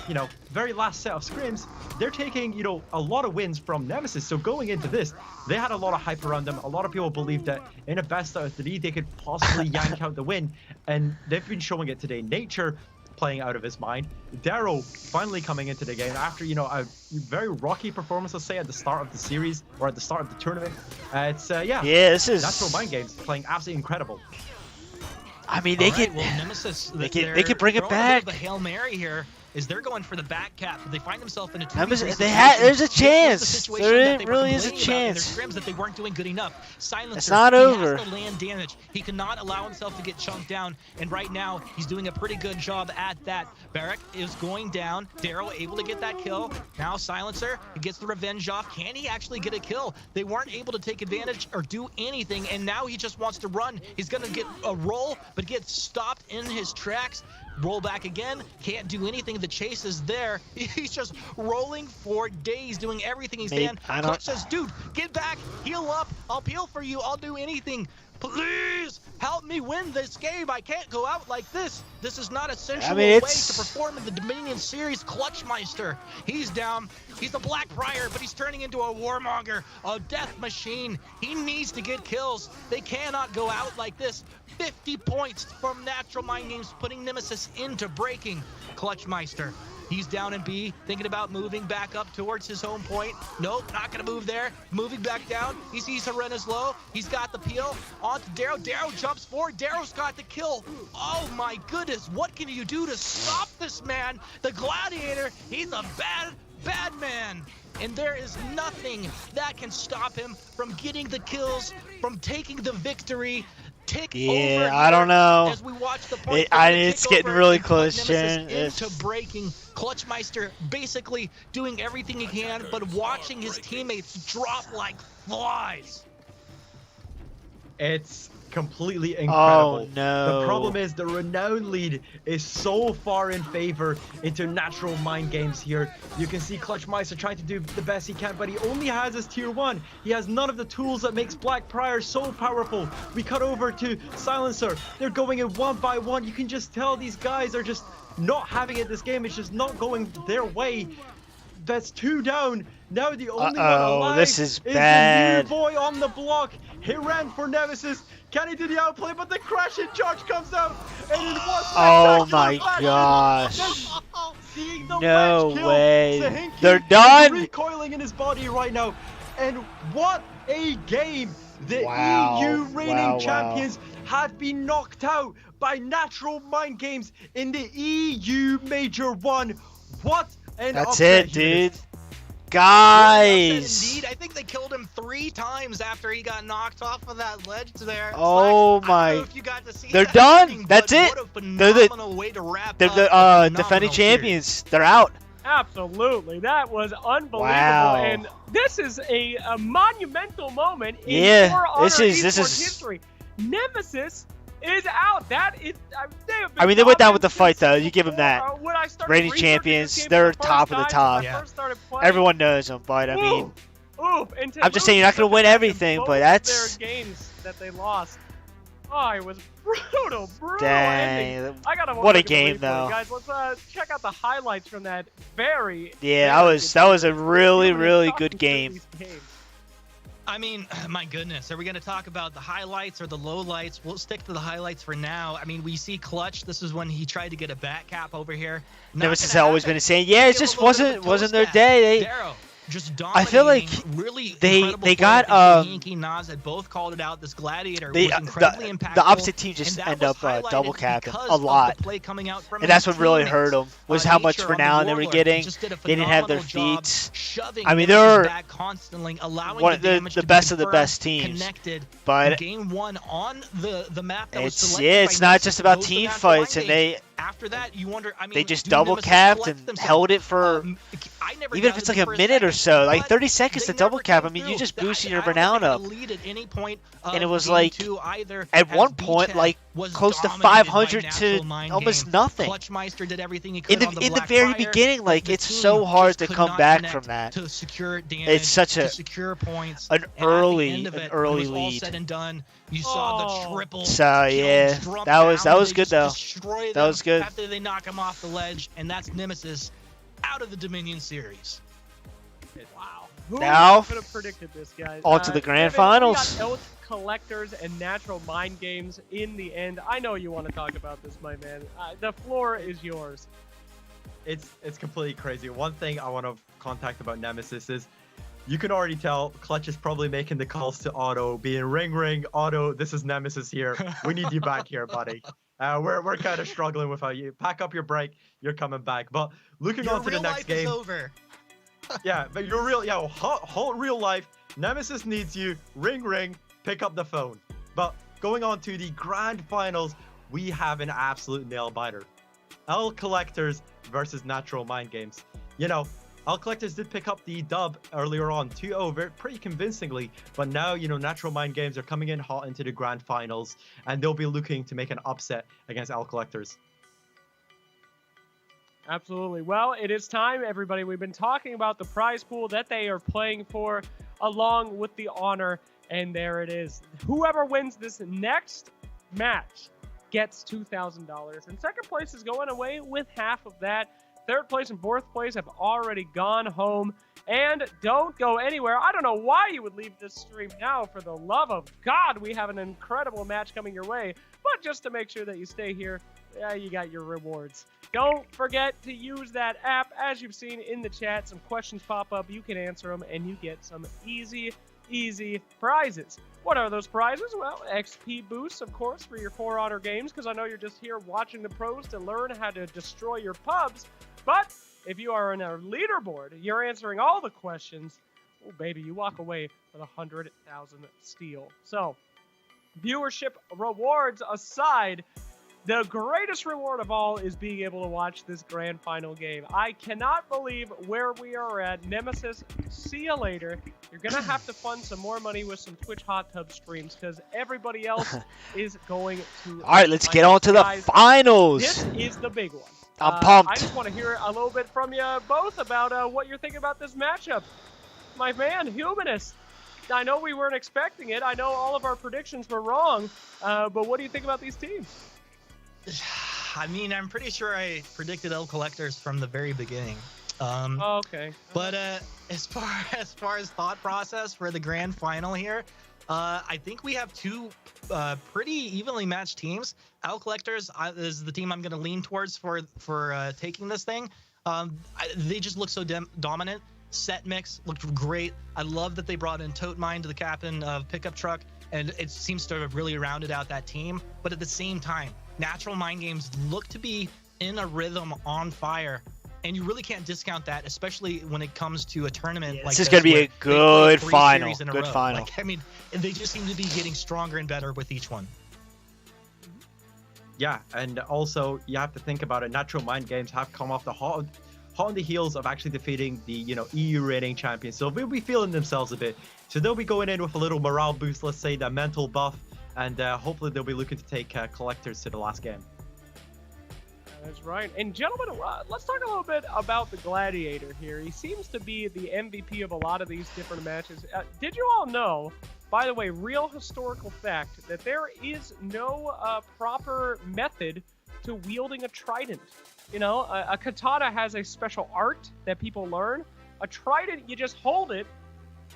[SPEAKER 4] you know, very last set of scrims, they're taking, you know, a lot of wins from Nemesis. So going into this, they had a lot of hype around them. A lot of people believed that in a best out of 3, they could possibly yank out the win. And they've been showing it today. Nature playing out of his mind. Darrow finally coming into the game after, you know, a very rocky performance, let's say, at the start of the series or at the start of the tournament. Yeah,
[SPEAKER 2] this is
[SPEAKER 4] Natural Mind Games playing absolutely incredible.
[SPEAKER 2] I mean, they could,
[SPEAKER 7] well, Nemesis,
[SPEAKER 2] they could bring it back.
[SPEAKER 7] The Hail Mary here is they're going for the back cap. They find themselves in a 2v3
[SPEAKER 2] situation. There's a chance. There really is a chance.
[SPEAKER 7] Scrims that they weren't doing good enough. Silencer,
[SPEAKER 2] it's not over.
[SPEAKER 7] He has to land damage. He cannot allow himself to get chunked down, and right now he's doing a pretty good job at that. Barrack is going down. Darrow able to get that kill. Now Silencer, he gets the revenge off. Can he actually get a kill? They weren't able to take advantage or do anything, and now he just wants to run. He's gonna get a roll, but gets stopped in his tracks. Roll back again, can't do anything. The chase is there. He's just rolling for days, doing everything he can. Clutch says, dude, get back, heal up. I'll peel for you. I'll do anything. Please help me win this game. I can't go out like this. This is not a sensual way to perform in the Dominion Series. Clutchmeister, he's down. He's a Black Briar, but he's turning into a warmonger, a death machine. He needs to get kills. They cannot go out like this. 50 points from Natural Mind Games, putting Nemesis into breaking. Clutchmeister, he's down in B, thinking about moving back up towards his home point. Nope, not gonna move there. Moving back down. He sees Serena's low. He's got the peel. On to Darrow. Darrow jumps forward. Darrow's got the kill. Oh my goodness, what can you do to stop this man? The Gladiator, he's a bad man. And there is nothing that can stop him from getting the kills, from taking the victory.
[SPEAKER 2] Yeah, I don't know.
[SPEAKER 7] As we watch the point,
[SPEAKER 2] it's getting really close, Sharon.
[SPEAKER 7] Into breaking. Clutchmeister basically doing everything he can, but watching his teammates drop like flies.
[SPEAKER 4] It's completely incredible.
[SPEAKER 2] Oh no.
[SPEAKER 4] The problem is the Renown lead is so far in favor into Natural Mind Games here. You can see Clutchmeister trying to do the best he can, but he only has his tier 1. He has none of the tools that makes Black Briar so powerful. We cut over to Silencer. They're going in one by one. You can just tell these guys are just not having it this game. It's just not going their way. That's 2 down. Now the only one alive
[SPEAKER 2] this is bad.
[SPEAKER 4] The new boy on the block. He ran for Nemesis. Can he do the outplay? But the crashing charge comes out. And in one
[SPEAKER 2] oh my gosh. No way.
[SPEAKER 4] Sahinki
[SPEAKER 2] they're done.
[SPEAKER 4] Recoiling in his body right now. And what a game. The
[SPEAKER 2] wow.
[SPEAKER 4] EU reigning champions have been knocked out by Natural Mind Games in the EU Major 1. What an
[SPEAKER 2] That's
[SPEAKER 4] upset
[SPEAKER 2] it, dude. Guys.
[SPEAKER 7] Indeed, I think they killed him 3 times after he got knocked off of that ledge there.
[SPEAKER 2] Oh
[SPEAKER 7] Slack,
[SPEAKER 2] my.
[SPEAKER 7] I don't know if you got to see
[SPEAKER 2] they're
[SPEAKER 7] that
[SPEAKER 2] done.
[SPEAKER 7] thing,
[SPEAKER 2] That's it. They're the defending champions. They're out.
[SPEAKER 1] Absolutely. That was unbelievable.
[SPEAKER 2] Wow.
[SPEAKER 1] And this is a monumental moment in
[SPEAKER 2] this is
[SPEAKER 1] history. Nemesis is out. That is.
[SPEAKER 2] They went down with the fight, though. You give them that. Reigning champions, they're top of the top. Everyone knows them, but I mean, I'm just saying you're not going to win everything, but that's.
[SPEAKER 1] Their games that they lost. Oh, it was brutal
[SPEAKER 2] Dang.
[SPEAKER 1] ending. I gotta
[SPEAKER 2] what a game, though.
[SPEAKER 1] Guys, let's check out the highlights from that very.
[SPEAKER 2] Yeah, that was a really good game.
[SPEAKER 7] I mean, my goodness, are we going to talk about the highlights or the lowlights? We'll stick to the highlights for now. I mean, we see Clutch. This is when he tried to get a back cap over here.
[SPEAKER 2] Nemesis has always been saying, yeah, it just wasn't their day.
[SPEAKER 7] Darrow, just
[SPEAKER 2] I feel like
[SPEAKER 7] really
[SPEAKER 2] they got
[SPEAKER 7] Yankee Nas had both called it out. This Gladiator was
[SPEAKER 2] incredibly impactful. The opposite team just end up double capping a lot, and that's what really hurt them was how much renown they were getting. They didn't have their feats. I mean, they're the best of the best teams. But
[SPEAKER 7] game 1 on the map that
[SPEAKER 2] it's not just about team fights, and they.
[SPEAKER 7] After that, you wonder. I mean,
[SPEAKER 2] they just double capped and held it for even if it's like a minute or so, like 30 seconds to double cap. I mean, you just boosted your renown up. And it was like at one point, like
[SPEAKER 7] was
[SPEAKER 2] close to
[SPEAKER 7] dominated
[SPEAKER 2] 500
[SPEAKER 7] by
[SPEAKER 2] to
[SPEAKER 7] Mind
[SPEAKER 2] almost
[SPEAKER 7] Game.
[SPEAKER 2] nothing.
[SPEAKER 7] Clutchmeister did everything he could
[SPEAKER 2] In the very beginning, like, it's so hard to come back from that.
[SPEAKER 7] To secure damage,
[SPEAKER 2] it's such
[SPEAKER 7] to secure points.
[SPEAKER 2] an
[SPEAKER 7] early
[SPEAKER 2] lead.
[SPEAKER 7] When it was all said and done, you saw the triple.
[SPEAKER 2] So yeah, that was good though. That was good.
[SPEAKER 7] After they knock him off the ledge, and that's Nemesis out of the Dominion series.
[SPEAKER 1] Wow. Who
[SPEAKER 2] now,
[SPEAKER 1] could have predicted this, guys?
[SPEAKER 2] On to the grand finals.
[SPEAKER 1] We got Elk Collectors and Natural Mind Games in the end. I know you want to talk about this, my man. The floor is yours.
[SPEAKER 4] It's completely crazy. One thing I want to contact about Nemesis is, you can already tell Clutch is probably making the calls to Otto, being ring, Otto, this is Nemesis here. We need you back here, buddy. We're kind of struggling without you. Pack up your break. You're coming back. But looking on to the next game.
[SPEAKER 7] Your real life is over.
[SPEAKER 4] Yeah, but your real, whole real life. Nemesis needs you. Ring, pick up the phone. But going on to the grand finals, we have an absolute nail biter. Elk Collectors versus Natural Mind Games. You know, Elk Collectors did pick up the dub earlier on 2-0 pretty convincingly, but now, you know, Natural Mind Games are coming in hot into the grand finals, and they'll be looking to make an upset against Elk Collectors.
[SPEAKER 1] Absolutely. Well, it is time, everybody. We've been talking about the prize pool that they are playing for, along with the honor, and there it is. Whoever wins this next match gets $2,000, and second place is going away with half of that. Third place and fourth place have already gone home. And don't go anywhere. I don't know why you would leave this stream now. For the love of God, we have an incredible match coming your way. But just to make sure that you stay here, you got your rewards. Don't forget to use that app. As you've seen in the chat, some questions pop up. You can answer them, and you get some easy prizes. What are those prizes? Well, XP boosts, of course, for your For Honor games, because I know you're just here watching the pros to learn how to destroy your pubs. But if you are in our leaderboard, you're answering all the questions, oh baby, you walk away with 100,000 steel. So, viewership rewards aside, the greatest reward of all is being able to watch this grand final game. I cannot believe where we are at. Nemesis, see you later. You're going to have to fund some more money with some Twitch Hot Tub streams, because everybody else is going to...
[SPEAKER 2] All right, let's get on to the finals.
[SPEAKER 1] This is the big one.
[SPEAKER 2] I'm pumped.
[SPEAKER 1] I just want to hear a little bit from you both about what you're thinking about this matchup. My man, Humanist. I know we weren't expecting it. I know all of our predictions were wrong. But what do you think about these teams?
[SPEAKER 7] I mean, I'm pretty sure I predicted Elk Collectors from the very beginning.
[SPEAKER 1] Okay.
[SPEAKER 7] But as far as thought process for the grand final here, I think we have two pretty evenly matched teams. Elk Collectors is the team I'm going to lean towards for taking this thing. They just look so dominant. Set mix looked great. I love that they brought in Tote Mine to the captain of Pickup Truck, and it seems to have really rounded out that team. But at the same time, Natural Mind Games look to be in a rhythm, on fire. And you really can't discount that, especially when it comes to a tournament like this.
[SPEAKER 2] This is going to be a good final. Good final.
[SPEAKER 7] Like, I mean, they just seem to be getting stronger and better with each one.
[SPEAKER 4] Yeah, and also you have to think about it. Natural Mind Games have come off the hot on the heels of actually defeating the EU reigning champions, so they'll be feeling themselves a bit. So they'll be going in with a little morale boost, let's say, the mental buff, and hopefully they'll be looking to take Collectors to the last game.
[SPEAKER 1] That's right. And gentlemen, let's talk a little bit about the Gladiator here. He seems to be the MVP of a lot of these different matches. Did you all know, by the way, real historical fact, that there is no proper method to wielding a trident? You know, a katana has a special art that people learn. A trident, you just hold it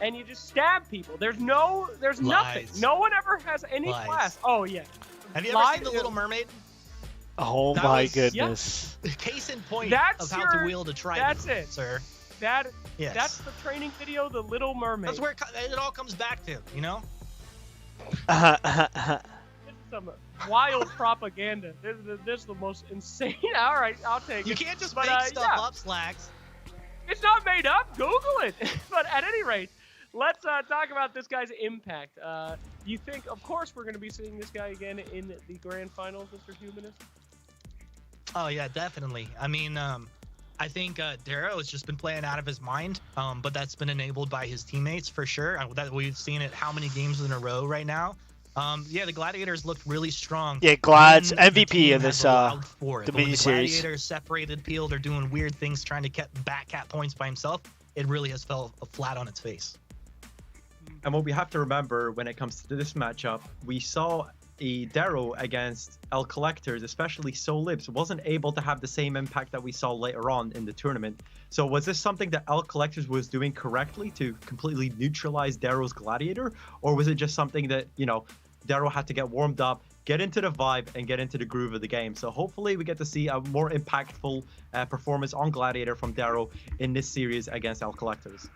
[SPEAKER 1] and you just stab people. There's nothing. No one ever has any class. Oh, yeah.
[SPEAKER 7] Have you ever seen The Little Mermaid?
[SPEAKER 2] Oh my goodness.
[SPEAKER 7] Yeah. Case in point of how to wield a trident.
[SPEAKER 1] That's it,
[SPEAKER 7] sir. Yes.
[SPEAKER 1] That's the training video, The Little Mermaid.
[SPEAKER 7] That's where it all comes back to, you know?
[SPEAKER 1] Some wild propaganda. This is the most insane. All right, I'll take it.
[SPEAKER 7] You can't just make stuff up, Slacks.
[SPEAKER 1] It's not made up. Google it. But at any rate, let's talk about this guy's impact. You think, of course, we're going to be seeing this guy again in the grand finals, Mr. Humanist?
[SPEAKER 7] Oh, yeah, definitely. I mean, I think Darrow has just been playing out of his mind, but that's been enabled by his teammates for sure. That we've seen it how many games in a row right now. Yeah, the Gladiators looked really strong.
[SPEAKER 2] Yeah, Glad's MVP of this Dominion series.
[SPEAKER 7] Gladiators separated, Peel, they're doing weird things, trying to get back at points by himself. It really has fell flat on its face.
[SPEAKER 4] And what we have to remember when it comes to this matchup, we saw a Darrow against El Collectors, especially Solibs, wasn't able to have the same impact that we saw later on in the tournament. So was this something that El Collectors was doing correctly to completely neutralize Darrow's Gladiator? Or was it just something that, you know, Darrow had to get warmed up, get into the vibe, and get into the groove of the game? So hopefully we get to see a more impactful performance on Gladiator from Darrow in this series against El Collectors.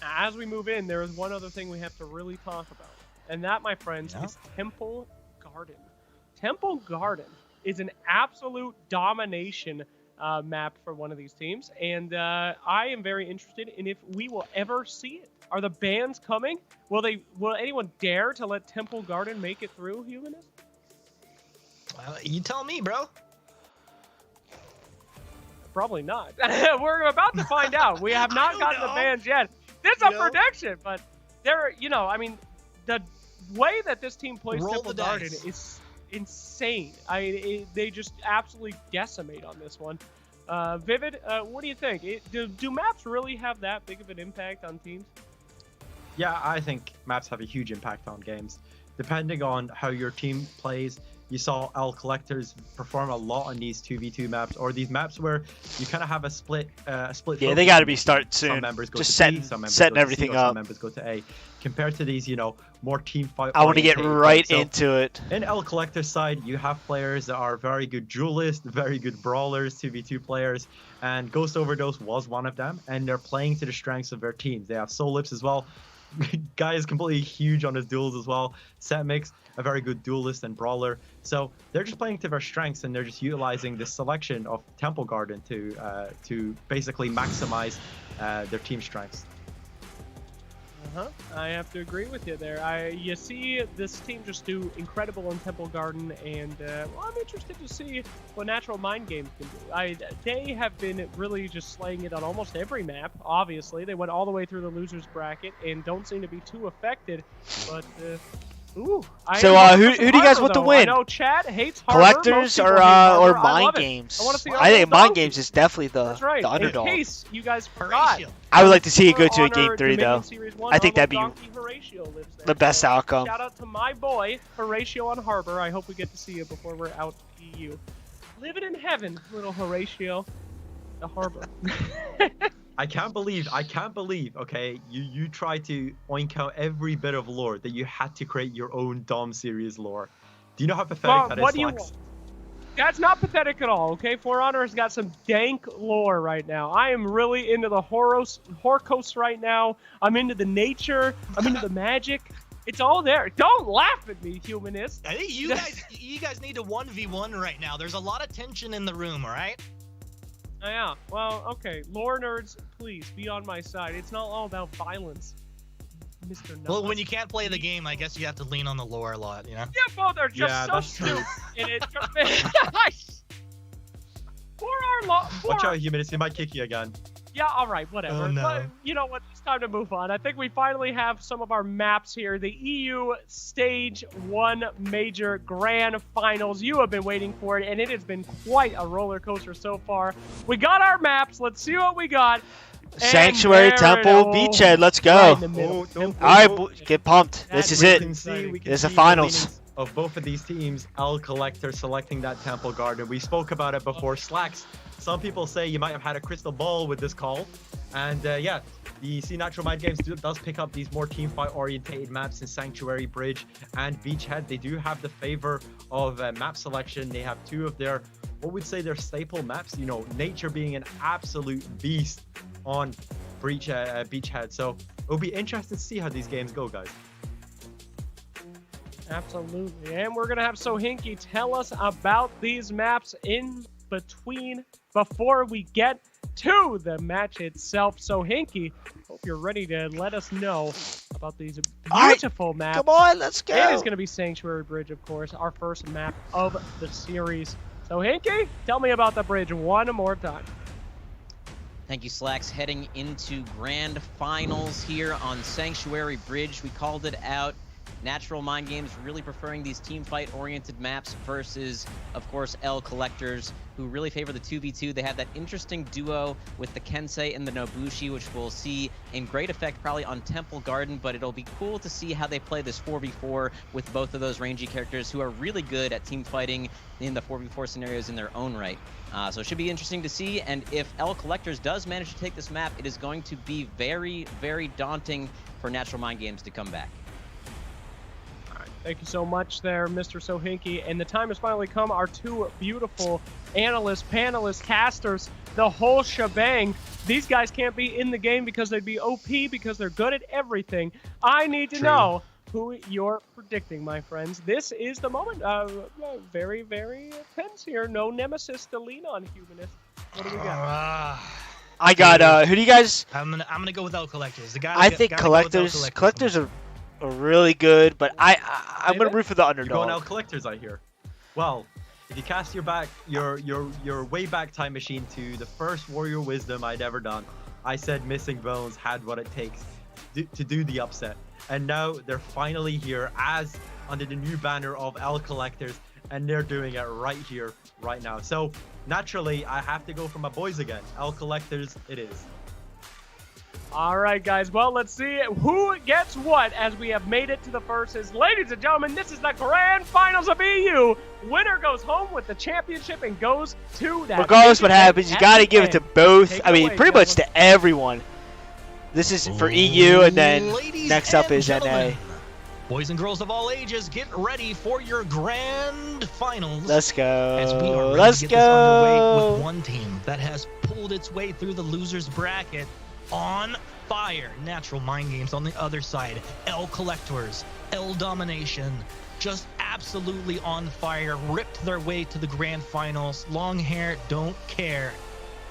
[SPEAKER 1] As we move in, there is one other thing we have to really talk about. And that, my friends, is Temple Garden. Temple Garden is an absolute domination map for one of these teams. And I am very interested in if we will ever see it. Are the bans coming? Will anyone dare to let Temple Garden make it through, Humanist?
[SPEAKER 7] You tell me, bro.
[SPEAKER 1] Probably not. We're about to find out. We have not gotten the bans yet. This is a prediction, but there, you know, I mean, the way that this team plays Temple Garden is insane. They just absolutely decimate on this one. Vivid, what do you think? Do maps really have that big of an impact on teams?
[SPEAKER 4] Yeah, I think maps have a huge impact on games. Depending on how your team plays, you saw El Collectors perform a lot on these 2v2 maps, or these maps where you kind of have a split.
[SPEAKER 2] Yeah, they got to be starting soon.
[SPEAKER 4] Some members go
[SPEAKER 2] just
[SPEAKER 4] to B, some members
[SPEAKER 2] setting
[SPEAKER 4] go to
[SPEAKER 2] everything
[SPEAKER 4] C,
[SPEAKER 2] up.
[SPEAKER 4] Some members go to A. Compared to these, you know, more team fight.
[SPEAKER 2] I want to get right into it.
[SPEAKER 4] In El Collector's side, you have players that are very good duelists, very good brawlers, 2v2 players, and Ghost Overdose was one of them, and they're playing to the strengths of their teams. They have Solibs as well. Guy is completely huge on his duels as well. Setmix, a very good duelist and brawler. So they're just playing to their strengths, and they're just utilizing the selection of Temple Garden to basically maximize their team strengths.
[SPEAKER 1] I have to agree with you there. You see this team just do incredible in Temple Garden, and well, I'm interested to see what Natural Mind Games can do. They have been really just slaying it on almost every map. Obviously, they went all the way through the losers bracket and don't seem to be too affected. But ooh,
[SPEAKER 2] so who do you guys want to win?
[SPEAKER 1] I know Chad hates Harbor.
[SPEAKER 2] Collectors or Mind Games?
[SPEAKER 1] I
[SPEAKER 2] think Mind Games is definitely the underdog.
[SPEAKER 1] In case you guys forgot.
[SPEAKER 2] I would like to see it go to a Game 3 though. I think that'd be the best outcome.
[SPEAKER 1] Shout out to my boy Horatio on Harbor. I hope we get to see you before we're out EU. Living in heaven, little Horatio. The Harbor.
[SPEAKER 4] I can't believe, okay, you try to oink out every bit of lore that you had to create your own Dom series lore. Do you know how pathetic that is, Flex?
[SPEAKER 1] That's not pathetic at all, okay? For Honor has got some dank lore right now. I am really into the Horcos right now. I'm into the nature. I'm into the magic. It's all there. Don't laugh at me, humanist.
[SPEAKER 7] I think you guys need to 1v1 right now. There's a lot of tension in the room, all right?
[SPEAKER 1] Yeah, well, okay. Lore nerds, please, be on my side. It's not all about violence, Mr. Nuts.
[SPEAKER 7] Well, when you can't play the game, I guess you have to lean on the lore a lot, you know?
[SPEAKER 1] Yeah, both are just so stupid. And it
[SPEAKER 4] Watch out, Humanist. He might kick you again.
[SPEAKER 1] Yeah, all right, whatever.
[SPEAKER 7] Oh, no.
[SPEAKER 1] But you know what? It's time to move on. I think we finally have some of our maps here. The EU Stage 1 Major Grand Finals. You have been waiting for it, and it has been quite a roller coaster so far. We got our maps. Let's see what we got.
[SPEAKER 2] Sanctuary, Temple, Beachhead. Let's go. All right, get pumped. This is it. This is the finals.
[SPEAKER 4] Of both of these teams, El Collector selecting that Temple Garden. We spoke about it before. Slacks, some people say you might have had a crystal ball with this call. And yeah, the Natural Mind Games does pick up these more teamfight orientated maps in Sanctuary, Bridge, and Beachhead. They do have the favor of map selection. They have two of their, what would say, their staple maps. You know, nature being an absolute beast on Beachhead. So it'll be interesting to see how these games go, guys.
[SPEAKER 1] Absolutely. And we're going to have Sohinki tell us about these maps in between before we get to the match itself. Sohinki, hope you're ready to let us know about these beautiful maps.
[SPEAKER 2] Come on, let's go.
[SPEAKER 1] It is going to be Sanctuary Bridge, of course, our first map of the series. Sohinki, tell me about the bridge one more time.
[SPEAKER 3] Thank you, Slacks. Heading into grand finals here on Sanctuary Bridge. We called it out Natural Mind Games really preferring these team fight oriented maps versus, of course, L Collectors, who really favor the 2v2. They have that interesting duo with the Kensei and the Nobushi, which we'll see in great effect probably on Temple Garden, but it'll be cool to see how they play this 4v4 with both of those rangy characters who are really good at team fighting in the 4v4 scenarios in their own right. So it should be interesting to see, and if L Collectors does manage to take this map, it is going to be very, very daunting for Natural Mind Games to come back.
[SPEAKER 1] Thank you so much there, Mr. Sohinki. And the time has finally come. Our two beautiful analysts, panelists, casters, the whole shebang. These guys can't be in the game because they'd be OP because they're good at everything. I need to know who you're predicting, my friends. This is the moment. Very, very tense here. No nemesis to lean on, Humanist. What do we got?
[SPEAKER 2] I got, who do you guys?
[SPEAKER 7] I'm gonna go with L Collectors. The guy.
[SPEAKER 2] I think Collectors are really good, but I'm gonna root for the underdog.
[SPEAKER 4] You're going L Collectors, I hear. Well, if you cast your way back time machine to the first Warrior Wisdom I'd ever done, I said Missing Bones had what it takes to do the upset, and now they're finally here as under the new banner of L Collectors, and they're doing it right here, right now. So naturally, I have to go for my boys again. L Collectors, it is.
[SPEAKER 1] All right, guys. Well, let's see who gets what as we have made it to the verses. Ladies and gentlemen, this is the grand finals of EU. Winner goes home with the championship and goes to that.
[SPEAKER 2] Regardless what happens, you got to give it to both. I mean, pretty much to everyone. This is for EU, and then next up is NA.
[SPEAKER 7] Boys and girls of all ages, get ready for your grand finals.
[SPEAKER 2] Let's go.
[SPEAKER 7] As we are ready to get this underway with one team that has pulled its way through the losers bracket. On fire, Natural Mind Games on the other side. L Collectors, L Domination, just absolutely on fire, ripped their way to the grand finals. Long hair, don't care.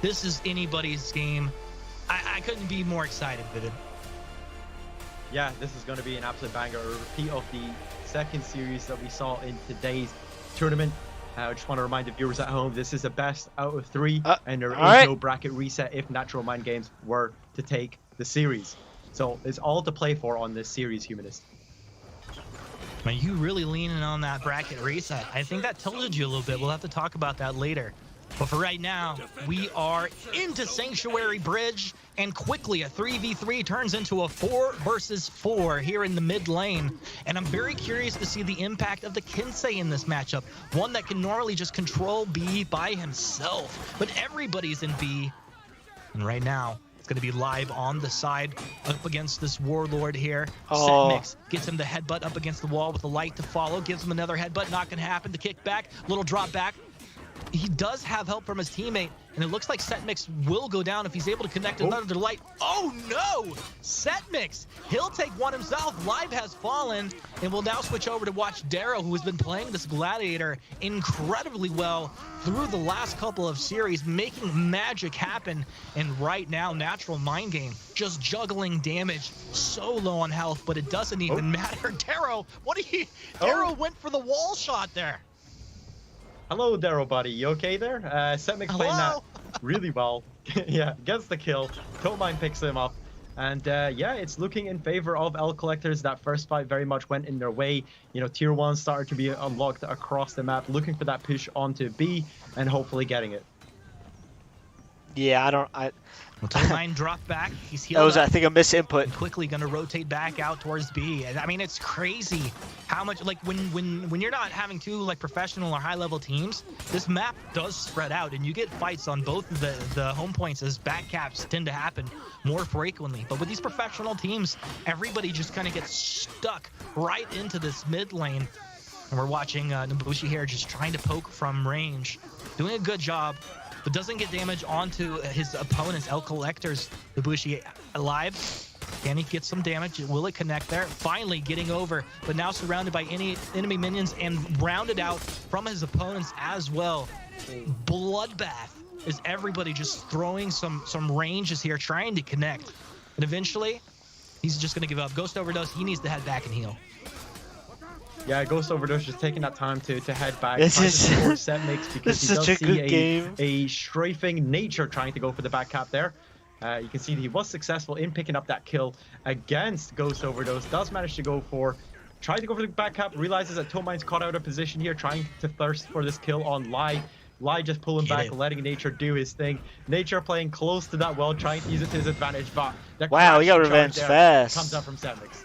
[SPEAKER 7] This is anybody's game. I couldn't be more excited, Vivid.
[SPEAKER 4] Yeah, this is going to be an absolute banger. A repeat of the second series that we saw in today's tournament. I just want to remind the viewers at home, this is a best out of 3, and there is no bracket reset if Natural Mind Games were to take the series. So it's all to play for on this series, Humanist.
[SPEAKER 7] Are you really leaning on that bracket reset? I think that tilted you a little bit. We'll have to talk about that later. But for right now, we are into Sanctuary Bridge, and quickly a 3v3 turns into a 4 versus 4 here in the mid lane. And I'm very curious to see the impact of the Kensei in this matchup. One that can normally just control B by himself, but everybody's in B. And right now, it's going to be live on the side up against this Warlord here. Setmix gets him the headbutt up against the wall with the light to follow, gives him another headbutt, not going to happen. The kick back, little drop back. He does have help from his teammate, and it looks like Setmix will go down if he's able to connect another light. Oh no! Setmix! He'll take one himself. Live has fallen, and we'll now switch over to watch Darrow, who has been playing this Gladiator incredibly well through the last couple of series, making magic happen. And right now, Natural Mind Game just juggling damage, so low on health, but it doesn't even matter. Darrow, what are you? Darrow went for the wall shot there.
[SPEAKER 4] Hello, Darrow, buddy. You okay there? Setmix playing that really well. Yeah, gets the kill. Topmine picks him up. And yeah, it's looking in favor of L Collectors. That first fight very much went in their way. You know, tier 1 started to be unlocked across the map, looking for that push onto B and hopefully getting it.
[SPEAKER 2] Yeah,
[SPEAKER 7] Topmine dropped back. He's healed.
[SPEAKER 2] That was, I think, a misinput.
[SPEAKER 7] Quickly going to rotate back out towards B. And I mean, it's crazy how much, like, when you're not having two like professional or high-level teams, this map does spread out, and you get fights on both of the home points as back caps tend to happen more frequently. But with these professional teams, everybody just kind of gets stuck right into this mid lane. And we're watching Nobushi here just trying to poke from range, doing a good job, but doesn't get damage onto his opponent's L Collectors. Nobushi alive. Can he get some damage? Will it connect there? Finally getting over, but now surrounded by any enemy minions and rounded out from his opponents as well. Bloodbath is everybody just throwing some ranges here, trying to connect. And eventually, he's just going to give up. Ghost Overdose, he needs to head back and heal.
[SPEAKER 4] Yeah, Ghost Overdose just taking that time to head back.
[SPEAKER 2] This is
[SPEAKER 4] Setmix because
[SPEAKER 2] this is such a good game.
[SPEAKER 4] A strafing nature trying to go for the back cap there. You can see that he was successful in picking up that kill against Ghost Overdose. Does manage to go for trying to go for the back cap, realizes that Toadmine's caught out of position here, trying to thirst for this kill on Lai. Lai just pulling back, letting Nature do his thing. Nature playing close to that well, trying to use it to his advantage, but
[SPEAKER 2] wow, he got revenge fast.
[SPEAKER 4] Comes out from Setmix.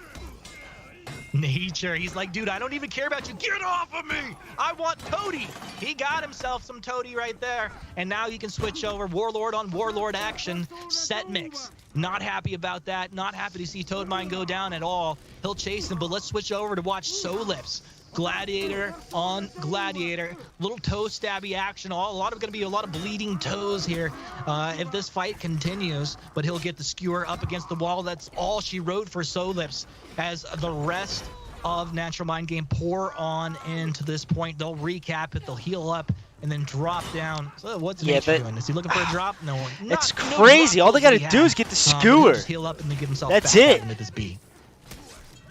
[SPEAKER 7] Nature, he's like, dude, I don't even care about you. Get off of me! I want Toady! He got himself some Toady right there. And now he can switch over Warlord on Warlord action. Setmix. Not happy about that. Not happy to see Toadmine go down at all. He'll chase him, but let's switch over to watch Solips. Gladiator on Gladiator. Little toe stabby action. Going to be a lot of bleeding toes here if this fight continues. But he'll get the skewer up against the wall. That's all she wrote for Solips as the rest of Natural Mind Game pour on into this point. They'll recap it. They'll heal up and then drop down. So what's Nature doing? Is he looking for a drop? No one.
[SPEAKER 2] It's crazy. All they got to do is get the skewer.
[SPEAKER 7] Heal up and then give himself
[SPEAKER 2] That's
[SPEAKER 7] back
[SPEAKER 2] it.
[SPEAKER 7] into this B.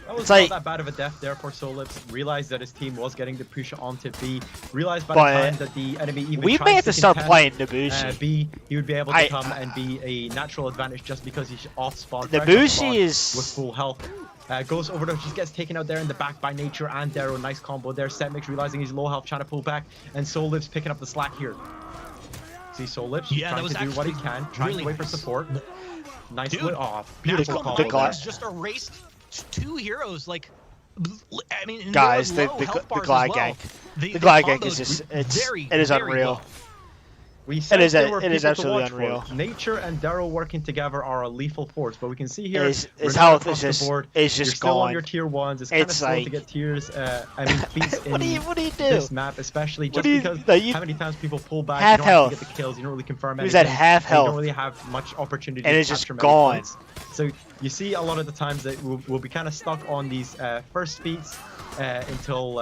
[SPEAKER 4] That was not that bad of a death there for Solips. Realized that his team was getting the push onto B. Realized by the time that the enemy even
[SPEAKER 2] we may have to start playing Nabushi.
[SPEAKER 4] B, he would be able to come and be a natural advantage just because he's off spawn.
[SPEAKER 2] Nabushi is
[SPEAKER 4] with full health. Goes over to, just gets taken out there in the back by Nature and Darrow. Nice combo there. Setmix realizing he's low health, trying to pull back, and Solips picking up the slack here. See Solips trying to do what he can, trying to wait for support. Nice split off. Beautiful combo.
[SPEAKER 7] Just erased 2 heroes, like, I mean,
[SPEAKER 2] guys, the Glide Gank. The Glide Gank is just, it is unreal.
[SPEAKER 4] Low. We said
[SPEAKER 2] it is absolutely unreal.
[SPEAKER 4] Nature and Darrow working together are a lethal force, but we can see here
[SPEAKER 2] his health is just
[SPEAKER 4] you're
[SPEAKER 2] still
[SPEAKER 4] gone.
[SPEAKER 2] on
[SPEAKER 4] On your tier 1s. It's kind of slow to get tiers. Feats in
[SPEAKER 2] what do you do?
[SPEAKER 4] This map, especially just because how many times people pull back,
[SPEAKER 2] half
[SPEAKER 4] you don't
[SPEAKER 2] health.
[SPEAKER 4] Get the kills, you don't really confirm
[SPEAKER 2] anything.
[SPEAKER 4] He's
[SPEAKER 2] at half health.
[SPEAKER 4] You don't really have much opportunity.
[SPEAKER 2] And
[SPEAKER 4] to
[SPEAKER 2] it's just
[SPEAKER 4] capture
[SPEAKER 2] gone.
[SPEAKER 4] Points. So you see a lot of the times that we'll be kind of stuck on these first feats until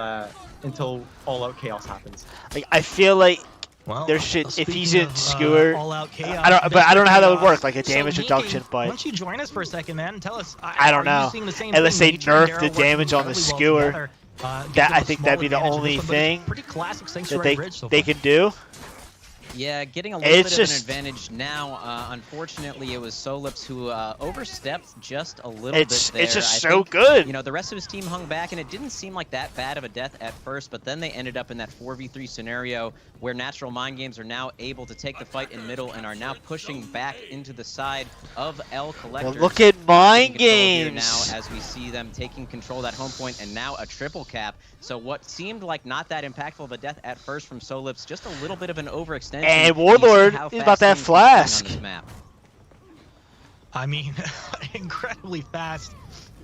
[SPEAKER 4] all out chaos happens.
[SPEAKER 2] Like, I feel like.
[SPEAKER 7] Well,
[SPEAKER 2] there should, if he's in skewer,
[SPEAKER 7] all-out chaos,
[SPEAKER 2] I don't know how that would work, like a damage reduction. But
[SPEAKER 7] why don't you join us for a second, man, and tell us?
[SPEAKER 2] I don't know. Unless they nerf the damage on the skewer, I think that'd be the only thing that they can do.
[SPEAKER 3] Yeah, getting a little bit of an advantage now. Unfortunately, it was Solips who overstepped just a little bit there.
[SPEAKER 2] It's just so good.
[SPEAKER 3] You know, the rest of his team hung back, and it didn't seem like that bad of a death at first, but then they ended up in that 4v3 scenario where Natural Mind Games are now able to take the fight in middle and are now pushing back into the side of L Collectors.
[SPEAKER 2] Well, look at Mind Games
[SPEAKER 3] now as we see them taking control of that home point, and now a triple cap. So what seemed like not that impactful of a death at first from Solips, just a little bit of an overextension.
[SPEAKER 2] And Warlord is about that flask.
[SPEAKER 7] I mean, incredibly fast.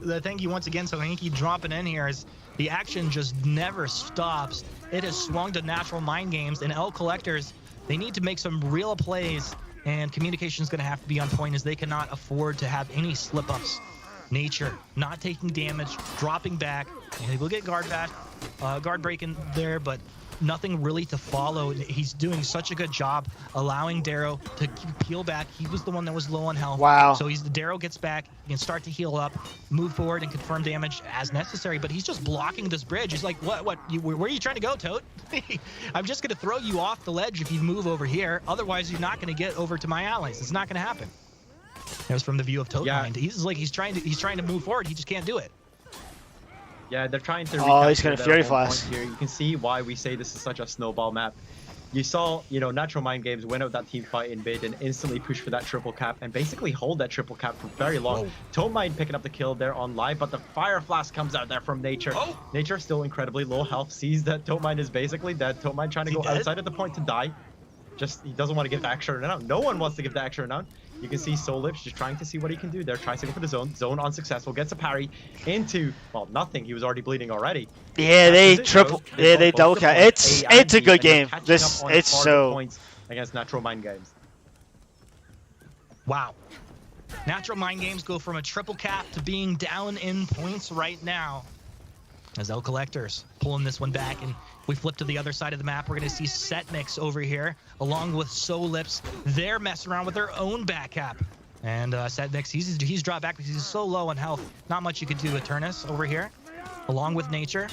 [SPEAKER 7] Thank you once again, so Hanky dropping in here as the action just never stops. It has swung to Natural Mind Games, and L Collectors, they need to make some real plays, and communication is going to have to be on point as they cannot afford to have any slip-ups. Nature not taking damage, dropping back, and we'll get guard break in there, but nothing really to follow. He's doing such a good job allowing Darrow to peel back. He was the one that was low on health.
[SPEAKER 2] Wow.
[SPEAKER 7] So Darrow gets back, he can start to heal up, move forward, and confirm damage as necessary. But he's just blocking this bridge. He's like, where are you trying to go, Toad? I'm just going to throw you off the ledge if you move over here. Otherwise, you're not going to get over to my allies. It's not going to happen. That was from the view of Toad Mind. He's trying to move forward. He just can't do it.
[SPEAKER 4] Yeah, they're trying to.
[SPEAKER 2] Oh, he's gonna Fury Flash
[SPEAKER 4] here. You can see why we say this is such a snowball map. You saw, Natural Mind Games win out that team fight in mid and instantly push for that triple cap and basically hold that triple cap for very long. Toad Mind picking up the kill there on live, but the Fire Flash comes out there from Nature. Nature still incredibly low health, sees that Toad Mind is basically dead. Toad Mind trying to go outside of the point to die. He doesn't want to give the extra renown. No one wants to give the extra renown. You can see Solips just trying to see what he can do there. Tries to go for the zone. Zone unsuccessful. Gets a parry into, well, nothing. He was already bleeding already.
[SPEAKER 2] Yeah, they double count. It's a good game. It's so
[SPEAKER 4] points against Natural Mind Games.
[SPEAKER 7] Wow. Natural Mind Games go from a triple cap to being down in points right now. As L Collectors pulling this one back, and we flip to the other side of the map. We're going to see Setmix over here, along with Solips. They're messing around with their own back cap. And Setmix, he's dropped back because he's so low on health. Not much you could do with Turnus over here, along with Nature.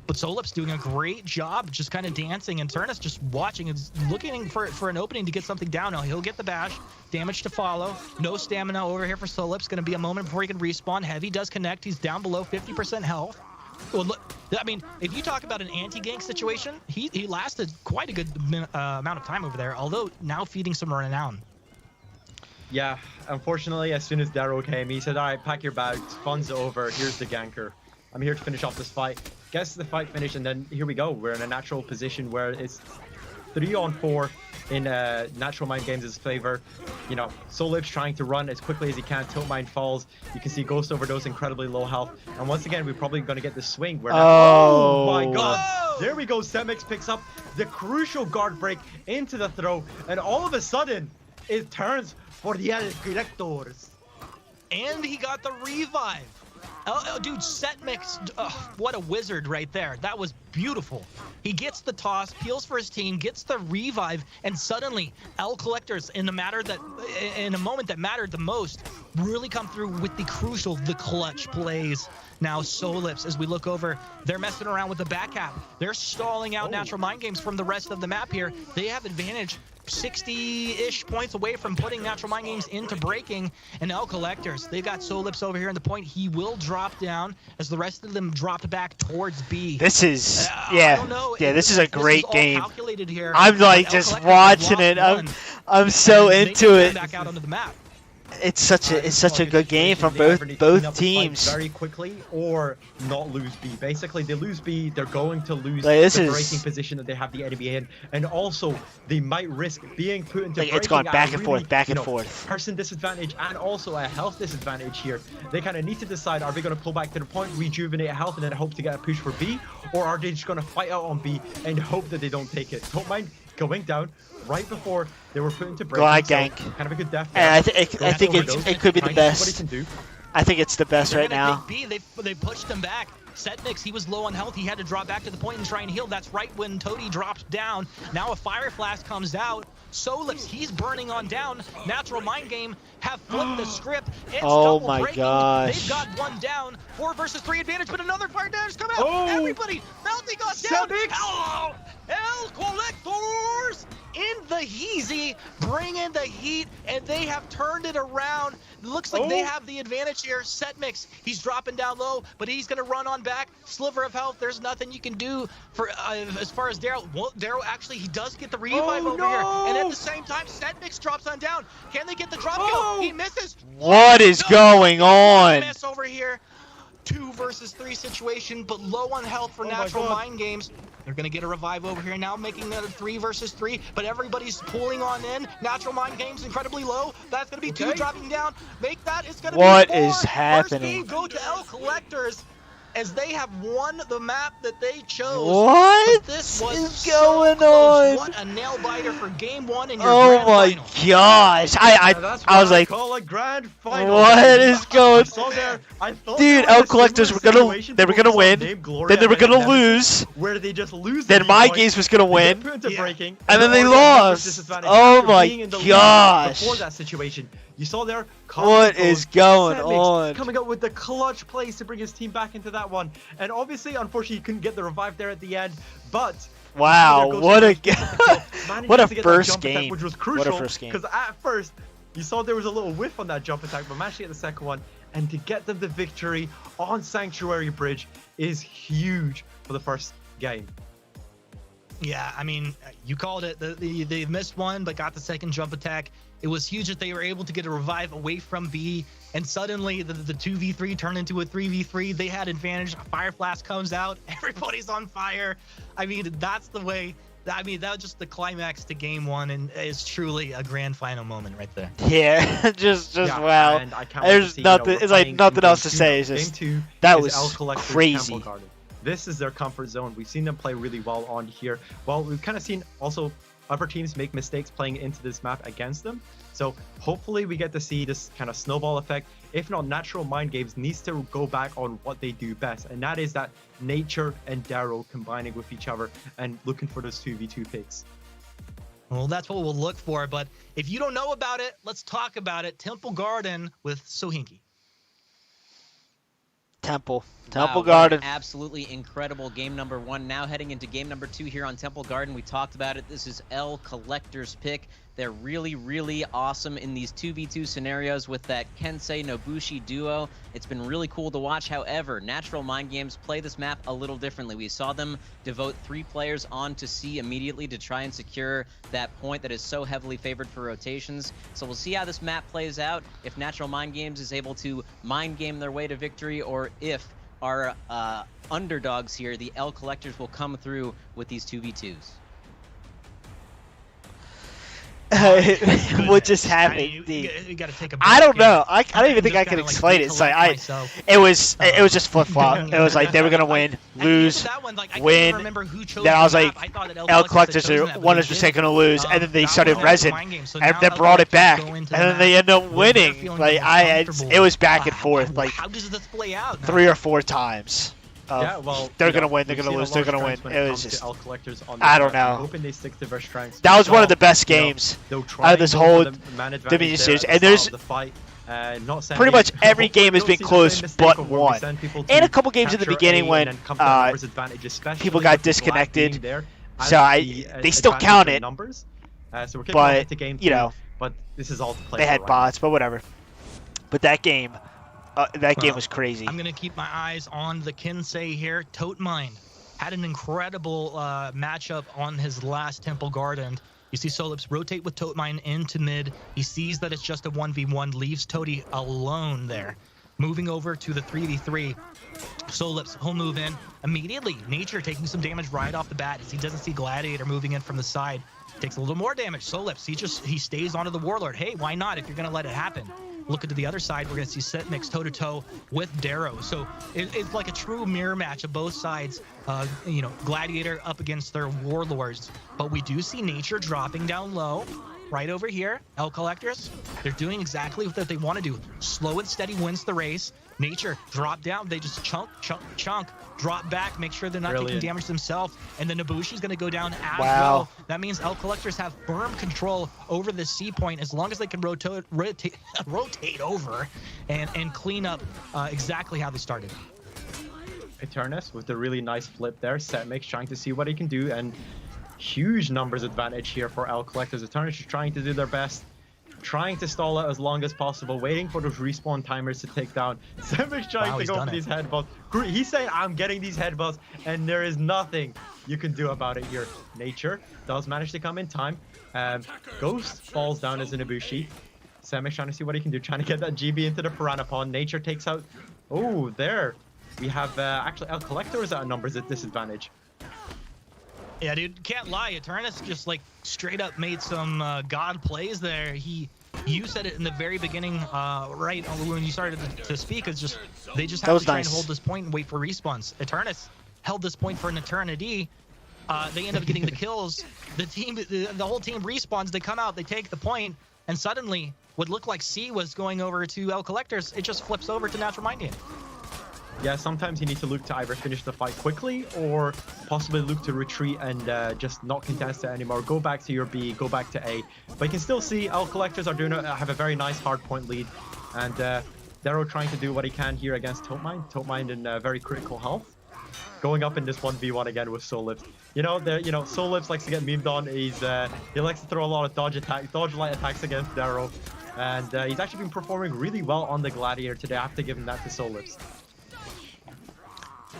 [SPEAKER 7] But Solips doing a great job just kind of dancing, and Turnus just watching and looking for an opening to get something down. Now he'll get the bash. Damage to follow. No stamina over here for Solips. Going to be a moment before he can respawn. Heavy does connect. He's down below 50% health. Well, look, I mean, if you talk about an anti-gank situation, he lasted quite a good amount of time over there, although now feeding some renown.
[SPEAKER 4] Yeah, unfortunately, as soon as Darrow came, he said, all right, pack your bags, fun's over, here's the ganker. I'm here to finish off this fight. Gets the fight finished, and then here we go. We're in a natural position where it's 3-on-4 in Natural Mind Games' favor. You know, Solip's trying to run as quickly as he can. Tiltmine falls. You can see Ghost Overdose incredibly low health. And once again, we're probably going to get the swing. Where oh my god. Oh! There we go. Semix picks up the crucial guard break into the throw. And all of a sudden, it turns for the El Collectors.
[SPEAKER 7] And he got the revive. Oh, dude, Setmix, what a wizard right there. That was beautiful. He gets the toss, peels for his team, gets the revive, and suddenly El Collectors, in a moment that mattered the most, really come through with the crucial, the clutch plays. Now Solips, as we look over, they're messing around with the back half. They're stalling out Natural Mind Games from the rest of the map here. They have advantage 60-ish points away from putting Natural Mind Games into breaking, and El Collectors, they've got Solips over here in the point. He will drop down as the rest of them drop back towards B.
[SPEAKER 2] This is, this is a great game. I'm like just watching it. I'm so into it.
[SPEAKER 7] Back out onto the map.
[SPEAKER 2] It's such a good game from both teams.
[SPEAKER 4] Very quickly or not lose B. Basically, they lose B, they're going to lose the breaking position that they have the enemy in, and also they might risk being put into breaking.
[SPEAKER 2] It's gone back and forth, back and forth.
[SPEAKER 4] Person disadvantage and also a health disadvantage here. They kind of need to decide: are they going to pull back to the point, rejuvenate health, and then hope to get a push for B, or are they just going to fight out on B and hope that they don't take it? Don't mind going down right before they were put into break.
[SPEAKER 2] Gank.
[SPEAKER 4] Kind of a good death.
[SPEAKER 2] I think it could be the best. I think it's the best right now.
[SPEAKER 7] B, they pushed him back. Setmix, he was low on health. He had to drop back to the point and try and heal. That's right when Toady drops down. Now a Fire Flash comes out. Solips, he's burning on down. Natural Mind Game have flipped the script. It's
[SPEAKER 2] oh
[SPEAKER 7] double
[SPEAKER 2] my
[SPEAKER 7] breaking.
[SPEAKER 2] gosh.
[SPEAKER 7] They've got one down. 4 versus 3 advantage, but another fire damage coming out. Everybody, Melty got down. Hello, El Collectors in the Heezy, bringing the heat, and they have turned it around. It looks like they have the advantage here. Setmix, he's dropping down low, but he's going to run on back. Sliver of health, there's nothing you can do for as far as Darrow. Well, Darrow actually, he does get the revive over here, and at the same time, Setmix drops on down. Can they get the drop kill? He misses.
[SPEAKER 2] What is going on?
[SPEAKER 7] Miss over here. 2 versus 3 situation, but low on health for Natural Mind Games. They're going to get a revive over here now, making that a 3 versus 3, but everybody's pulling on in. Natural Mind Games incredibly low. That's going to be 2 dropping down. Make that, it's going to be 4.
[SPEAKER 2] What is happening?
[SPEAKER 7] First game go to El Collectors as they have won the map that they chose.
[SPEAKER 2] What
[SPEAKER 7] this was
[SPEAKER 2] is going on?
[SPEAKER 7] What a nail biter for game 1 in your
[SPEAKER 2] grand
[SPEAKER 7] final.
[SPEAKER 2] Gosh. I was like,
[SPEAKER 4] call a grand final.
[SPEAKER 2] What is going
[SPEAKER 4] on?
[SPEAKER 2] Dude, El Collectors were gonna win. Then they were gonna lose.
[SPEAKER 4] Where they just lose.
[SPEAKER 2] Then My Games was gonna win.
[SPEAKER 4] Breaking,
[SPEAKER 2] and then they lost. Oh my gosh.
[SPEAKER 4] Before that situation, you saw there.
[SPEAKER 2] What is going on?
[SPEAKER 4] Coming up with the clutch plays to bring his team back into that one. And obviously, unfortunately, he couldn't get the revive there at the end. But
[SPEAKER 2] wow, what a first game.
[SPEAKER 4] Which was crucial because at first you saw there was a little whiff on that jump attack, but managed to get the second one. And to get them the victory on Sanctuary Bridge is huge for the first game.
[SPEAKER 7] Yeah, I mean, you called it. They missed one, but got the second jump attack. It was huge that they were able to get a revive away from B, and suddenly the 2v3 turned into a 3v3. They had advantage. Fire Flash comes out. Everybody's on fire. I mean, that's the way. I mean, that was just the climax to game 1, and it's truly a grand final moment right there.
[SPEAKER 2] Yeah, just wow. There's nothing. It's like nothing else to say. It's just that was crazy.
[SPEAKER 4] This is their comfort zone. We've seen them play really well on here. Well, we've kind of seen also other teams make mistakes playing into this map against them. So hopefully we get to see this kind of snowball effect. If not, Natural Mind Games needs to go back on what they do best. And that is that Nature and Darrow combining with each other and looking for those 2v2 picks.
[SPEAKER 7] Well, that's what we'll look for. But if you don't know about it, let's talk about it. Temple Garden with Sohinki.
[SPEAKER 2] Temple Garden.
[SPEAKER 3] Absolutely incredible game number 1. Now heading into game number 2 here on Temple Garden. We talked about it. This is El Collector's pick. They're really, really awesome in these 2v2 scenarios with that Kensei Nobushi duo. It's been really cool to watch. However, Natural Mind Games play this map a little differently. We saw them devote 3 players on to C immediately to try and secure that point that is so heavily favored for rotations. So we'll see how this map plays out, if Natural Mind Games is able to mind game their way to victory, or if our underdogs here, the L Collectors, will come through with these 2v2s.
[SPEAKER 2] What just happened?
[SPEAKER 7] You gotta take a
[SPEAKER 2] I don't know. I don't even think I can explain it. It's like it was just flip flop. It was like they were gonna win, lose, win. Then I was like, L Collectors are 100% gonna lose, and then they started resin, and then brought it back, and then they ended up winning. Like it was back and forth, like 3 or 4 times.
[SPEAKER 4] Yeah, well,
[SPEAKER 2] they're gonna win. They're gonna lose. They're gonna win. It was just,
[SPEAKER 4] I
[SPEAKER 2] don't know.
[SPEAKER 4] Hoping they stick to their strengths.
[SPEAKER 2] That was one of the best games out of this whole Dominion series, and there's pretty much every game has been close but one, and a couple games in the beginning when people got disconnected. So they still count it. But you know,
[SPEAKER 4] but this is all to play.
[SPEAKER 2] They had bots, but whatever. But that game. That game was crazy.
[SPEAKER 7] I'm going to keep my eyes on the Kensei here. Totemind had an incredible matchup on his last Temple Garden. You see Solips rotate with Totemind into mid. He sees that it's just a 1v1, leaves Toti alone there. Moving over to the 3v3. Solips, he'll move in immediately. Nature taking some damage right off the bat as he doesn't see Gladiator moving in from the side. Takes a little more damage. Solips, he stays onto the Warlord. Hey, why not if you're going to let it happen? Looking to the other side, we're going to see Setmix toe-to-toe with Darrow. So it's like a true mirror match of both sides. You know, Gladiator up against their Warlords. But we do see Nature dropping down low. Right over here, L Collectors, they're doing exactly what they want to do. Slow and steady wins the race. Nature, drop down. They just chunk, drop back, make sure they're not taking damage themselves. And then Nobushi's going to go down as well. That means L Collectors have firm control over the C point as long as they can rotate over and clean up exactly how they started.
[SPEAKER 4] Eternus with the really nice flip there. Setmix trying to see what he can do, and huge numbers advantage here for L Collectors. Eternus is trying to do their best, trying to stall it as long as possible, waiting for those respawn timers to take down. Setmix trying to go for these headbutts. He's saying, I'm getting these headbutts, and there is nothing you can do about it here. Nature does manage to come in time. Ghost falls down as an Ibushi. Setmix trying to see what he can do, trying to get that GB into the Piranha Pond. Nature takes out... Oh, there. We have actually L Collector is at a numbers at disadvantage.
[SPEAKER 7] Yeah, dude, can't lie. Eternus just like straight up made some god plays there. You said it in the very beginning, right when you started to speak. It's just they just have to try and hold this point and wait for respawns. Eternus held this point for an eternity. They end up getting the kills. The whole team respawns. They come out. They take the point, and suddenly what looked like C was going over to L Collectors. It just flips over to Natural Mind Game.
[SPEAKER 4] Yeah, sometimes you need to look to either finish the fight quickly or possibly look to retreat and just not contest it anymore. Go back to your B, go back to A. But you can still see L Collectors are have a very nice hard point lead. And Darrow trying to do what he can here against Totemind. Totemind in very critical health. Going up in this 1v1 again with Solips. Solips likes to get memed on. He likes to throw a lot of dodge light attacks against Darrow. And he's actually been performing really well on the Gladiator today. I have to give him that to Solips.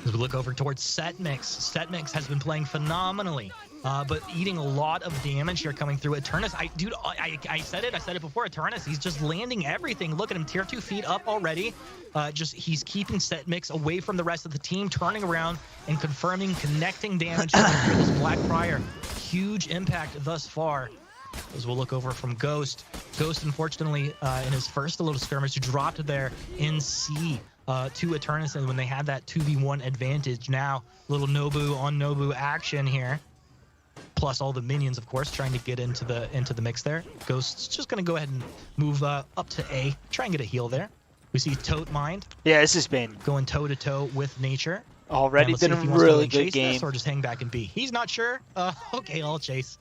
[SPEAKER 7] As we look over towards Setmix, Setmix has been playing phenomenally, but eating a lot of damage here coming through. Eternus, I said it before. Eternus, he's just landing everything. Look at him, tier 2 feet up already. He's keeping Setmix away from the rest of the team, turning around and confirming, connecting damage for this Black Friar. Huge impact thus far. As we'll look over from Ghost. Ghost, unfortunately, in his first little skirmish, dropped there in C. To Eternus, and when they had that 2v1 advantage. Now little Nobu on Nobu action here, plus all the minions, of course, trying to get into the mix there. Ghost's just gonna go ahead and move up to A, try and get a heal there. We see Totemind.
[SPEAKER 2] Yeah, this has been
[SPEAKER 7] going toe to toe with Nature.
[SPEAKER 2] Already been a really good game.
[SPEAKER 7] Or just hang back and B. He's not sure. Okay, I'll chase.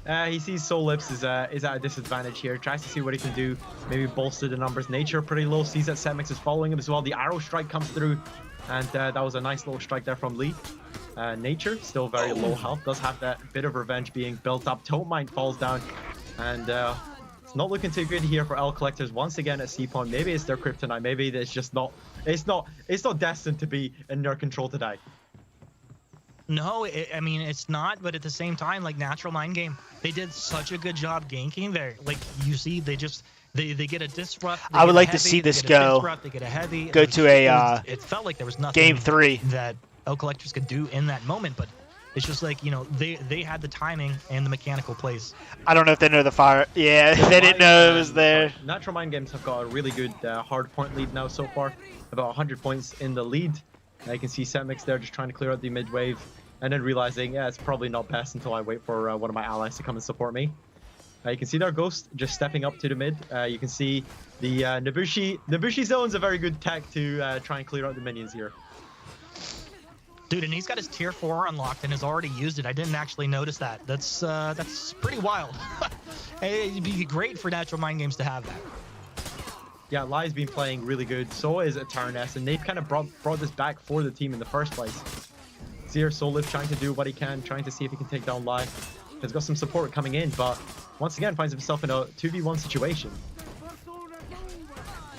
[SPEAKER 4] He sees Solips is at a disadvantage here. Tries to see what he can do. Maybe bolster the numbers. Nature pretty low. Sees that Setmix is following him as well. The arrow strike comes through. And that was a nice little strike there from Lee. nature. Still very low health. Does have that bit of revenge being built up. Toadmine falls down, and it's not looking too good here for L Collectors once again at C point. Maybe it's their kryptonite. Maybe it's just not. It's not destined to be in their control today.
[SPEAKER 7] No, I mean, it's not, but at the same time, like Natural Mind Game, they did such a good job ganking there. Like, you see, they get a disrupt.
[SPEAKER 2] I would like to see this go.
[SPEAKER 7] They get a heavy.
[SPEAKER 2] Go to a.
[SPEAKER 7] It felt like there was nothing.
[SPEAKER 2] Game 3
[SPEAKER 7] that L Collectors could do in that moment, but it's just like, you know, they had the timing and the mechanical plays.
[SPEAKER 2] I don't know if they know the fire. Yeah, they didn't know it was there.
[SPEAKER 4] Natural Mind Games have got a really good hard point lead now so far. About 100 points in the lead. You can see Setmix there just trying to clear out the mid wave, and then realizing, yeah, it's probably not best until I wait for one of my allies to come and support me. You can see their Ghost just stepping up to the mid. You can see the Nobushi zone's a very good tech to try and clear out the minions here.
[SPEAKER 7] Dude, and he's got his tier 4 unlocked and has already used it. I didn't actually notice that. That's pretty wild. It'd be great for Natural Mind Games to have that.
[SPEAKER 4] Yeah, Lai's been playing really good. So is Eternus, and they've kind of brought this back for the team in the first place. See here, Soliv trying to do what he can, trying to see if he can take down Lai. He's got some support coming in, but once again finds himself in a 2v1 situation.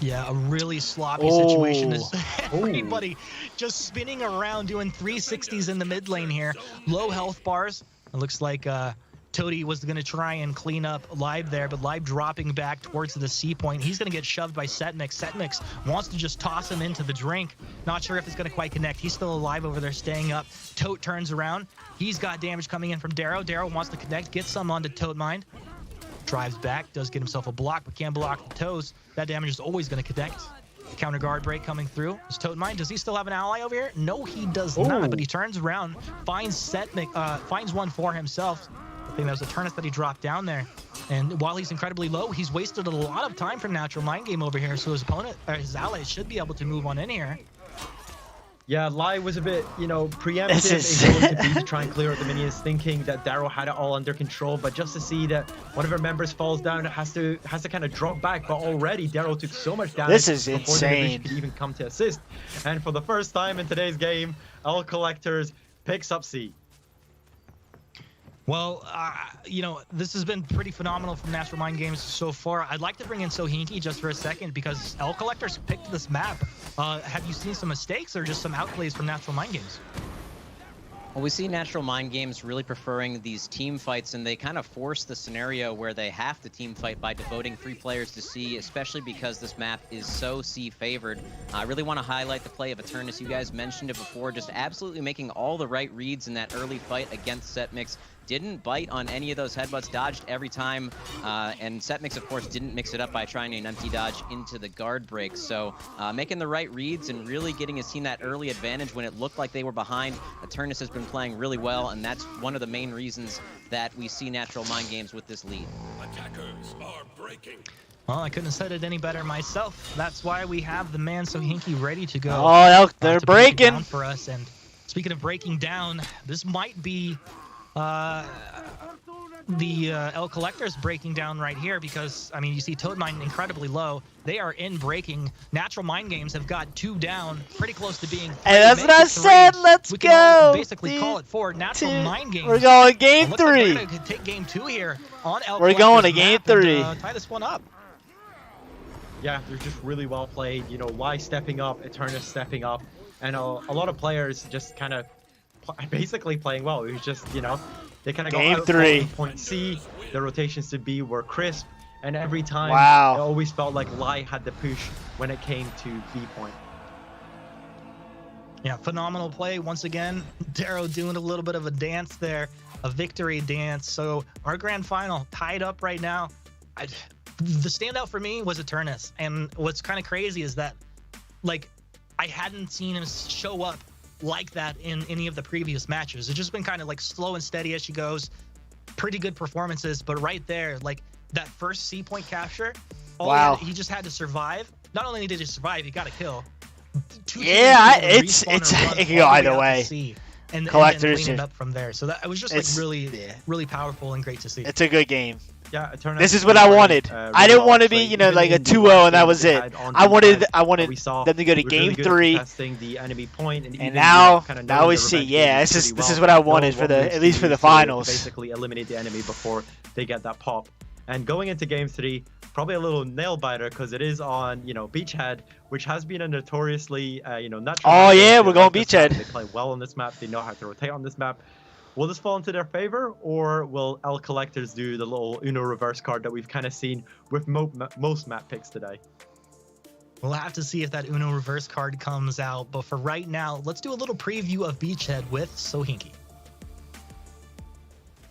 [SPEAKER 7] Yeah, a really sloppy situation. Is everybody just spinning around doing 360s in the mid lane here. Low health bars. It looks like Toady was going to try and clean up Live there, but Live dropping back towards the C point. He's going to get shoved by Setmix. Setmix wants to just toss him into the drink. Not sure if it's going to quite connect. He's still alive over there, staying up. Tote turns around. He's got damage coming in from Darrow. Darrow wants to connect, gets some onto Toadmind. Drives back, does get himself a block, but can't block the toes. That damage is always going to connect. Counter guard break coming through. Is Toadmind, does he still have an ally over here? No, he does not, but he turns around, finds Setmix, finds one for himself. I think that was Eternus that he dropped down there. And while he's incredibly low, he's wasted a lot of time from Natural Mind Game over here, so his opponent, or his ally, should be able to move on in here.
[SPEAKER 4] Yeah, Lai was a bit, you know, preemptive in going to B to try and clear out the minions, thinking that Darrow had it all under control, but just to see that one of her members falls down, it has to kind of drop back. But already Darrow took so much damage
[SPEAKER 2] this is
[SPEAKER 4] before
[SPEAKER 2] insane.
[SPEAKER 4] the could even come to assist. And for the first time in today's game, L Collectors picks up C.
[SPEAKER 7] Well, you know, this has been pretty phenomenal from Natural Mind Games so far. I'd like to bring in Sohinki just for a second because L Collectors picked this map. Have you seen some mistakes or just some outplays from Natural Mind Games?
[SPEAKER 3] Well, we see Natural Mind Games really preferring these team fights, and they kind of force the scenario where they have to team fight by devoting 3 players to C, especially because this map is so C favored. I really want to highlight the play of Eternus. You guys mentioned it before, just absolutely making all the right reads in that early fight against Setmix. Didn't bite on any of those headbutts, dodged every time, and Setmix, of course, didn't mix it up by trying an empty dodge into the guard break. So making the right reads and really getting his team that early advantage when it looked like they were behind. Eternus has been playing really well, and that's one of the main reasons that we see Natural Mind Games with this lead.
[SPEAKER 6] Attackers are breaking.
[SPEAKER 7] Well, I couldn't have said it any better myself. That's why we have the man Sohinki ready to go.
[SPEAKER 2] Oh, they're breaking
[SPEAKER 7] for us. And speaking of breaking down, this might be the L Collectors breaking down right here because, I mean, you see Toadmind incredibly low. They are in breaking. Natural Mind Games have got 2 down, pretty close to being 3.
[SPEAKER 2] And that's what I said. Let's
[SPEAKER 7] we
[SPEAKER 2] go.
[SPEAKER 7] Can basically call it 4. Natural Mind Games.
[SPEAKER 2] We're going game 3.
[SPEAKER 7] Like we're gonna take game 2 here on L
[SPEAKER 2] We're going to game 3.
[SPEAKER 7] And, tie this one up.
[SPEAKER 4] Yeah, they're just really well played. You know, Lai stepping up, Eternus stepping up, and a lot of players just kind of basically playing well. It was just, you know, they kind of got out
[SPEAKER 2] 3
[SPEAKER 4] point C. The rotations to B were crisp, and every time it always felt like Lai had the push when it came to B point.
[SPEAKER 7] Yeah, phenomenal play once again. Darrow doing a little bit of a dance there, a victory dance. So our grand final tied up right now. The standout for me was Eternus, and what's kind of crazy is that, like, I hadn't seen him show up like that in any of the previous matches. It's just been kind of like slow and steady as she goes. Pretty good performances, but right there, like that first C point capture, he just had to survive. Not only did he survive, he got a kill.
[SPEAKER 2] Yeah, it can go either way.
[SPEAKER 7] And Collectors clean it up from there. So that it was just like really powerful and great to see.
[SPEAKER 2] It's a good game.
[SPEAKER 4] Yeah,
[SPEAKER 2] this is what I wanted. I didn't want to be, you know, like a 2-0 and that was it. I wanted them to go to game 3.
[SPEAKER 4] The enemy point and
[SPEAKER 2] now we see. Yeah, this is what I wanted for at least for the finals.
[SPEAKER 4] Basically eliminate the enemy before they get that pop. And going into game 3, probably a little nail biter because it is on, you know, Beachhead, which has been a notoriously, you know, natural.
[SPEAKER 2] Oh yeah, we're going Beachhead.
[SPEAKER 4] They play well on this map. They know how to rotate on this map. Will this fall into their favor, or will L Collectors do the little Uno reverse card that we've kind of seen with most map picks today?
[SPEAKER 7] We'll have to see if that Uno reverse card comes out. But for right now, let's do a little preview of Beachhead with Sohinki.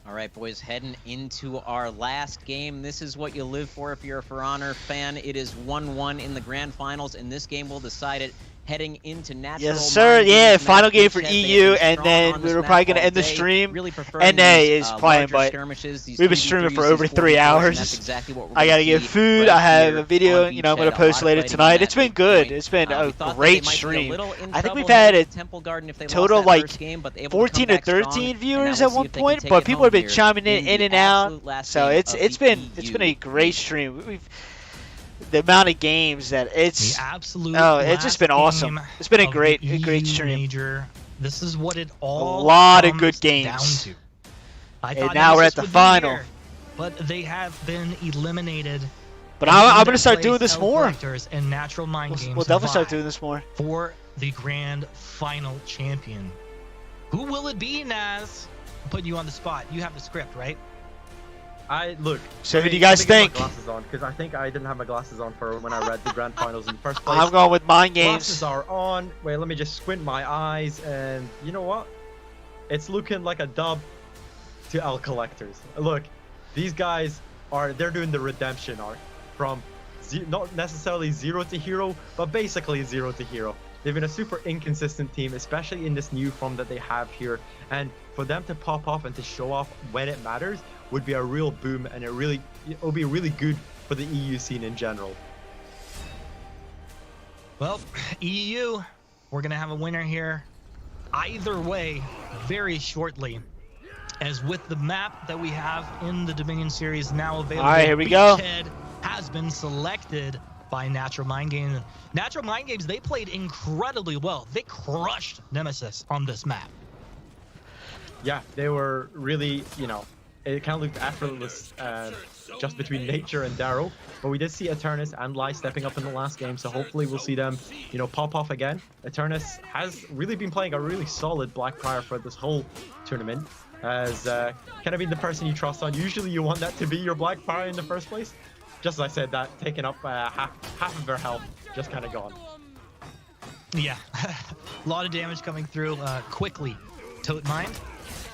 [SPEAKER 3] All right, boys, heading into our last game. This is what you live for if you're a For Honor fan. It is 1-1 in the grand finals, and this game will decide it. Heading into natural.
[SPEAKER 2] Yes, sir. Yeah, final game for EU, and then we were probably going to end the stream. NA is playing, but we've been streaming for over 3 hours. I got to get food. I have a video, you know, I'm going to post later tonight. It's been good. It's been a great stream. I think we've had a total like 14 or 13 viewers at one point, but people have been chiming in and out. So it's been a great stream. The amount of games that it's just been awesome. It's been a great stream.
[SPEAKER 7] Major. This is what it all
[SPEAKER 2] a lot of good games. And now we're at the final.
[SPEAKER 7] But they have been eliminated.
[SPEAKER 2] But I'm gonna start doing this more.
[SPEAKER 7] And Natural Mind Games.
[SPEAKER 2] We'll definitely start doing this more
[SPEAKER 7] for the grand final champion. Who will it be, Naz? I'm putting you on the spot. You have the script, right?
[SPEAKER 2] So who do you guys think?
[SPEAKER 4] Because I think I didn't have my glasses on for when I read the grand finals in the first place.
[SPEAKER 2] I'm going with Mind Games.
[SPEAKER 4] Glasses are on. Wait, let me just squint my eyes, and you know what? It's looking like a dub to L Collectors. Look, these guys they're doing the redemption arc from not necessarily 0 to hero, but basically 0 to hero. They've been a super inconsistent team, especially in this new form that they have here, and for them to pop off and to show off when it matters would be a real boom, and it'll be really good for the EU scene in general.
[SPEAKER 7] Well, EU, we're gonna have a winner here either way very shortly, as with the map that we have in the Dominion series now available.
[SPEAKER 2] All right, here we go.
[SPEAKER 7] Beachhead has been selected by Natural Mind Games. Natural Mind Games, they played incredibly well. They crushed Nemesis on this map.
[SPEAKER 4] Yeah, they were really, you know, it kind of looked effortless just between Nature and Darrow, but we did see Eternus and Lai stepping up in the last game, so hopefully we'll see them, you know, pop off again. Eternus has really been playing a really solid Black Prior for this whole tournament, as kind of being the person you trust on. Usually you want that to be your Black Prior in the first place. Just as I said, that taking up half of their health, just kind of gone.
[SPEAKER 7] Yeah, a lot of damage coming through quickly. Tote Mind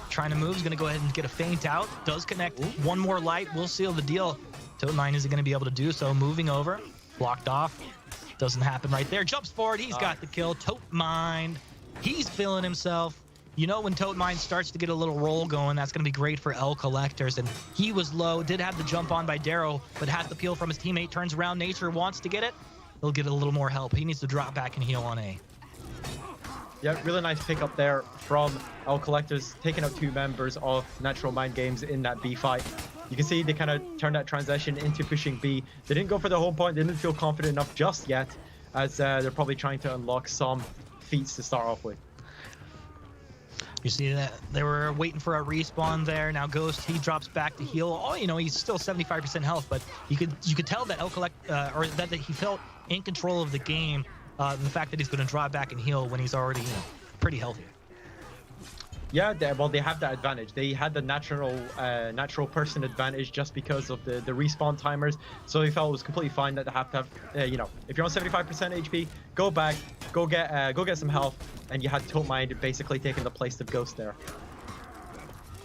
[SPEAKER 7] trying to move, is going to go ahead and get a feint out. Does connect. One more light will seal the deal. Tote Mind isn't going to be able to do so. Moving over, blocked off. Doesn't happen right there. Jumps forward. He's got the kill. Tote Mind, he's feeling himself. You know, when Tote Mind starts to get a little roll going, that's going to be great for L Collectors. And he was low, did have the jump on by Darrow, but has the peel from his teammate. Turns around, Nature wants to get it. He'll get a little more help. He needs to drop back and heal on A.
[SPEAKER 4] Yeah, really nice pick up there from L Collectors, taking out 2 members of Natural Mind Games in that B fight. You can see they kind of turned that transition into pushing B. They didn't go for the home point. They didn't feel confident enough just yet, as they're probably trying to unlock some feats to start off with.
[SPEAKER 7] You see that they were waiting for a respawn there. Now Ghost, he drops back to heal. Oh, you know, he's still 75% health, but you could tell that that he felt in control of the game. The fact that he's going to drop back and heal when he's already, you know, pretty healthy.
[SPEAKER 4] Yeah, well, they have that advantage. They had the natural person advantage just because of the respawn timers. So he felt it was completely fine that they have to have, you know, if you're on 75% HP, go back, go get some health, and you had Tote Mind basically taking the place of Ghost there.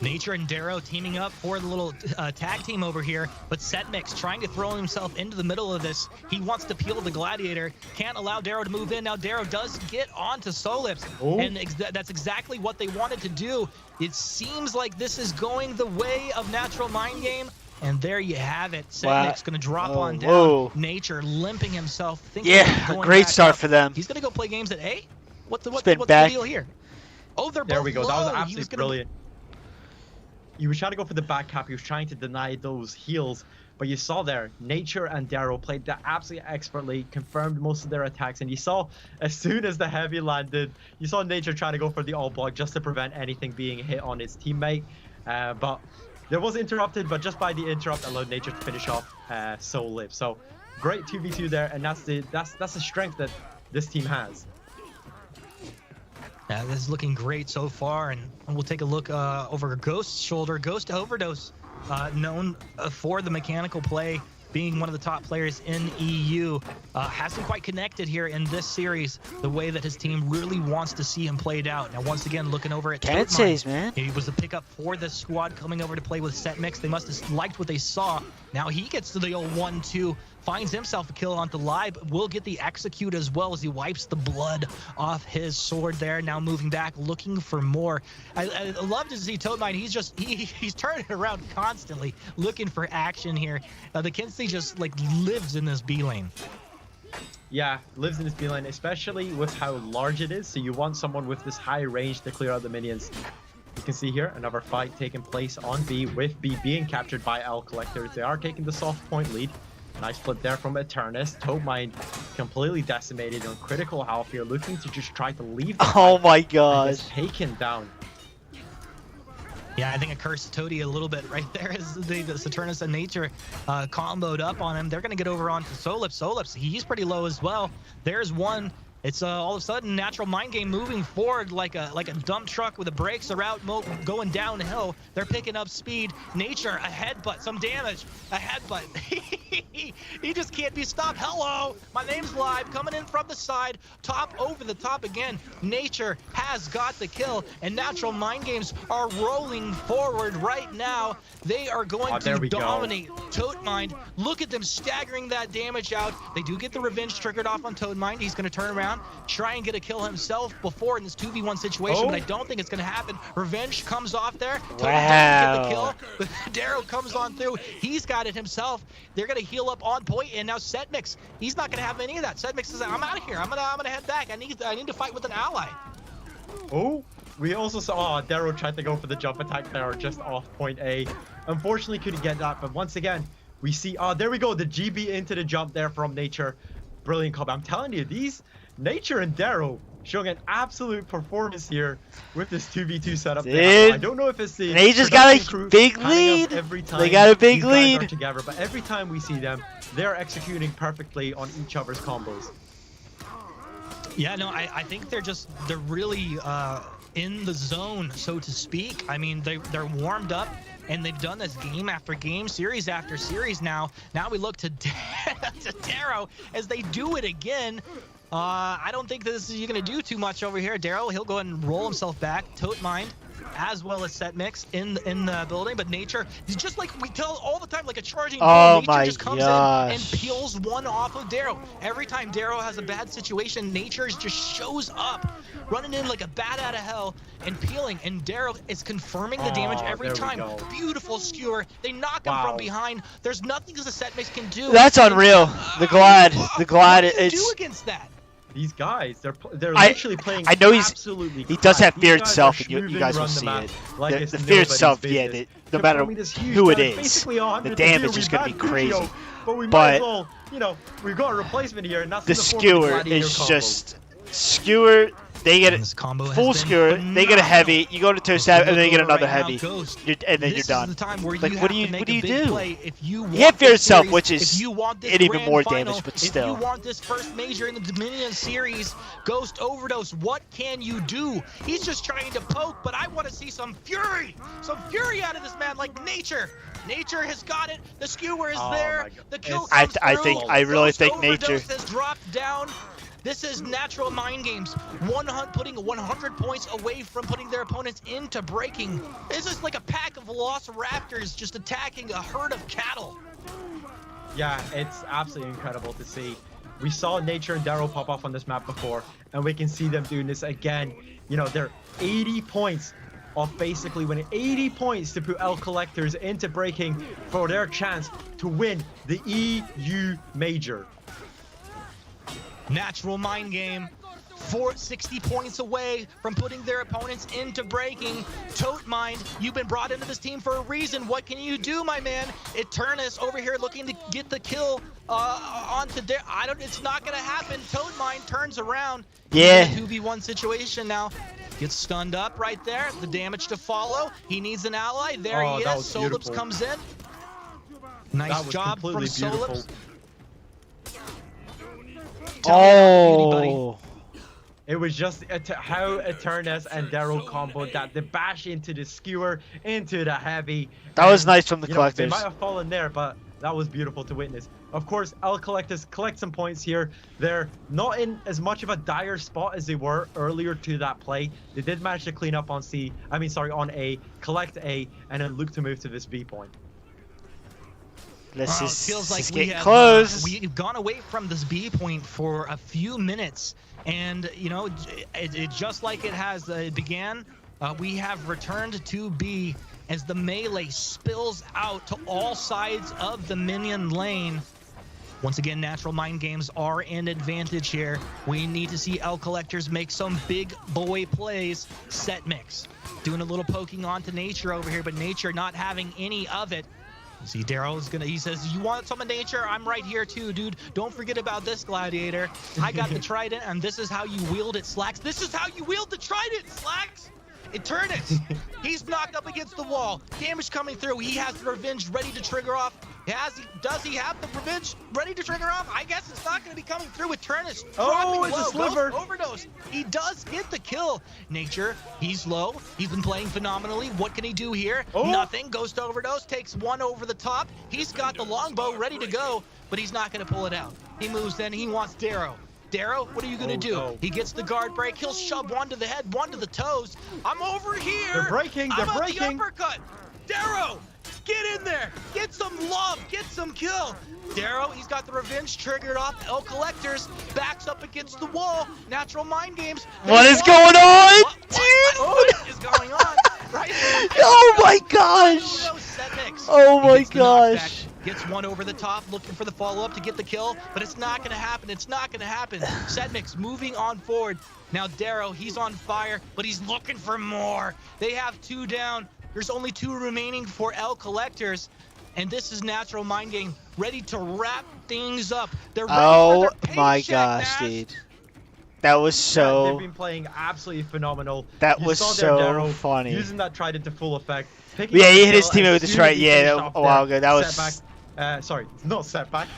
[SPEAKER 7] Nature and Darrow teaming up for the little tag team over here, but Setmix trying to throw himself into the middle of this. He wants to peel the Gladiator, can't allow Darrow to move in. Now Darrow does get onto Solips, and that's exactly what they wanted to do. It seems like this is going the way of Natural Mind Game, and there you have it. Setmix going to drop on down.
[SPEAKER 2] Whoa.
[SPEAKER 7] Nature limping himself.
[SPEAKER 2] Yeah, a great start for them.
[SPEAKER 7] He's going to go play games at A? What's the deal here? Oh, they're both
[SPEAKER 4] There we go.
[SPEAKER 7] low.
[SPEAKER 4] That was absolutely brilliant. he was trying to go for the back cap. He was trying to deny those heals. But you saw there, Nature and Darrow played that absolutely expertly, confirmed most of their attacks. And you saw, as soon as the heavy landed, you saw Nature trying to go for the all block just to prevent anything being hit on his teammate. But there was interrupted, but just by the interrupt allowed Nature to finish off Soul Live. So great 2v2 there, and that's the strength that this team has.
[SPEAKER 7] Yeah, this is looking great so far, and we'll take a look over Ghost's shoulder. Ghost Overdose, known for the mechanical play, being one of the top players in EU, hasn't quite connected here in this series the way that his team really wants to see him played out. Now, once again, looking over at
[SPEAKER 2] Kansas, man.
[SPEAKER 7] He was the pickup for this squad coming over to play with Setmix. They must have liked what they saw. Now he gets to the old 1-2, finds himself a kill onto Live, will get the execute as well as he wipes the blood off his sword there. Now moving back, looking for more. I love to see Toadmine. He's turning around constantly, looking for action here. The Kinsey just like lives in this B lane.
[SPEAKER 4] Yeah, lives in this B lane, especially with how large it is. So you want someone with this high range to clear out the minions. You can see here another fight taking place on B, with B being captured by L Collectors. They are taking the soft point lead. Nice flip there from Eternus. Toadmine completely decimated on critical health here, looking to just try to leave the
[SPEAKER 2] oh my gosh.
[SPEAKER 4] taken down.
[SPEAKER 7] Yeah, I think it cursed Toady a little bit right there as the Saturnus and Nature comboed up on him. They're going to get over onto Solips. Solips, he's pretty low as well. There's one. It's all of a sudden Natural Mind Game moving forward like a dump truck with the brakes are out, going downhill. They're picking up speed. Nature, a headbutt, some damage, a headbutt. He just can't be stopped. Hello, my name's Live, coming in from the side, top over the top again. Nature has got the kill, and Natural Mind Games are rolling forward right now. They are going to dominate Toadmind. Look at them staggering that damage out. They do get the revenge triggered off on Toadmind. He's going to turn around, try and get a kill himself before in this 2v1 situation, but I don't think it's going to happen. Revenge comes off there. Wow. Doesn't get the kill. Darrow comes on through. He's got it himself. They're going to heal up on point, and now Setmix, he's not going to have any of that. Setmix is like, I'm out of here. I'm gonna head back. I need to fight with an ally.
[SPEAKER 4] Oh, we also saw Darrow tried to go for the jump attack there, just off point A. Unfortunately, couldn't get that, but once again, we see, there we go, the GB into the jump there from Nature. Brilliant combo. I'm telling you, these Nature and Darrow showing an absolute performance here with this 2v2 setup.
[SPEAKER 2] Dude,
[SPEAKER 4] I don't know if it's the
[SPEAKER 2] they just got a big lead.
[SPEAKER 4] Every time
[SPEAKER 2] they got a big
[SPEAKER 4] these guys
[SPEAKER 2] lead
[SPEAKER 4] are together, but every time we see them, they're executing perfectly on each other's combos.
[SPEAKER 7] Yeah, no, I think they're really in the zone, so to speak. I mean, they're warmed up, and they've done this game after game, series after series now. Now we look to Darrow as they do it again. I don't think this is going to do too much over here. Darrow, he'll go ahead and roll himself back. Toadmind, as well as Setmix in the building, but Nature, just like we tell all the time, like a charging bull, Nature just comes in and peels one off of Darrow. Every time Darrow has a bad situation, Nature just shows up, running in like a bat out of hell and peeling, and Darrow is confirming the damage every time. Beautiful skewer. They knock him from behind. There's nothing the Setmix can do.
[SPEAKER 2] That's unreal. The Glide.
[SPEAKER 7] What do you do against that?
[SPEAKER 4] These guys, they're literally playing.
[SPEAKER 2] I know
[SPEAKER 4] absolutely.
[SPEAKER 2] He does have fear itself, and you guys will see it.
[SPEAKER 4] Like
[SPEAKER 2] the fear itself, yeah. No matter who it is, the damage is going to be crazy.
[SPEAKER 4] But we might as well, we've got a replacement here, and that's
[SPEAKER 2] the skewer is just skewer. They get a full skewer, they get a heavy, you go to toe stab, and then you get another heavy, and then you're done. Like, what do you do? You have fear itself, which is even more damage, but still.
[SPEAKER 7] If you want this first major in the Dominion series, Ghost Overdose, what can you do? He's just trying to poke, but I want to see some fury out of this man, like Nature. Nature has got it. The skewer is there. The kill comes through.
[SPEAKER 2] I really think Nature
[SPEAKER 7] has dropped down. This is Natural Mind Games, putting 100 points away from putting their opponents into breaking. This is like a pack of lost raptors just attacking a herd of cattle.
[SPEAKER 4] Yeah, it's absolutely incredible to see. We saw Nature and Darrow pop off on this map before, and we can see them doing this again. They're 80 points off basically winning. 80 points to put L Collectors into breaking for their chance to win the EU Major.
[SPEAKER 7] Natural Mind Game 60 points away from putting their opponents into breaking. Toadmind, you've been brought into this team for a reason. What can you do, my man? Eternus over here looking to get the kill onto there. It's not gonna happen. Toadmind turns around.
[SPEAKER 2] Yeah.
[SPEAKER 7] 2v1 situation now. Gets stunned up right there. The damage to follow. He needs an ally. There he is. Solips comes in. Nice job from Solips.
[SPEAKER 2] Oh.
[SPEAKER 4] It was just how Eternus and Daryl comboed that. The bash into the skewer, into the heavy.
[SPEAKER 2] That was nice from the collectors.
[SPEAKER 4] They might have fallen there, but that was beautiful to witness. Of course, L collectors collect some points here. They're not in as much of a dire spot as they were earlier to that play. They did manage to clean up on on A, collect A, and then look to move to this B point.
[SPEAKER 7] Let's just, feels like
[SPEAKER 2] get close.
[SPEAKER 7] We've gone away from this B point for a few minutes, and you know, it just like it has began. We have returned to B as the melee spills out to all sides of the minion lane. Once again, Natural Mind Games are in advantage here. We need to see L Collectors make some big boy plays. Set Mix doing a little poking onto Nature over here, but Nature not having any of it. See, Daryl's gonna, he says, you want some of Nature? I'm right here too, dude. Don't forget about this, Gladiator. I got the Trident, and this is how you wield it, Slacks. This is how you wield the Trident, Slacks! Eternus, he's knocked up against the wall. Damage coming through. He has the Revenge ready to trigger off. Does he have the Revenge ready to trigger off? I guess it's not going to be coming through with Eternus.
[SPEAKER 4] It's a sliver.
[SPEAKER 7] Overdose. He does get the kill. Nature, he's low. He's been playing phenomenally. What can he do here? Nothing. Goes to Overdose. Takes one over the top. He's got the longbow ready to go, but he's not going to pull it out. He moves then. He wants Darrow. Darrow, what are you gonna do? No. He gets the guard break. He'll shove one to the head, one to the toes. I'm over here.
[SPEAKER 4] They're breaking. They're breaking.
[SPEAKER 7] The uppercut. Darrow, get in there. Get some love. Get some kill. Darrow, he's got the Revenge triggered off. L Collectors backs up against the wall. Natural Mind Games.
[SPEAKER 2] What is going on, dude?
[SPEAKER 7] What is going on? Right?
[SPEAKER 2] Oh my gosh. Oh my gosh.
[SPEAKER 7] Gets one over the top, looking for the follow-up to get the kill, but it's not going to happen. It's not going to happen. Setmix moving on forward. Now Darrow, he's on fire, but he's looking for more. They have 2 down. There's only 2 remaining for L Collectors, and this is Natural Mind Game ready to wrap things up. They're ready for their
[SPEAKER 2] my
[SPEAKER 7] paycheck,
[SPEAKER 2] gosh,
[SPEAKER 7] Nash.
[SPEAKER 2] dude. That was so...
[SPEAKER 4] They've been playing absolutely phenomenal.
[SPEAKER 2] That was so funny.
[SPEAKER 4] Using that Trident to full effect.
[SPEAKER 2] Yeah, he hit his teammate with the Trident, yeah, a while ago. That was...
[SPEAKER 4] Sorry, not setback.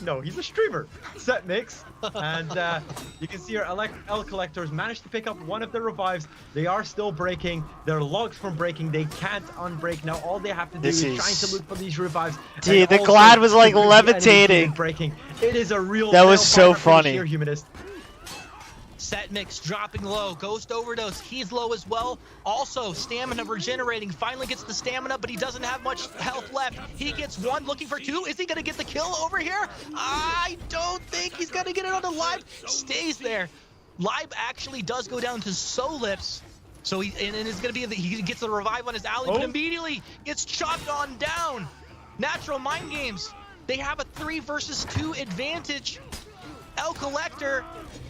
[SPEAKER 4] No, he's a streamer. Set Mix, and you can see our L Collectors managed to pick up one of the revives. They are still breaking. They're locked from breaking. They can't unbreak. Now all they have to do is trying to look for these revives.
[SPEAKER 2] Dude, the Glad was like levitating.
[SPEAKER 4] Breaking. It is a real.
[SPEAKER 2] That was so funny.
[SPEAKER 4] Here, Humanist.
[SPEAKER 7] Set Mix dropping low, Ghost Overdose, he's low as well. Also, stamina regenerating, finally gets the stamina, but he doesn't have much health left. He gets 1, looking for 2. Is he gonna get the kill over here? I don't think he's gonna get it on the Live. Stays there. Live actually does go down to Solips. So he gets the revive on his ally, but immediately gets chopped on down. Natural Mind Games, they have a 3 versus 2 advantage. L Collector,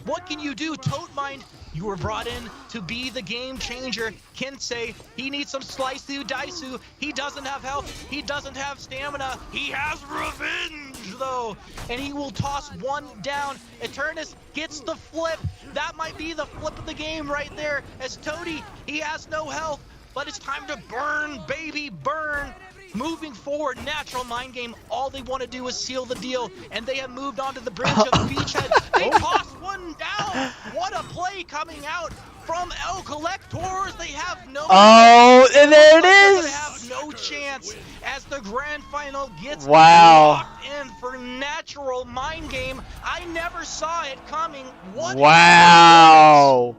[SPEAKER 7] what can you do? Toadmind, you were brought in to be the game changer. Kensei, he needs some slice through Daisu. He doesn't have health. He doesn't have stamina. He has Revenge, though. And he will toss 1 down. Eternus gets the flip. That might be the flip of the game right there. As Toady, he has no health. But it's time to burn, baby, burn. Moving forward, Natural Mind Game, all they want to do is seal the deal, and they have moved on to the bridge of the beachhead. They toss 1 down. What a play coming out from L Collectors. They have no
[SPEAKER 2] and there it is.
[SPEAKER 7] They have no chance as the grand final gets
[SPEAKER 2] locked
[SPEAKER 7] in for Natural Mind Game. I never saw it coming.
[SPEAKER 2] Wow.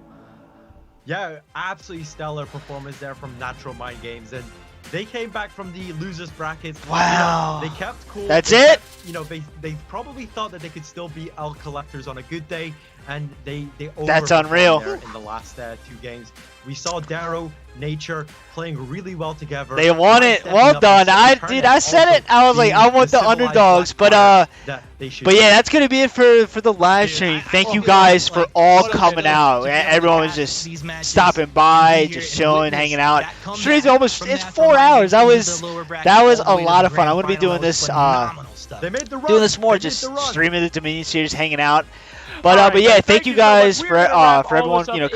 [SPEAKER 4] Yeah, absolutely stellar performance there from Natural Mind Games, and they came back from the losers brackets.
[SPEAKER 2] Wow.
[SPEAKER 4] They kept cool.
[SPEAKER 2] That's it?
[SPEAKER 4] They probably thought that they could still beat L Collectors on a good day, and they
[SPEAKER 2] That's unreal.
[SPEAKER 4] there in the last 2 games. We saw Darrow, Nature playing really well together.
[SPEAKER 2] They won it. Well done. I said it. I was like, I want the underdogs. But yeah, that's gonna be it for the live stream. Thank you guys for all coming out. Everyone was just stopping by, just chilling, hanging out. Stream's it's 4 hours. That was a lot of fun. I'm gonna be doing this more, just streaming the Dominion series, hanging out. But yeah, thank you guys for everyone coming